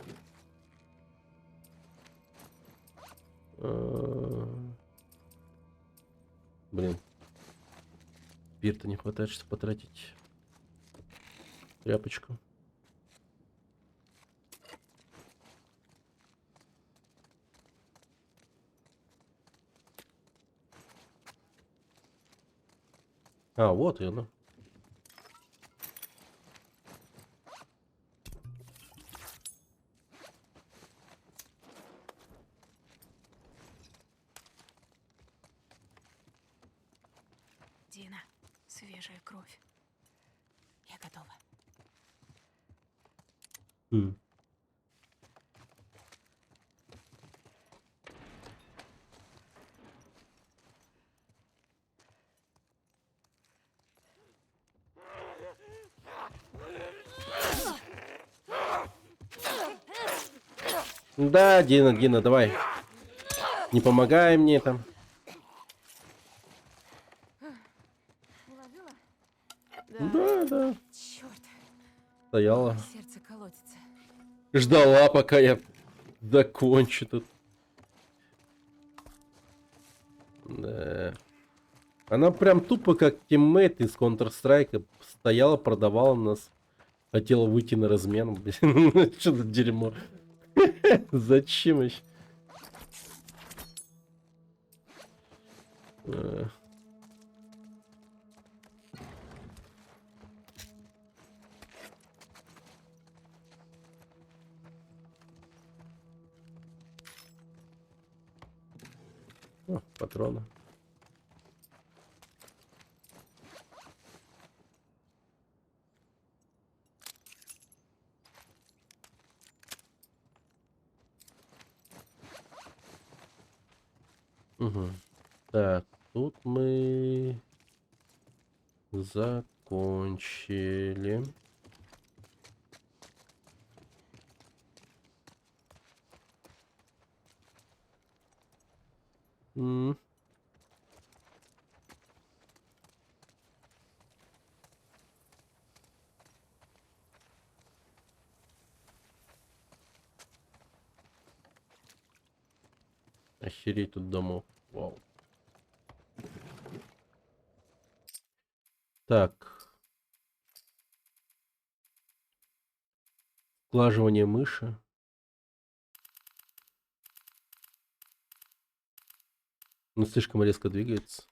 Блин. Спирта не хватает, чтобы потратить тряпочку. А, вот и оно. Дина, свежая кровь. Я готова. М. Да, Дина, давай. Не помогай мне там. Уложила? Да. Черт, Стояла. сердце колотится. Ждала, пока я закончу тут. Да. Она прям тупо как тиммейт из Counter-Strike стояла, продавала нас. Хотела выйти на размен. Блин, что за дерьмо. Зачем еще? О, патроны. Угу. Так, тут мы закончили. М. Охереть тут домов. Вау. Так. Сглаживание мыши. Ну, слишком резко двигается.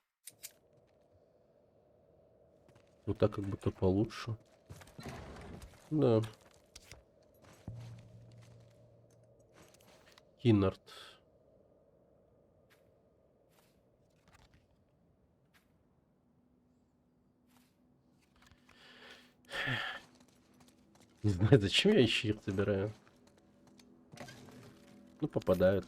Вот так как будто получше. Да. Киннард. Не знаю, зачем я еще их собираю. Ну, попадают.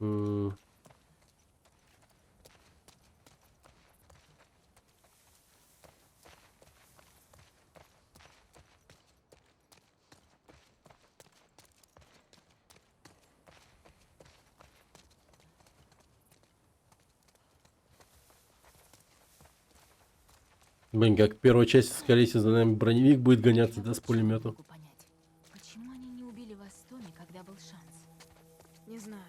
М. Блин, как в первой части, скорее всего, за нами броневик будет гоняться, да, с пулеметом. Почему они не убили вас с Томми, когда был шанс? Не знаю.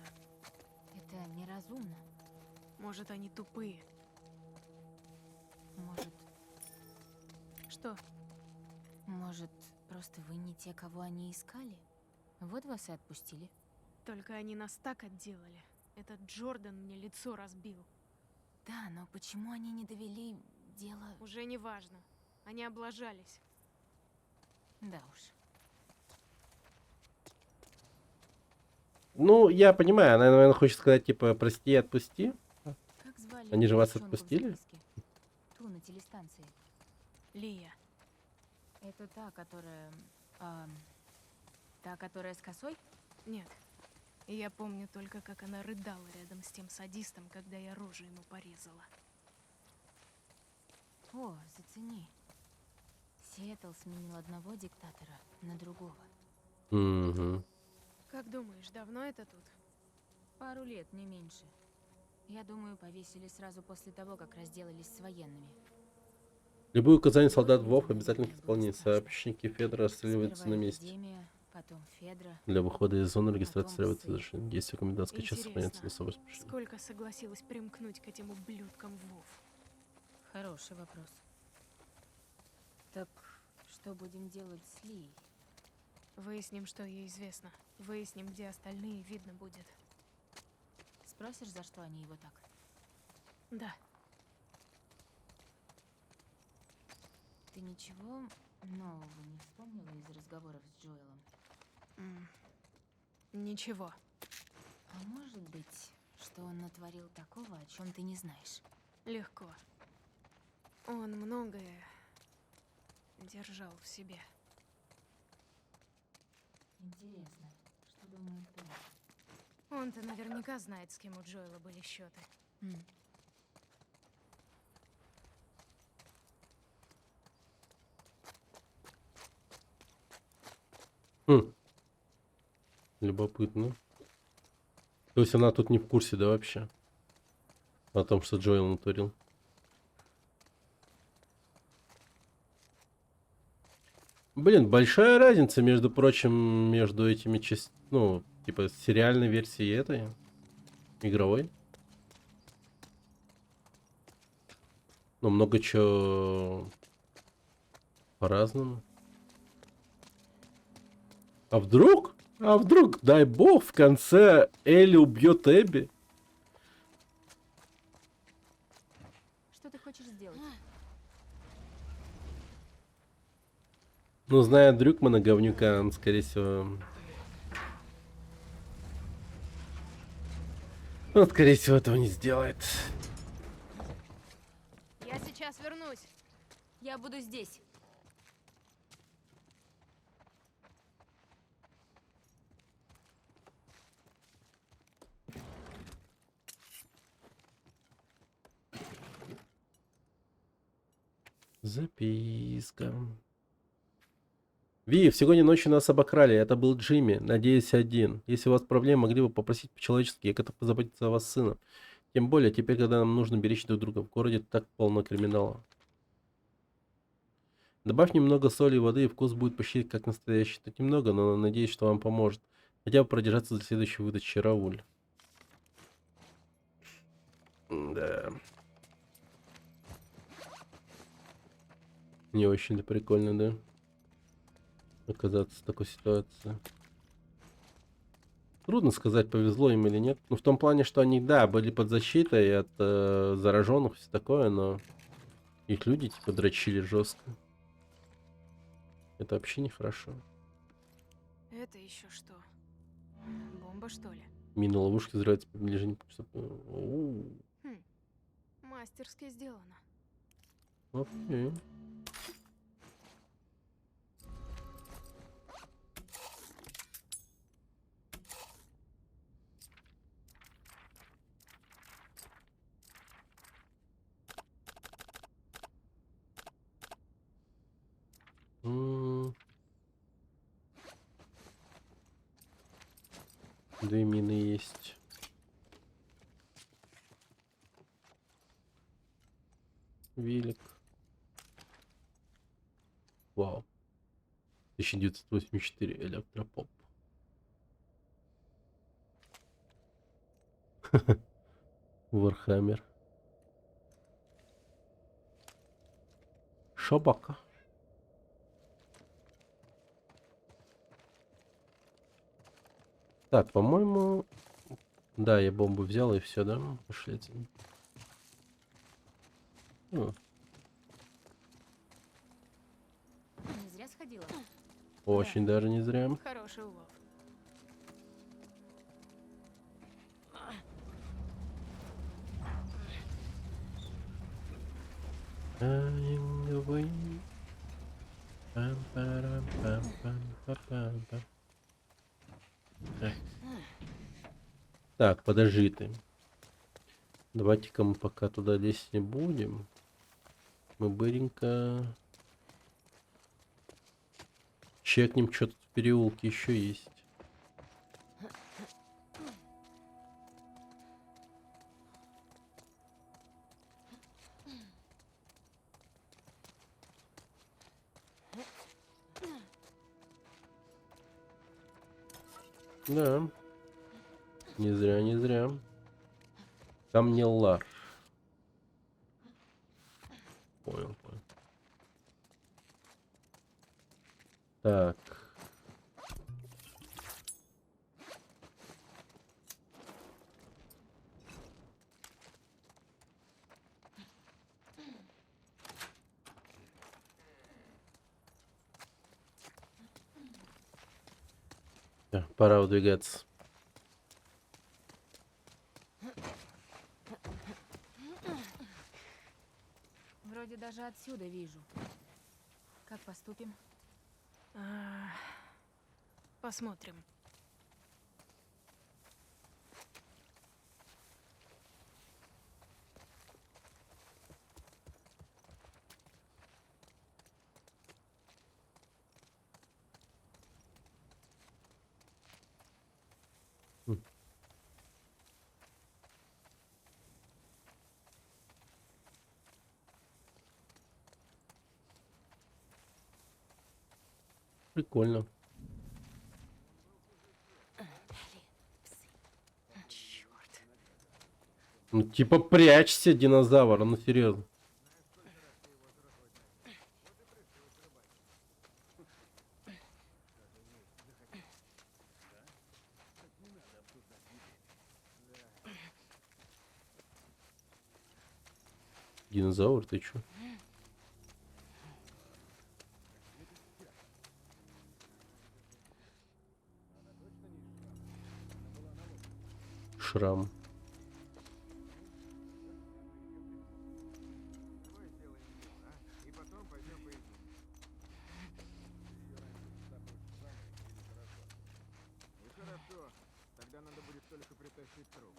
Это неразумно. Может, они тупые. Может, Что? может, просто вы не те, кого они искали? Вот вас и отпустили. Только они нас так отделали. Этот Джордан мне лицо разбил. Да, но почему они не довели дело... Уже не важно. Они облажались. Да уж. Ну, я понимаю, она, наверное, хочет сказать, типа, прости и отпусти. Как звали Они же вас девчонку в отпустили? записке? Ту на телестанции. Лия. Это та, которая... та, которая с косой? Нет. И я помню только, как она рыдала рядом с тем садистом, когда я рожу ему порезала. О, зацени. Сиэтл сменил одного диктатора на другого. Угу. Как думаешь, давно это тут? Пару лет, не меньше. Я думаю, повесили сразу после того, как разделались с военными. Любые указания солдат ВОВ обязательно к исполнению. Сообщники Федора расстреливаются на Сперва месте. эпидемия, потом Федра. Для выхода из зоны регистрация потом требуется разрешение. Действие комендантского часа сохраняется на особое распоряжение. Сколько согласилась примкнуть к этим ублюдкам ВОВ? Хороший вопрос. Так, что будем делать с Ли? Выясним, что ей известно. Выясним, где остальные, видно будет. Спросишь, за что они его так? Да. Ты ничего нового не вспомнила из разговоров с Джоэлом? Ничего. А может быть, что он натворил такого, о чем ты не знаешь? Легко. Он многое держал в себе. Интересно, что думает Том? Он-то наверняка знает, с кем у Джоэла были счеты. Любопытно. То есть она тут не в курсе, да, вообще? О том, что Джоэл натворил. Блин, большая разница, между прочим, между этими частями, ну, типа, сериальной версией и этой, игровой. Ну, много чего по-разному. А вдруг, дай бог, в конце Элли убьет Эбби? Что ты хочешь сделать? Ну, зная Дрюкмана, говнюка, он, скорее всего... Он, скорее всего, этого не сделает. Я сейчас вернусь. Я буду здесь. Записка. Ви, сегодня ночью нас обокрали. Это был Джимми. Надеюсь, один. Если у вас проблемы, могли бы попросить по-человечески. Я готов позаботиться о вас, сыном. Тем более, теперь, когда нам нужно беречь друг друга. В городе так полно криминала. Добавь немного соли и воды, и вкус будет почти как настоящий. Тут немного, но надеюсь, что вам поможет. Хотя бы продержаться до следующей выдачи, Рауль. Да. Не очень-то прикольно, да? Оказаться в такой ситуации. Трудно сказать, повезло им или нет. Ну, в том плане, что они, да, были под защитой от зараженных, все такое, но их люди, типа, дрочили жестко. Это вообще нехорошо. Это еще что? Бомба, что ли? Мина ловушки взрывается при приближении. Мастерски сделано. Окей. Две мины есть. Велик. Вау. 1984 электропоп. Вархаммер. Шобака. Так, по-моему... Да, я бомбу взял и все, да? Пошли отсюда. Не зря сходила. Очень даже не зря. Хороший улов. Так, подожди ты. Давайте-ка мы пока туда лезть не будем. Мы быренько чекнем, что тут в переулке еще есть. Да. Не зря, не зря. Камнелар. Понял, понял. Так. Да, пора выдвигаться. Вроде даже отсюда вижу. Как поступим? Посмотрим. Прикольно. Ну, типа, прячься, динозавр, ну серьезно. Динозавр, ты чё? Шрам. И потом пойдем поедим. Ну хорошо. Тогда надо будет только притащить труп.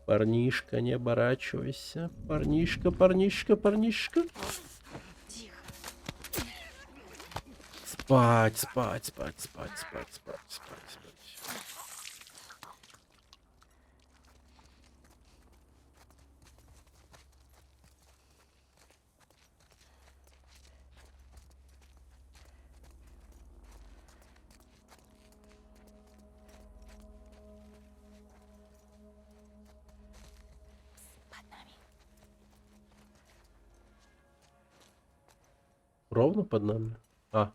Парнишка, не оборачивайся. Парнишка, парнишка, парнишка. Тихо. Спать, спать, спать, спать, спать, спать, спать, спать. Под нами. Ровно под нами? А.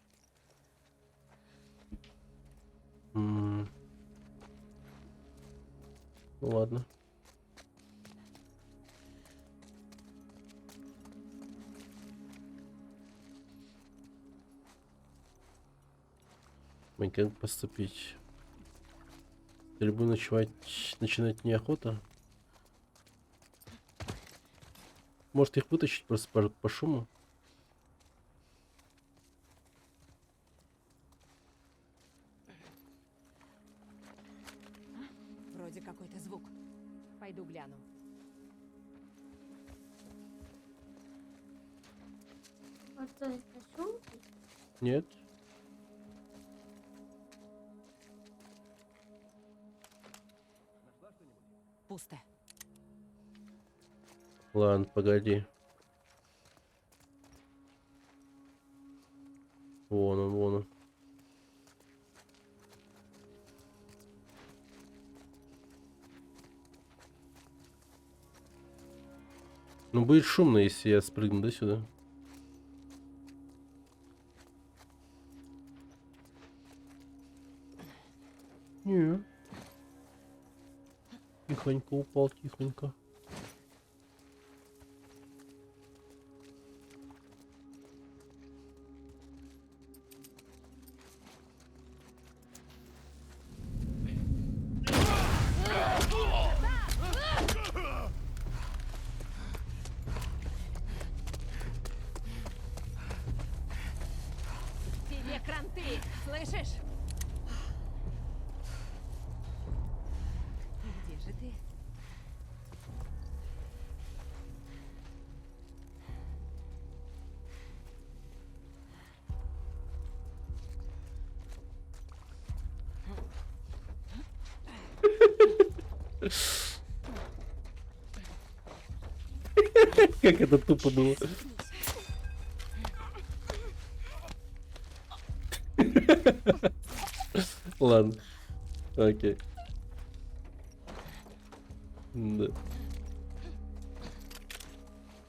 Ну ладно. Мы как поступить? Стрельбу начинать неохота. Может их вытащить просто по шуму? Вроде какой-то звук. Пойду гляну. Вот что это шутки? Нет. Пусто. Ладно, погоди. Вон он, вон он. Ну, будет шумно, если я спрыгну, да, сюда? Не. Тихонько упал, тихонько. Тебе кранты, слышишь? Где же ты? Как это тупо было. Ладно. Окей. Да.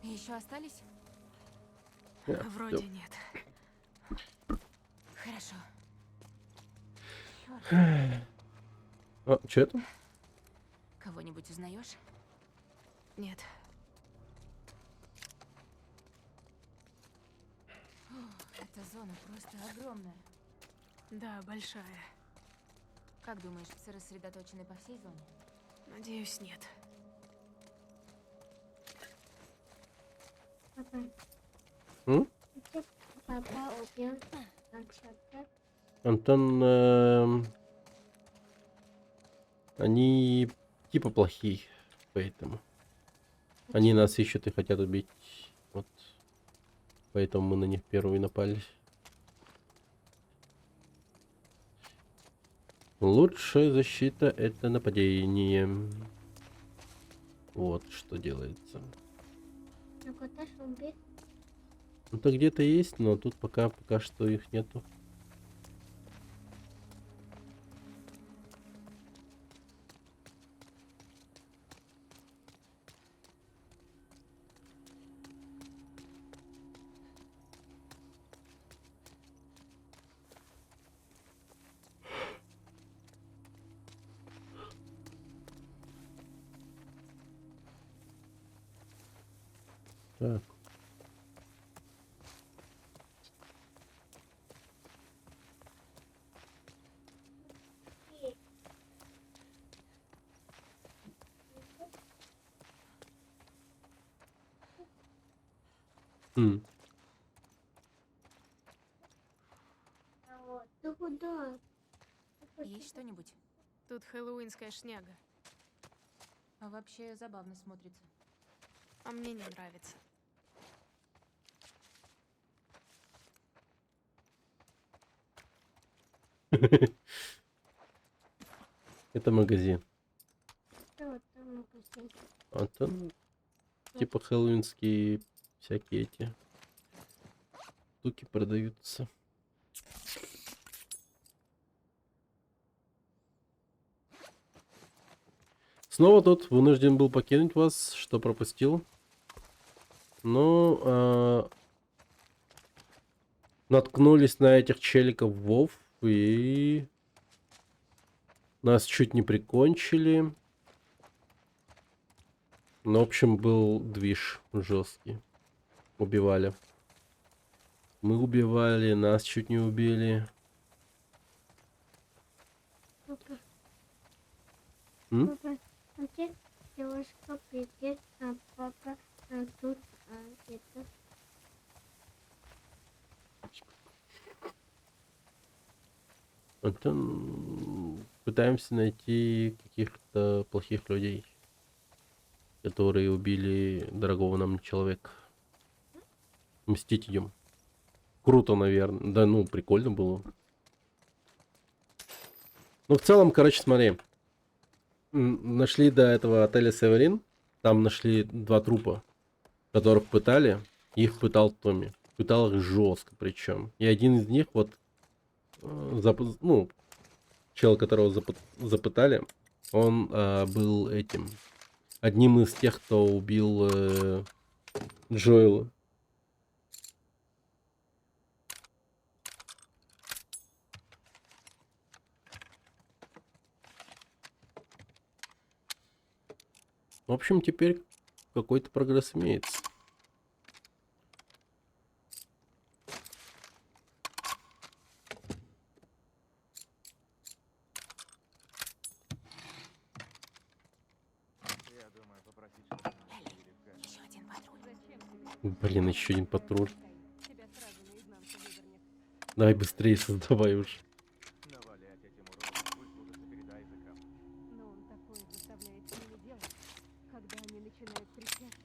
Еще остались? Вроде всё. нет. Хорошо. А, что это? Кого-нибудь узнаешь? Нет. Эта зона просто огромная. Да, большая. Как думаешь, псы рассредоточены по всей зоне? Надеюсь, нет. Папа. М? Где папа убил Антона? Антон, они типа плохие, поэтому. Они нас ищут и хотят убить. Вот. Поэтому мы на них первые напали. Лучшая защита — это нападение. Вот что делается. Ну куда же убить? Ну-то где-то есть, но тут пока что их нету. Так. М. Ты куда? Есть что-нибудь? Тут хэллоуинская шняга. А вообще забавно смотрится. А мне не нравится. Это магазин. Вот там магазин. А там типа хэллоуинские всякие эти штуки продаются. Снова тут вынужден был покинуть вас, что пропустил. Ну, наткнулись на этих челиков Вов и нас чуть не прикончили. Ну, в общем, был движ жесткий. Убивали. Мы убивали, нас чуть не убили. Папа. М? Папа, а где девушка придет, а папа тут это. Это пытаемся найти каких-то плохих людей, которые убили дорогого нам человека. Мстить идем. Круто, наверное. Да, ну, прикольно было. Ну, в целом, короче, смотри. Нашли до этого отеля Северин. Там нашли 2 трупа, которых пытали. Их пытал Томми. Пытал их жестко причем. И один из них, вот, ну, чел, которого запытали, он был этим. Одним из тех, кто убил Джоэла. В общем, теперь какой-то прогресс имеется. Блин, еще один патруль. Давай быстрее создавай уж. Но он такое заставляет с ними делать, когда они начинают кричать.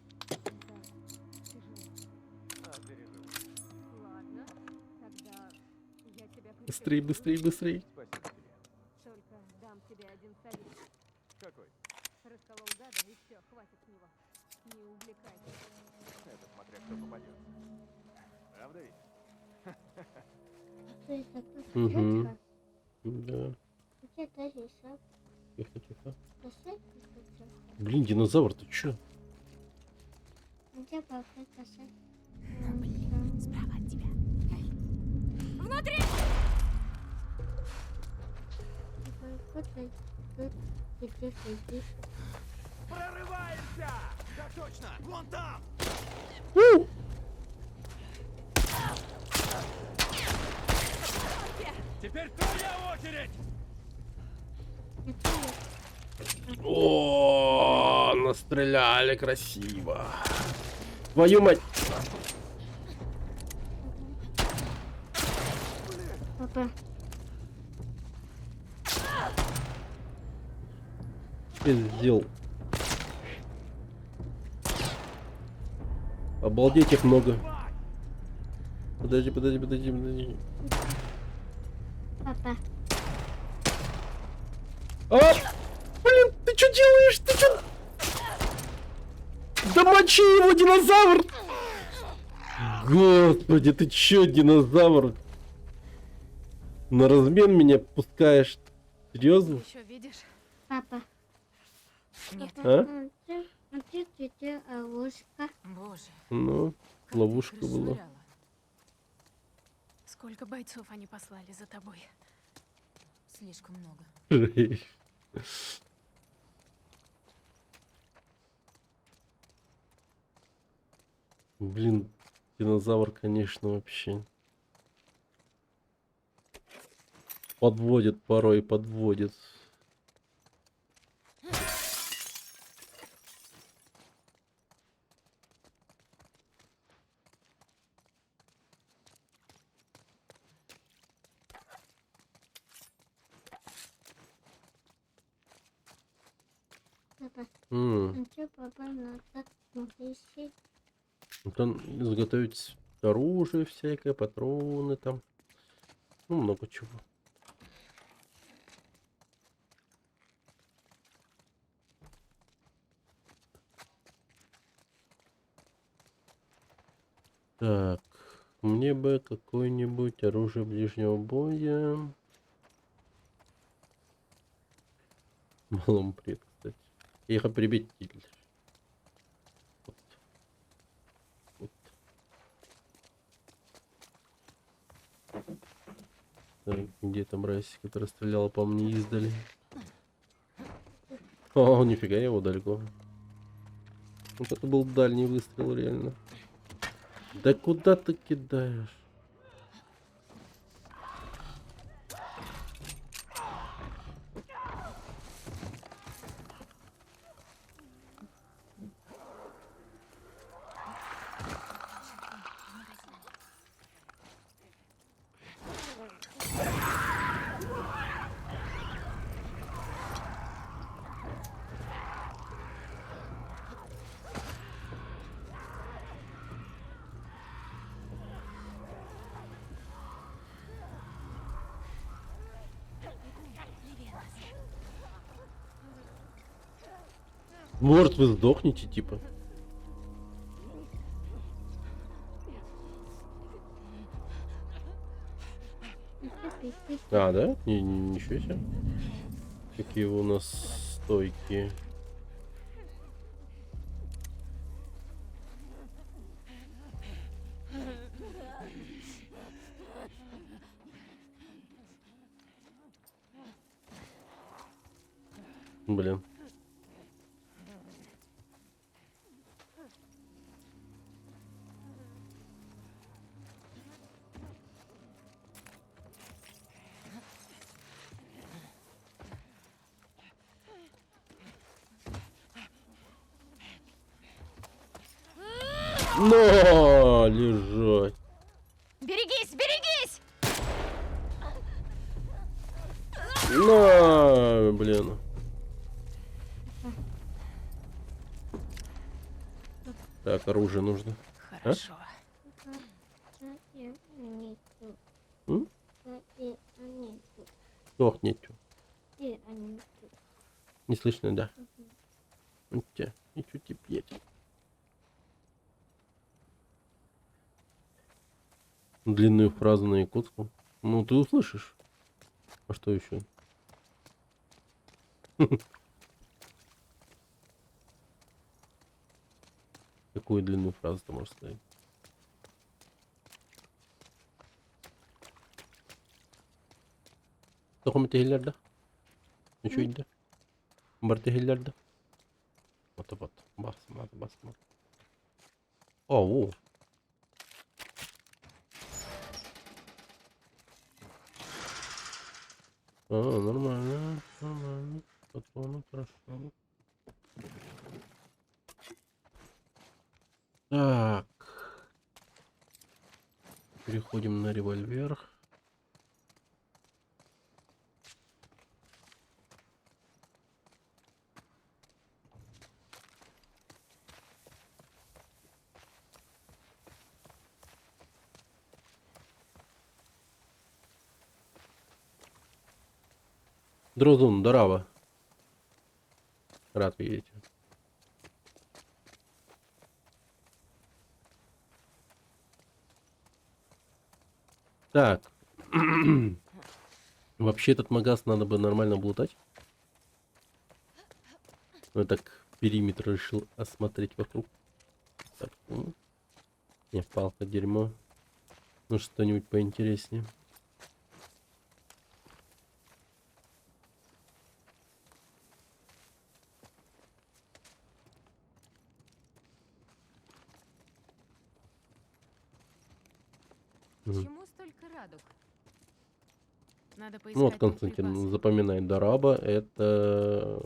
Да, тяжело. Ладно, тогда я тебя Быстрей, быстрей, быстрей. Только дам тебе один совет. Какой? Расколол гада, и все, хватит с него. Не увлекайся. Это смотря кто попадет. Правда ведь? То есть это Угу. клетка. Да. Где даже сам Тихо. касать хотел. Блин, динозавр, ты чё? Где папа касать? Справа от тебя. Внутри! Вот тут где сидишь. Прорываемся! Да точно! Вон там! Теперь твоя очередь! О, настреляли красиво. Твою мать. Папа. Сделал. Обалдеть, их много. Подожди. Папа. А! Блин, ты что делаешь? Ты что? Да мочи его, динозавр! Господи, ты чё, динозавр? На размен меня пускаешь? Серьезно? Еще видишь? Папа. Нет. А? Где ловушка? Боже. Ну, ловушка была. Сколько бойцов они послали за тобой? Слишком много. Блин, динозавр, конечно, вообще подводит, порой подводит. Папа. М. Где папа надо решить? Там изготовить оружие всякое, патроны там. Ну, много чего. Так, мне бы какое-нибудь оружие ближнего боя. Маломпред, кстати. Я их прибить. Так, где там Расси, которая стреляла по мне издали? О, нифига, я его далеко. Вот это был дальний выстрел, реально. Да куда ты кидаешь? Может, вы сдохнете, типа? А, да? Ничего себе. Какие у нас стойкие. Блин. Но лежать. Берегись, берегись! На, блин. Так, оружие нужно. Хорошо. М? Ох, нету. Не слышно, да. И что теперь? Длинную фразу на якутском. Ну, ты услышишь. А что еще? Какую длинную фразу ты можешь сказать? Tohum tehillerde. Nechö indi? Бар tehillerde. Otopat. Basmadı. Oo. Нормально. Патроны, хорошо. Так. Переходим на револьвер. Друзун, здорово. Рад видеть. Так. Вообще этот магаз надо бы нормально облутать. Но я так периметр решил осмотреть вокруг. Так, не, палка, дерьмо. Ну что-нибудь поинтереснее. Почему столько радуг? Надо поискать Ну вот тут Константин припасы. запоминает Дораба. Это...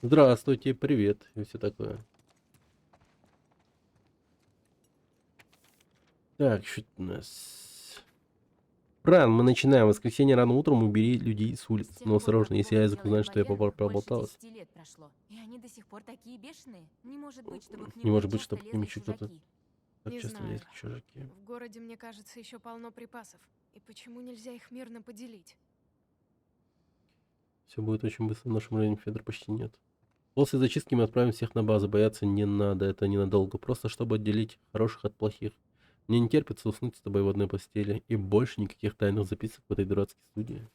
Здравствуйте, привет и все такое. Так, что у нас? Фран, мы начинаем. В воскресенье рано утром убери людей с улиц. Но осторожно, если Айзек узнает, что я проболталась. 10 лет прошло, и они до сих пор такие бешеные. Не может быть, чтобы к ним Не может быть, часто чтобы к ним лезли еще кто-то чужаки. так Не часто знаю. лезли чужаки. В городе, мне кажется, еще полно припасов. И почему нельзя их мирно поделить? Все будет очень быстро. В нашем районе Федор почти нет. После зачистки мы отправим всех на базу. Бояться не надо, это ненадолго. Просто чтобы отделить хороших от плохих. Мне не терпится уснуть с тобой в одной постели. И больше никаких тайных записок в этой дурацкой студии.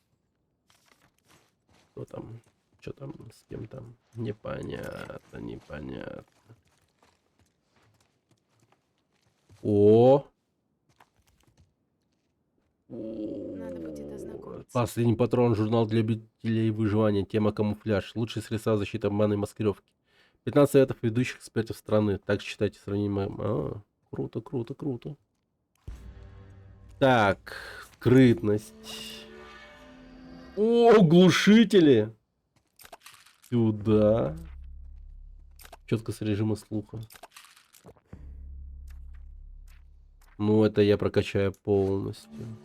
Кто там? Что там? С кем там? Непонятно. О! Надо будет ознакомиться. Последний патрон, журнал для любителей выживания, тема камуфляж, лучшие средства защиты обмана и маскировки. 15 советов ведущих экспертов страны. Также читайте сравнение. Круто. Так, скрытность. О, глушители. Сюда. Четкость режима слуха. Ну, это я прокачаю полностью.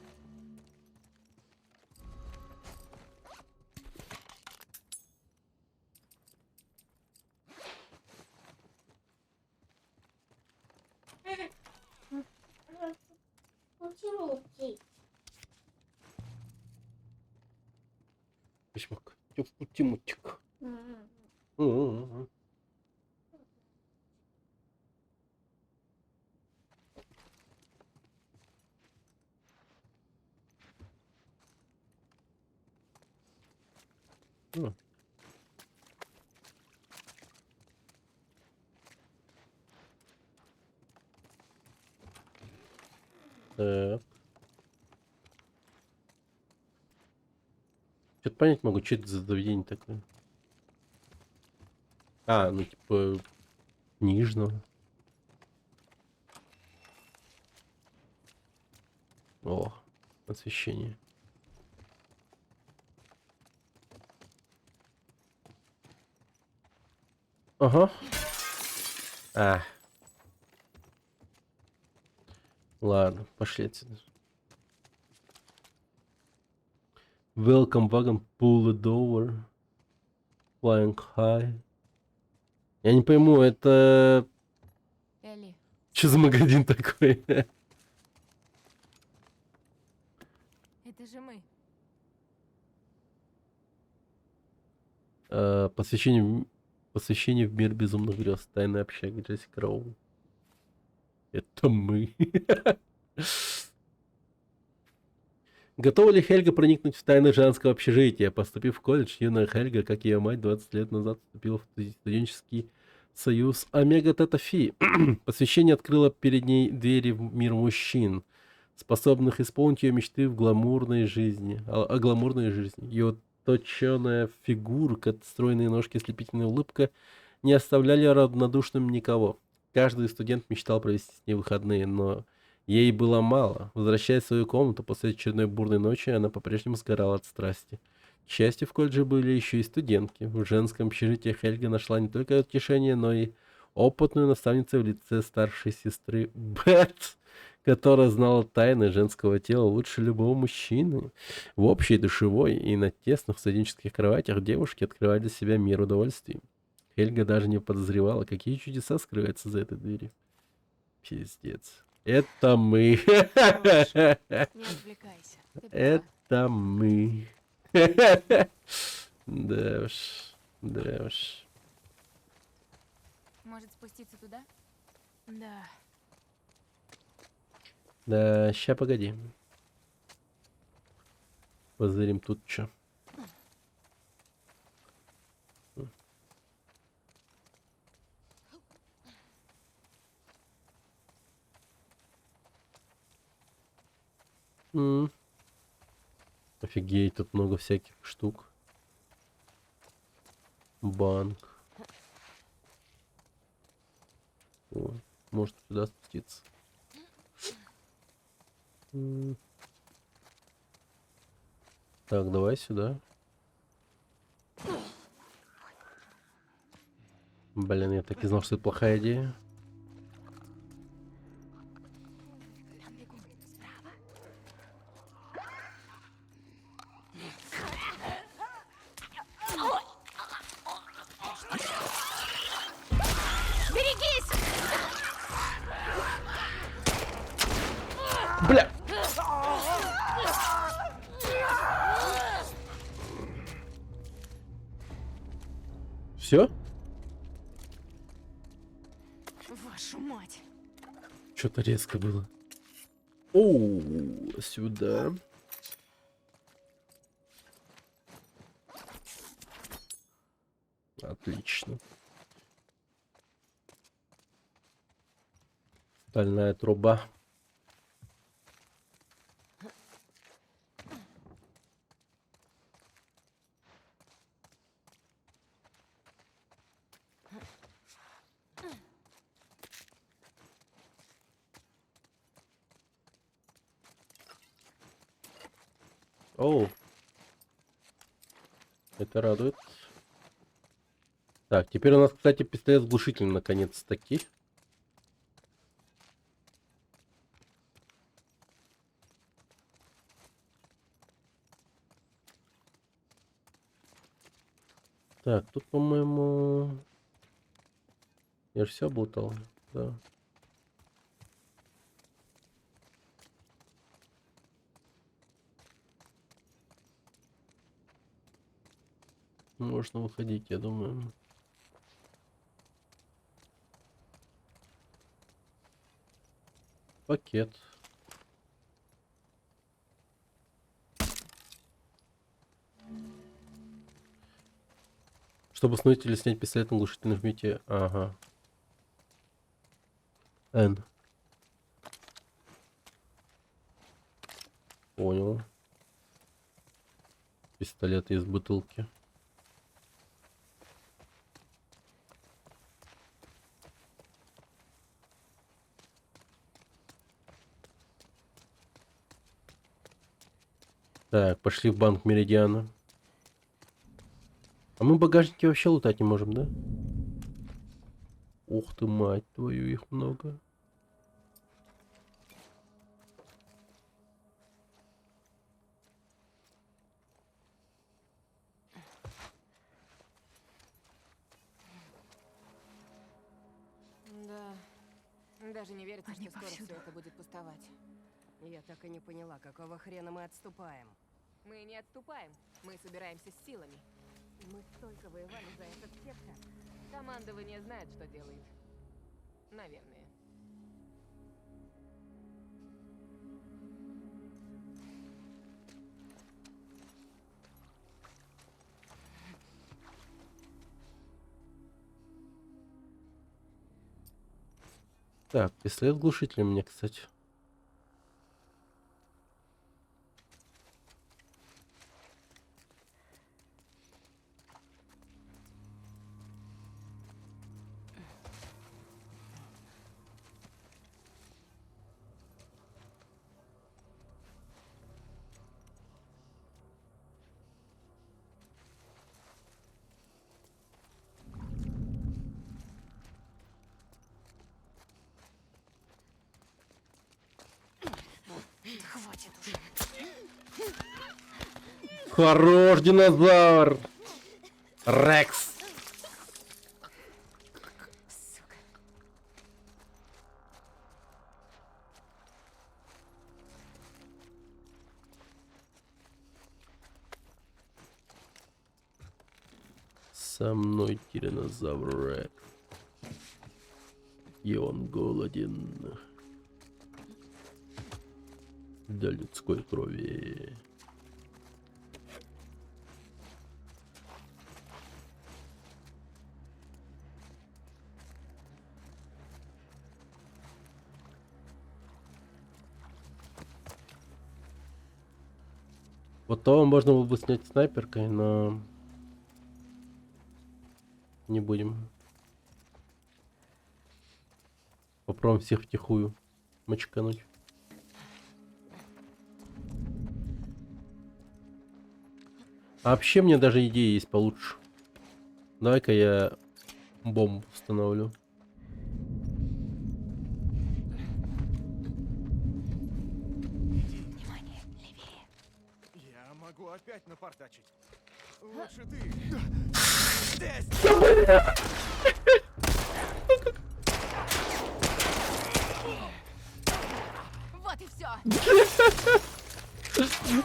Письмак. Тимутик. Так. Что-то понять могу, что это за заведение такое. А, ну типа книжного. О, освещение. Ага. А. Ладно, пошли отсюда. Welcome wagon, pull it over. Flying high. Я не пойму, это... Элли, Что за магазин такой? это же мы. Посвящение в мир безумных грез. Тайная общага Джесси Кроу. Это мы. Готова ли Хельга проникнуть в тайны женского общежития? Поступив в колледж, юная Хельга, как и ее мать, 20 лет назад вступила в студенческий союз Омега Тета Фи. Посвящение открыло перед ней двери в мир мужчин, способных исполнить ее мечты в гламурной жизни. О гламурной жизни. Ее точеная фигурка, стройные ножки, ослепительная улыбка не оставляли равнодушным никого. Каждый студент мечтал провести с ней выходные, но ей было мало. Возвращаясь в свою комнату после очередной бурной ночи, она по-прежнему сгорала от страсти. К счастью, в колледже были еще и студентки. В женском общежитии Хельга нашла не только утешение, но и опытную наставницу в лице старшей сестры Бет, которая знала тайны женского тела лучше любого мужчины. В общей душевой и на тесных студенческих кроватях девушки открывали для себя мир удовольствий. Хельга даже не подозревала, какие чудеса скрываются за этой дверью. Пиздец. Это мы. Не отвлекайся. Это мы. Да уж. Да уж. Может спуститься туда? Да. Да, ща погоди. Позырим тут что. Офигеть, тут много всяких штук. Банк. О, может сюда спуститься. Так, давай сюда. Блин, я так и знал, что это плохая идея. Бля! Все? Вашу мать. Что-то резко было. Оу, сюда. Отлично. Стальная труба. Оу. Это радует. Так, теперь у нас, кстати, пистолет с глушителем наконец-таки. Так, тут, по-моему... Я же все облутал, да. Можно выходить, я думаю. Пакет. Чтобы установить или снять пистолет на глушитель, нажмите... Ага. N. Понял. Пистолет из бутылки. Так, пошли в банк Меридиана. А мы в багажнике вообще лутать не можем, да? Ух ты, мать твою, их много. Да. Даже не верится, Они что скоро все повсюду. это будет пустовать. Я так и не поняла, какого хрена мы отступаем. Мы не отступаем. Мы собираемся с силами. Мы столько воевали за этот сектор. Командование знает, что делает. Наверное. Так, пистолет глушитель мне, кстати. Хватит уже. Хорош, динозавр! Рекс! Со мной тиранозавр Рекс. И он голоден. До людской крови. Вот того можно было бы снять снайперкой, но не будем. Попробуем всех втихую мочкануть. А вообще мне даже идея есть получше. Давай-ка я бомбу установлю. Внимание, левее. Я могу опять напортачить. Лучше ты. Здесь! Вот и все.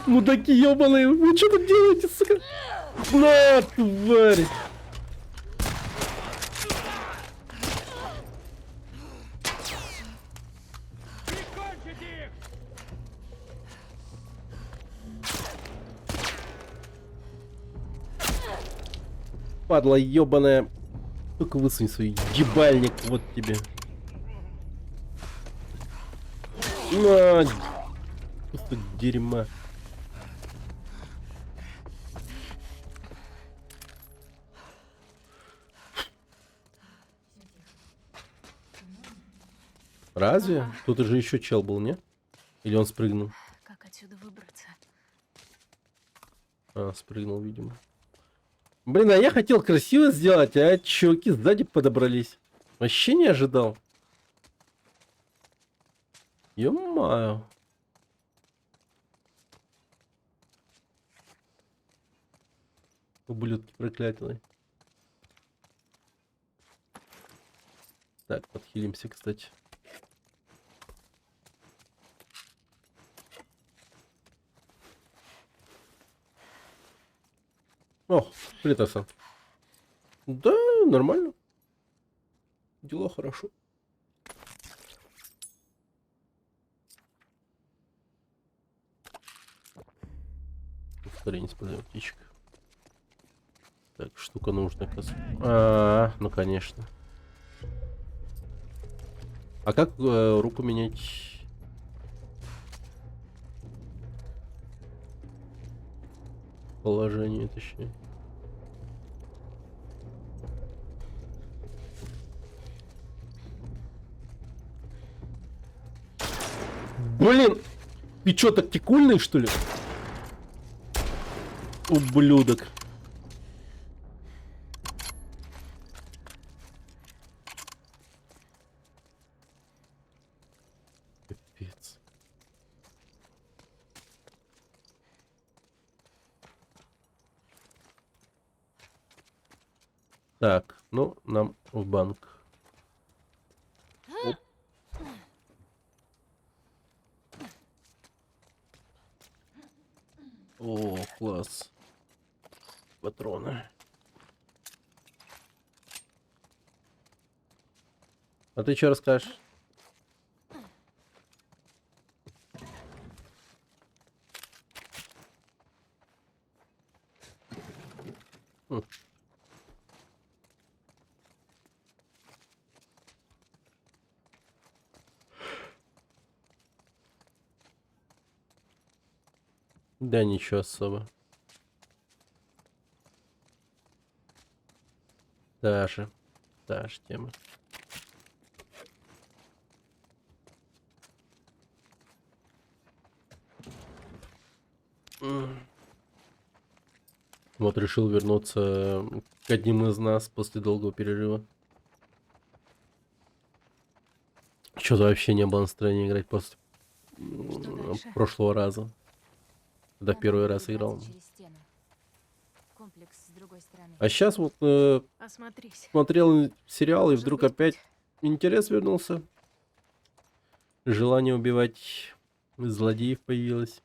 Мудаки ёбаные, вы что тут делаете, сука? На, тварь! Падла ёбаная. Только высунь свой ебальник, вот тебе. На! Просто дерьма. Разве? Тут же еще чел был, не? Или он спрыгнул? Как отсюда выбраться? А, спрыгнул, видимо. Блин, а я хотел красиво сделать, а чуваки сзади подобрались. Вообще не ожидал. Ё-моё. Ублюдки проклятые. Так, подхилимся, кстати. О, Плитоса. Да, нормально. Дела хорошо. Ускорение используем птичек. Так, штука нужна. Ну конечно. А как руку менять? Положение, точнее. Блин! Ты чё, тактикульный, что ли? Ублюдок. Капец. Так, ну, нам в банк. Оп. О, класс. Патроны. А ты что расскажешь? Хм. Да ничего особо. Та же тема. Вот решил вернуться к одним из нас после долгого перерыва. Что-то вообще не было настроения играть после прошлого раза. Когда в первый раз играл. Комплекс с другой стороны. А сейчас вот Осмотрись. смотрел сериал, и вдруг опять интерес вернулся. Желание убивать злодеев появилось.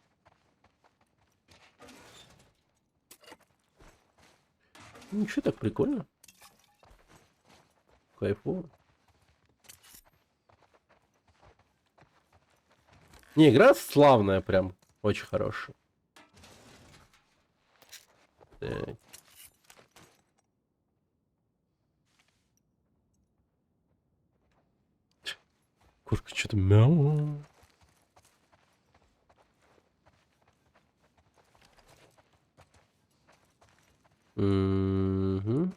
Ничего, так прикольно. Кайфово. Не, игра славная прям. Очень хорошая. Так. Кошка что-то мяу. Угу.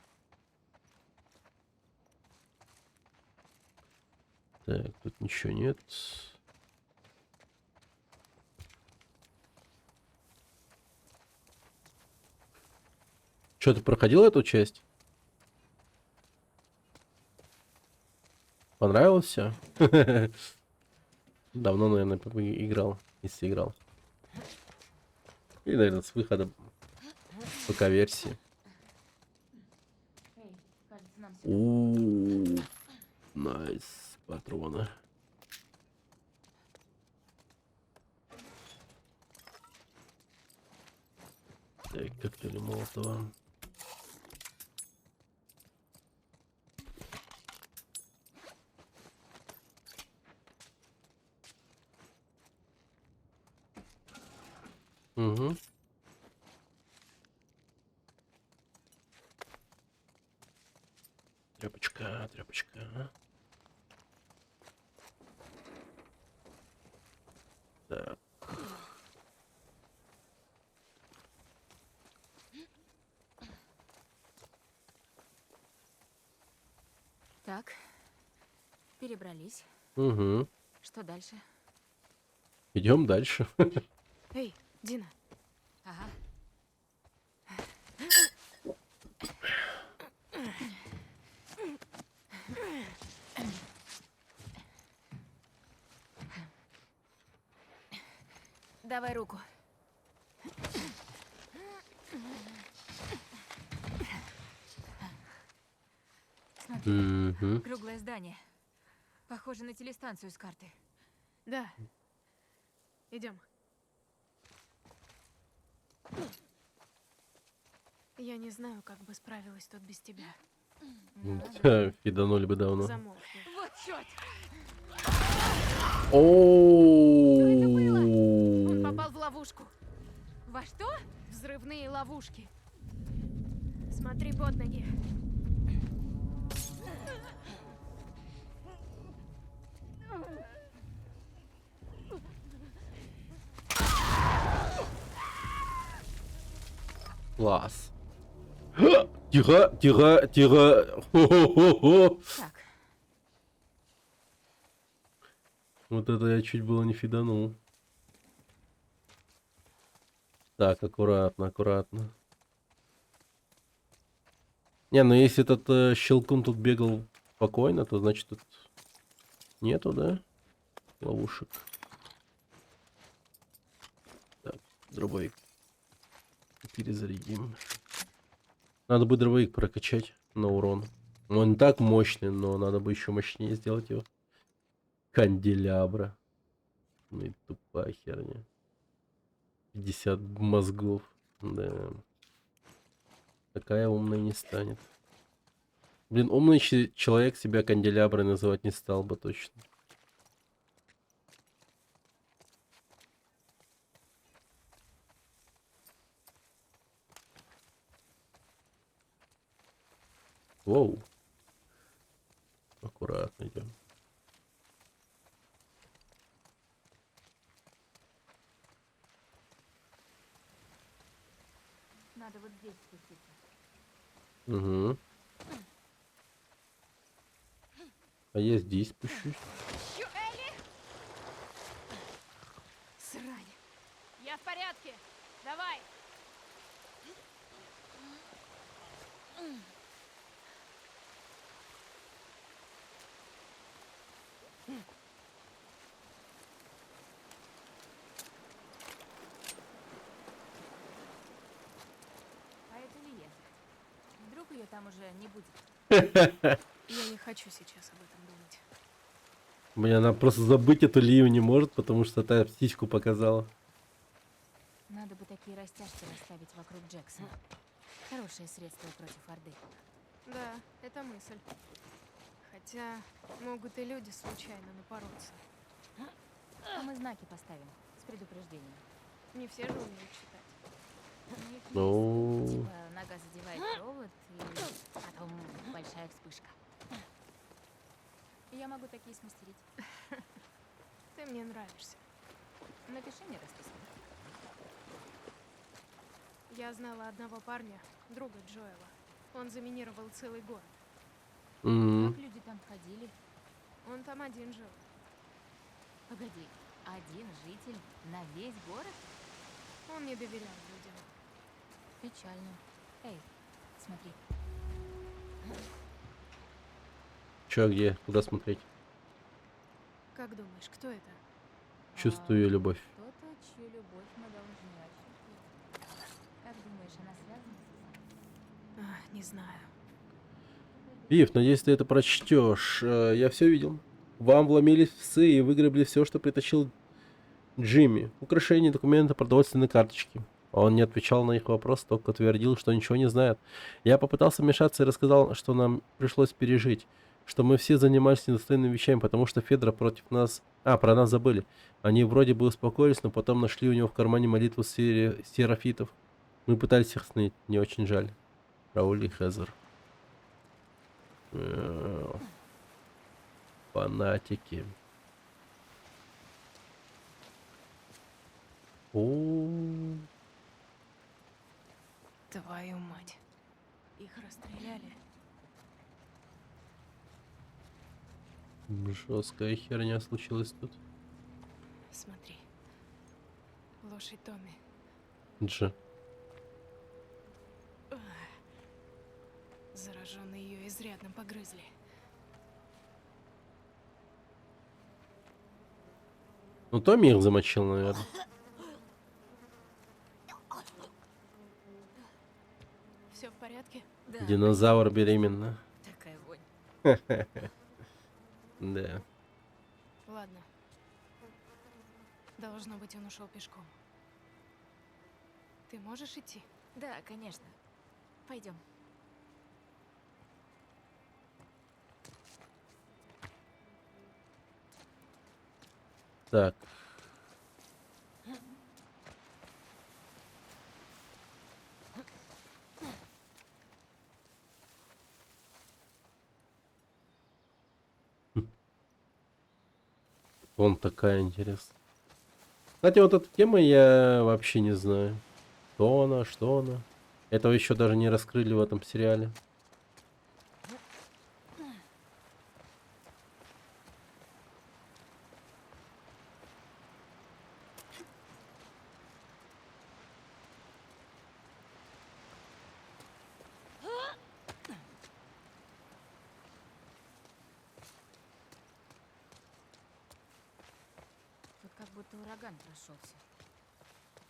Так, тут ничего нет. Что, ты проходил эту часть? Понравилось все? Давно, наверное, играл, если играл. И, наверное, с выхода ПК-версии. Найс, патроны. Так, коктейли Молотова. Угу. Тряпочка, тряпочка. Так. Так, перебрались. Угу. Что дальше? Идем дальше. Эй, Дина. Ага. Давай руку. Смотри, круглое здание. Похоже на телестанцию с карты. Да. Идем. Я не знаю, как бы справилась тут без тебя. Фиданули бы давно. Замолкни. Вот черт! Он попал в ловушку. Во что? Взрывные ловушки. Смотри под ноги. Класс. Тихо, тихо, тихо. Хо-хо-хо-хо. Так. Вот это я чуть было не фиданул. Так, аккуратно, аккуратно. Не, ну если этот щелкун тут бегал спокойно, то значит тут нету, да? Ловушек. Так, дробовик. Перезарядим. Надо бы дробовик прокачать на урон. Он так мощный, но надо бы еще мощнее сделать его. Канделябра. Ну и тупая херня. 50 мозгов. Да. Такая умная не станет. Блин, умный человек себя канделяброй называть не стал бы точно. Воу. Аккуратно идем. Надо вот здесь спуститься. Угу. А я здесь спущусь. Чё, Элли? Срань. Я в порядке. Давай. А это Лия. Вдруг ее там уже не будет. Я не хочу сейчас об этом думать. Блин, она просто забыть эту Лию не может, потому что та птичку показала. Надо бы такие растяжки расставить вокруг Джексона. Хорошее средство против Орды. Да, это мысль. Хотя могут и люди случайно напороться. А мы знаки поставим с предупреждением. Не все же умеют читать. У них Ну. есть, типа, нога задевает провод, и потом большая вспышка. Я могу такие смастерить. Ты мне нравишься. Напиши мне расписку. Я знала одного парня, друга Джоэла. Он заминировал целый город. Как люди там ходили? Он там один жил. Погоди, один житель на весь город? Он не доверял людям. Печально. Эй, смотри. Чё, где? Куда смотреть? Как думаешь, кто это? Чувствую любовь. Кто-то, чью любовь мы должны ощутить. Как думаешь, она связана с Не знаю. Ив, надеюсь, ты это прочтешь. Я все видел. Вам вломились в псы и выгребли все, что притащил Джимми. Украшения, документы, продовольственные карточки. Он не отвечал на их вопрос, только твердил, что ничего не знает. Я попытался вмешаться и рассказал, что нам пришлось пережить. Что мы все занимались недостойными вещами, потому что Федора против нас... про нас забыли. Они вроде бы успокоились, но потом нашли у него в кармане молитву серафитов. Мы пытались их снять, мне очень жаль. Рауль и Хезер. Фанатики. О. Твою мать. Их расстреляли. Жесткая херня случилась тут. Смотри. Лошадь Томми. Джи. Зараженные ее изрядно погрызли. Ну, Томми их замочил, наверное. Все в порядке? Динозавр беременна. Такая вонь. Да. Ладно. Должно быть, он ушел пешком. Ты можешь идти? Да, конечно. Пойдем. Так. Вон такая интересная. Кстати, вот эта тема я вообще не знаю. Кто она, что она. Этого еще даже не раскрыли в этом сериале. Тут как будто ураган прошелся.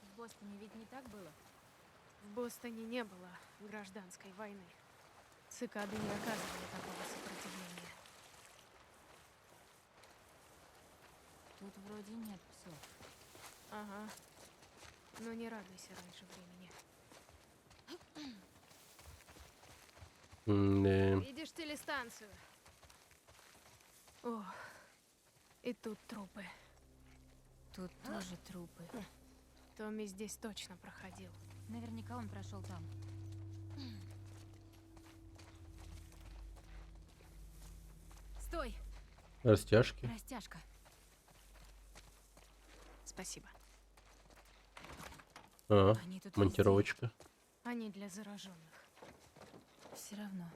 В Бостоне ведь не так было? В Бостоне не было гражданской войны. Цикады не оказывали такого сопротивления. Тут вроде нет псов. Ага. Но не радуйся раньше времени. Да. Видишь телестанцию? О, и тут трупы. Тут тоже трупы. Томми здесь точно проходил. Наверняка он прошел там. Стой! Растяжки. Растяжка. Спасибо. А, Они тут монтировочка. Они для зараженных. Все равно.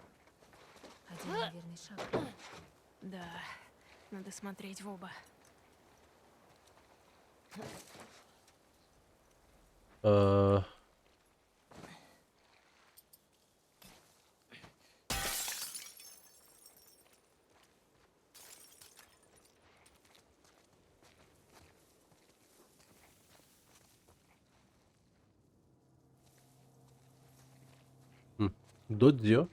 Один неверный шаг. Да, надо смотреть в оба. А, Додзё.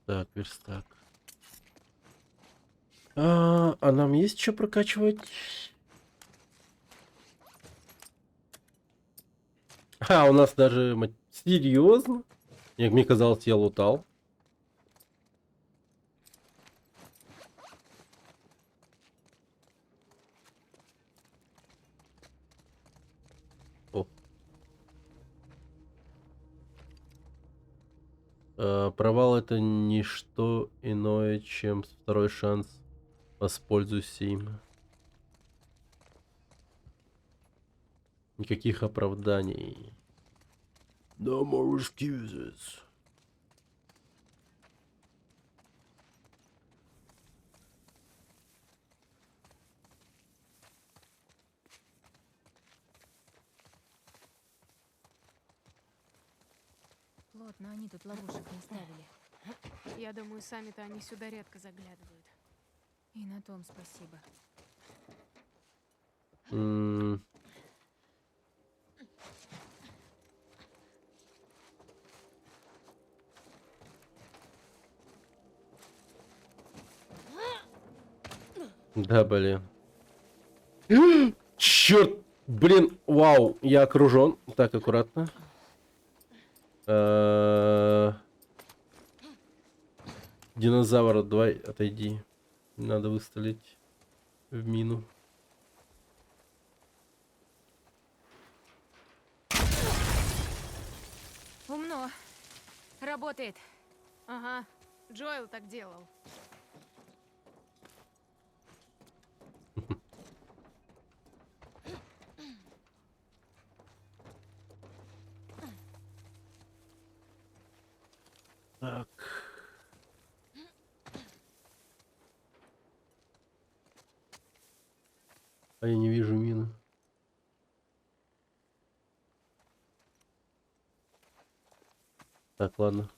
Так, верстак. А нам есть что прокачивать? У нас даже... Серьезно? Мне казалось, я лутал. Провал — это не что иное, чем второй шанс. Воспользуйся им. Никаких оправданий. No more excuses. Плотно они тут ловушек не ставили. Я думаю, сами-то они сюда редко заглядывают. И на том спасибо. Да, блин. Черт! Блин, вау, я окружен. Так, аккуратно. Динозавр, давай, отойди. Надо выстрелить в мину. Умно. Работает. Ага, Джоэл так делал. Так. А я не вижу мину. Так, ладно.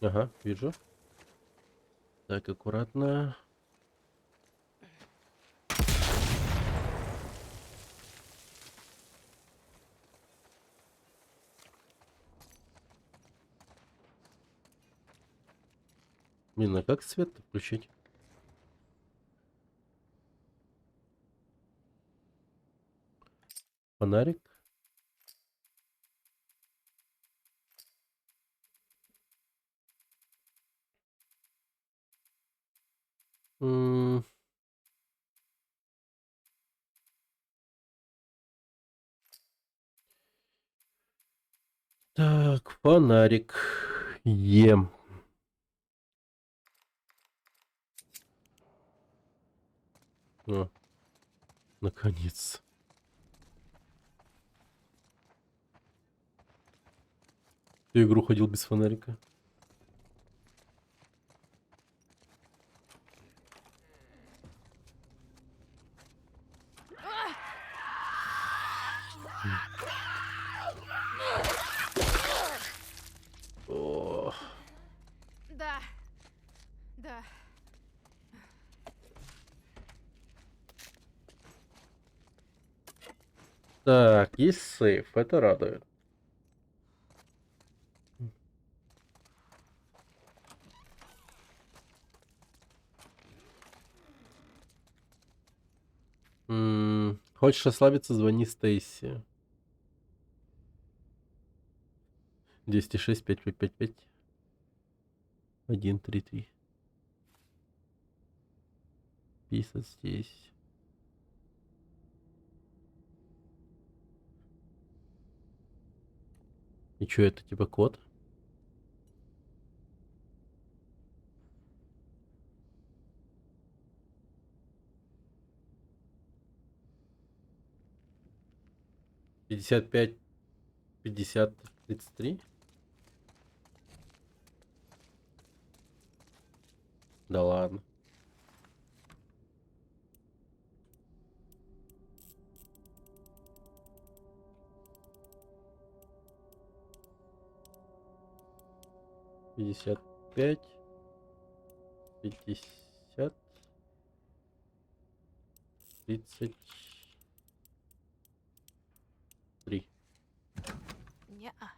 Ага, вижу. Так, аккуратно. Блин, а как свет включить? Фонарик? Так, фонарик. Ем. О, наконец. Ты игру ходил без фонарика? О. Да. Так, есть сейф, это радует. Хочешь расслабиться, звони Стейси. 206-5555. 133. Писать здесь. И чё, это типа код? Пятьдесят пять, 50, 33. Да ладно. Пятьдесят пять, 50, 33. Не-а.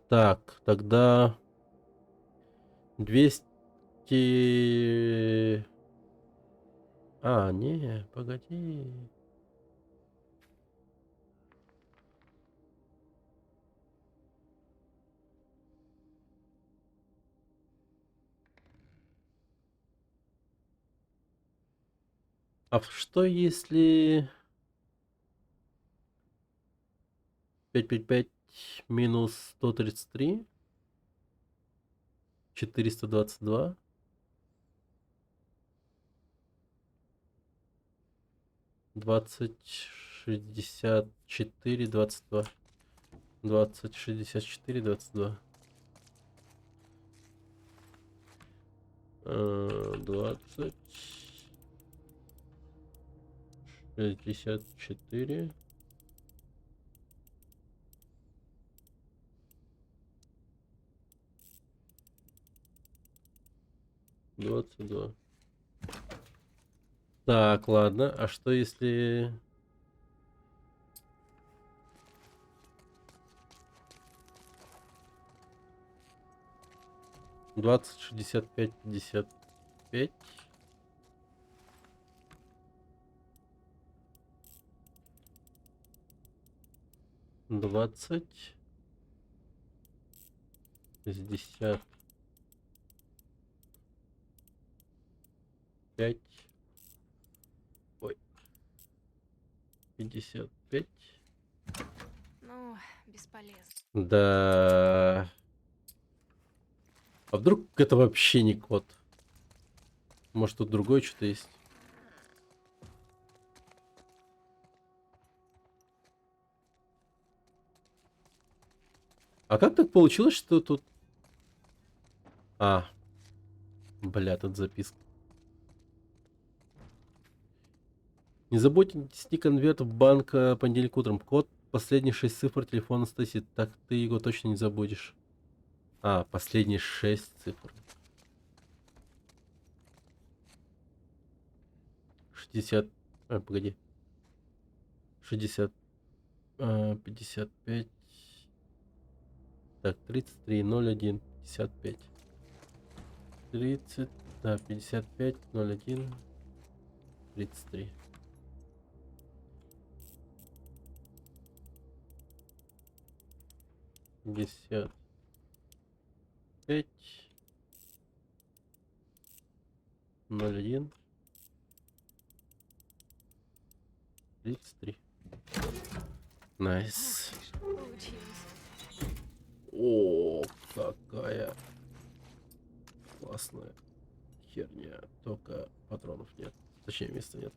Так, тогда 200. Не, погоди. А что если 555 минус 133? 422? 64, 22. 20, 64, 22. 20, 64. 22. Так, ладно. А что если... Двадцать, 65, 55. 20, 60, 5. Ой. 55. Ну, бесполезно. Да. А вдруг это вообще не код? Может, тут другое что-то есть? А как так получилось, что тут... Бля, тут записка. Не забудь отнести конверт в банк понедельник утром. Код, последние 6 цифр телефона Стаси. Так ты его точно не забудешь. Последние 6 цифр. 60... погоди. 60... 55... Так, 33, 01, 55. 30... Да, 55, 01, 33. Пятьдесят 5, 01, 33. Найс. Получилось. О, какая классная херня. Только патронов нет. Точнее, места нет.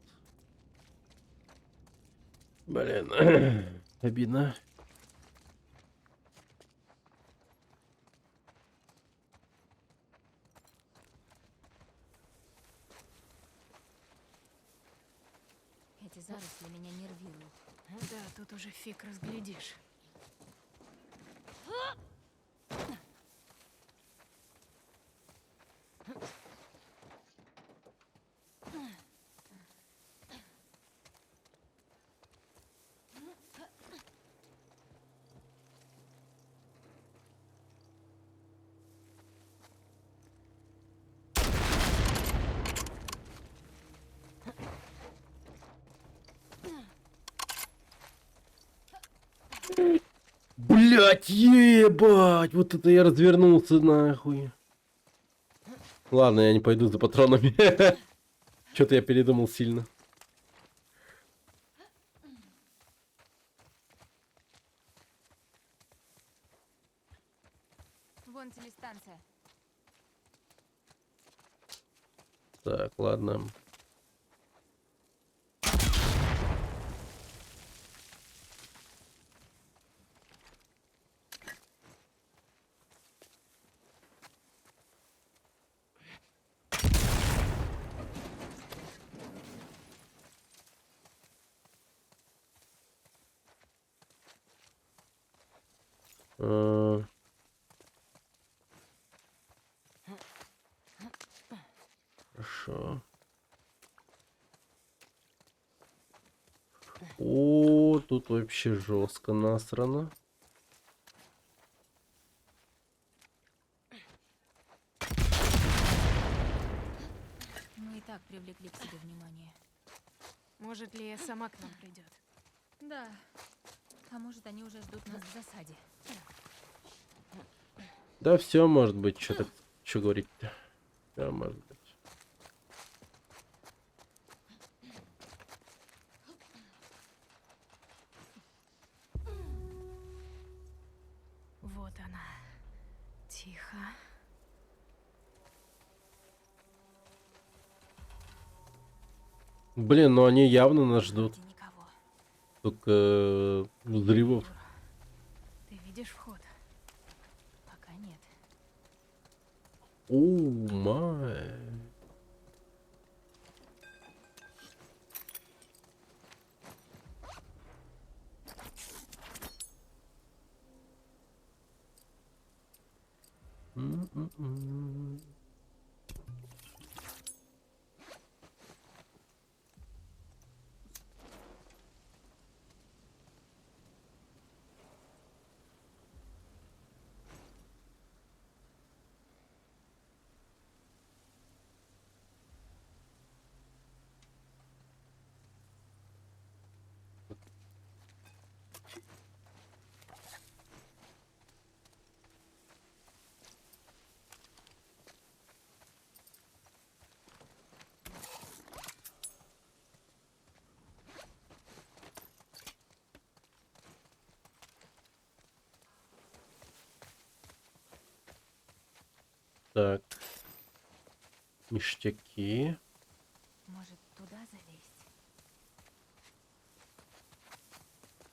Блин, обидно. эти заросли меня нервируют. Да, тут уже фиг разглядишь. Блять, ебать! Вот это я развернулся нахуй. Ладно, я не пойду за патронами. Что-то я передумал сильно. Вон телестанция. Так, ладно. Хорошо. О, тут вообще жестко насрано. Мы и так привлекли к себе внимание. Может, Лия сама к нам придет? Да. А может, они уже ждут нас в засаде. Да, все может быть. Что говорить-то? Да, может быть. Вот она. Тихо. Блин, ну они явно нас ждут. Только взрывов. Ты видишь вход? Пока нет. Оу, май. Так. Ништяки. Может, туда залезть?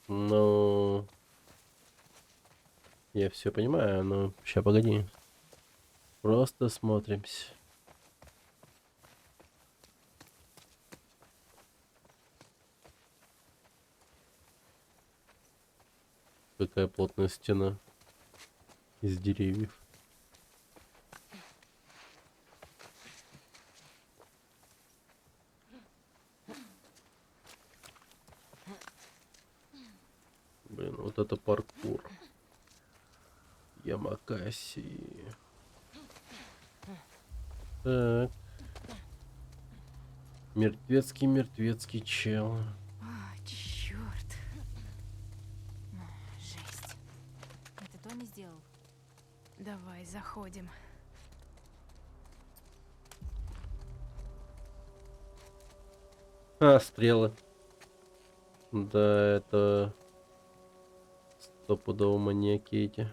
Ну... Я все понимаю, но... Сейчас, погоди. Просто смотримся. Какая плотная стена из деревьев. Блин, вот это паркур. Ямакаси. Так. Мертвецкий чел. А, черт. Жесть. Это Тони сделал? Давай, заходим. А, стрелы. Да, это... Стопудово маньяки эти.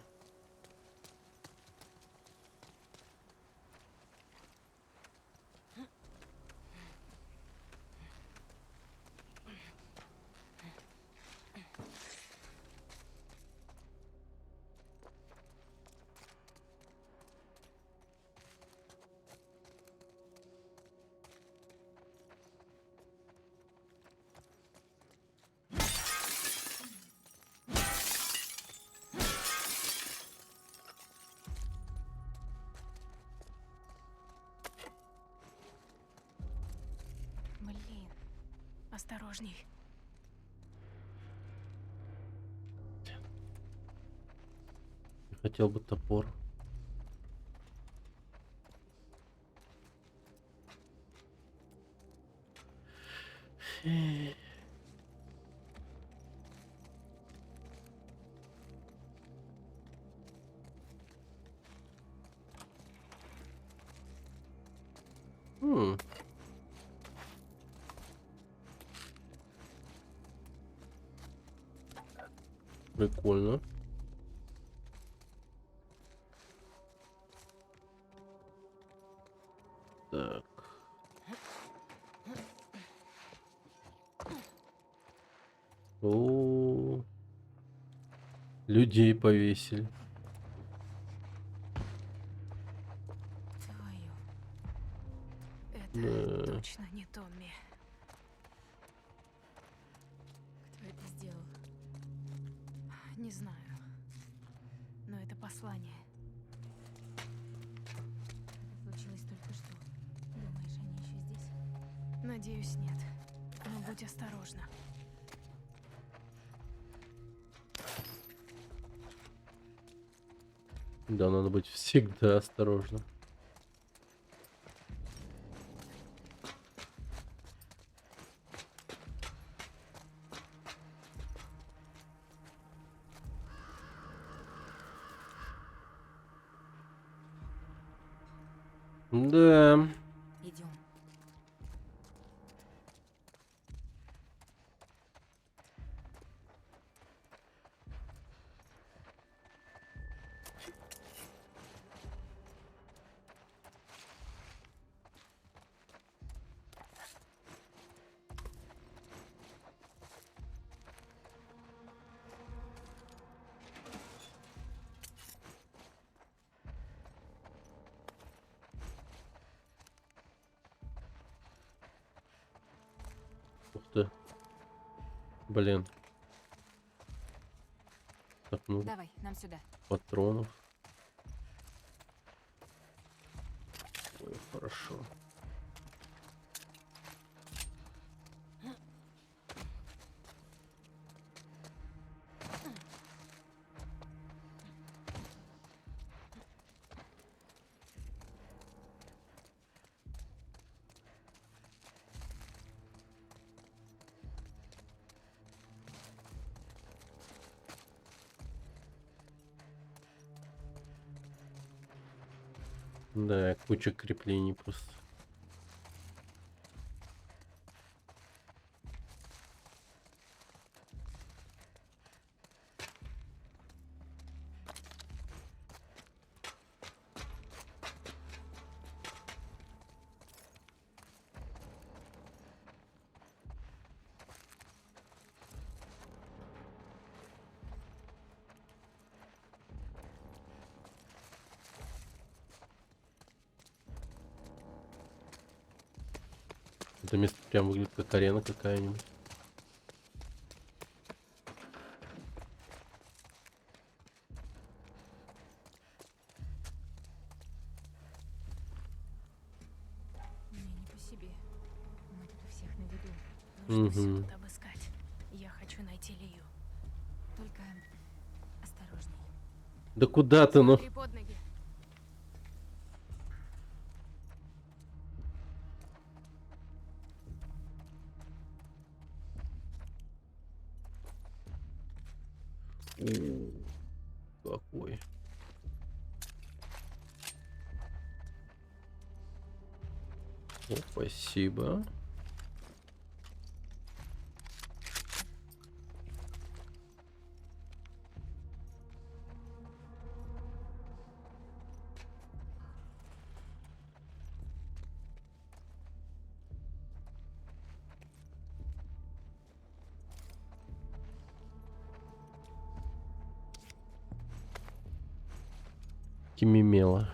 Осторожней. Я хотел бы топор. М. Прикольно. Так. О, людей повесили. Твою. Это Да. точно не Томми. Кто это сделал? Не знаю. Но это послание. Это случилось только что. Думаешь, они еще здесь? Надеюсь, нет. Но будь осторожна. Да, надо быть всегда осторожным. Да. Идем. Ух ты. Блин. Так, ну, Давай, нам сюда. патронов. Ой, хорошо. Да, куча креплений просто. Это место прям выглядит как арена какая-нибудь. Мне не по себе. Мы тут у всех на виду. Нужно все Мгм. тут обыскать. Я хочу найти Лию. Только осторожней. Да куда ты, ну? Смотри под ноги. Какой. О, спасибо. Кимимела.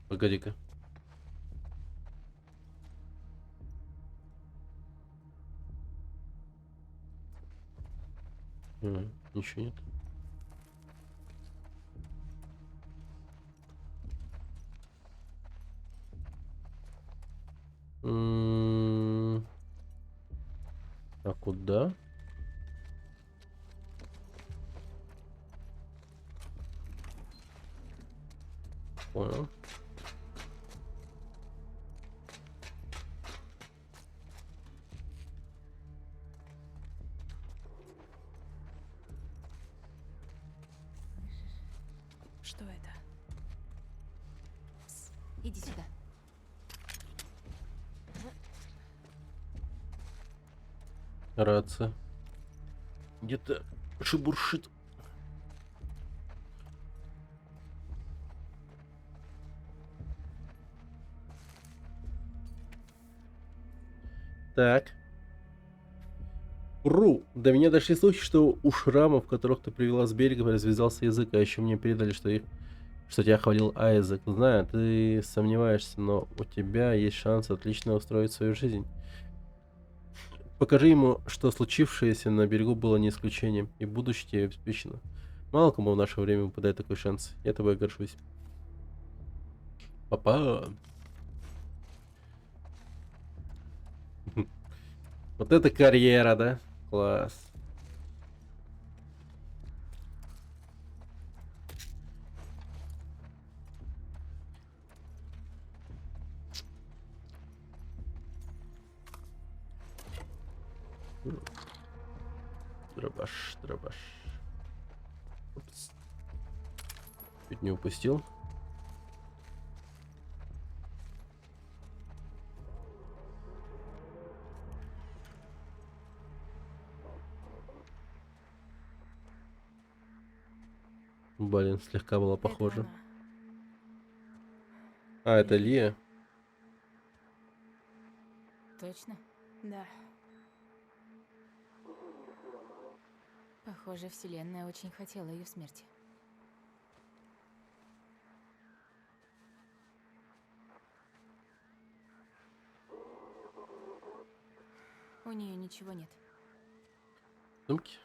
Погоди-ка. Ничего нет. А куда? Понял. Что это? Иди сюда. Рация. Где-то шебуршит. Так. До меня дошли слухи, что у шрамов, которых ты привела с берега, развязался язык, а еще мне передали, что тебя хвалил Айзек. Знаю, ты сомневаешься, но у тебя есть шанс отлично устроить свою жизнь. Покажи ему, что случившееся на берегу было не исключением, и будущее тебе обеспечено. Мало кому в наше время выпадает такой шанс. Я тобой горжусь. Папа. Вот это карьера, да? Класс. Дробаш. Упс. Чуть не упустил. Блин, слегка было похоже. А, это Лия. Точно? Да. Похоже, Вселенная очень хотела ее смерти. У нее ничего нет. Сумки.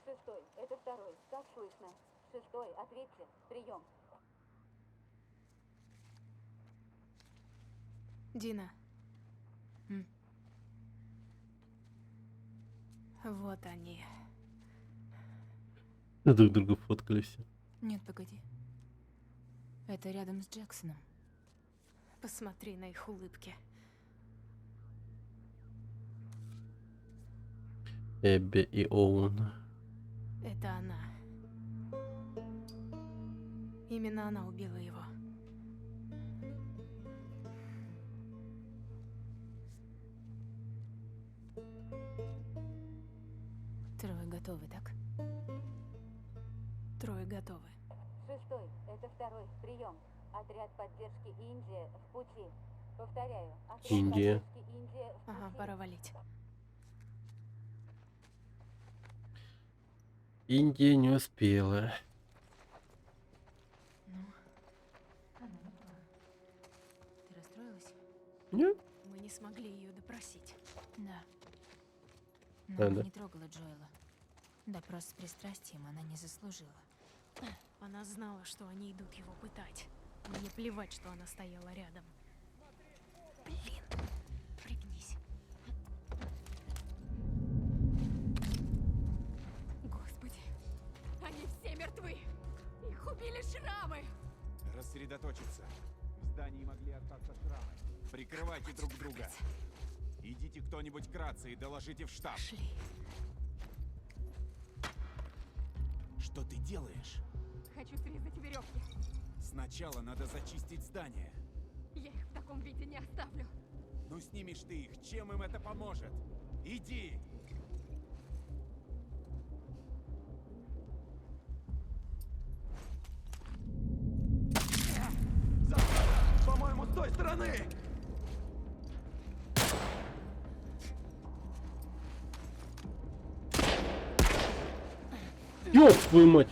Шестой, это второй. Как слышно? Шестой, ответьте. Прием. Дина. Вот они. Друг друга фоткались. Нет, погоди. Это рядом с Джексоном. Посмотри на их улыбки. Эбби и Оуэн. Это она. Именно она убила его. Трое готовы, так? Трое готовы. Шестой, это второй. Прием. Отряд поддержки Индия в пути. Повторяю. Отряд Индия. поддержки Индия в пути. Ага, пора валить. Индия не успела. Ну, она напала. Ты расстроилась? Нет. Мы не смогли ее допросить. Да. Но Да. она не трогала Джоэла. Допрос с пристрастием она не заслужила. Она знала, что они идут его пытать. Мне плевать, что она стояла рядом. Блин, пригнись. Господи, они все мертвы. Их убили шрамы. Рассредоточиться. В здании могли остаться шрамы. Прикрывайте друг друга. Идите кто-нибудь к рации и доложите в штаб. Пошли. Что ты делаешь? Хочу срезать веревки. Сначала надо зачистить здание. Я их в таком виде не оставлю. Ну снимешь ты их, чем им это поможет? Иди! По-моему, с той стороны! Ёб твою мать!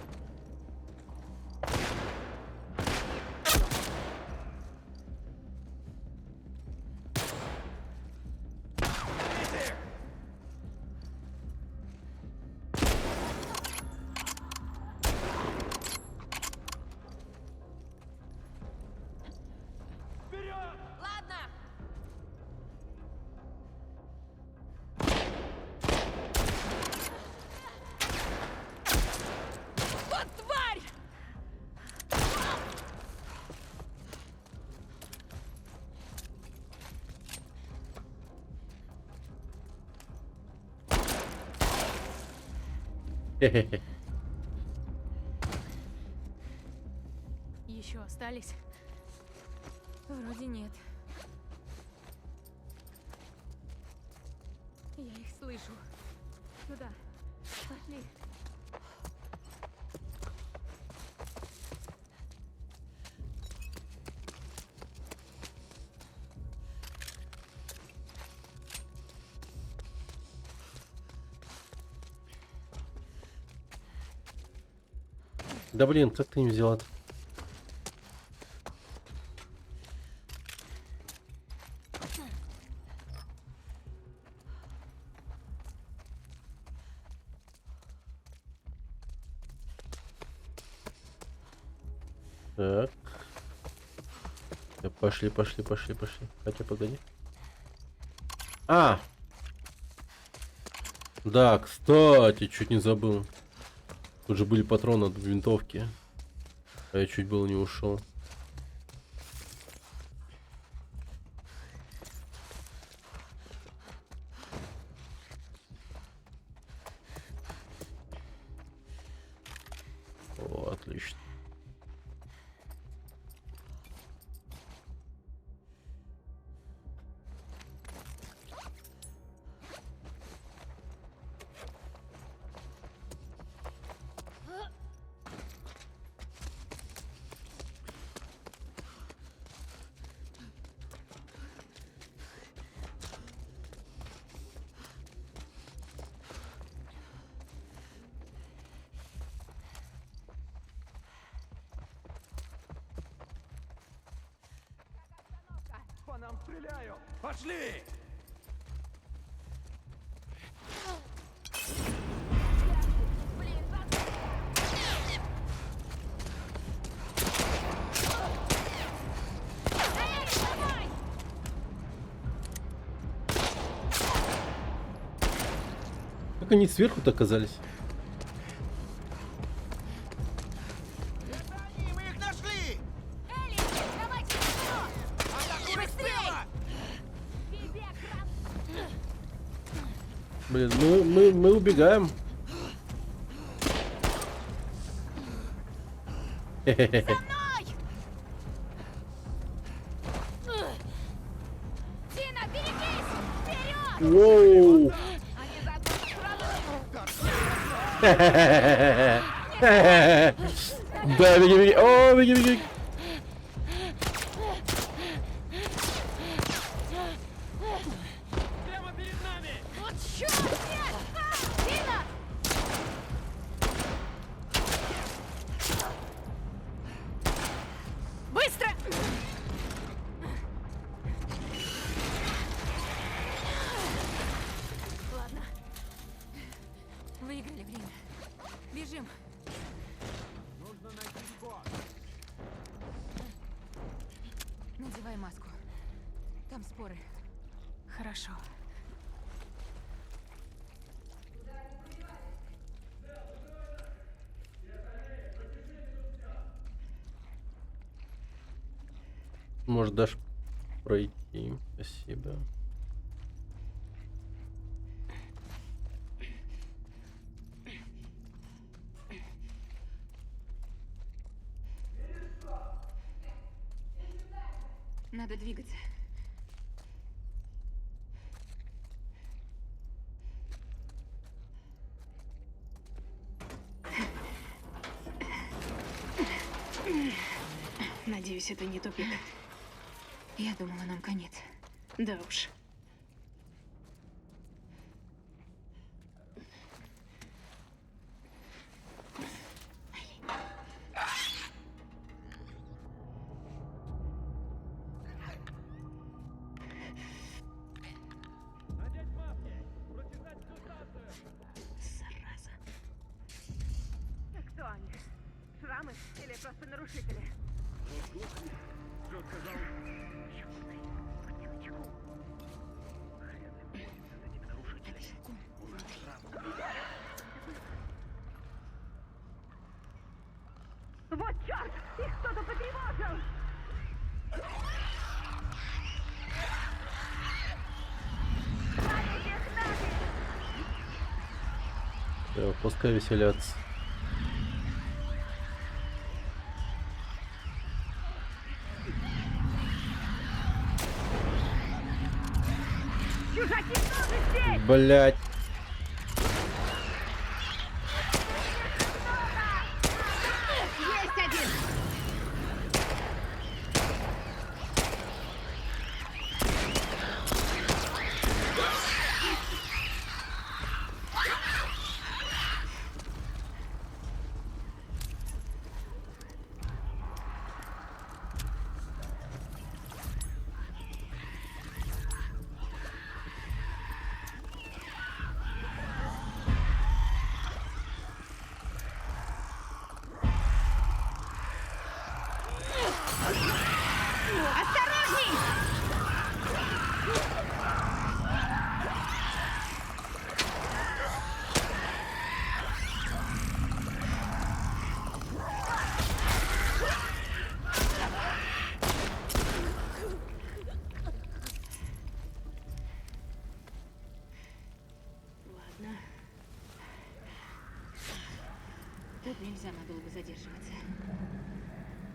Хе-хе-хе. Еще остались? Вроде нет. Я их слышу. Туда. Пошли. Да блин, как ты не взяла? Так. Пошли. Хотя погоди. А! Да, кстати, чуть не забыл. Тут же были патроны от винтовки. А я чуть было не ушел. О, отлично. По нам стреляют! Пошли! Как они сверху-то оказались? Мы их нашли! Элли, давайте вперед! Быстрее! Блин, мы убегаем. Хе-хе-хе. Тина, берегись! Вперед! Воу. Да, беги. О, беги. Прямо перед нами! Вот черт! Нет! Тина! Быстро! Ладно. Выиграли время. Бежим. Нужно найти вход. Надевай маску. Там споры. Хорошо. Может, дашь пройти. Спасибо. Надо двигаться. Надеюсь, это не тупик. Я думала, нам конец. Да уж. Надеть маски! Прочесать всю станцию! Зараза. Кто они? Шрамы или просто нарушители? Что сказал? Вот черт! Их кто-то потревожил! Всё, пускай веселятся. Блять. Есть один! Осторожней! Ладно. Тут нельзя надолго задерживаться.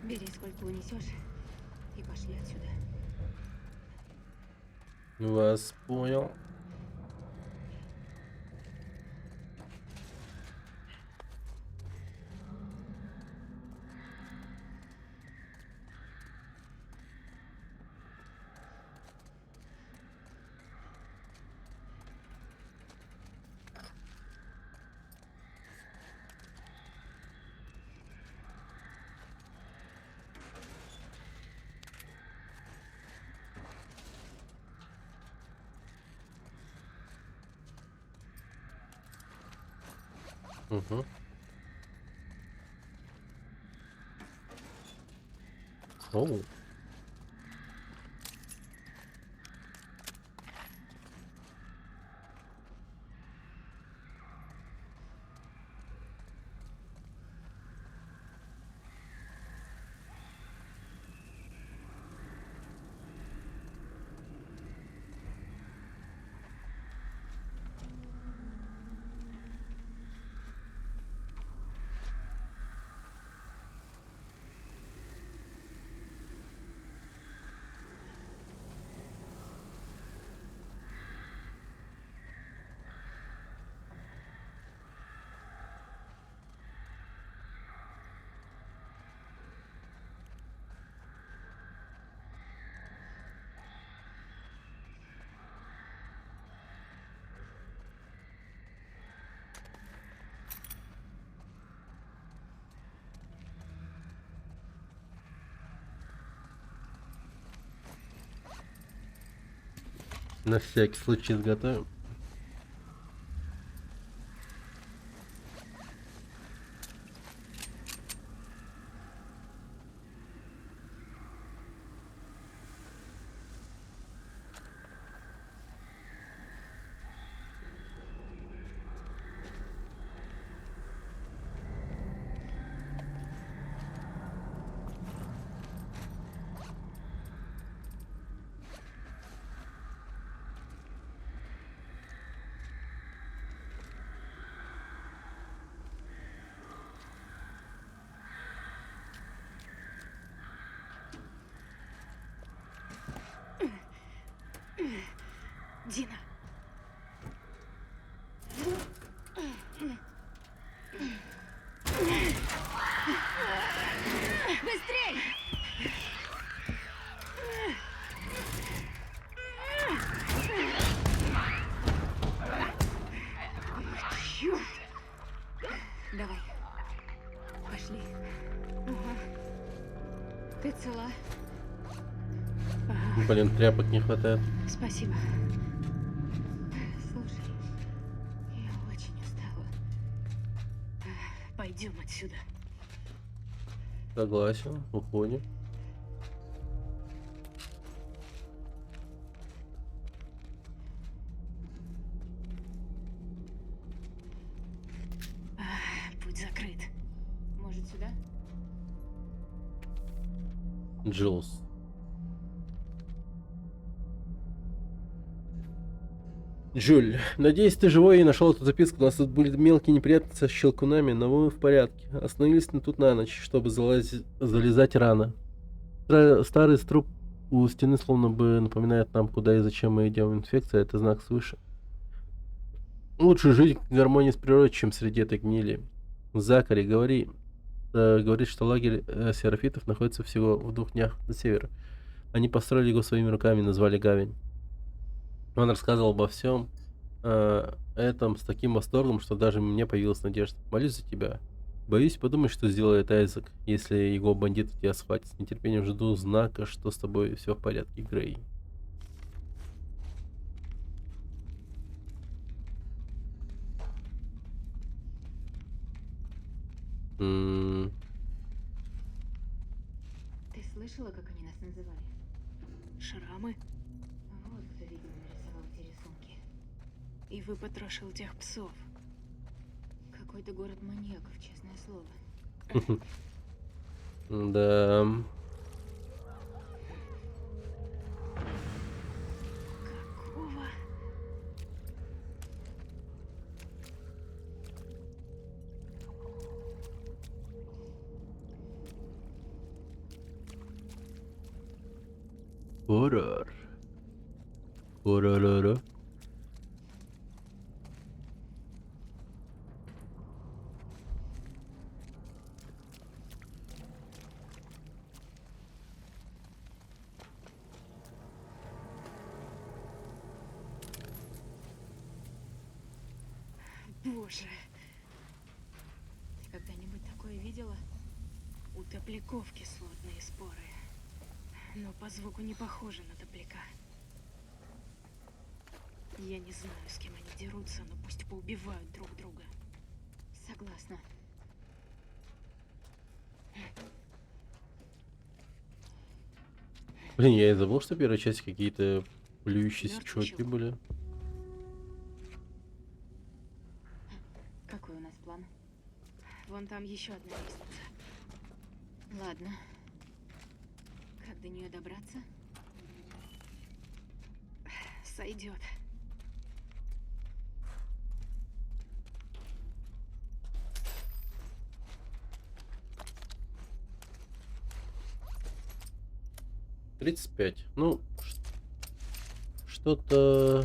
Бери сколько унесешь и пошли отсюда. Вас понял. Угу. Оу. На всякий случай изготовим. Дина. Быстрей! Чёрт! Давай. Пошли. Ага. Ты цела? Ага. Блин, тряпок не хватает. Спасибо. Слушай, я очень устала. Пойдем отсюда. Согласен, уходим. Путь закрыт. Может, сюда? Джилс. Джуль, надеюсь, ты живой и нашел эту записку. У нас тут были мелкие неприятности с щелкунами, но мы в порядке. Остановились тут на ночь, чтобы залезать рано. Старый струп у стены словно бы напоминает нам, куда и зачем мы идем. Инфекция — это знак свыше. Лучше жить в гармонии с природой, чем среди этой гнили. Закари, говорит, что лагерь серафитов находится всего в 2 днях до севера. Они построили его своими руками и назвали Гавань. Он рассказывал обо всем этом с таким восторгом, что даже мне появилась надежда. Молюсь за тебя. Боюсь, подумай, что сделает Айзек, если его бандиты тебя схватят. С нетерпением жду знака, что с тобой все в порядке, Грей. Ты слышала, как они нас называли? Шрамы? Вот кто, видимо, нарисовал эти рисунки. И выпотрошил тех псов. Какой-то город маньяков, честное слово. Да. Какого? Хоррор. Хоррор. Боже. Ты когда-нибудь такое видела? У топляков кислотные споры. Но по звуку не похоже на топляка. Я не знаю, с кем они дерутся, но пусть поубивают друг друга. Согласна. Блин, я и забыл, что в первой части какие-то плюющиеся Мёртвый чуваки чувак. были. Какой у нас план? Вон там еще одна лестница. Ладно. Как до нее добраться? Сойдет. — 35. Ну, что-то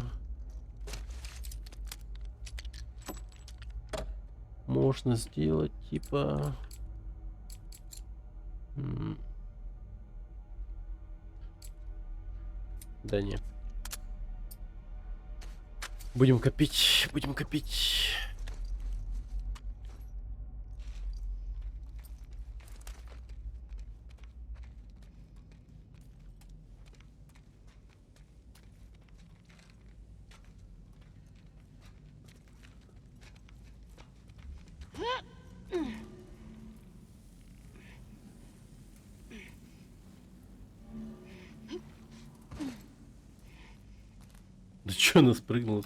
можно сделать, типа... Да не. Будем копить, будем копить. Да чё она спрыгнула?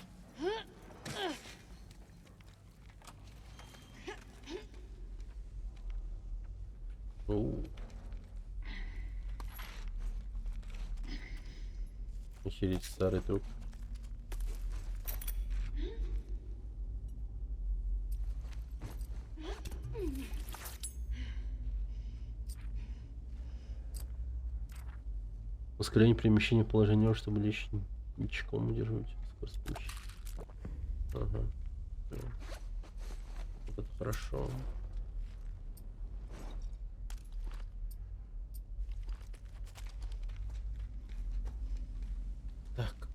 Оу. Охереть, старый труп. Ускорение перемещения в положении, чтобы лечь ничком удерживать. Скорость пуще. Ага. Всё. Вот это хорошо. Так.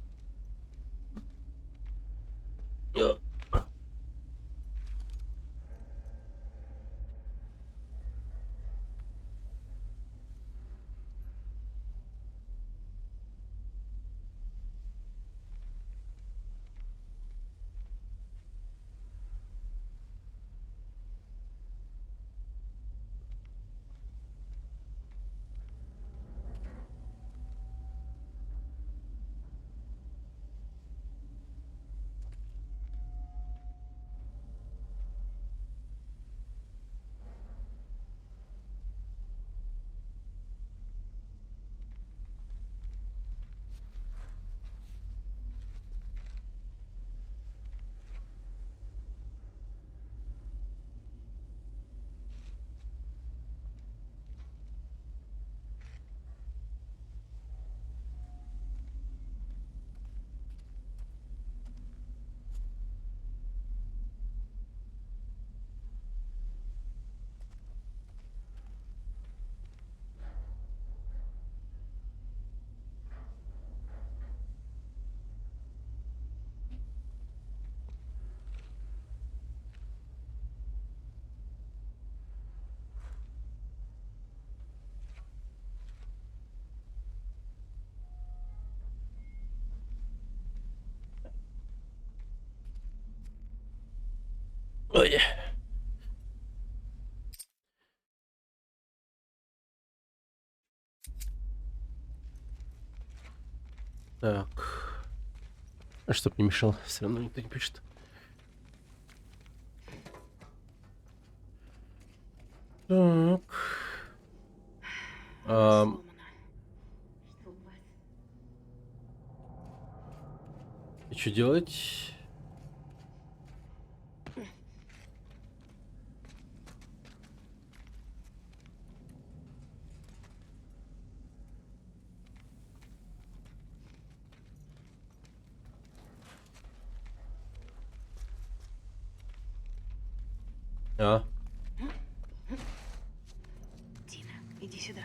Ой. Так. А чтоб не мешал, все равно никто не пишет. Так. И что делать? Тина, иди сюда.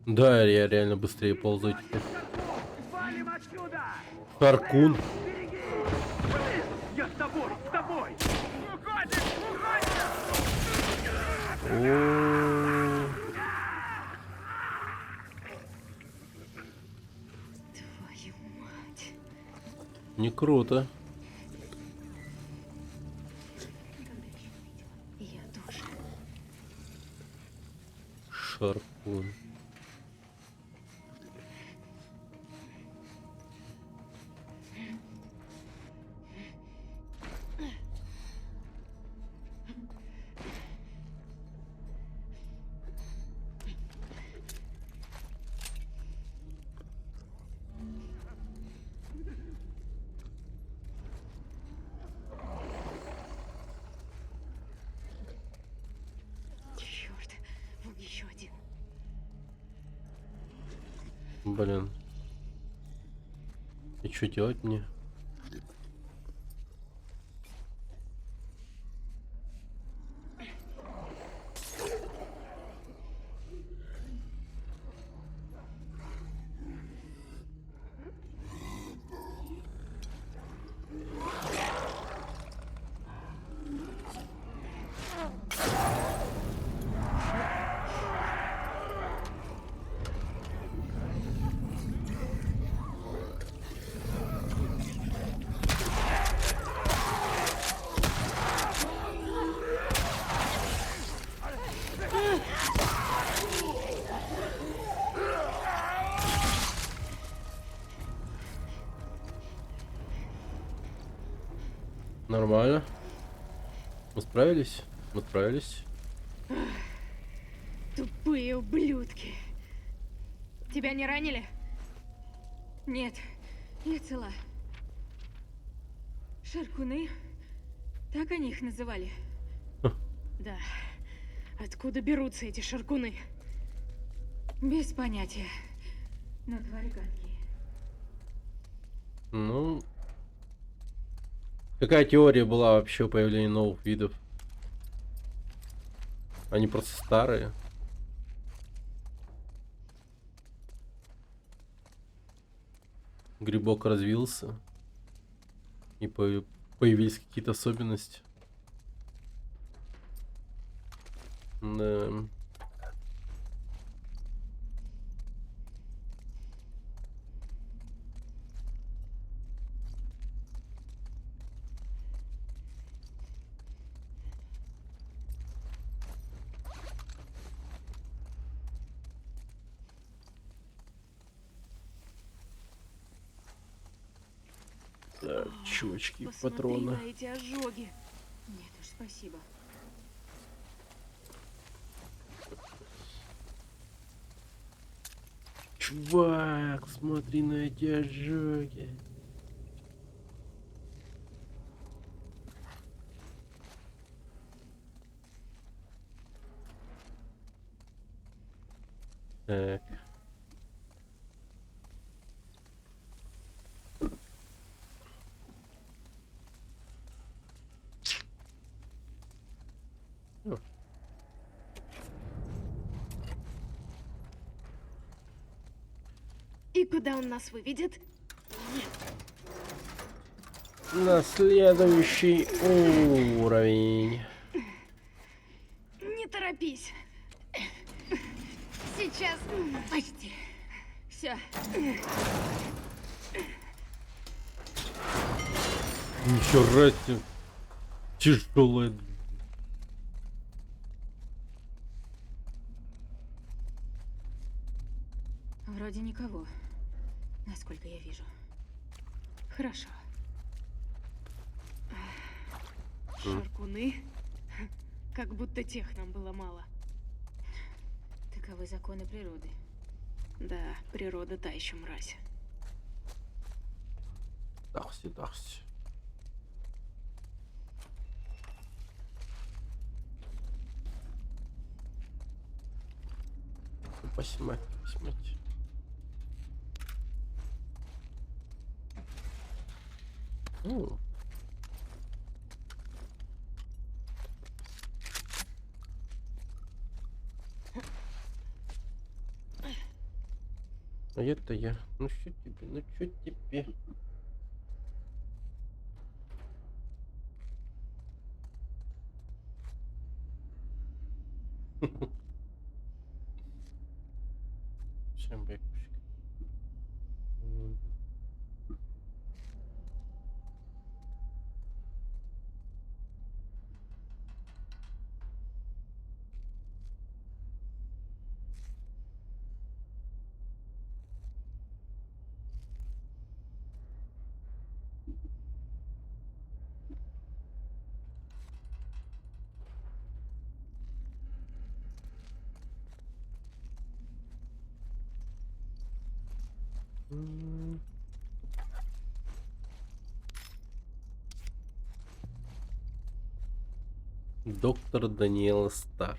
Да, я реально быстрее ползаю теперь. Валим отсюда! Шаркун. Я с тобой, с тобой! Уходим, Твою мать. Не круто. Я тоже. Шаркун. Черт, вон еще один. Блин. И что делать мне? Нормально. Мы справились? Мы справились. Тупые ублюдки. Тебя не ранили? Нет, я цела. Шаркуны? Так они их называли? Да. Откуда берутся эти шаркуны? Без понятия. Но твари гадкие. Ну... Какая теория была вообще о появлении новых видов? Они просто старые. Грибок развился. И появились какие-то особенности. Да. Так, чувачки, Посмотри патроны. на эти ожоги. Нет уж, спасибо. Чувак, смотри на эти ожоги. Так. И куда он нас выведет? На следующий уровень. Не торопись. Сейчас. Почти. Все. Нихера себе. Тяжелая. Вроде никого, насколько я вижу. Хорошо. Шаркуны? Как будто тех нам было мало. Таковы законы природы. Да, природа та еще мразь. Такси. Посмотрите. А это я. Ну что тебе? Всем бэкушек. Доктор Даниэла Стар.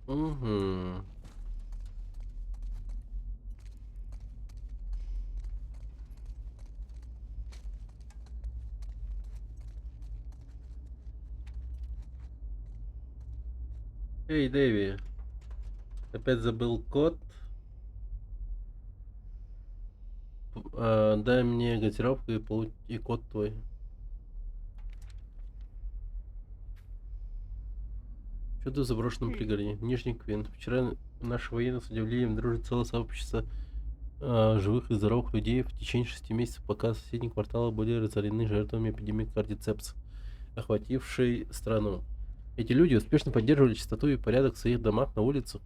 Угу. Эй, Дэви, опять забыл код. Дай мне газировку и код твой. Что-то в заброшенном пригороде. Нижний Квин. Вчера наши военные с удивлением дружит целое сообщество живых и здоровых людей в течение 6 месяцев, пока соседние кварталы были разорены жертвами эпидемии кардицепс, охватившей страну. Эти люди успешно поддерживали чистоту и порядок в своих домах, на улицах.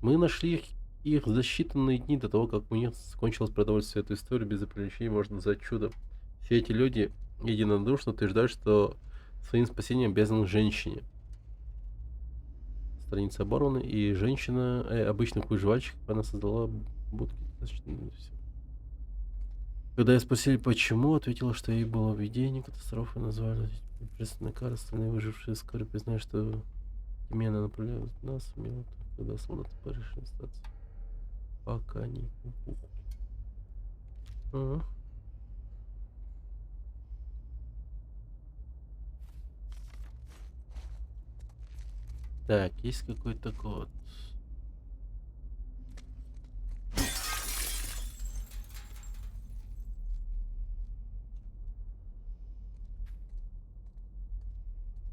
Мы нашли их за считанные дни до того, как у них закончилось продовольствие. Эту историю без привлечения можно назвать чудом. Все эти люди единодушно утверждают, что своим спасением обязаны женщине. Страница оборвана, и женщина, обычных выживальщиков, она создала будки. Когда я спросили, почему, ответила, что ей было видение катастрофы, назвали непосредственная кара. Остальные выжившие вскоре признают, что именно направляют нас в минуту, когда солдаты решили остаться. Пока они Так, есть какой-то код.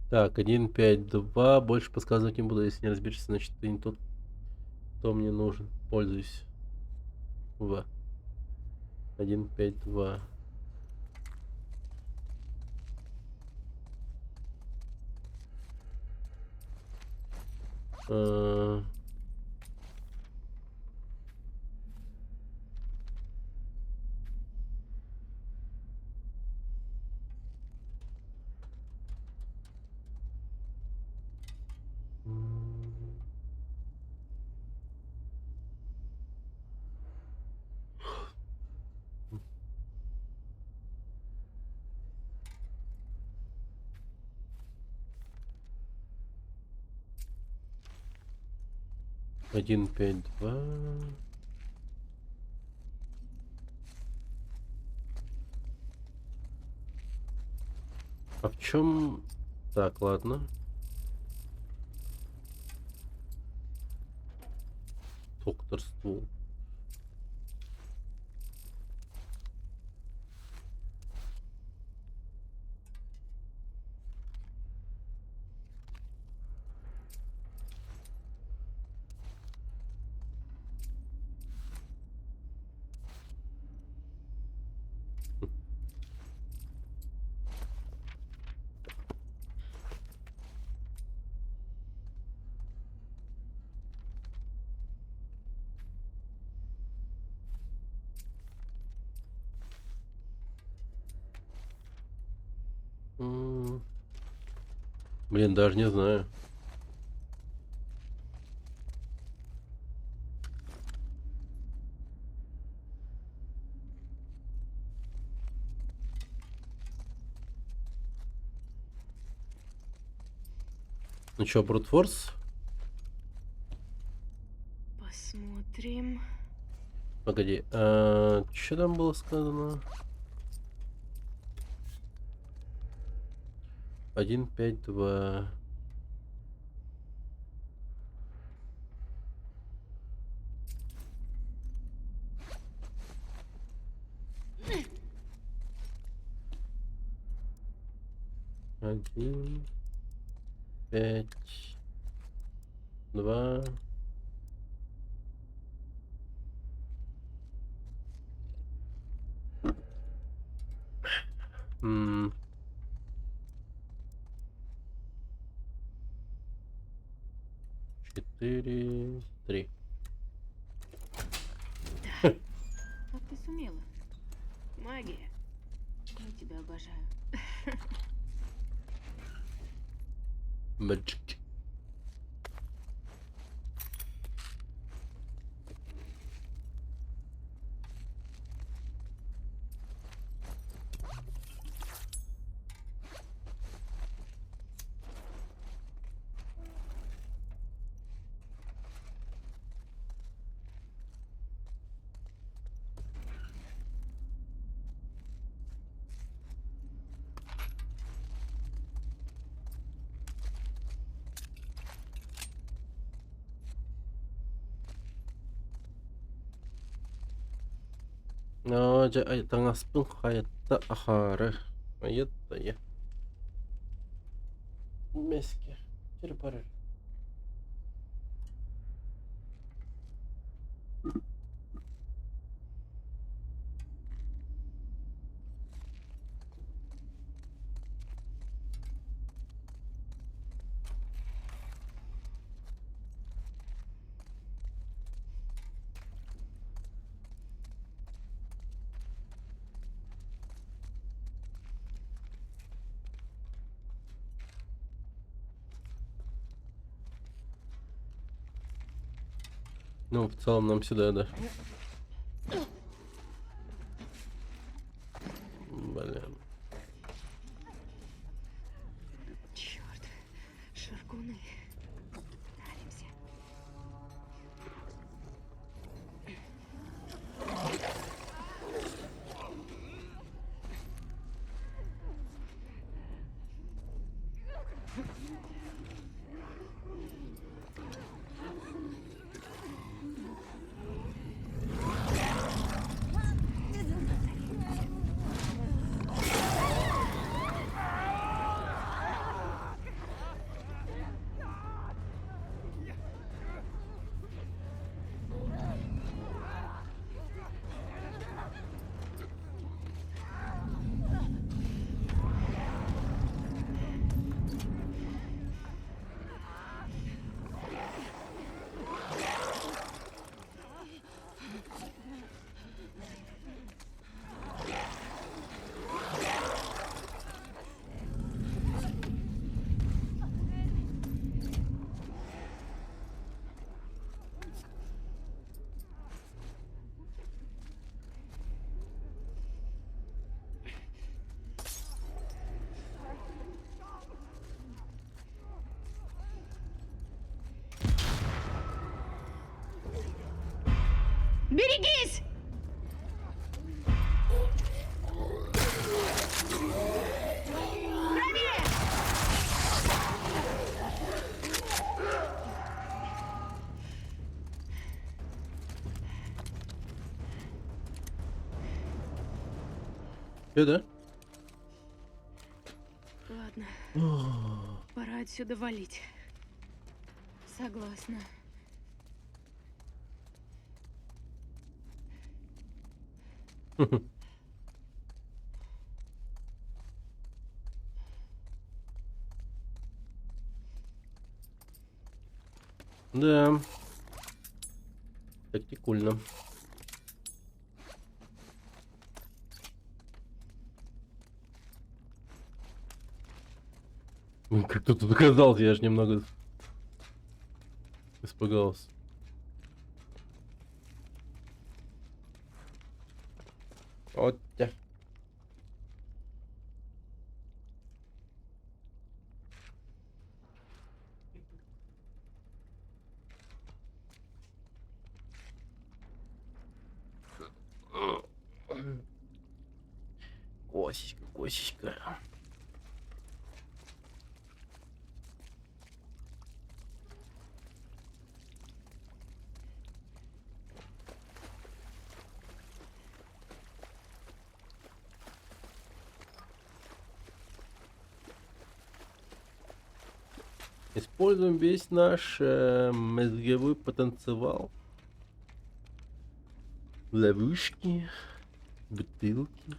Так, 1.5.2. Больше подсказывать не буду, если не разберешься, значит ты не тот, кто мне нужен. Пользуйся. 1.5.2. Один, 5.2. А в чем? Так, ладно. Докторство. Блин, даже не знаю. Ну чё, брутфорс? Посмотрим. Погоди, что там было сказано? 1.5.2. Один, 5, 2. Четыре, 3. Как ты сумела? Магия. Я тебя обожаю. Magic. Таңаспын хаятта ахары. Аятта я. Меске. Черпарыр. Ну, в целом нам сюда, да. Блин. Черт, шаркуны. Таримся. Берегись! Правее! Да? Ладно. Пора отсюда валить. Согласна. Да. Тактикульно. Как тут оказался, я же немного испугался. Вот тя. Косичка, косичка. Используем весь наш мозговой потенциал. Ловушки, бутылки.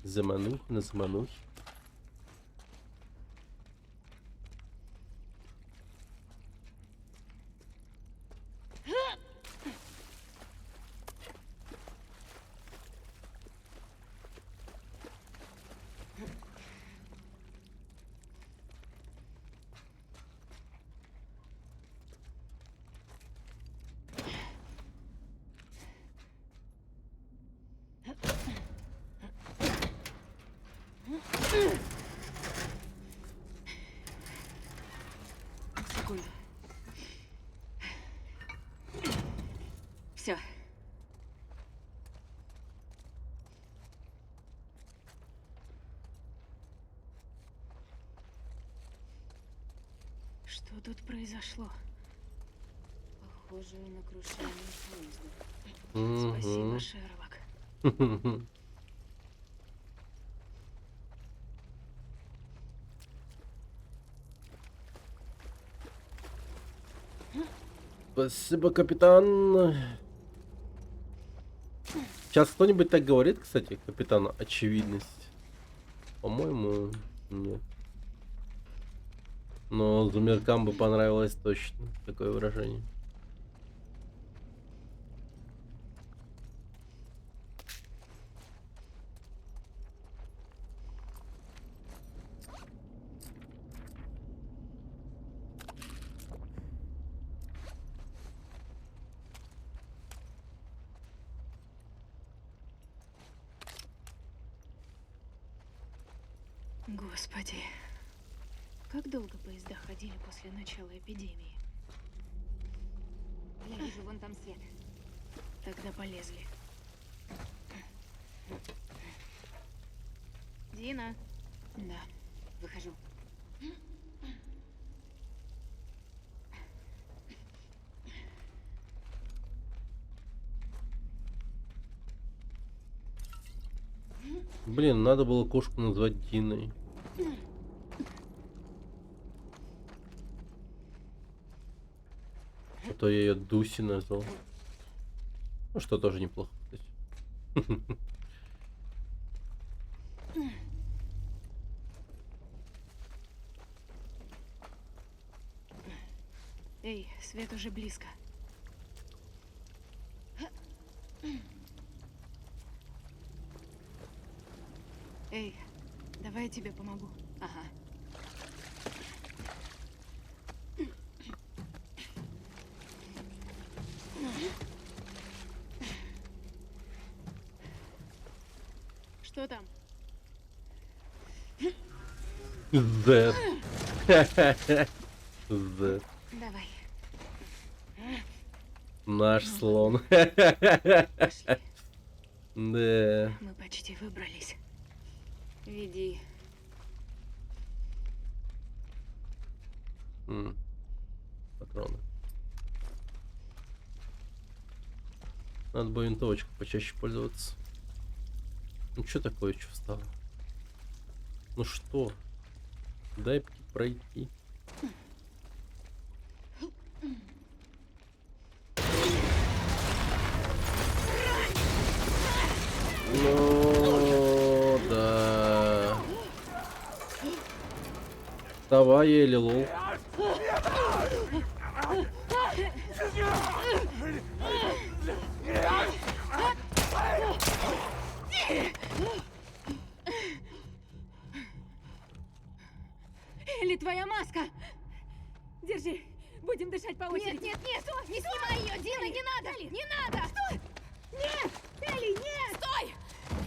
Заманухи на заманухи. Секунду. Все. Что тут произошло? Похоже на крушение поезда. Спасибо, Шерлок. Спасибо, капитан. Сейчас кто-нибудь так говорит, кстати, капитан, очевидность? По-моему, нет. Но зумеркам бы понравилось точно такое выражение. Господи, как долго поезда ходили после начала эпидемии? Я вижу, вон там свет. Тогда полезли. Дина? Да, выхожу. Блин, надо было кошку назвать Диной. А то я ее Дуси назвал. Ну, что тоже неплохо, кстати. Эй, свет уже близко. Эй, давай я тебе помогу. Ага. Что там? Z. Z. Давай. Наш слон. Да. Мы почти выбрались. Веди. Патроны. Надо бы винтовочку почаще пользоваться. Ну что такое, что встало? Ну что? Дай пройти. Ну да. Давай, еле лол. твоя маска! Держи, будем дышать по очереди. Нет, не снимай ее, Дина, не надо! Не надо! Стой! Нет! Элли, нет! Стой!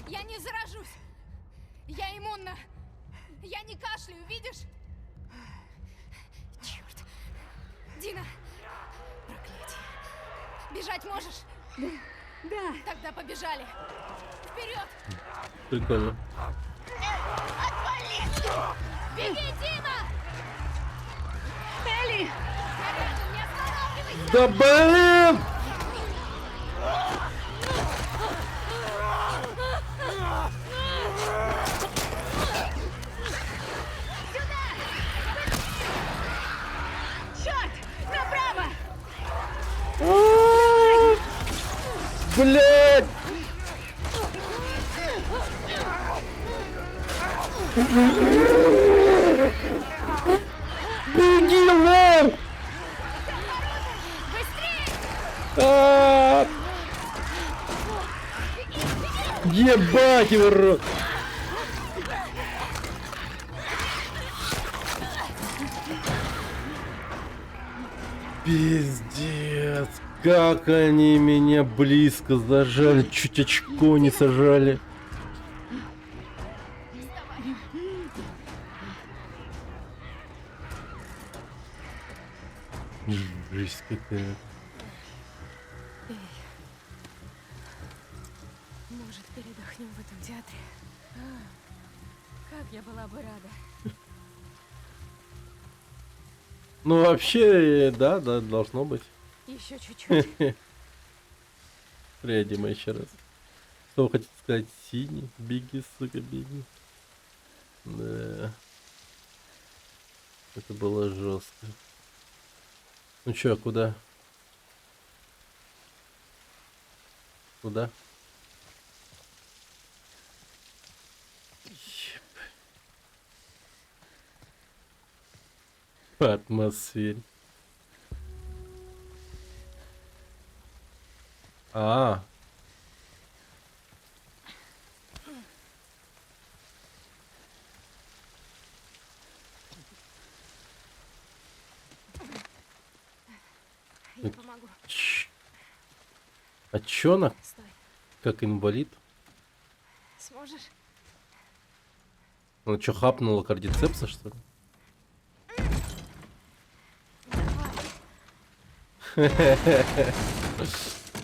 Я не заражусь! Я иммунна! Я не кашляю, видишь? Черт! Дина! Проклятие! Бежать можешь? Да. Тогда побежали! Вперед! Прикольно. Отвали! Беги, Дина! Элли! Я рядом, не останавливайся! Да блин! Черт! Направо! Блять! Беги, вон! А! Ебать его рот! Пиздец! Как они меня близко зажали, чуть очко не сажали. Жесть какая. Может, передохнем в этом театре? Как я была бы рада. Ну вообще, да, должно быть. Еще чуть-чуть. Приедем еще раз. Что вы хотите сказать? Синий? Беги, сука, беги. Да. Это было жестко. Ну чё, куда? Куда? По атмосфере. А. Я помогу. А чё она? Стой. Как инвалид? Сможешь? Она чё, хапнула кардицепса, что ли?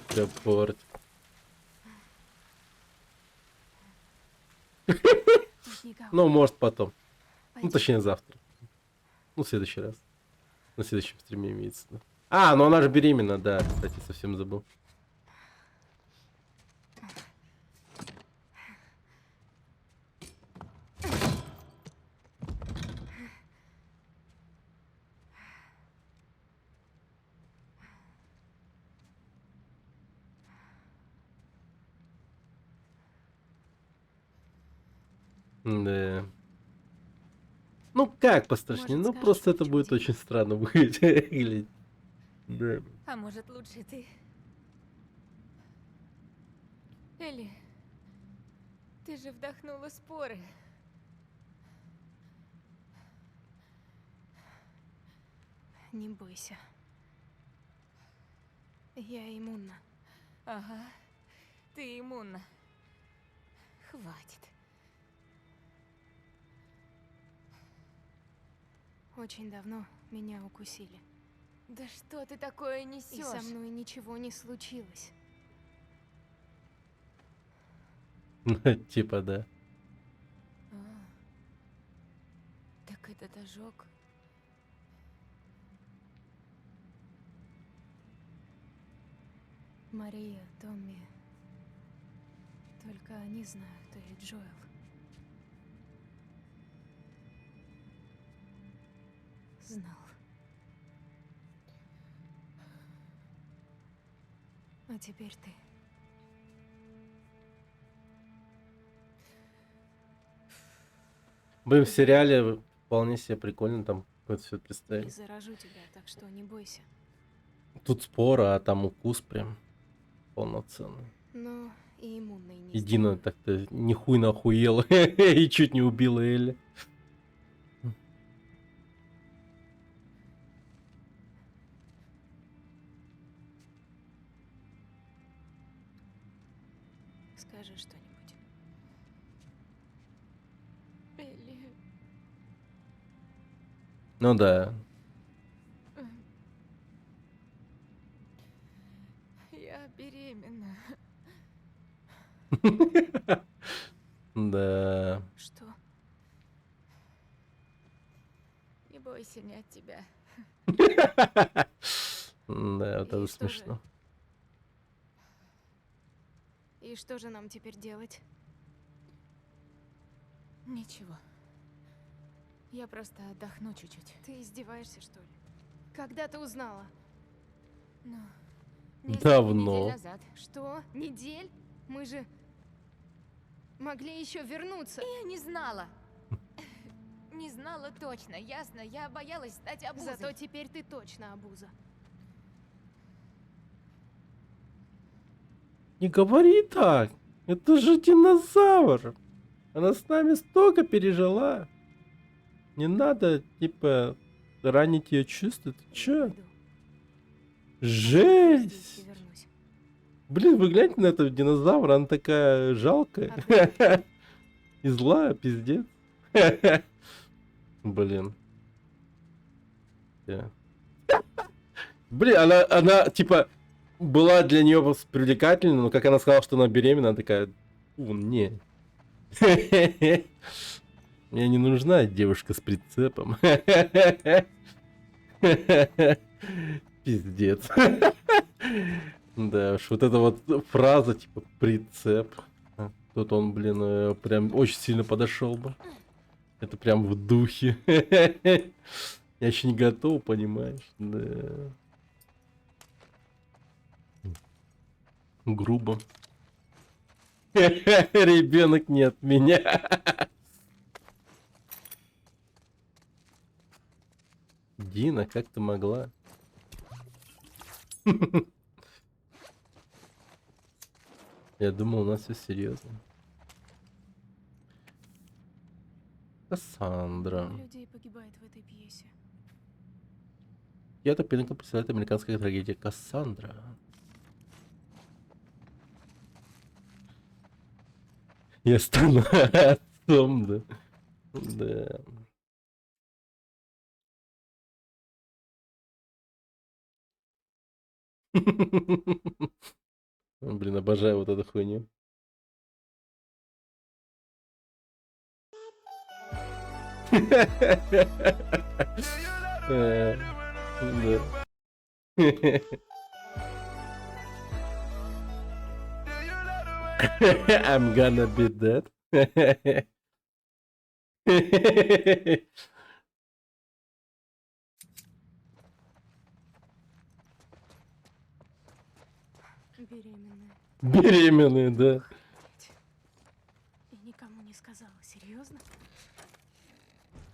Всё портит. Ну, может, потом. Ну, точнее, завтра. Ну, в следующий раз. На следующем стриме имеется. Да. А, ну она же беременна, да, кстати, совсем забыл. Да. Ну как пострашнее? Ну просто это будет очень странно выглядеть. Да. А может, лучше ты? Элли, ты же вдохнула споры. Не бойся. Я иммунна. Ага, ты иммунна. Хватит. Очень давно меня укусили. Да что ты такое несешь? И со мной ничего не случилось. Типа да. Так этот ожог. Мария, Томми. Только они знают, и Джоэл. Знал. А теперь ты. Блин, в сериале вполне себе прикольно там это все Не представили. заражу тебя, так что не бойся. Тут спор, а там укус прям полноценный. Но и иммунной не И Дина так-то нихуй нахуела и чуть не убила Элли. Ну да. Я беременна. Да. Что? Не бойся, не от тебя. Да, вот это И что же? смешно. И что же нам теперь делать? Ничего. Я просто отдохну чуть-чуть. Ты издеваешься, что ли? Когда ты узнала? Ну, Давно. недель назад. Что? Недель? Мы же могли еще вернуться. Я не знала. Не знала точно, ясно? Я боялась стать обузой. Зато теперь ты точно обуза. Не говори так. Это же динозавр. Она с нами столько пережила. Не надо, типа, ранить ее чувства. Ты чё? Жесть. Блин, вы гляньте на этого динозавра, она такая жалкая. И злая, пиздец. Блин. Блин, она, типа, была для нее привлекательна, но как она сказала, что она беременна, она такая, не. Мне не нужна девушка с прицепом. Пиздец. Да уж, вот эта вот фраза, типа, прицеп. Тут он, блин, прям очень сильно подошел бы. Это прям в духе. Я еще не готов, понимаешь? Да. Грубо. Ребенок не от меня. Дина, как ты могла? Я думал, у нас все серьезно. Кассандра. Людей погибает в этой пьесе. Я-то Пинкл представляет американская трагедия Кассандра. Я стану отцом, да. Да. Блин, обожаю вот эту хуйню. I'm gonna be dead. Беременная. Беременные, да. И никому не сказала. Серьезно?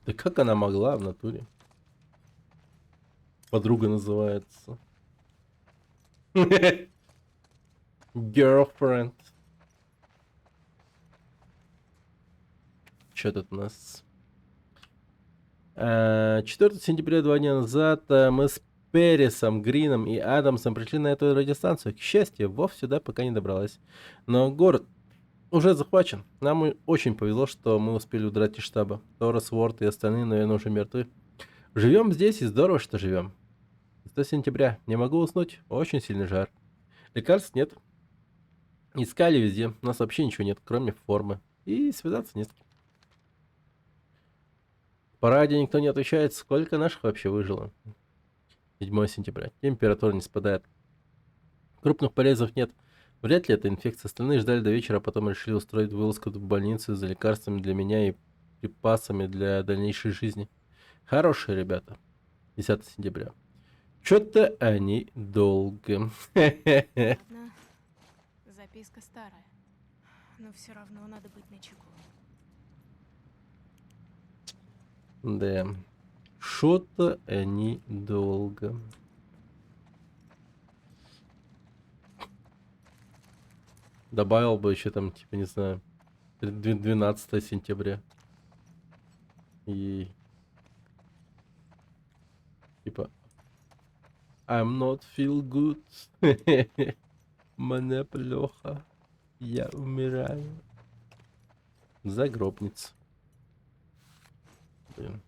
Да как она могла в натуре? Подруга называется. Girlfriend. Что тут у нас? 4 сентября, 2 дня назад, мы с Пересом, Грином и Адамсом пришли на эту радиостанцию. К счастью, Вов сюда пока не добралась. Но город уже захвачен. Нам очень повезло, что мы успели удрать из штаба. Торос, Уорд и остальные, наверное, уже мертвы. Живем здесь, и здорово, что живем. 100 сентября. Не могу уснуть. Очень сильный жар. Лекарств нет. Искали везде. У нас вообще ничего нет, кроме формы. И связаться не с кем. По радио никто не отвечает, сколько наших вообще выжило. 7 сентября. Температура не спадает. Крупных порезов нет. Вряд ли это инфекция. Остальные ждали до вечера, а потом решили устроить вылазку в больницу за лекарствами для меня и припасами для дальнейшей жизни. Хорошие ребята. 10 сентября. Что-то они долго. Ладно. Записка старая. Но все равно надо быть начеку. Да. Что-то они долго. Добавил бы еще там, типа, не знаю, 12 сентября. И... Типа... I'm not feel good. Мне плохо. Я умираю. Загробница. Блин.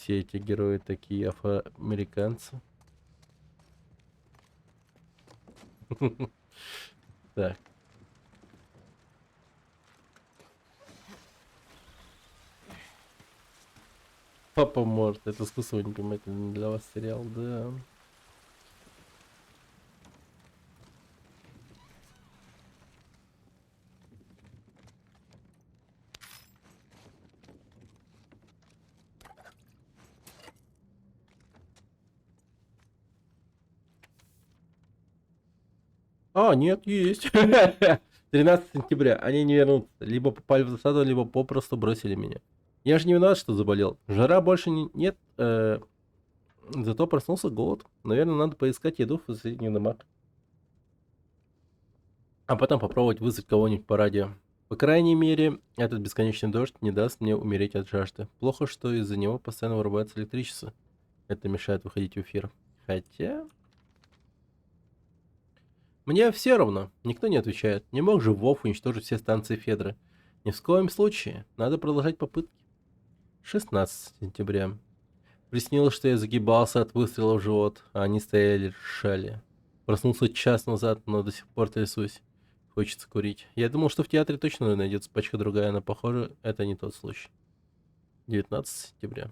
Все эти герои такие афроамериканцы. Так. Папа может. Это скучно, вы не понимаете, не для вас сериал, да. А, нет, есть. 13 сентября. Они не вернутся. Либо попали в засаду, либо попросту бросили меня. Я же не виноват, что заболел. Жара больше нет. Зато проснулся голод. Наверное, надо поискать еду в соседних домах. А потом попробовать вызвать кого-нибудь по радио. По крайней мере, этот бесконечный дождь не даст мне умереть от жажды. Плохо, что из-за него постоянно вырубается электричество. Это мешает выходить в эфир. Хотя... Мне все равно. Никто не отвечает. Не мог же Вов уничтожить все станции Федры. Ни в коем случае. Надо продолжать попытки. 16 сентября. Приснилось, что я загибался от выстрела в живот, а они стояли, решали. Проснулся час назад, но до сих пор трясусь. Хочется курить. Я думал, что в театре точно найдется пачка другая, но похоже, это не тот случай. 19 сентября.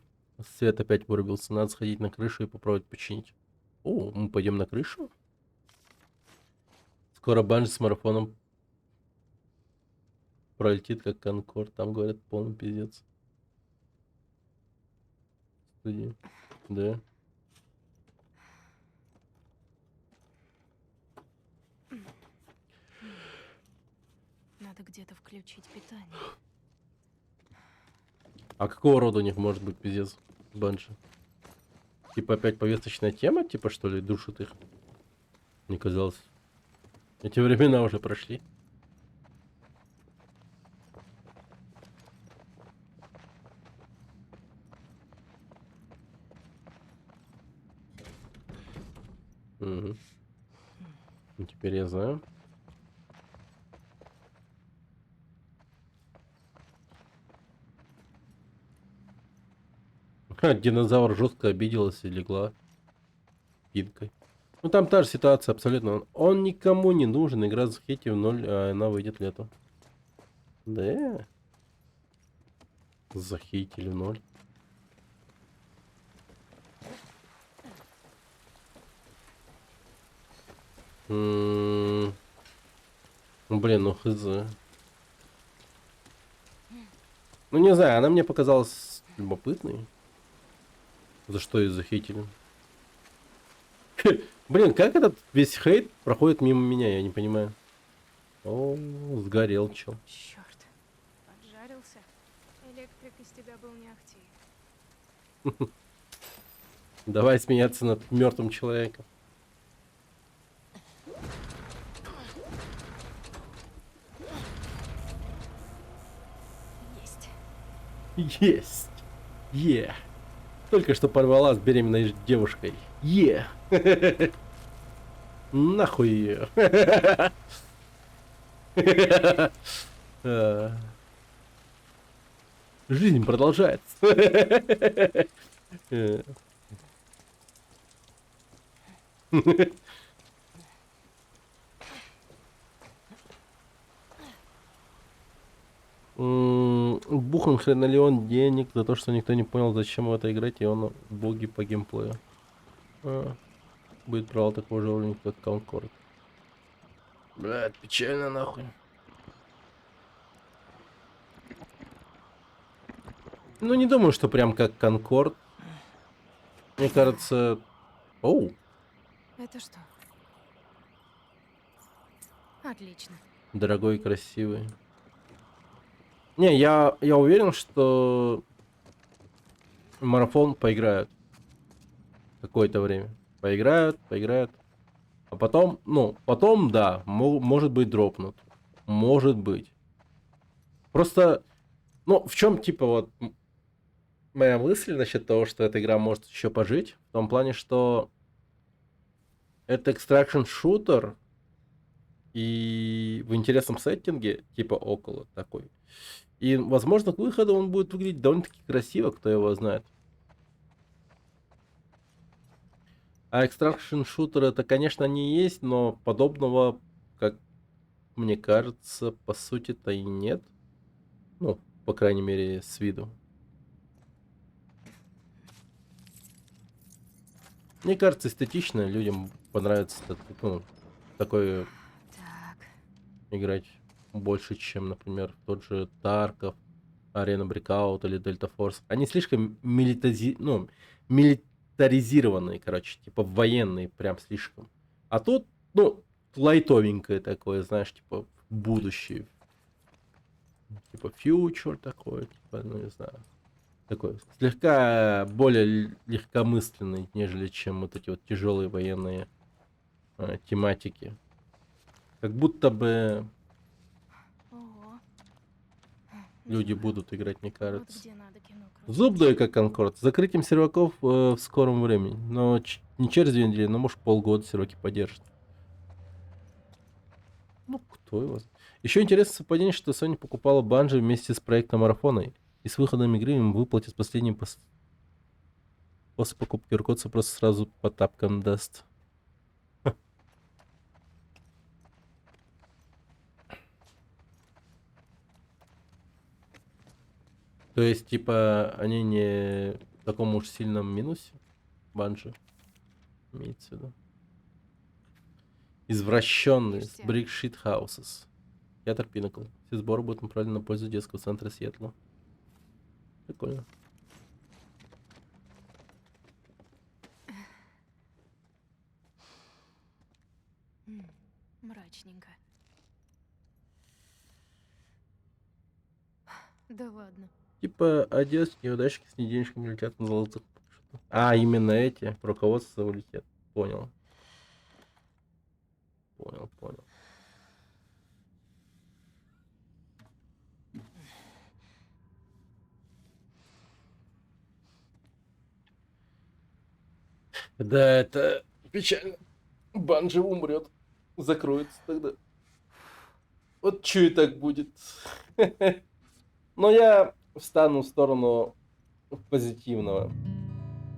Свет опять вырубился. Надо сходить на крышу и попробовать починить. О, мы пойдем на крышу? Скоро банджи с марафоном пролетит как Конкорд. Там, говорят, полный пиздец. Студия. Да. Надо где-то включить питание. А какого рода у них может быть пиздец банджи? Типа опять повесточная тема, типа что ли, душит их? Мне казалось. Эти времена уже прошли. Угу. Теперь я знаю. Динозавр жестко обиделась и легла пинкой. Ну там та же ситуация абсолютно. Он никому не нужен. Игра захейтив в 0, а она выйдет летом. Да. Захейтили в 0. Ну блин, ну хз. Ну не знаю, она мне показалась любопытной. За что ее захейтили? Блин, как этот весь хейт проходит мимо меня, я не понимаю. О, сгорел чел. Черт, поджарился. Электрик из тебя был не ахти. Давай смеяться над мертвым человеком. Есть. Е. Только что порвала с беременной девушкой. Е. Нахуй ее. Жизнь продолжается. Бухан хренолеон денег за то, что никто не понял, зачем в это играть, и он боги по геймплею. Будет провал такого же уровня, как Конкорд. Блядь, печально нахуй. Ну, не думаю, что прям как Конкорд. Мне кажется... Оу. Это что? Отлично. Дорогой и красивый. Не, я уверен, что марафон поиграют какое-то время. Поиграют. А потом, потом, да, может быть, дропнут. Может быть. Просто, в чем, типа, вот, моя мысль насчет того, что эта игра может еще пожить, в том плане, что это экстракшн шутер и в интересном сеттинге, типа, около такой. И, возможно, к выходу он будет выглядеть довольно-таки красиво, кто его знает. А экстракшн шутер это, конечно, не есть, но подобного, как мне кажется, по сути-то и нет. Ну, по крайней мере, с виду. Мне кажется, эстетично людям понравится ну, такое играть больше, чем, например, в тот же Тарков, Arena Breakout или Delta Force. Они слишком милитаризированные, короче, типа военные, прям слишком. А тут, ну, лайтовенькое такое, знаешь, типа будущее. Типа future такое, типа, ну, не знаю. Такой слегка более легкомысленный, нежели чем вот эти вот тяжелые военные тематики. Как будто бы люди будут играть, мне кажется. Зубной как Конкорд. С закрытием серваков в скором времени. Но не через 2 недели, но может полгода серваки поддержат. Ну, кто его знает. Еще интересное совпадение, что Sony покупала Bungie вместе с проектом Марафона. И с выходом игры им выплатят последним после покупки Рукотса просто сразу по тапкам даст. То есть, типа, они не в таком уж сильном минусе? Банжи. Имеется в виду. Извращенные. Brick Shit Houses. Театр Pinnacle. Все сборы будут направлены на пользу детского центра Сиэтла. Прикольно. Мрачненько. Да ладно. Типа одесские удачки с недельщиками летят на золотых. А, именно эти. Руководство улетят. Понял. Понял. Да, это печально. Банжи умрет. Закроется тогда. Вот чё и так будет. Но я встану в сторону позитивного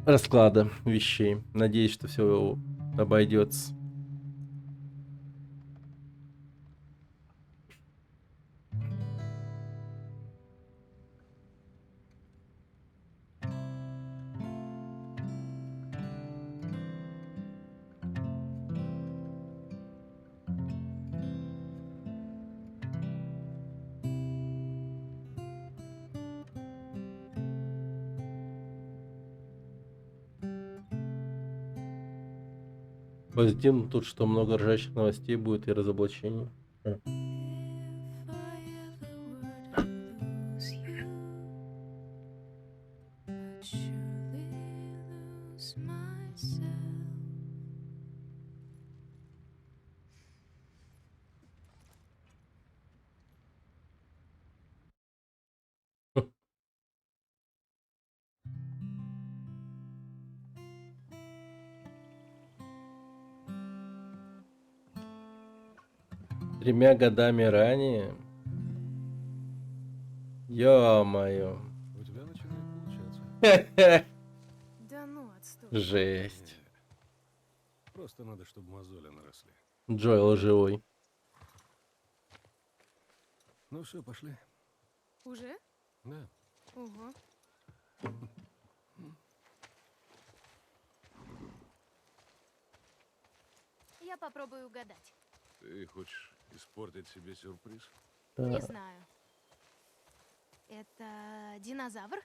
расклада вещей. Надеюсь, что все обойдется. Позитивно тут, что много ржачих новостей будет и разоблачений. Тремя годами ранее. Ё-моё. У тебя начинает получаться. Да ну, отстой. Жесть. Просто надо, чтобы мозоли наросли. Джоэл живой. Ну все, пошли. Уже? Да. Ого. Я попробую угадать. Ты хочешь испортить себе сюрприз? Не знаю. Это динозавр?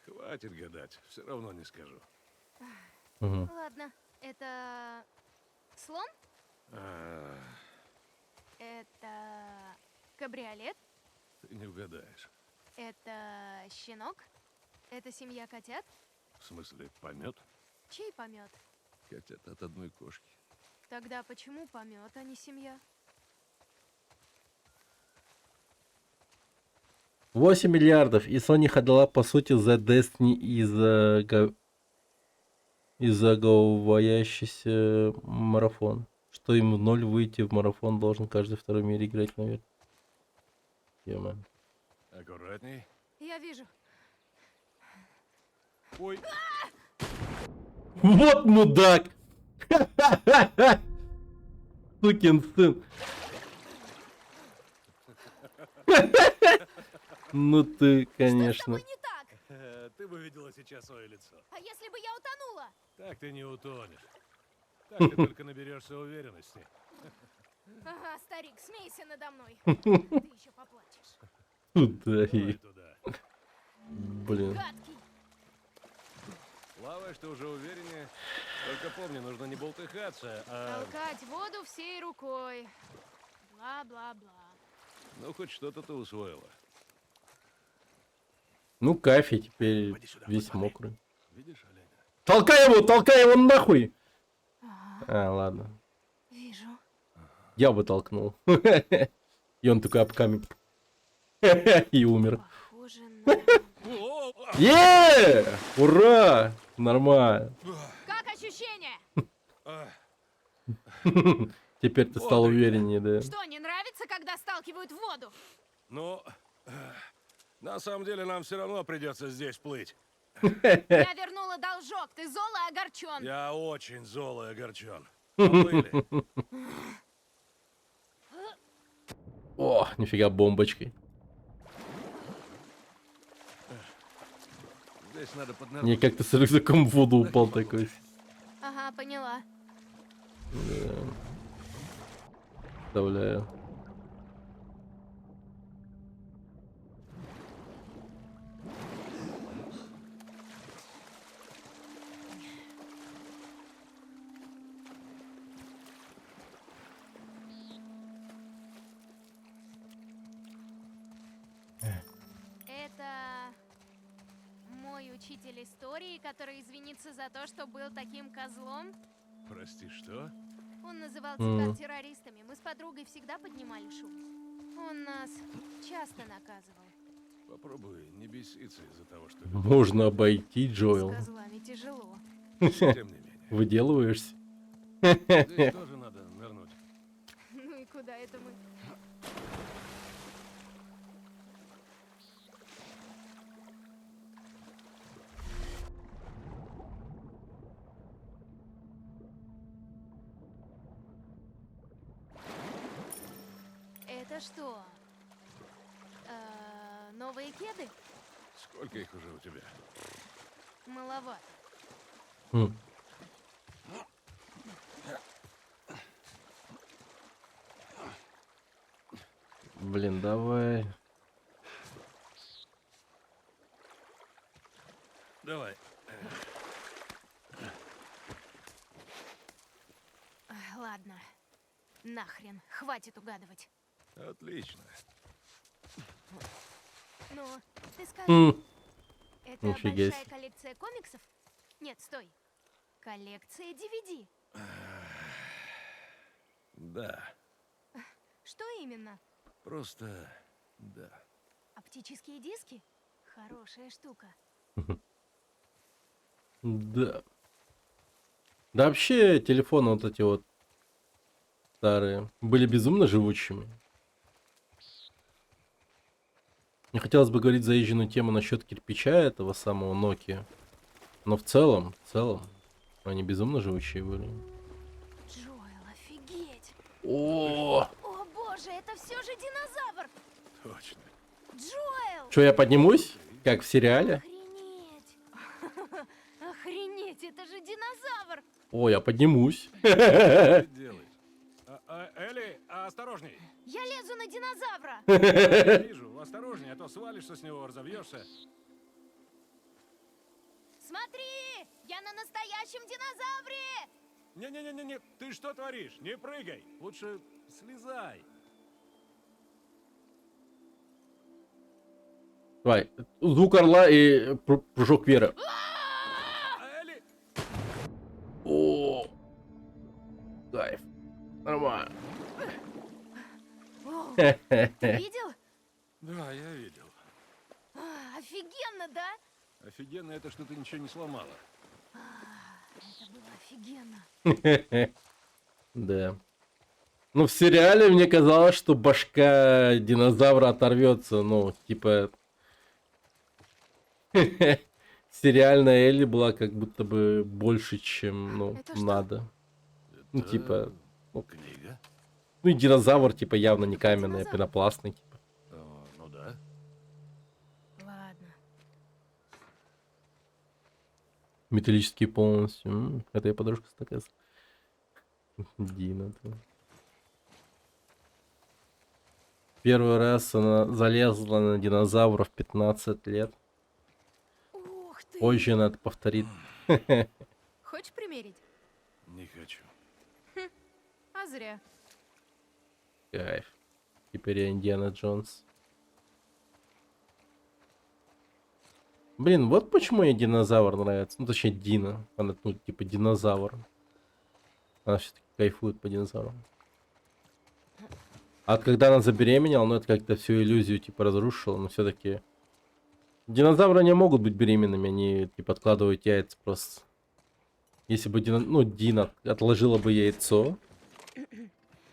Хватит гадать, все равно не скажу. Ладно. Это слон? Это кабриолет? Ты не угадаешь. Это щенок? Это семья котят? В смысле, помет? Чей помет? Котят от одной кошки. Тогда почему помет, а не семья? 8 миллиардов. И Sony отдала, по сути, за Destiny и за говорящийся марафон. Что им в 0 выйти в марафон должен каждый второй в мире играть, наверное. Ё-моё. Аккуратней. Я вижу. Ой. Вот мудак! Сукин сын. Ну ты, конечно. Ты бы видела сейчас свое лицо. А если бы я утонула? Так ты не утонешь. Так ты только наберешься уверенности. Ага, старик, смейся надо мной. Ты еще поплачешь. Туда Давай и... туда. Блин. Гадкий. Плаваешь ты уже увереннее. Только помни, нужно не болтыхаться, а... Толкать воду всей рукой. Бла-бла-бла. Ну, хоть что-то ты усвоила. Ну, Кафе теперь весь мокрый. Видишь, оленя? Толкай его нахуй! А, ладно. Вижу. Я бы толкнул. И он такой об камень. И умер. Похоже на... Ура! Нормально. Как ощущение? Теперь ты стал увереннее, да? Что, не нравится, когда сталкивают в воду? Ну, на самом деле нам все равно придется здесь плыть. Я вернула должок, ты зол и огорчен. Я очень зол и огорчен. Поплыли. О, нифига бомбочкой. Здесь надо поднырнуть. Не, как ты с рюкзаком в воду упал такой. Ага, поняла. Да. Представляю. Это мой учитель истории, который извинится за то, что был таким козлом. Прости, что? Он называл тебя террористами. Мы с подругой всегда поднимали шум. Он нас часто наказывал. Попробуй не беситься из-за того, что... Можно обойти, Джоэл. С козлами тяжело. Тем не менее. Выделываешься. Здесь тоже надо нырнуть. Ну и куда это мы? Это что? Новые кеды? Сколько их уже у тебя? Маловато. Блин, давай. Давай. Ладно. Нахрен. Хватит угадывать. Отлично. Ну, ты скажи. Это Нифига большая себе. коллекция комиксов? Нет, стой. Коллекция DVD. Да. Что именно? Просто да. Оптические диски? Хорошая штука. Да. Да вообще телефоны вот эти вот старые были безумно живучими. Мне хотелось бы говорить заезженную тему насчет кирпича этого самого Nokia. Но в целом они безумно живучие были. Джоэл, офигеть! О, О боже, это все же динозавр! Точно. Джоэл! что я поднимусь? Как в сериале? Охренеть! Охренеть, это же динозавр! О, я поднимусь. Что делаешь? Элли, осторожней. Я лезу на динозавра! Вижу, осторожней, а то свалишься с него, разобьешься. Смотри! Я на настоящем динозавре! Не-не-не-не, ты что творишь? Не прыгай. Лучше слезай. Давай, звук орла и прыжок Веры. Элли! О, кайф. Нормально. Ты видел? Да, я видел. Офигенно, да? Офигенно это, что ты ничего не сломала. Это было офигенно. Да. Ну, в сериале мне казалось, что башка динозавра оторвется. Ну, типа... сериальная Элли была как будто бы больше, чем, ну, Это что? надо. Ну, Это типа, ну, книга? ну и динозавр, типа, явно не каменный, а динозавр? пенопластный, типа. Ну да. Ладно. Металлический полностью. Это я подружка такая. Дина. Да. Первый раз она залезла на динозавра в 15 лет. Ух ты! Позже надо повторить. Хочешь примерить? Не хочу. А зря. Кайф. Теперь я Индиана Джонс. Блин, вот почему ей динозавр нравится. Ну, точнее, Дина. Она, ну, типа, динозавр. Она все-таки кайфует по динозаврам. А вот когда она забеременела, ну, это как-то всю иллюзию, типа, разрушило. Но все-таки динозавры не могут быть беременными. Они, типа, откладывают яйца просто. Если бы Дина отложила бы яйцо,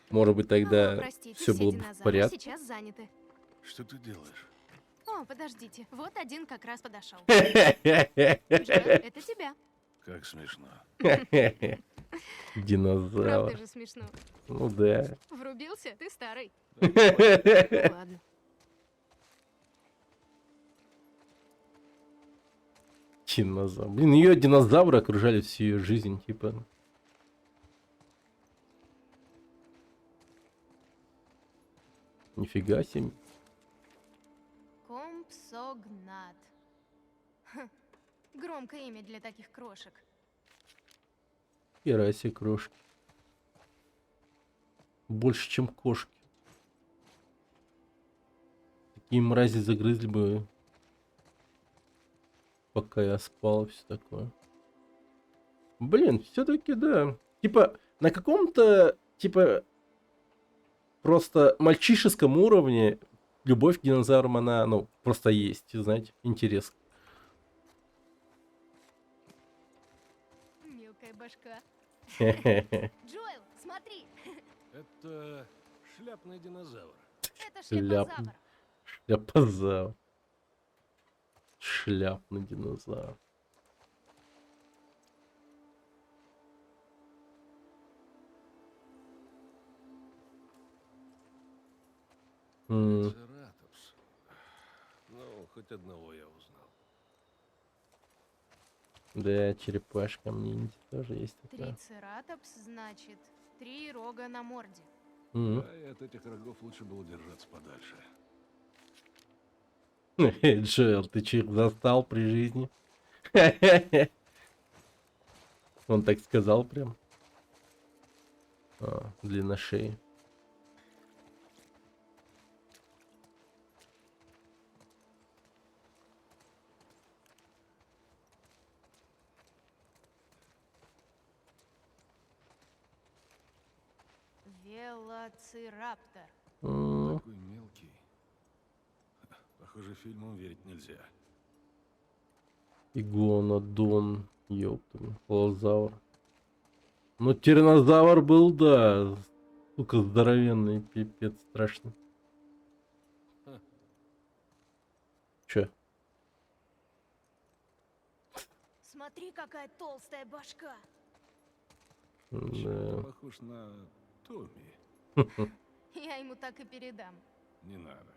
может быть, тогда Простите, все было бы в динозавры порядке. сейчас заняты. Что ты делаешь? О, подождите. Вот один как раз подошел. Джоэл, это тебя. Как смешно. Динозавр. Правда же смешно. Ну да. Врубился? Ты старый. Ну ладно. Динозавр. Блин, ее динозавры окружали всю ее жизнь, типа. Нифига себе. Компсогнат. Хм, громкое имя для таких крошек. Хера себе крошки. Больше, чем кошки. Такие мрази загрызли бы, пока я спал, все такое. Блин, все-таки да. Типа, на каком-то, типа, просто мальчишеском уровне любовь к динозаврам, она, ну, просто есть, знаете, интерес. Мелкая башка. Хе-хе-хе. Джоэл, смотри. Это шляпный динозавр. Это Шляпный. Шляпозавр. Шляпный динозавр. Трицератопс. Ну, хоть одного я узнал. Да, черепашка ниндзя тоже есть такая. Трицератопс значит 3 рога на морде. Да, и от этих рогов лучше было держаться подальше. Джоэл, ты че их застал при жизни? Он так сказал прям. Длина шеи. Велоцираптор. Такой мелкий. Похоже, фильмам верить нельзя. Игуанодон. Ёпта, холозавр. Ну, тиранозавр был, да. Сука, здоровенный, пипец, страшный. Чё? Смотри, какая толстая башка. Да. Похож на Томми. Я ему так и передам. Не надо.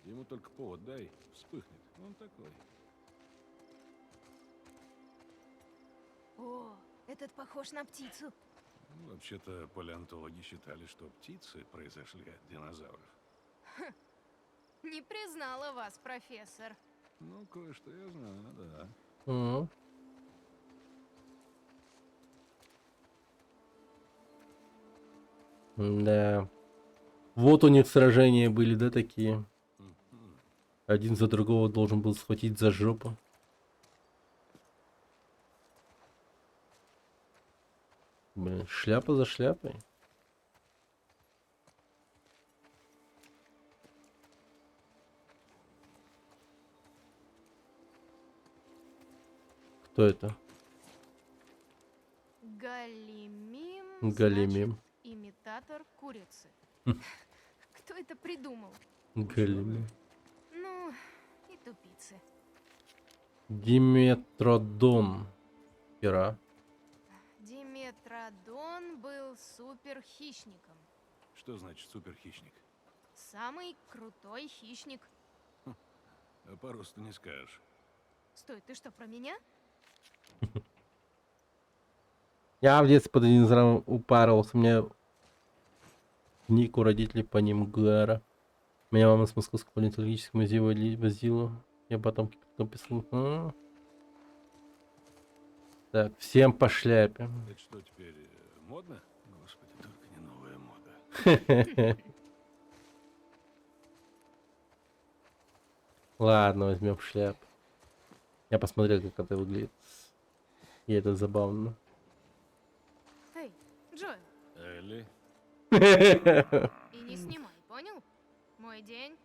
Ему только повод дай, вспыхнет. Он такой. О, этот похож на птицу. Ну, вообще-то палеонтологи считали, что птицы произошли от динозавров. Не признала вас, профессор. Ну, кое-что я знаю, да. Да. Вот у них сражения были, да, такие. Один за другого должен был схватить за жопу. Блин, шляпа за шляпой. Кто это? Галимим. Галимим. Значит, имитатор курицы. Кто это придумал? Галимим. Ну, и тупицы. Диметродон. Пера. Диметродон был суперхищником. Что значит суперхищник? Самый крутой хищник. А по росту не скажешь. Стой, ты что, про меня? Я в детстве под динозавром упарывался. Мне ник у родителей по ним Гара. Меня мама с Московского политехнического музея возила. Я потом писал. Так, всем по шляпе. Это что теперь модно? Господи, только не новая мода. Ладно, возьмем шляп. Я посмотрел, как это выглядит. И это забавно. Эй, Джоэл. Элли. И не снимай, понял? Мой день,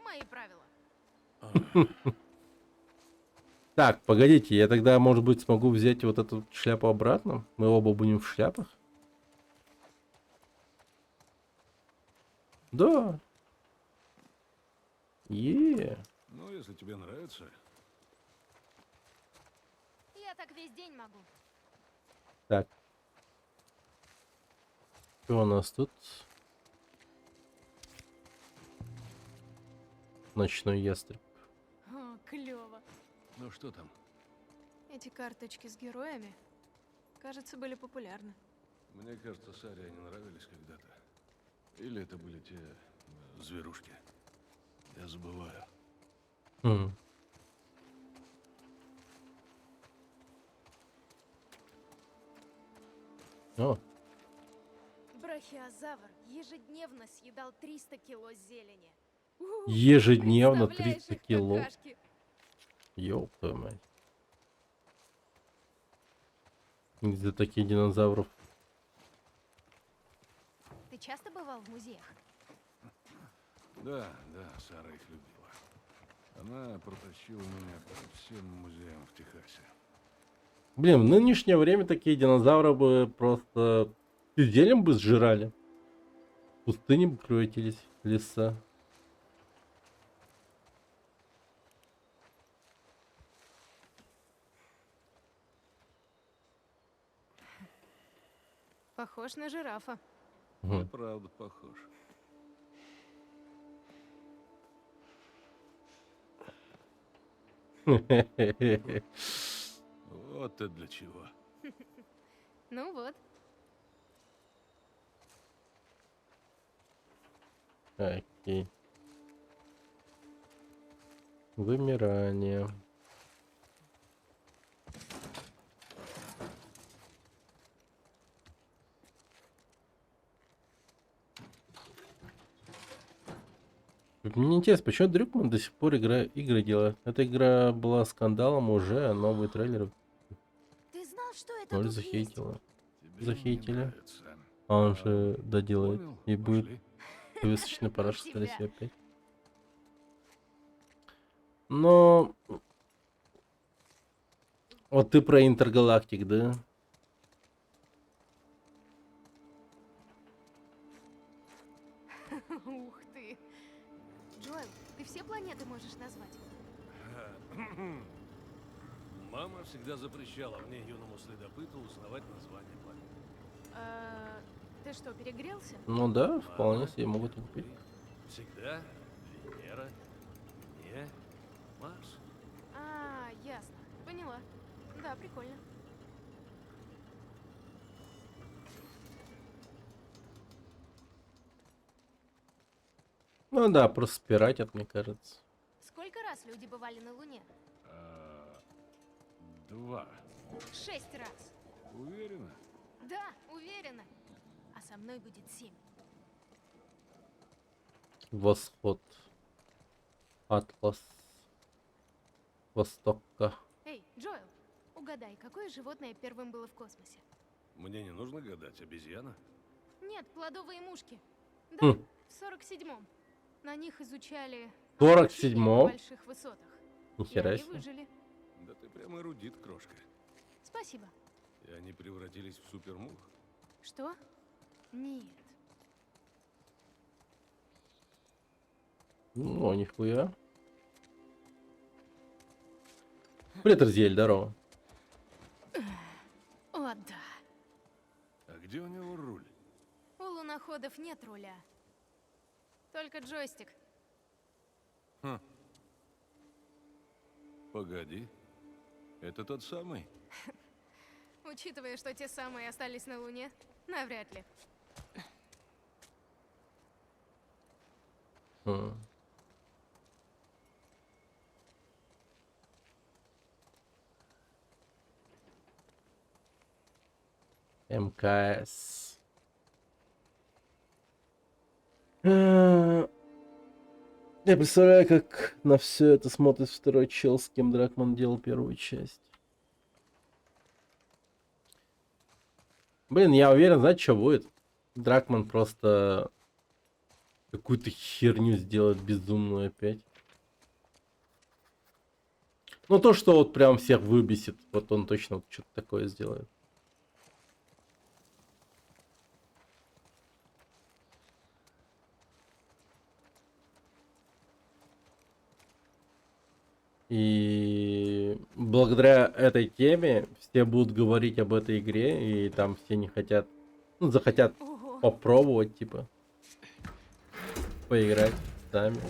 мои правила. Так, погодите, я тогда, может быть, смогу взять вот эту шляпу обратно? Мы оба будем в шляпах? Да. Ну, если тебе нравится. Я так весь день могу. Так. Что у нас тут? Ночной ястреб. О, клево. Ну что там? Эти карточки с героями, кажется, были популярны. Мне кажется, Саре они нравились когда-то. Или это были те зверушки. Я забываю. О. Брахиозавр ежедневно съедал 300 кило зелени. Ежедневно Представляешь 300 их кило. какашки? Ёб твою мать. Где таких динозавров? Ты часто бывал в музеях? Да, Сара их любила. Она протащила меня по всем музеям в Техасе. Блин, в нынешнее время такие динозавры бы просто изделием бы сжирали. Пустыни бы превратились, леса. Похож на жирафа. Ты правда похож. Вот ты для чего. Ну вот. Окей. Вымирание. Мне интересно, почему Дрюкман до сих пор игры делает? Эта игра была скандалом уже, а новые трейлеры. Ты знал, что это Ноль тут захейтила. Тебе Захейтили. не нравится. А он же доделает. Понял? И будет Пошли. повесточный параш, Ну скорее тебя. всего, опять. Но... Вот ты про Интергалактик, да? есть? Ух ты. Джоэл, ты все планеты можешь назвать? Мама всегда запрещала мне, юному следопыту, узнавать название планет. Ты что, перегрелся? Ну да, вполне себе могут и купить. Всегда Венера, не Марс. А, ясно. Поняла. Да, прикольно. Ну да, просто спиратят, мне кажется. Сколько раз люди бывали на Луне? 2. 6 раз. Уверена? Да, уверена. А со мной будет 7. Восход. Атлас. Востока. Эй, Джоэл, угадай, какое животное первым было в космосе? Мне не нужно гадать, обезьяна? Нет, плодовые мушки. Да, Хм. в 47-м. На них изучали 47-м? на больших высотах. Нихера И они себе. выжили. Да ты прям эрудит, крошка. Спасибо. И они превратились в супермух. Что? Нет. Ну, нихуя. Привет, Разиэль, здорово. О, да. А где у него руль? У луноходов нет руля. Только джойстик. Хм. Погоди. Это тот самый? Учитывая, что те самые остались на Луне, навряд ли. МКС. Я представляю, как на все это смотрит второй чел, с кем Дракман делал первую часть. Блин, я уверен, знаете, что будет? Дракман просто какую-то херню сделает безумную опять. Ну, то, что вот прям всех выбесит, вот он точно вот что-то такое сделает. И благодаря этой теме все будут говорить об этой игре, и там все не хотят, ну, захотят попробовать, типа, поиграть сами.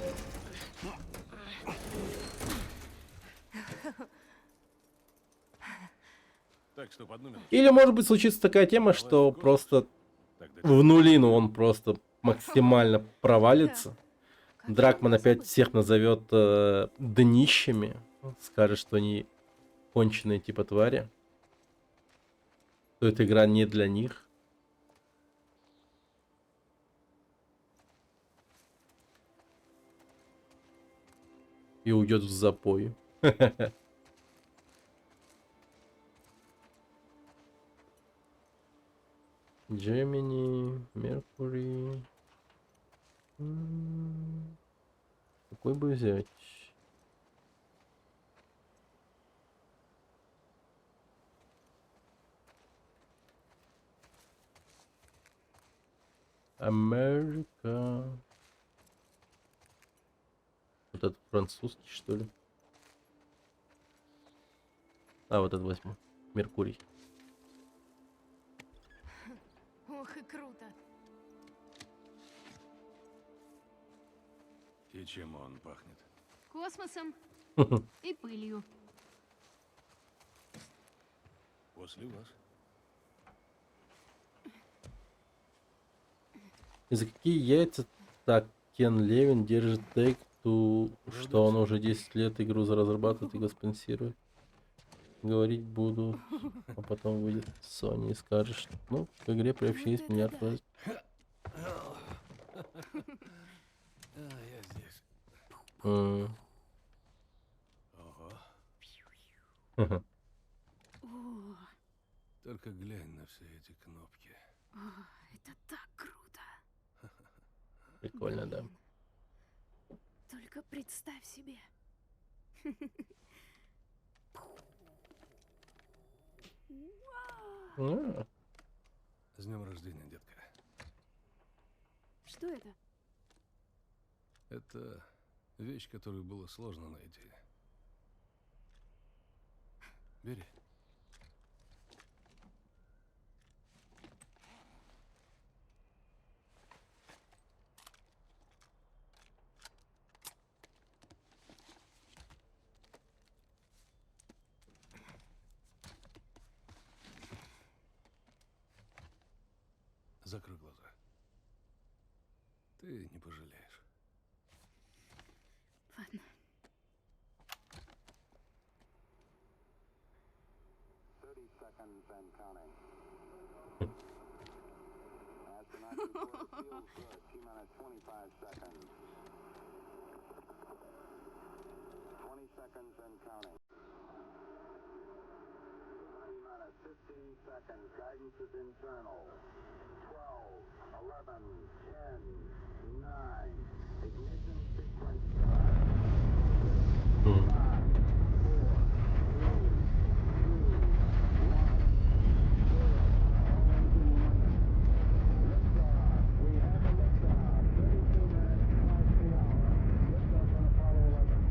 Так, стоп, одну минуту. Или, может быть, случится такая тема, что просто в нулину он просто максимально провалится. Дракман опять всех назовет днищами, скажет, что они конченые типа твари, что эта игра не для них. И уйдет в запой. Gemini, Mercury. Какой бы взять? Америка. Вот этот французский, что ли? А, вот этот возьму. Меркурий. Ох и круто. И чем он пахнет? Космосом и пылью. После вас. И за какие яйца так Кен Левин держит Take-Two, что он уже 10 лет игру разрабатывает и спонсирует? Говорить буду, а потом выйдет Sony и скажет, что ну, к игре приобщились миллиард раз. Я здесь. Ого. Только глянь на все эти кнопки. Это так круто. Прикольно, да. Только представь себе. С днем рождения, детка. Что это? Это вещь, которую было сложно найти. Бери. Закрой глаза. Ты не пожалеешь. Ладно. Guidance is internal. 12, 11, 10, 9. Ignition sequence start. 5, 4, 3, 2, 1. Liftoff. We have a liftoff. 32 minutes past the hour. Liftoff on Apollo 11.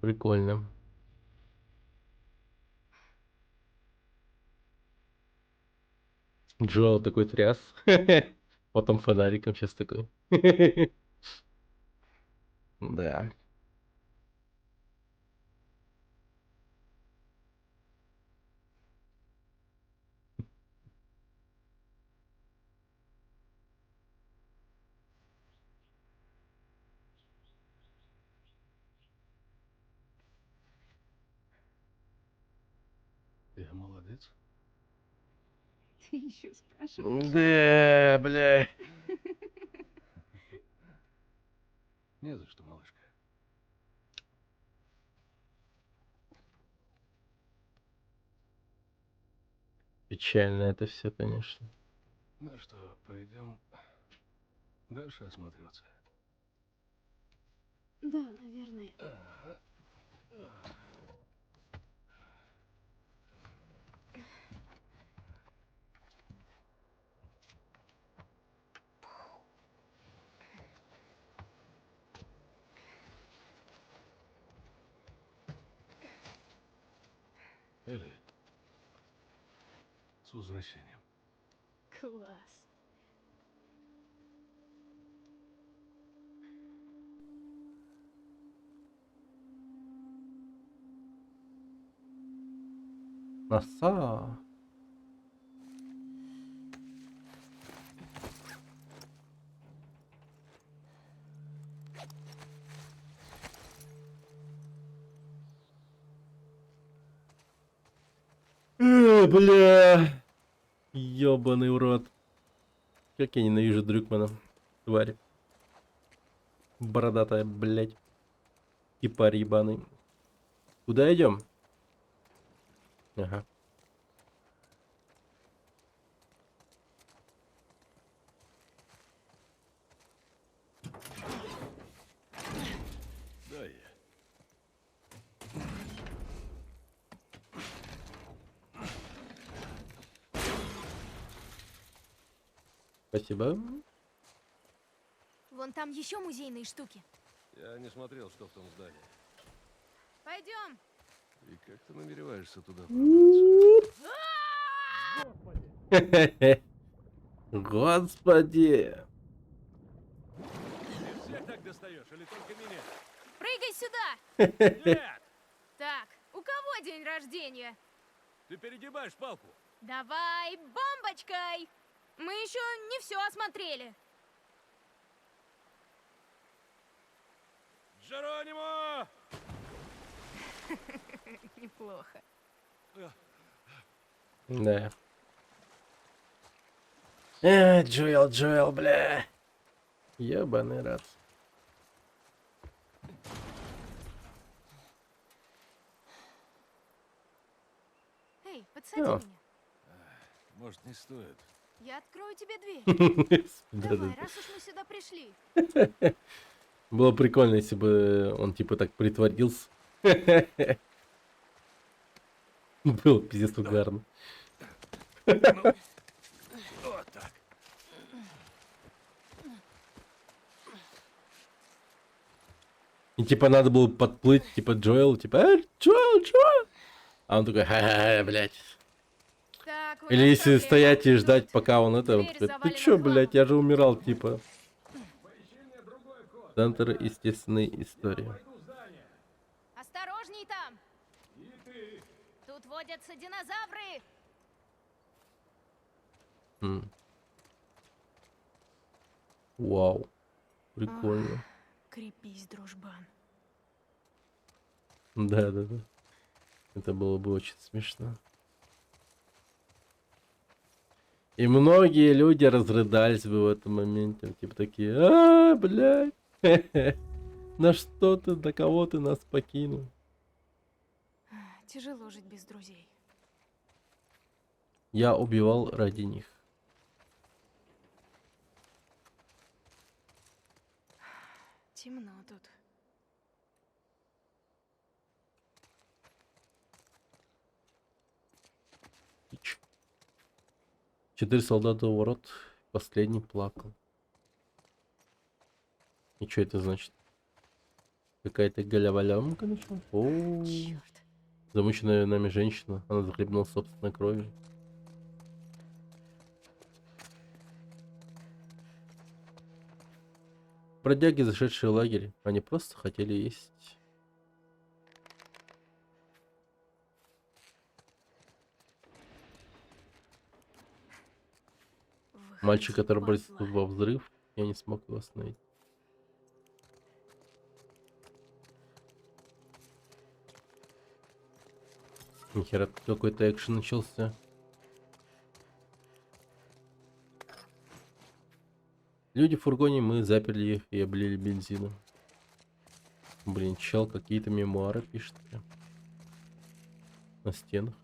Прикольно. Джоэл такой тряс. Потом фонариком сейчас такой. Да. Ты молодец. Ты еще спрашиваешь? Да, бля. Не за что, малышка. Печально это все, конечно. Ну что, пойдем дальше осматриваться. Да, наверное. Элли, с возвращением. Класс. Носа. Бля. Ёбаный урод. Как я ненавижу Дрюкмана. Тварь. Бородатая, блядь. Кипарь ебаный. Куда идем? Ага. Да, я. Спасибо. Вон там еще музейные штуки. Я не смотрел, что в том здании. Пойдем. И как ты намереваешься туда Господи. Ты всех так достаешь или только меня? Прыгай сюда. Нет! Так, у кого день рождения? Ты перегибаешь палку. Давай бомбочкой. Мы еще не все осмотрели. Джеронимо! Неплохо. Да. Джоэл, бля. Ебаный рад. Эй, подсади О. меня. Может, не стоит. Я открою тебе дверь. Давай, Да-да-да. раз уж мы сюда пришли. Было прикольно, если бы он типа так притворился. Было пиздец угарно. Вот так. И типа надо было подплыть, типа Джоэл, типа, Джоэл. А он такой, ха-ха, блядь. Так, у Или нас если проблема. стоять и ждать, пока он это, Дверь ты завалена чё, хламом. блядь, я же умирал, типа. Центр естественной истории. Осторожней там. Тут водятся динозавры. Вау. Прикольно. Крепись, дружбан. Да. Это было бы очень смешно. И многие люди разрыдались бы в этом моменте. Типа такие, блядь. На что ты, на кого ты нас покинул? Тяжело жить без друзей. Я убивал ради них. Темно тут. Ич. 4 солдата у ворот. Последний плакал. И что это значит? Какая-то голявалямка начала. О, замученная нами женщина. Она захлебнула собственной кровью. Бродяги, зашедшие в лагерь, они просто хотели есть. Мальчик, который бросил во взрыв, я не смог его остановить. Нихера, какой-то экшен начался. Люди в фургоне, мы заперли их и облили бензином. Блин, чел какие-то мемуары пишет прям. На стенах.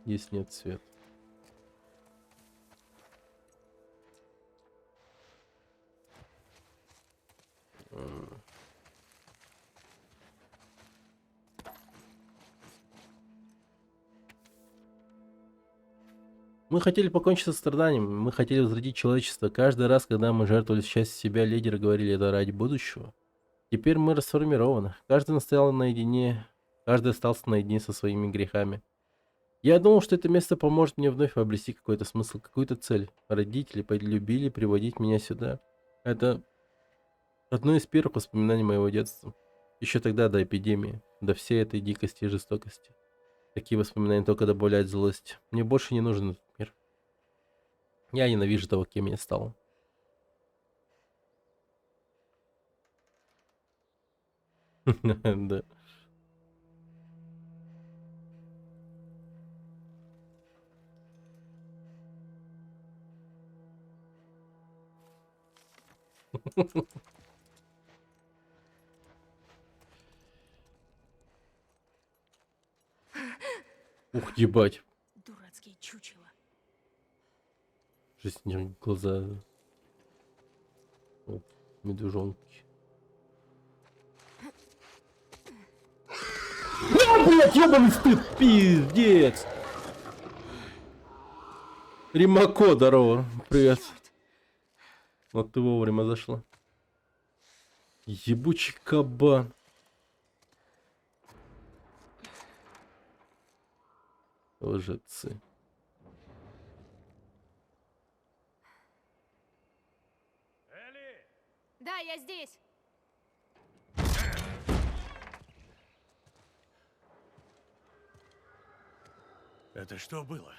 Здесь нет света. Мы хотели покончить со страданием, мы хотели возродить человечество. Каждый раз, когда мы жертвовали часть себя, лидеры говорили это ради будущего. Теперь мы расформированы. Каждый настоял наедине, каждый остался наедине со своими грехами. Я думал, что это место поможет мне вновь обрести какой-то смысл, какую-то цель. Родители полюбили приводить меня сюда. Это одно из первых воспоминаний моего детства. Еще тогда, до эпидемии, до всей этой дикости и жестокости. Такие воспоминания только добавляют злость. Мне больше не нужен этот мир. Я ненавижу того, кем я стал. Да. Ух, ебать. Дурацкие чучела. Жизнь, глаза. Вот, медвежонки. А, блядь, ебаный стыд, пиздец. Римако, здорово, привет. Вот ты вовремя зашла. Ебучий кабан. Лжецы. Да, я здесь. Это что было?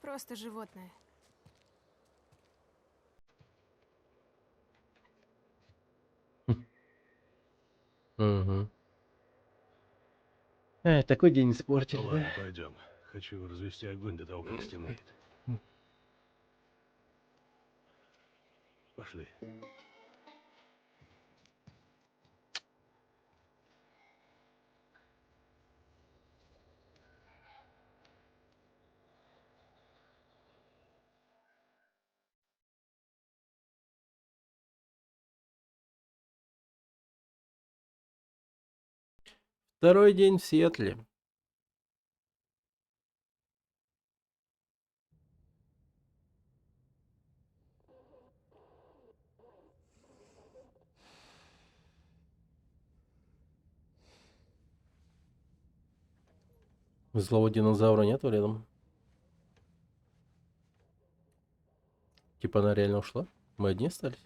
Просто животное. Угу. Такой день испортили, Ладно, да? пойдем. Хочу развести огонь до того, как стемнеет. Пошли. Второй день в Сиэтле. Злого динозавра нету рядом? Типа она реально ушла? Мы одни остались?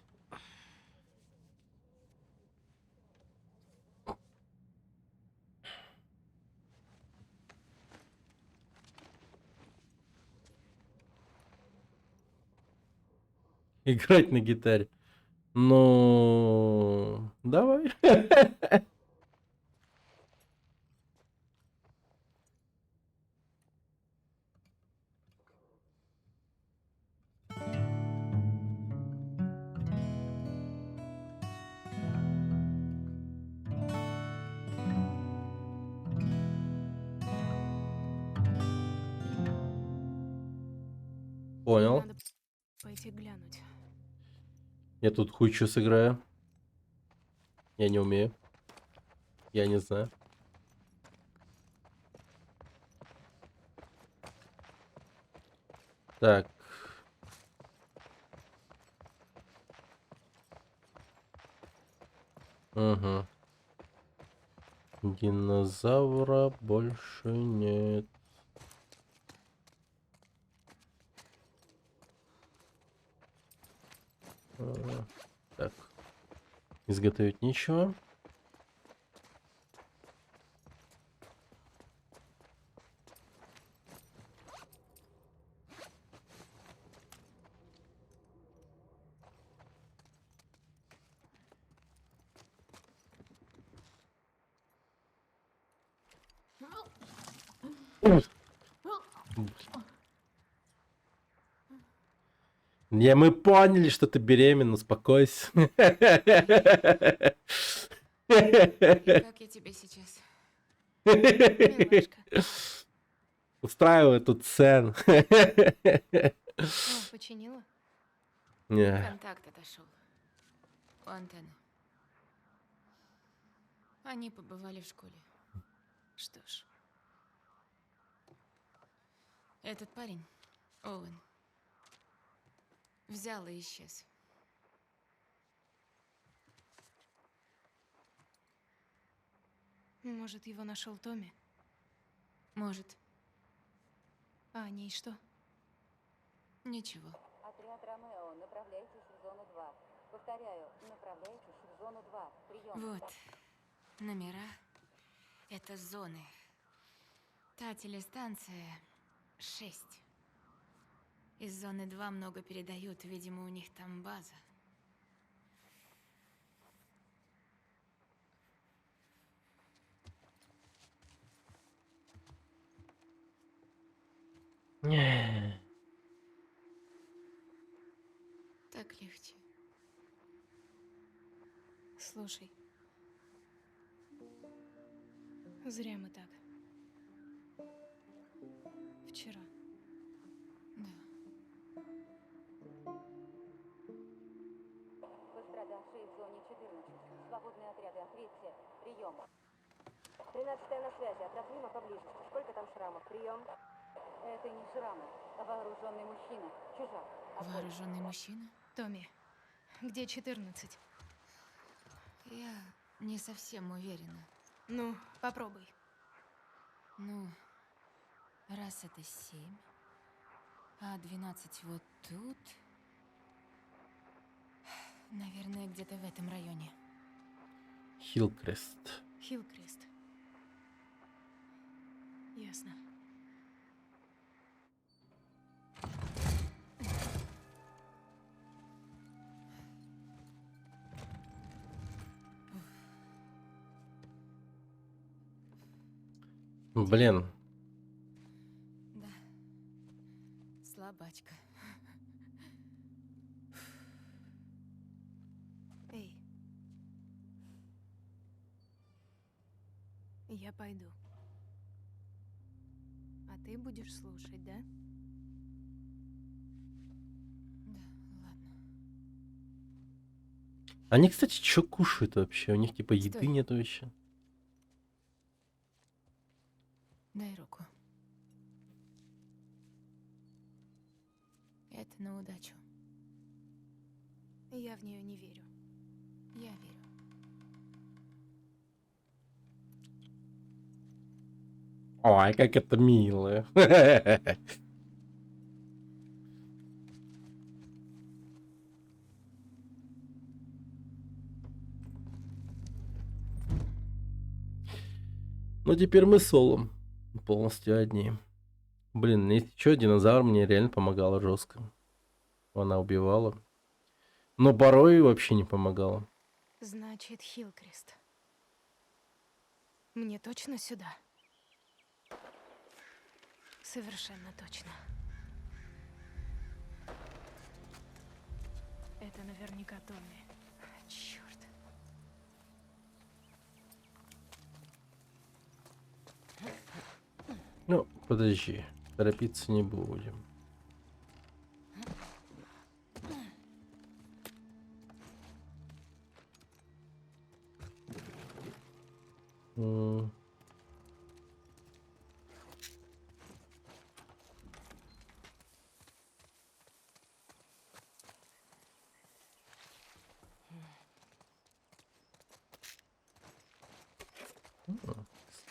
Играть на гитаре. Ну, давай. Понял. Надо пойти глянуть. Я тут хуй что сыграю. Я не умею. Я не знаю. Так. Угу. Динозавра больше нет. Так. Изготовить ничего. Мы поняли, что ты беременна, успокойся. Как я тебе сейчас? Устраиваю тут сцену. О, починила? Не. Контакт отошел. У антенны. Они побывали в школе. Что ж. Этот парень, Оуэн, взял и исчез. Может, его нашел Томми? Может. А о ней что? Ничего. Отряд Ромео, направляйтесь в зону 2. Повторяю, направляйтесь в зону 2. Прием. Вот. Номера. Это зоны. Та телестанция 6. Из зоны 2 много передают, видимо, у них там база. Так легче. Слушай. Зря мы так. Вчера. Пострадавшие в зоне 14. Свободные отряды ответьте. Прием. 13-я на связи. Отряд Лима поблизости. Сколько там шрамов? Прием. Это не шрамы, а вооруженный мужчина. Чужак. Вооруженный мужчина? Томми, где 14? Я не совсем уверена. Ну, попробуй. Ну, раз это 7, а 12 вот тут. Наверное, где-то в этом районе. Хилкрест. Хилкрест. Ясно. Блин. Да. Слабачка. Эй. Я пойду. А ты будешь слушать, да? Они, кстати, что кушают вообще? У них типа еды Стой. нету еще. Дай руку. Это на удачу. Я в нее не верю. Я верю. Ой, как это мило. Ну, теперь мы с Солом полностью одни. Блин, если что, динозавр мне реально помогала жестко. Она убивала. Но порой вообще не помогала. Значит, Хилкрест. Мне точно сюда? Совершенно точно. Это наверняка Томми. Черт. Ну, подожди. Торопиться не будем.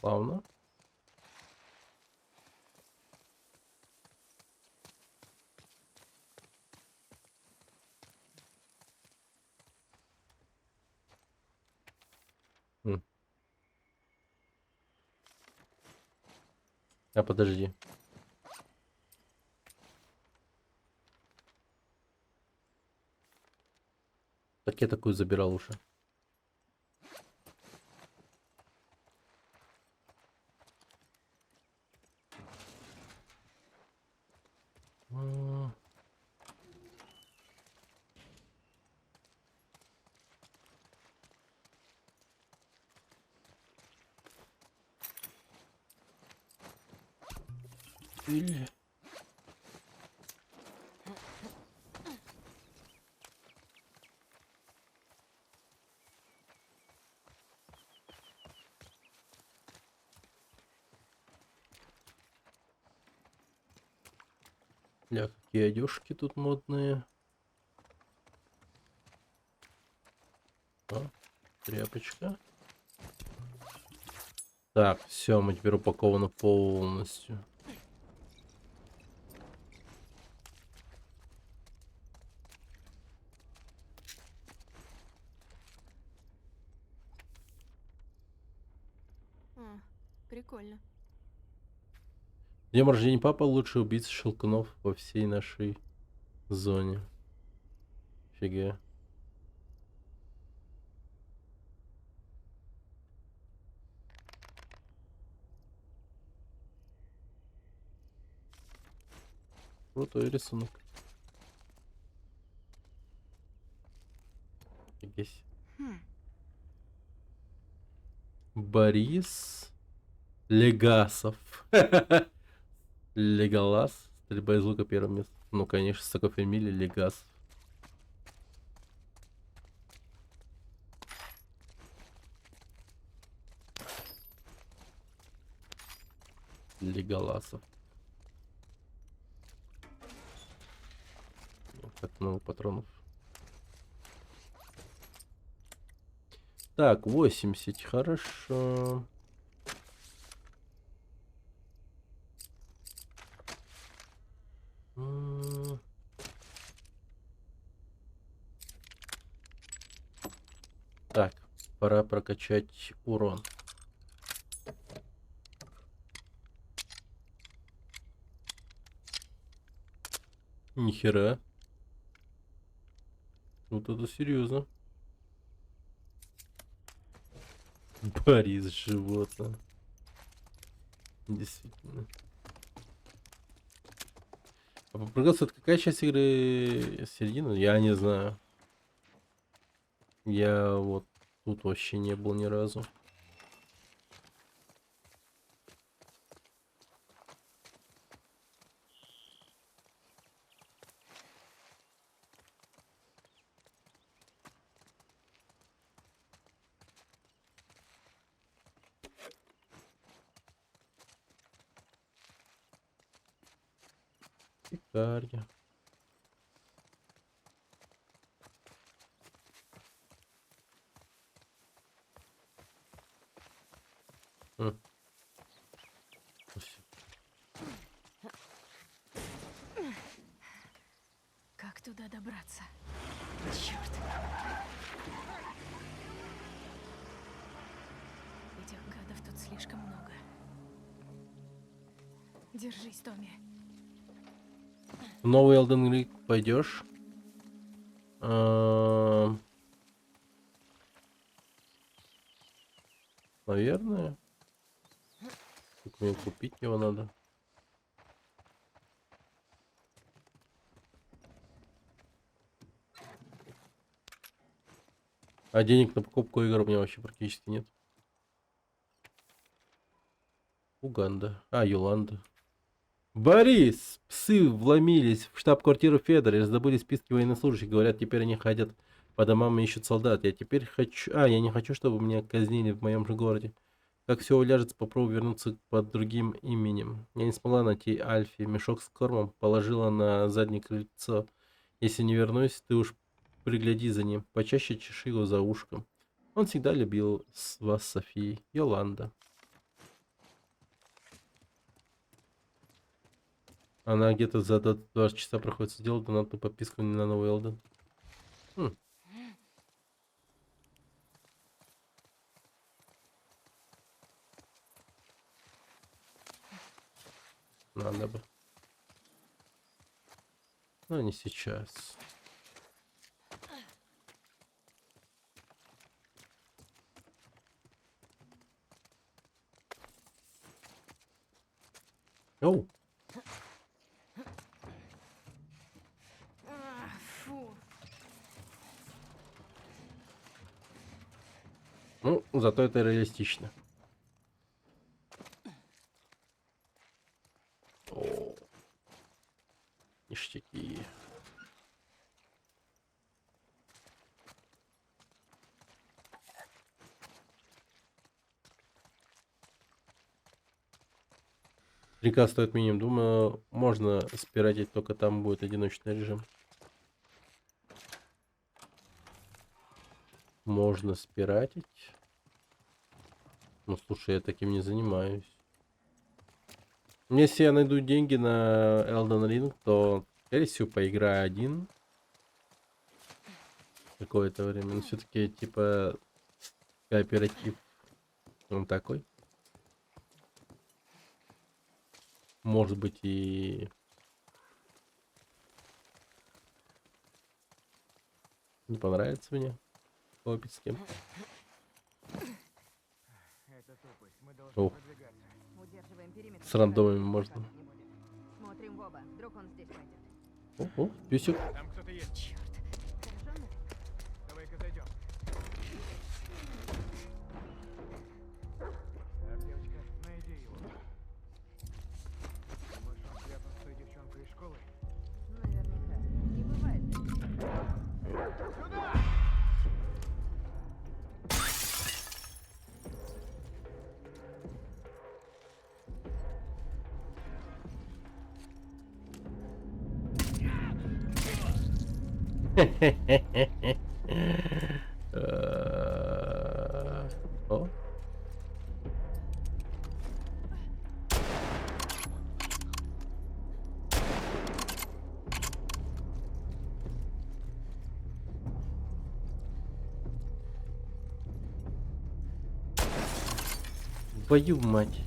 Славно. А подожди. Так я такую забирал уже. Или... Бля, какие одежки тут модные. О, тряпочка. Так, все, мы теперь упакованы полностью. Прикольно. Днем рождения папа, лучший убийца щелкунов во всей нашей зоне. Фига. Крутой рисунок. Офигеть. Борис Легасов. Леголас. Стрельба из лука первое место. Ну, конечно, с такой фамилией Легасов. Леголасов. Так, много патронов. Так, 80, хорошо. Так, пора прокачать урон. Нихера. Вот это серьезно. Борис, животное. Действительно. А попрыгаться, это какая часть игры? Середина? Я не знаю. Я вот тут вообще не был ни разу. Пекарня. Как туда добраться? Черт. Этих гадов тут слишком много. Держись, Томми. В новый Elden Ring пойдешь? Наверное. Только мне купить его надо. А денег на покупку игр у меня вообще практически нет. Уганда. А, Юланда. Борис! Псы вломились в штаб-квартиру Федора и раздобыли списки военнослужащих. Говорят, теперь они ходят по домам и ищут солдат. Я теперь хочу... я не хочу, чтобы меня казнили в моем же городе. Как все уляжется, попробую вернуться под другим именем. Я не смогла найти Альфи. Мешок с кормом положила на заднее крыльцо. Если не вернусь, ты уж пригляди за ним. Почаще чеши его за ушком. Он всегда любил вас с Софией. Йоланда. Она где-то за 20 часа проходит сделать донатную подписку на новый Элден. Надо бы. Но не сейчас. Оу. Фу. Ну, зато это реалистично. О, ништяки. Приказ стоит минимум. Думаю, можно спиратить, только там будет одиночный режим. Можно спиратить. Ну, слушай, я таким не занимаюсь. Если я найду деньги на Elden Ring, то, скорее всего, поиграю один. Какое-то время. Но все-таки, типа, кооператив. Он такой. Может быть, и... не понравится мне. Хлопить с кем. О. С рандомами можно. Смотрим в оба. Вдруг он здесь пойдет. О, пюсик. Там кто-то есть. Черт. Зараженных? Давай-ка зайдем. Так, девочка, найди его. Думаешь, он спрятан с той девчонкой из школы? Наверняка. Не бывает. Сюда! О. Твою мать.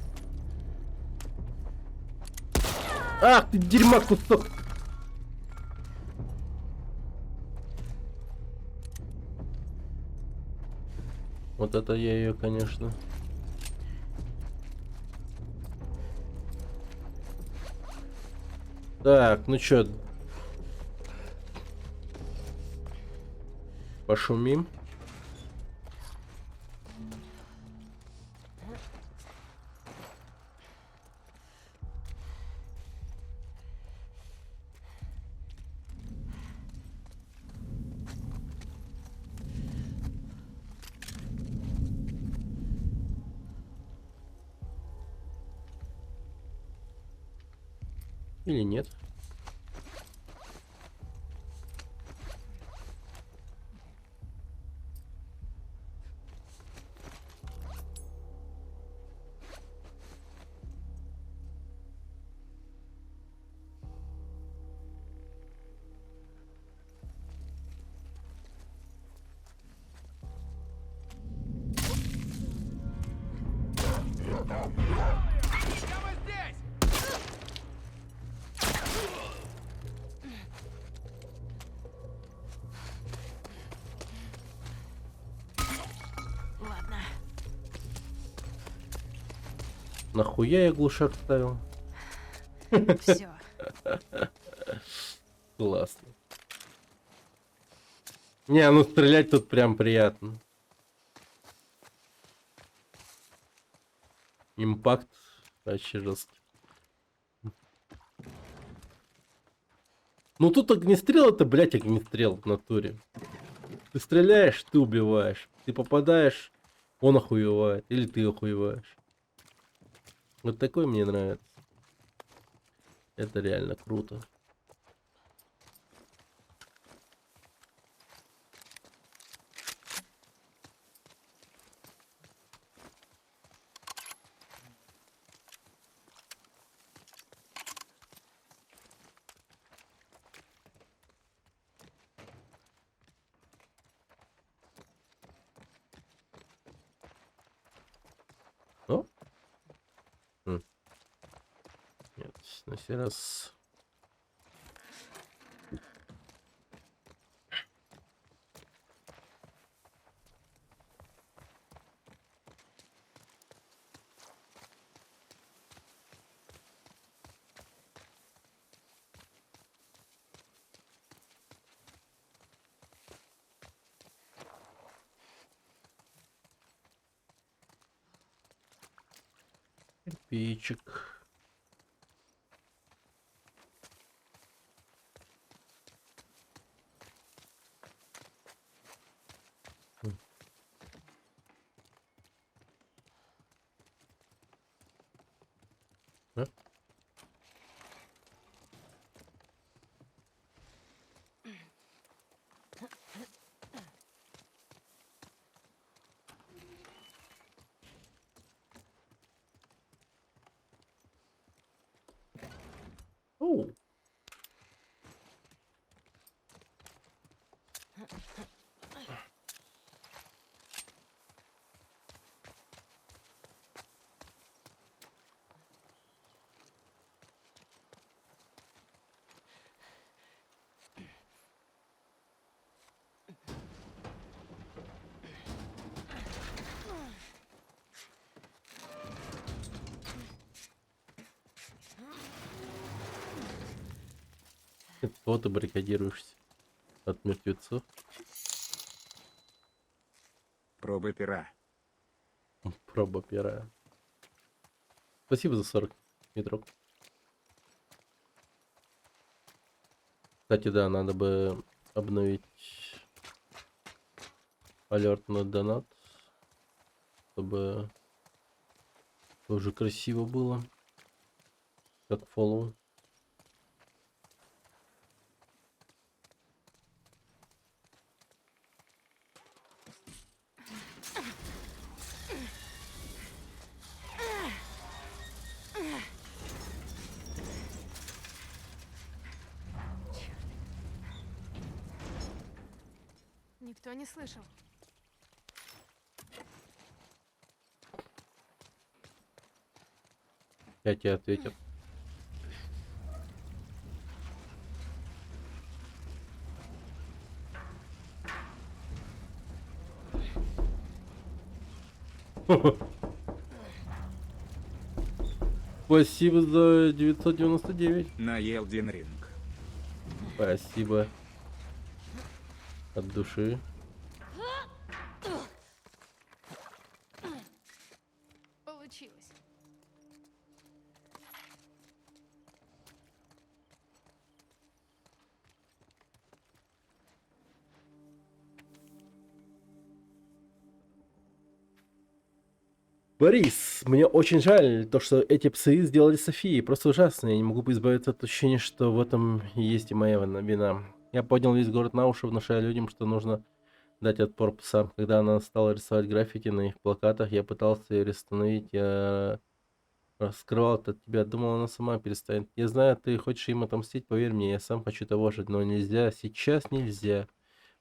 Ах ты дерьма кусок. Вот это я ее, конечно. Так, ну чё? Пошумим. Или нет? Прямо здесь! Ладно. Нахуя я глушак ставил? Все. Классно. Не, ну стрелять тут прям приятно. Импакт вообще жесткий. Ну тут огнестрел, это, блядь, огнестрел в натуре. Ты стреляешь, ты убиваешь. Ты попадаешь, он охуевает. Или ты охуеваешь. Вот такой мне нравится. Это реально круто. На сей раз. Кирпичик. Да? Оу. Вот ты баррикадируешься от мертвецов. Пробы пера. Проба пера. Спасибо за 40 метров. Кстати, да, надо бы обновить алерт на донат, чтобы тоже красиво было, как фоллоу. Никто не слышал. Я тебе ответил. Спасибо за 999. На Elden Ring. Спасибо. От души. Получилось. Борис, мне очень жаль, то, что эти псы сделали Софии. Просто ужасно. Я не могу избавиться от ощущения, что в этом и есть и моя вина. Я поднял весь город на уши, внушая людям, что нужно дать отпор псам. Когда она стала рисовать граффити на их плакатах, я пытался ее остановить. Я скрывал это от тебя. Думал, она сама перестанет. Я знаю, ты хочешь им отомстить, поверь мне, я сам хочу того же. Но нельзя, сейчас нельзя.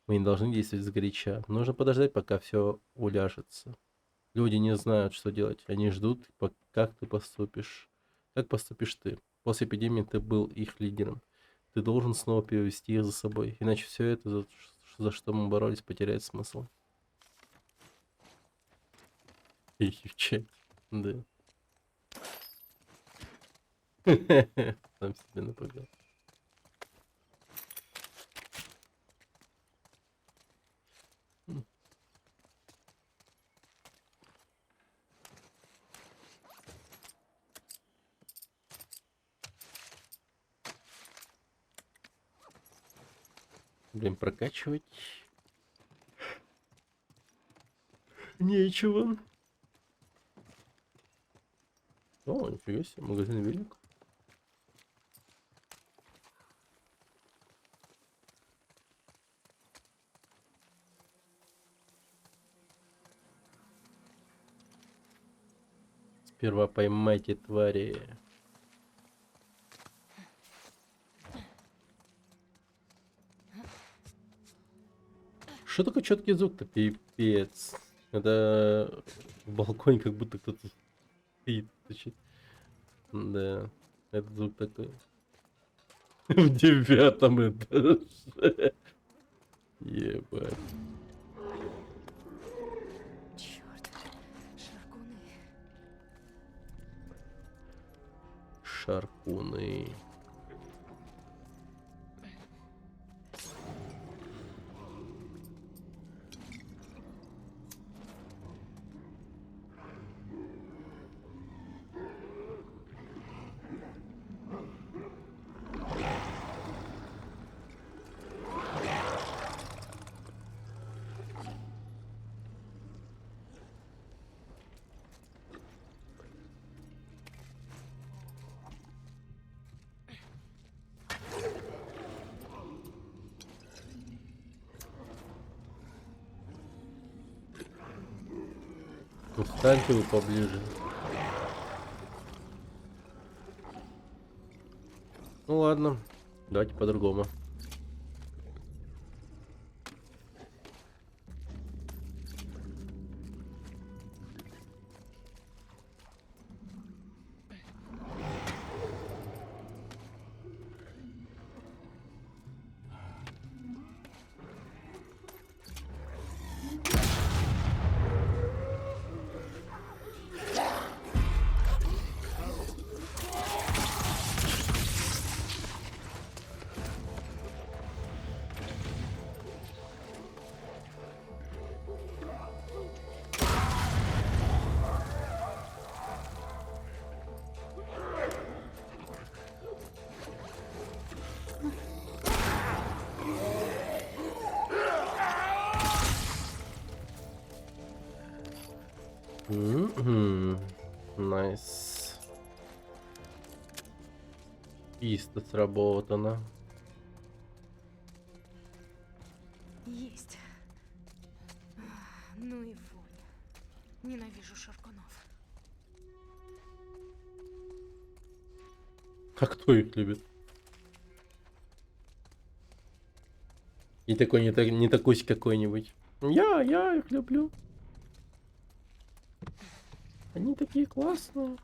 Мы не должны действовать сгоряча. Нужно подождать, пока все уляжется. Люди не знают, что делать. Они ждут, как ты поступишь. Как поступишь ты? После эпидемии ты был их лидером. Ты должен снова привести их за собой. Иначе все это, за что мы боролись, потеряет смысл. И в чате. Да. Сам себе напугал. Блин, прокачивать нечего. О, нифига себе, магазин велик. Сперва поймайте твари. Что такое четкий звук-то, пипец? Это балконе как будто кто-то стоит. Да. Этот звук такой. В 9-м этаже. Ебать. Черт, шаркуны. Шаркуны. Ну, встаньте вы поближе. Ну ладно, давайте по-другому. Найс. Чисто сработано. Есть. Ну и вонь. Ненавижу шаркунов. А кто их любит? И такой не такой какой-нибудь. Я их люблю. Они такие классные.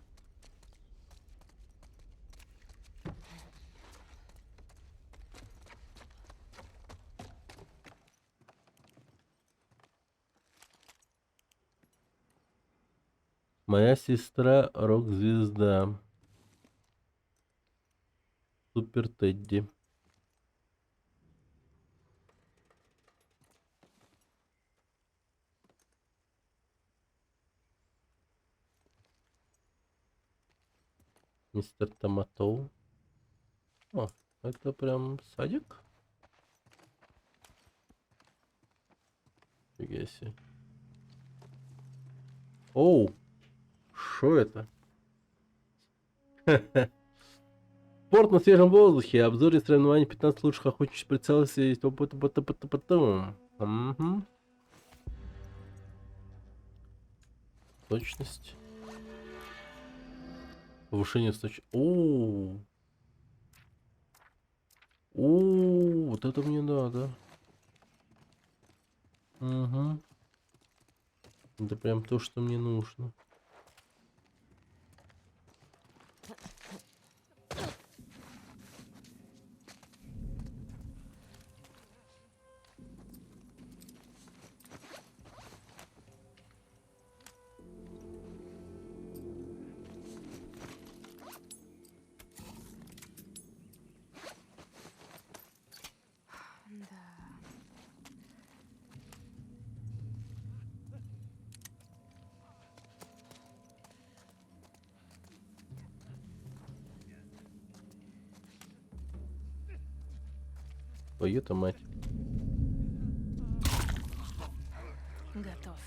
Моя сестра рок-звезда. Супер Тедди. Мистер Томатоу. О, это прям садик. Фига себе. Оу, что это? Спорт на свежем воздухе. Обзор и соревнования 15 лучших охотничьих прицелов. Потом. Угу. Точность. Повышение точности. Оу, вот это мне надо. Угу. Это прям то, что мне нужно. Твою-то мать. Готов.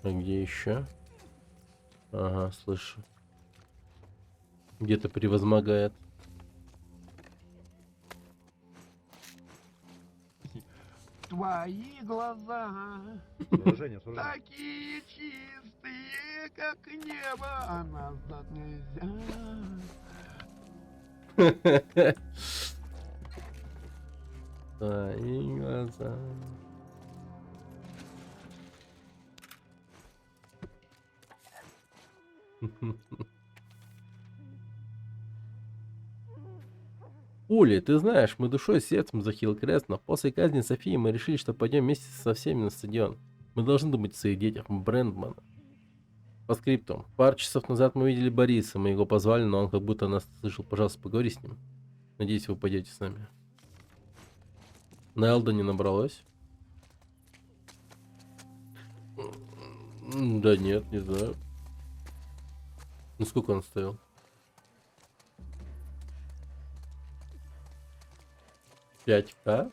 А где еще? Ага, слышу. Где-то превозмогает. Твои глаза Сооружение. такие чистые, как небо, а назад нельзя. Твои глаза. Ули, ты знаешь, мы душой и сердцем за Хиллкрест, но после казни Софии мы решили, что пойдем вместе со всеми на стадион. Мы должны думать о своих детях, Брэндмана. По скрипту. Пару часов назад мы видели Бориса, мы его позвали, но он как будто нас слышал. Пожалуйста, поговори с ним. Надеюсь, вы пойдете с нами. На Элда не набралось? Да нет, не знаю. Ну сколько он стоил? $5К?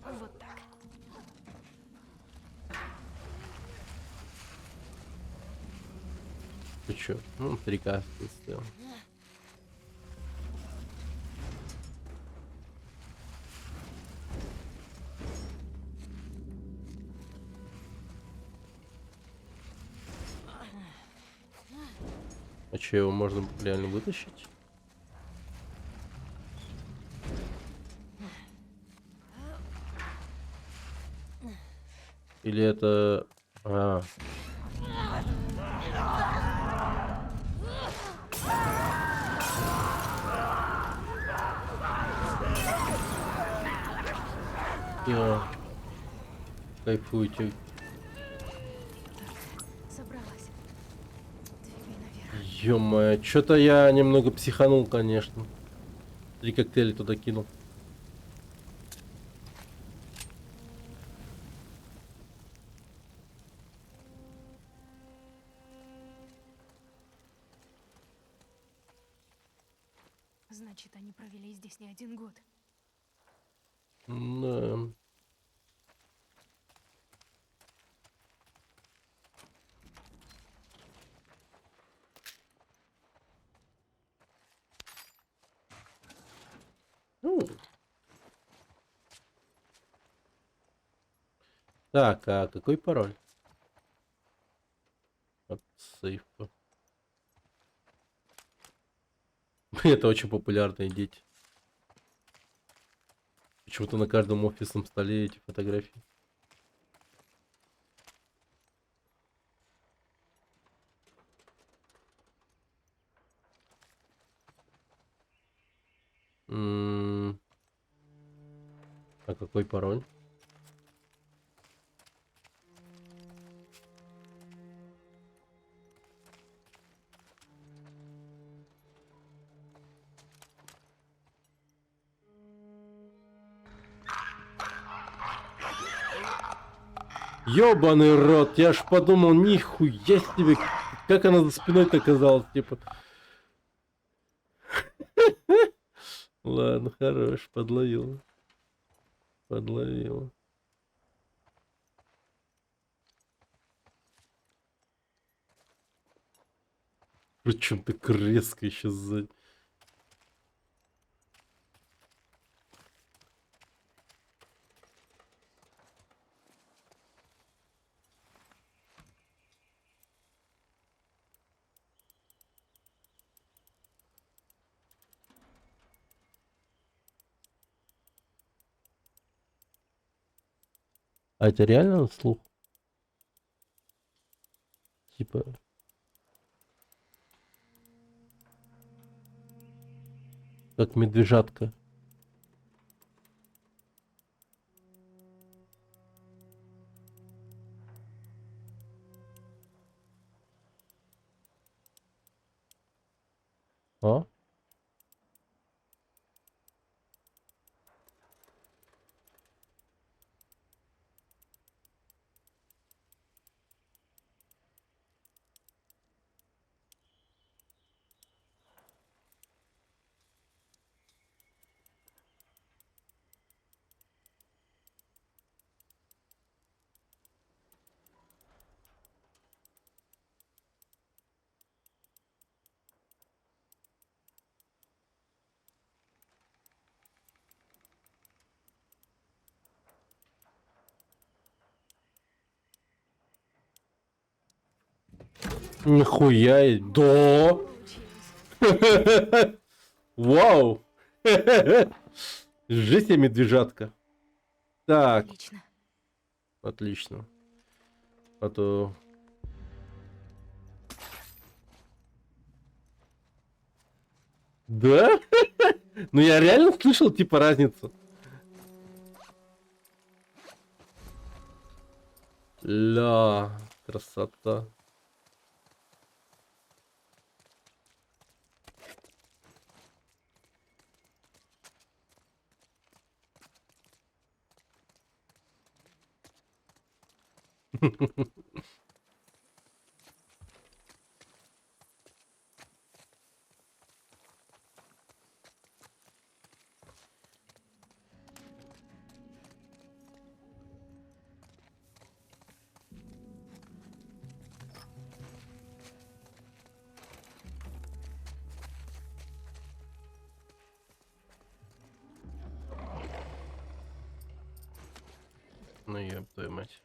Вот так. Ты чё? Ну, 3К стоил. А че, его можно реально вытащить? Или это... А. Кайфуйте. Собралась. Двигай наверх. Ё-моё, что-то я немного психанул, конечно. 3 коктейля туда кинул. Значит, они провели здесь не 1 год. Да. Так, а какой пароль? От сейфа. Это очень популярные дети. Почему-то на каждом офисном столе эти фотографии. А какой пароль? Ёбаный рот, я ж подумал, нихуя себе, как она за спиной-то оказалась, типа. Ладно, хорош, подловил. Подловил. Причем так резко еще сзади. А это реально слух? Типа... Как медвежатка. А? Нихуя, да. Вау. Жесть, я медвежатка. Так. Отлично. Отлично. А то... Да? Ну я реально слышал, типа, разницу. Ля, красота. Ну ёб твою мать.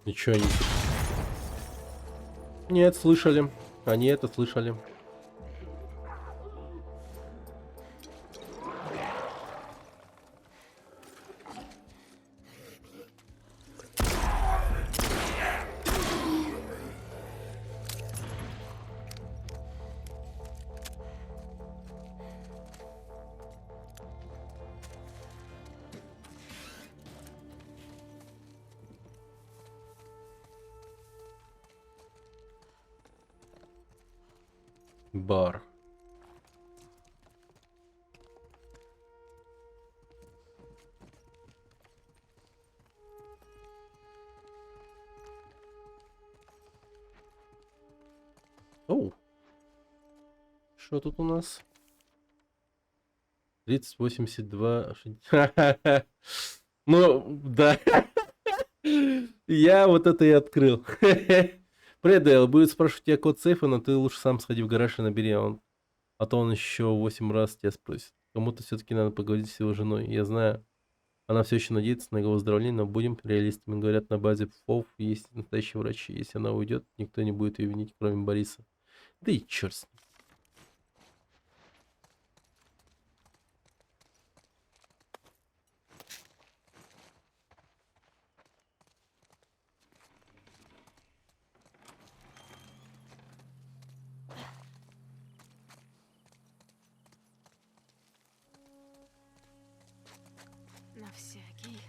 Ничего не... Нет, слышали. Они это слышали. Бар. Оу. Что тут у нас? 3082. Ну, да. Я вот это и открыл. Предайл будет спрашивать тебя код сейфа, но ты лучше сам сходи в гараж и набери, а то он еще 8 раз тебя спросит. Кому-то все-таки надо поговорить с его женой. Я знаю, она все еще надеется на его выздоровление, но будем реалистами. Говорят, на базе ФОВ есть настоящие врачи. Если она уйдет, никто не будет ее винить, кроме Бориса. Да и черт с ним. На всякий.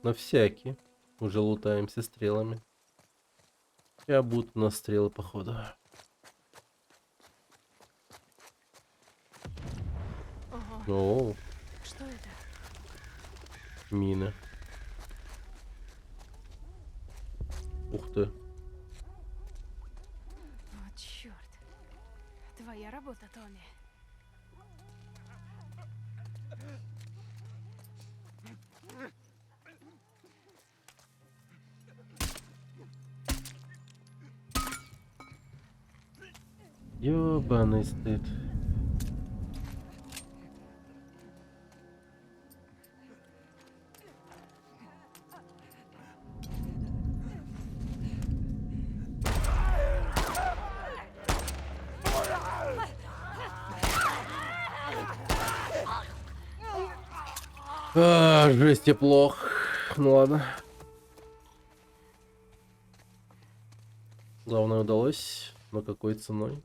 На всякий. Уже лутаемся стрелами. Я буду на стрелы, походу. Ого. О, Что это? мина. Ух ты. О, черт. Твоя работа, Томми. Ёбаный стыд. Жесть, и плохо. Ну ладно. Главное удалось, но какой ценой?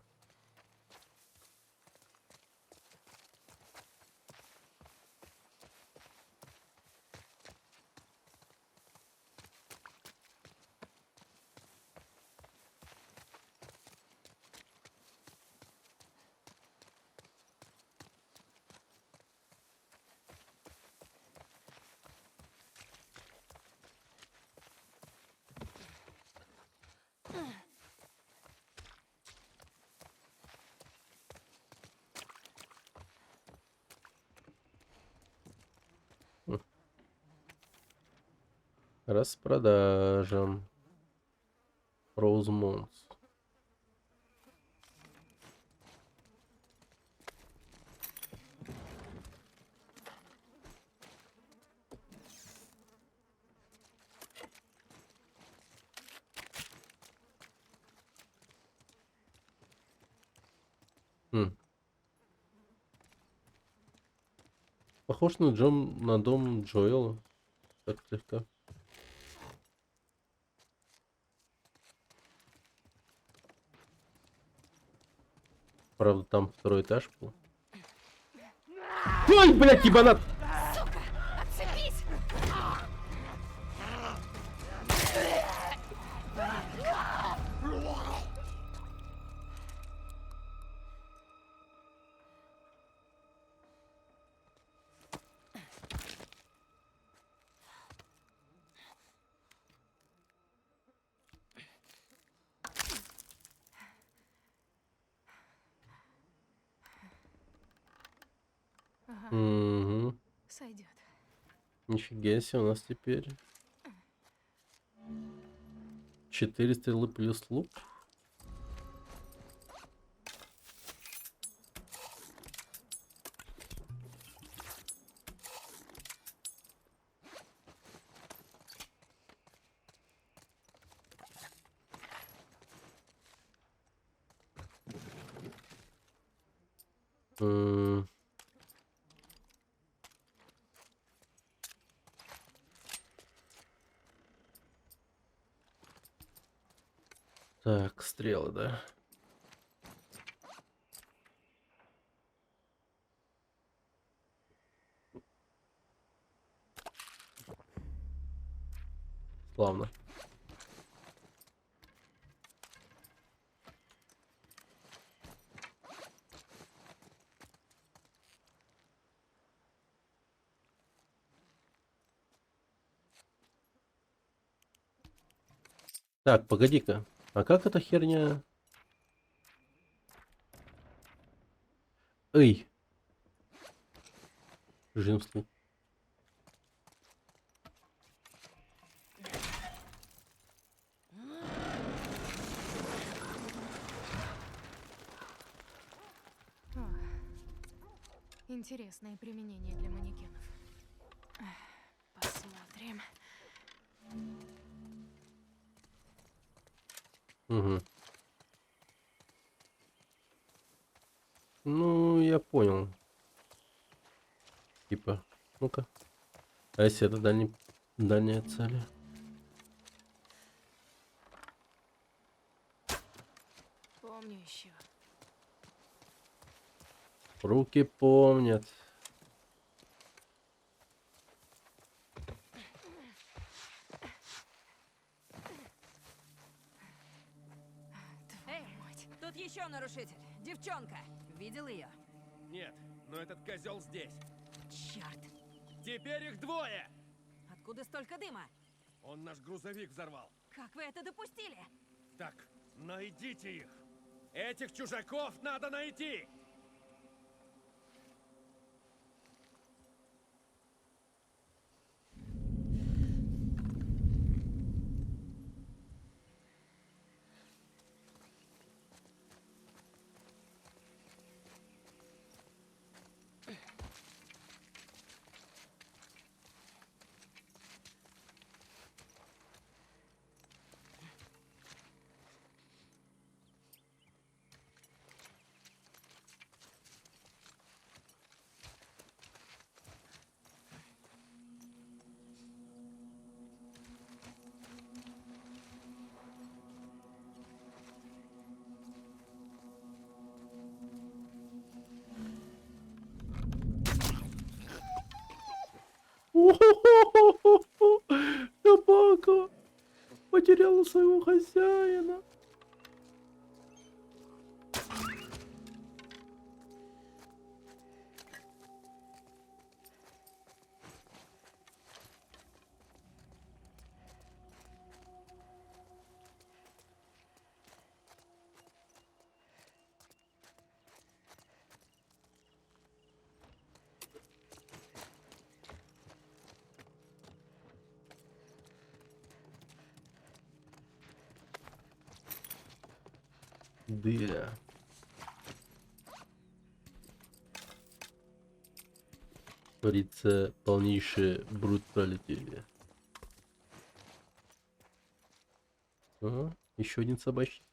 Распродажа. Роузмонс. Похож на дом Джоэла. Так слегка. Правда, там второй этаж был. Ой, блядь, ебанат! Сука! Отцепись! Ага, Угу. сойдет. Нифига себе, у нас теперь 4 стрелы плюс лук. М. Так, стрелы, да. Славно. Так, погоди-ка. А как эта херня? Эй! Режим слух. О, интересное применение для манекенов. Посмотрим. Угу. Ну, я понял. Типа, ну-ка. А если это дальняя цель? Помню еще. Руки помнят. Эй, тут еще нарушитель. Девчонка. Видел ее? Нет, но этот козел здесь. Черт. Теперь их двое! Откуда столько дыма? Он наш грузовик взорвал. Как вы это допустили? Так, найдите их. Этих чужаков надо найти. Собака потеряла своего хозяина. Да. Творится полнейшее бруталити. Ага, еще один собачник.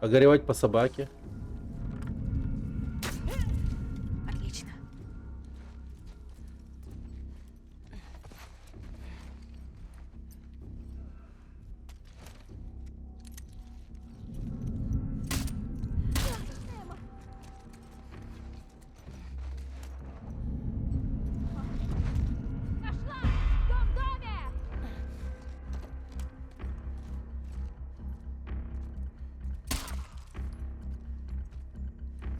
А горевать по собаке? Отлично. Нашла! Дом в доме!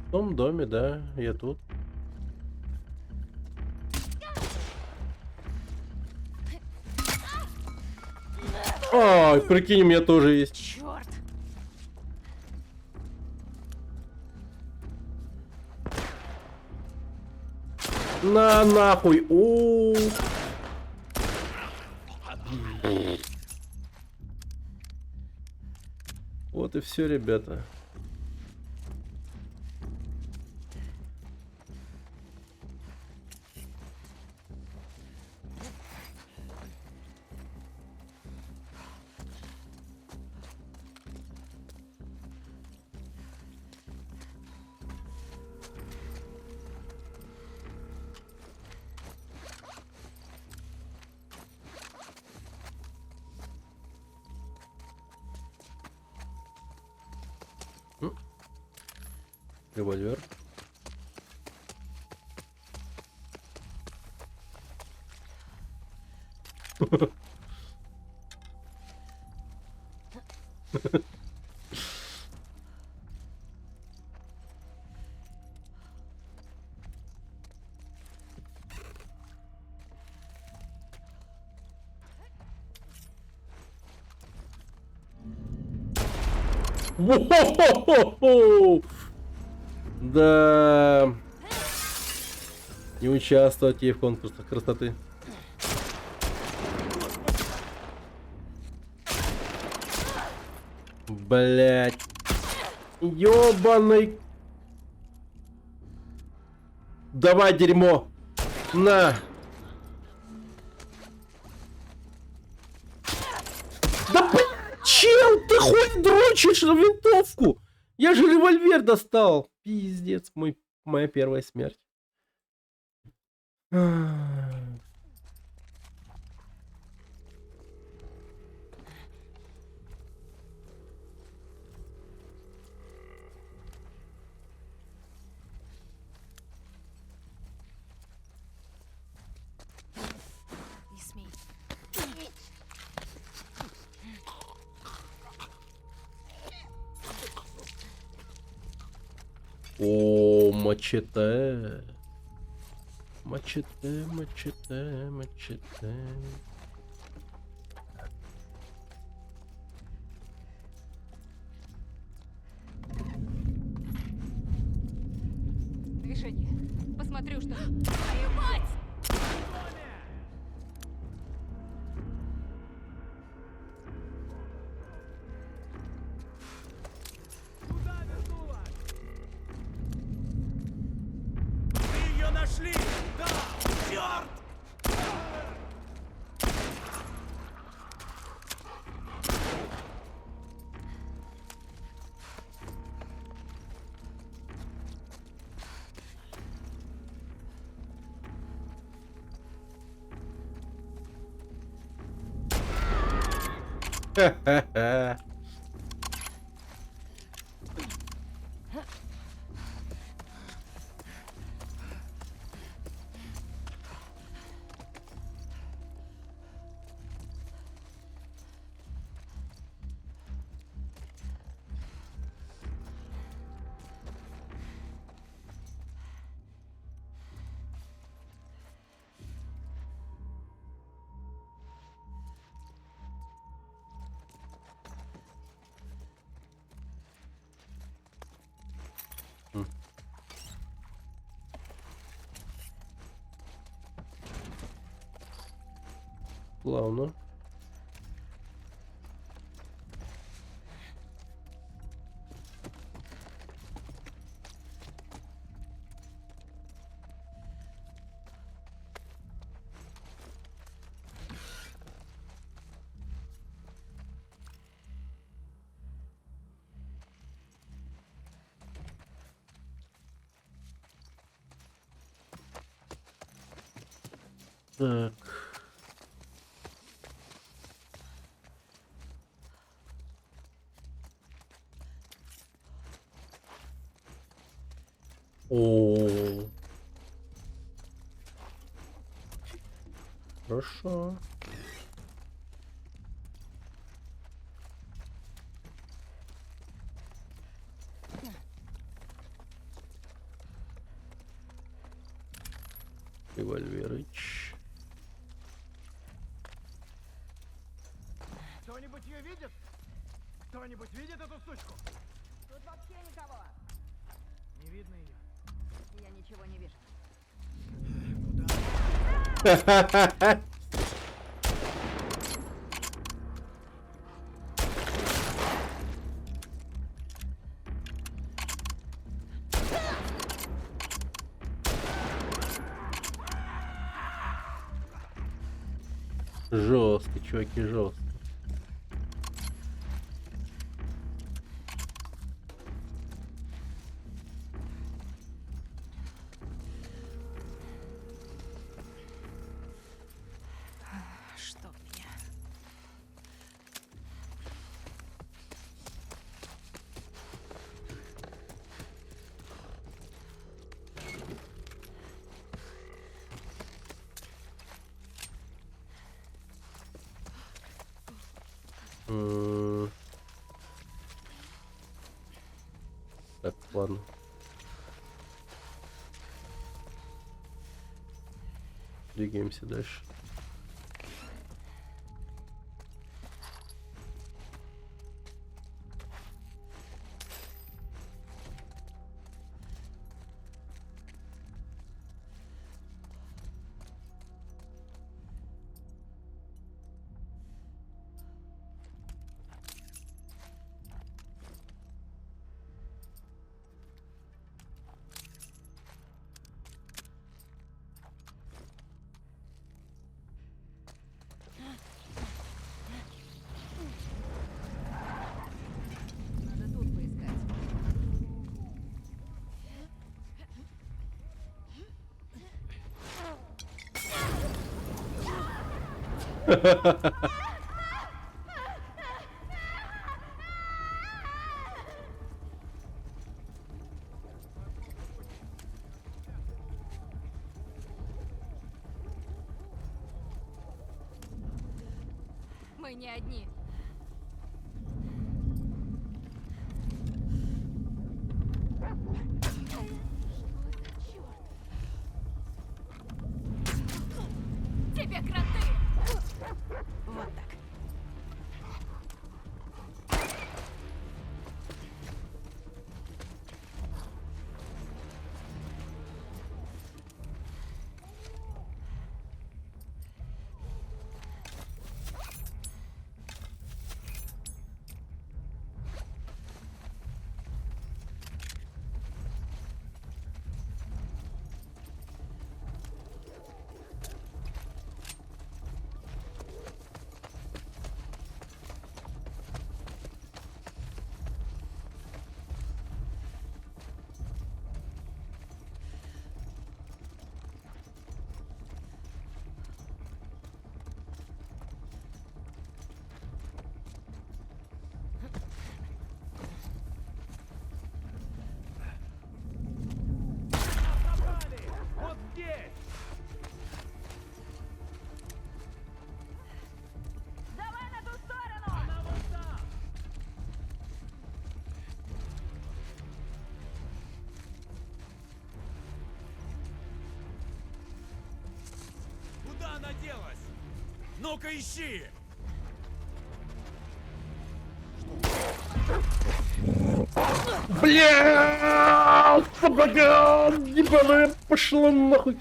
В том доме, да, я тут. Ай, прикинь, у меня тоже есть. Черт! На нахуй. О. Вот и все, ребята. Револьвер. Во-хо-хо-хо-хо! Да. Не участвовать ей в конкурсах красоты. Блять. Ёбаный. Давай, дерьмо. На. Да чел, ты хоть дрочишь на винтовку? Я же револьвер достал. Пиздец, моя первая смерть. Не смей. О, мачете. Мачете, мачете, мачете. Движение. Посмотрю, что... Твою мать! Мы ее нашли! Да! Черт! Ха-ха-ха. Плавно. Так. О. Хорошо. Револьверыч. Кто-нибудь ее видит? Кто-нибудь видит эту сучку? Тут вообще никого. Не видно ее. Я ничего не вижу. Жестко, чуваки, жестко. Чтоб меня. Так, ладно. Двигаемся дальше. Надо тут поискать. Мы не одни. Тебе кроты! Вот так. Вот здесь! Давай на ту сторону! Она вот там! Куда она делась? Ну-ка ищи! Бля! Собака! Ебаная пошла нахуй!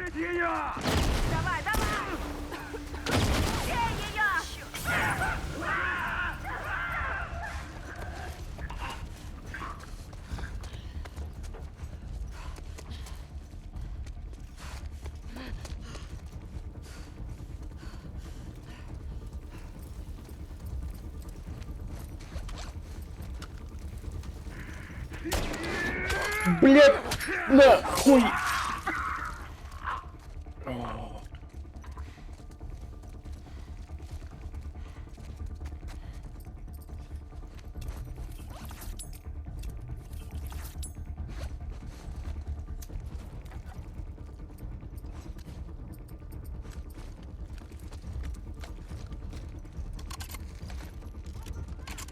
Прикрыть ее! Давай, давай! Бей ее! Блядь, нахуй!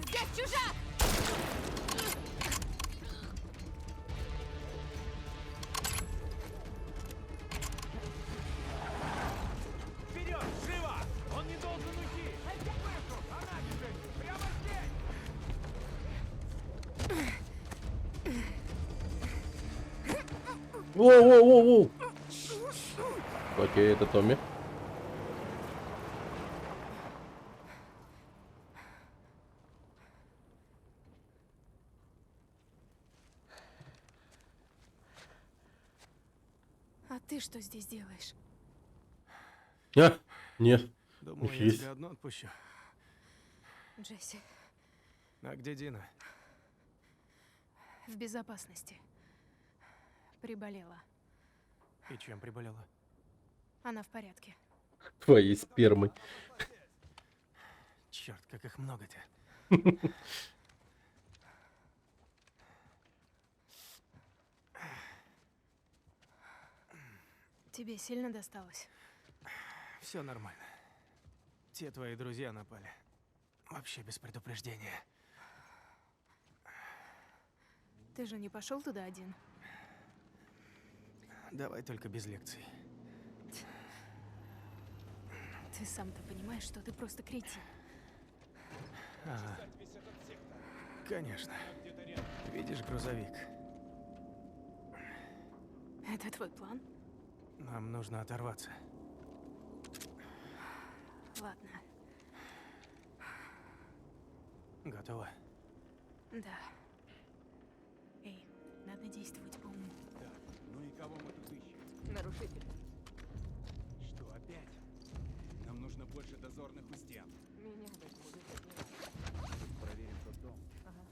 Здесь чужак! Вперед, живо! Он не должен уйти! Выход! Она бежит! Прямо здесь! Воу-воу-воу-воу! Окей, это Томми. А ты что здесь делаешь? А, нет. Думаю, я Есть. тебя одну отпущу. Джесси, А где Дина? в безопасности. Приболела. И чем приболела? Она в порядке. Твоей спермой. Черт, как их много-то. Тебе сильно досталось? Все нормально. Те твои друзья напали. Вообще без предупреждения. Ты же не пошел туда один? Давай только без лекций. Ты сам-то понимаешь, что ты просто кретин. Ага. Конечно. Видишь грузовик? Это твой план? Нам нужно оторваться. Ладно. Готово? Да. Эй, надо действовать по уму. Да. Ну и кого мы тут ищем? Нарушитель. Что опять? Нам нужно больше дозорных у стен. Меня в этом убеждать не надо. Проверим тот дом. Ага.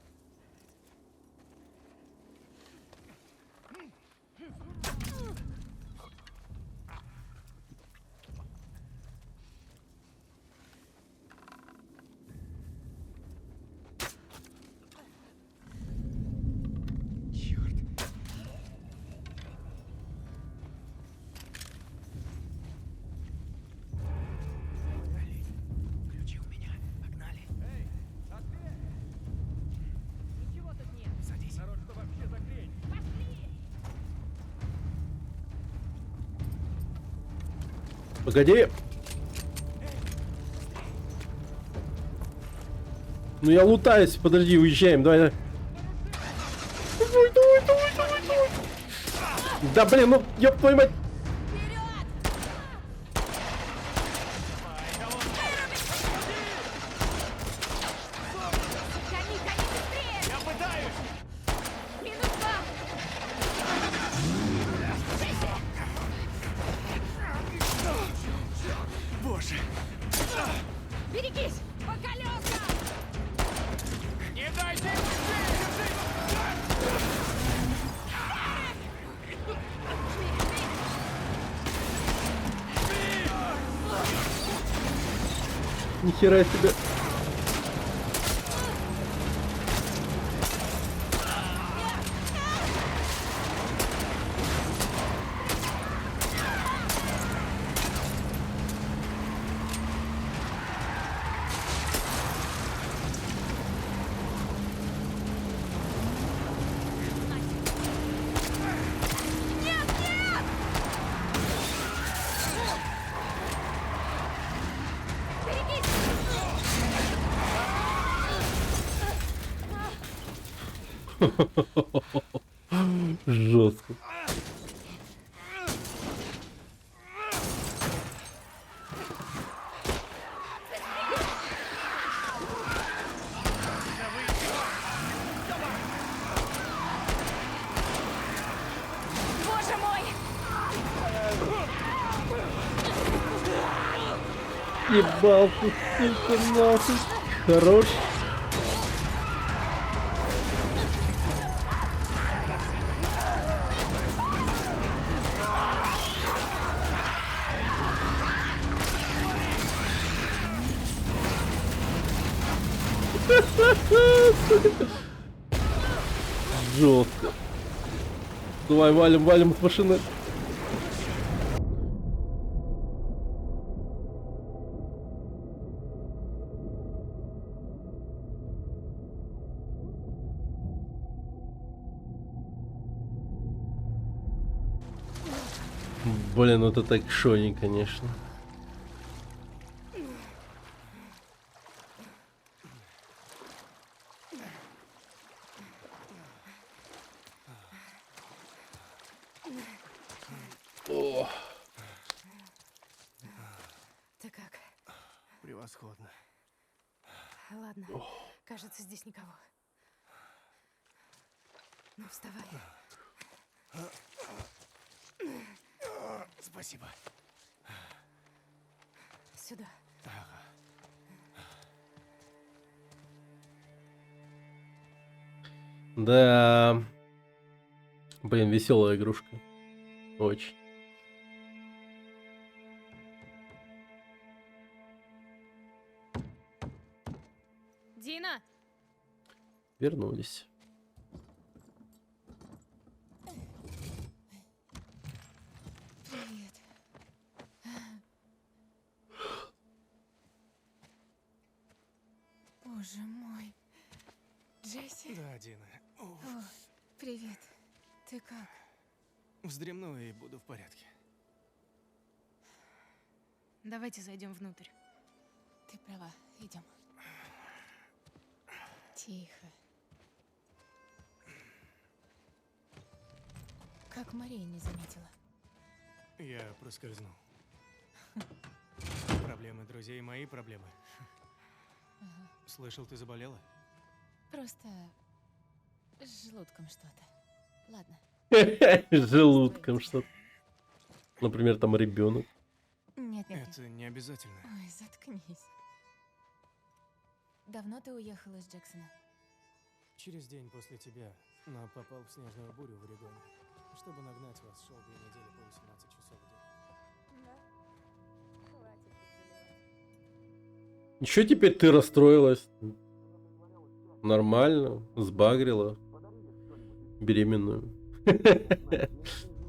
Ключи у меня. Погнали. Эй, ответь! Ничего тут нет. Садись. Народ, что вообще за хрень? Пошли! Погоди! Ну я лутаюсь, подожди, уезжаем, давай, давай. Давай. Да блин, ну ёб твою мать! Гони, гони быстрее! Я пытаюсь! Минус 2! Боже! Берегись! По колесам! Не дайте им Нихера себе! Нет, нет! Берегись! Жестко. Ебал ты, сука, нахуй. Хорош. Жестко. Давай, валим, валим с машины. Блин, это так шони, конечно. О. Ты как? Превосходно. Ладно, кажется, здесь никого. Ну, вставай. Спасибо. Сюда. Да. Блин, веселая игрушка. Очень. Дина! Вернулись. Привет. Боже мой. Джесси? Да, Дина. О, привет. Ты как? Вздремну и буду в порядке. Давайте зайдем внутрь. Ты права. Идем. Тихо. Как Мария не заметила? Я проскользнул. Проблемы друзей — мои проблемы. Ага. Слышал, ты заболела? Просто с желудком что-то. Ладно. С желудком что-то. Например, там ребенок. Нет, нет. Это не обязательно. Ой, заткнись. Давно ты уехал из Джексона? Через день после тебя, но попал в снежную бурю в Орегоне. Чтобы нагнать вас, шел 2 недели по 18 часов в день. Да. Хватит заливать. Еще теперь ты расстроилась? Нормально, сбагрила беременную.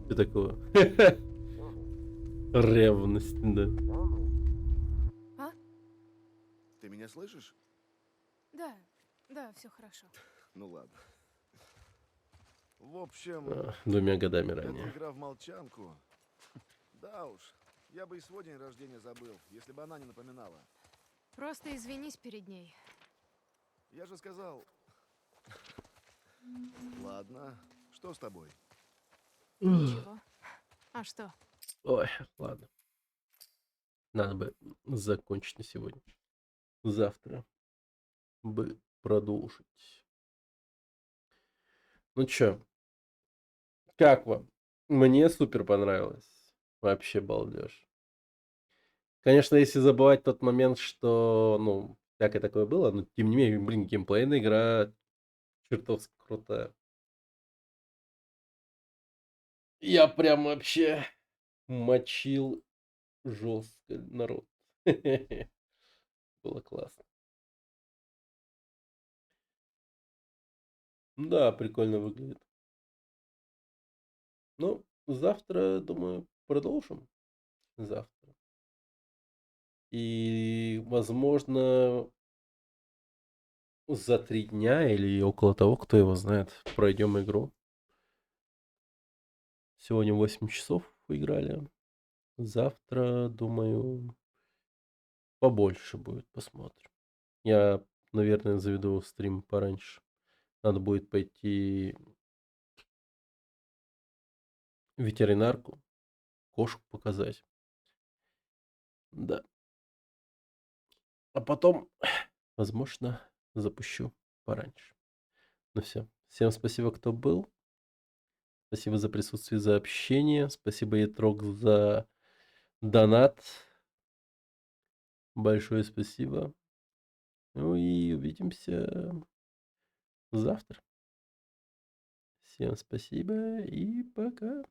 Что такое? Ревность, да. А? Ты меня слышишь? Да, все хорошо. Ну ладно. В общем, 2 годами эта ранее. игра в молчанку. Да уж, я бы и свой день рождения забыл, если бы она не напоминала. Просто извинись перед ней. Я же сказал... Ладно, что с тобой? Ничего. А что? Ой, ладно. Надо бы закончить на сегодня. Завтра бы продолжить. Ну чё, как вам? Мне супер понравилось. Вообще балдеж. Конечно, если забывать тот момент, что, ну, всякое такое было, но тем не менее, блин, геймплейная игра чертовски крутая. Я прям вообще мочил жестко народ. Было классно. Да, прикольно выглядит. Ну, завтра, думаю, продолжим. Завтра. И, возможно, за 3 дня или около того, кто его знает, пройдем игру. Сегодня 8 часов играли. Завтра, думаю, побольше будет. Посмотрим. Я, наверное, заведу стрим пораньше. Надо будет пойти в ветеринарку, кошку показать. Да. А потом, возможно, запущу пораньше. Ну все. Всем спасибо, кто был. Спасибо за присутствие, за общение. Спасибо, Етрок, за донат. Большое спасибо. Ну и увидимся завтра. Всем спасибо и пока.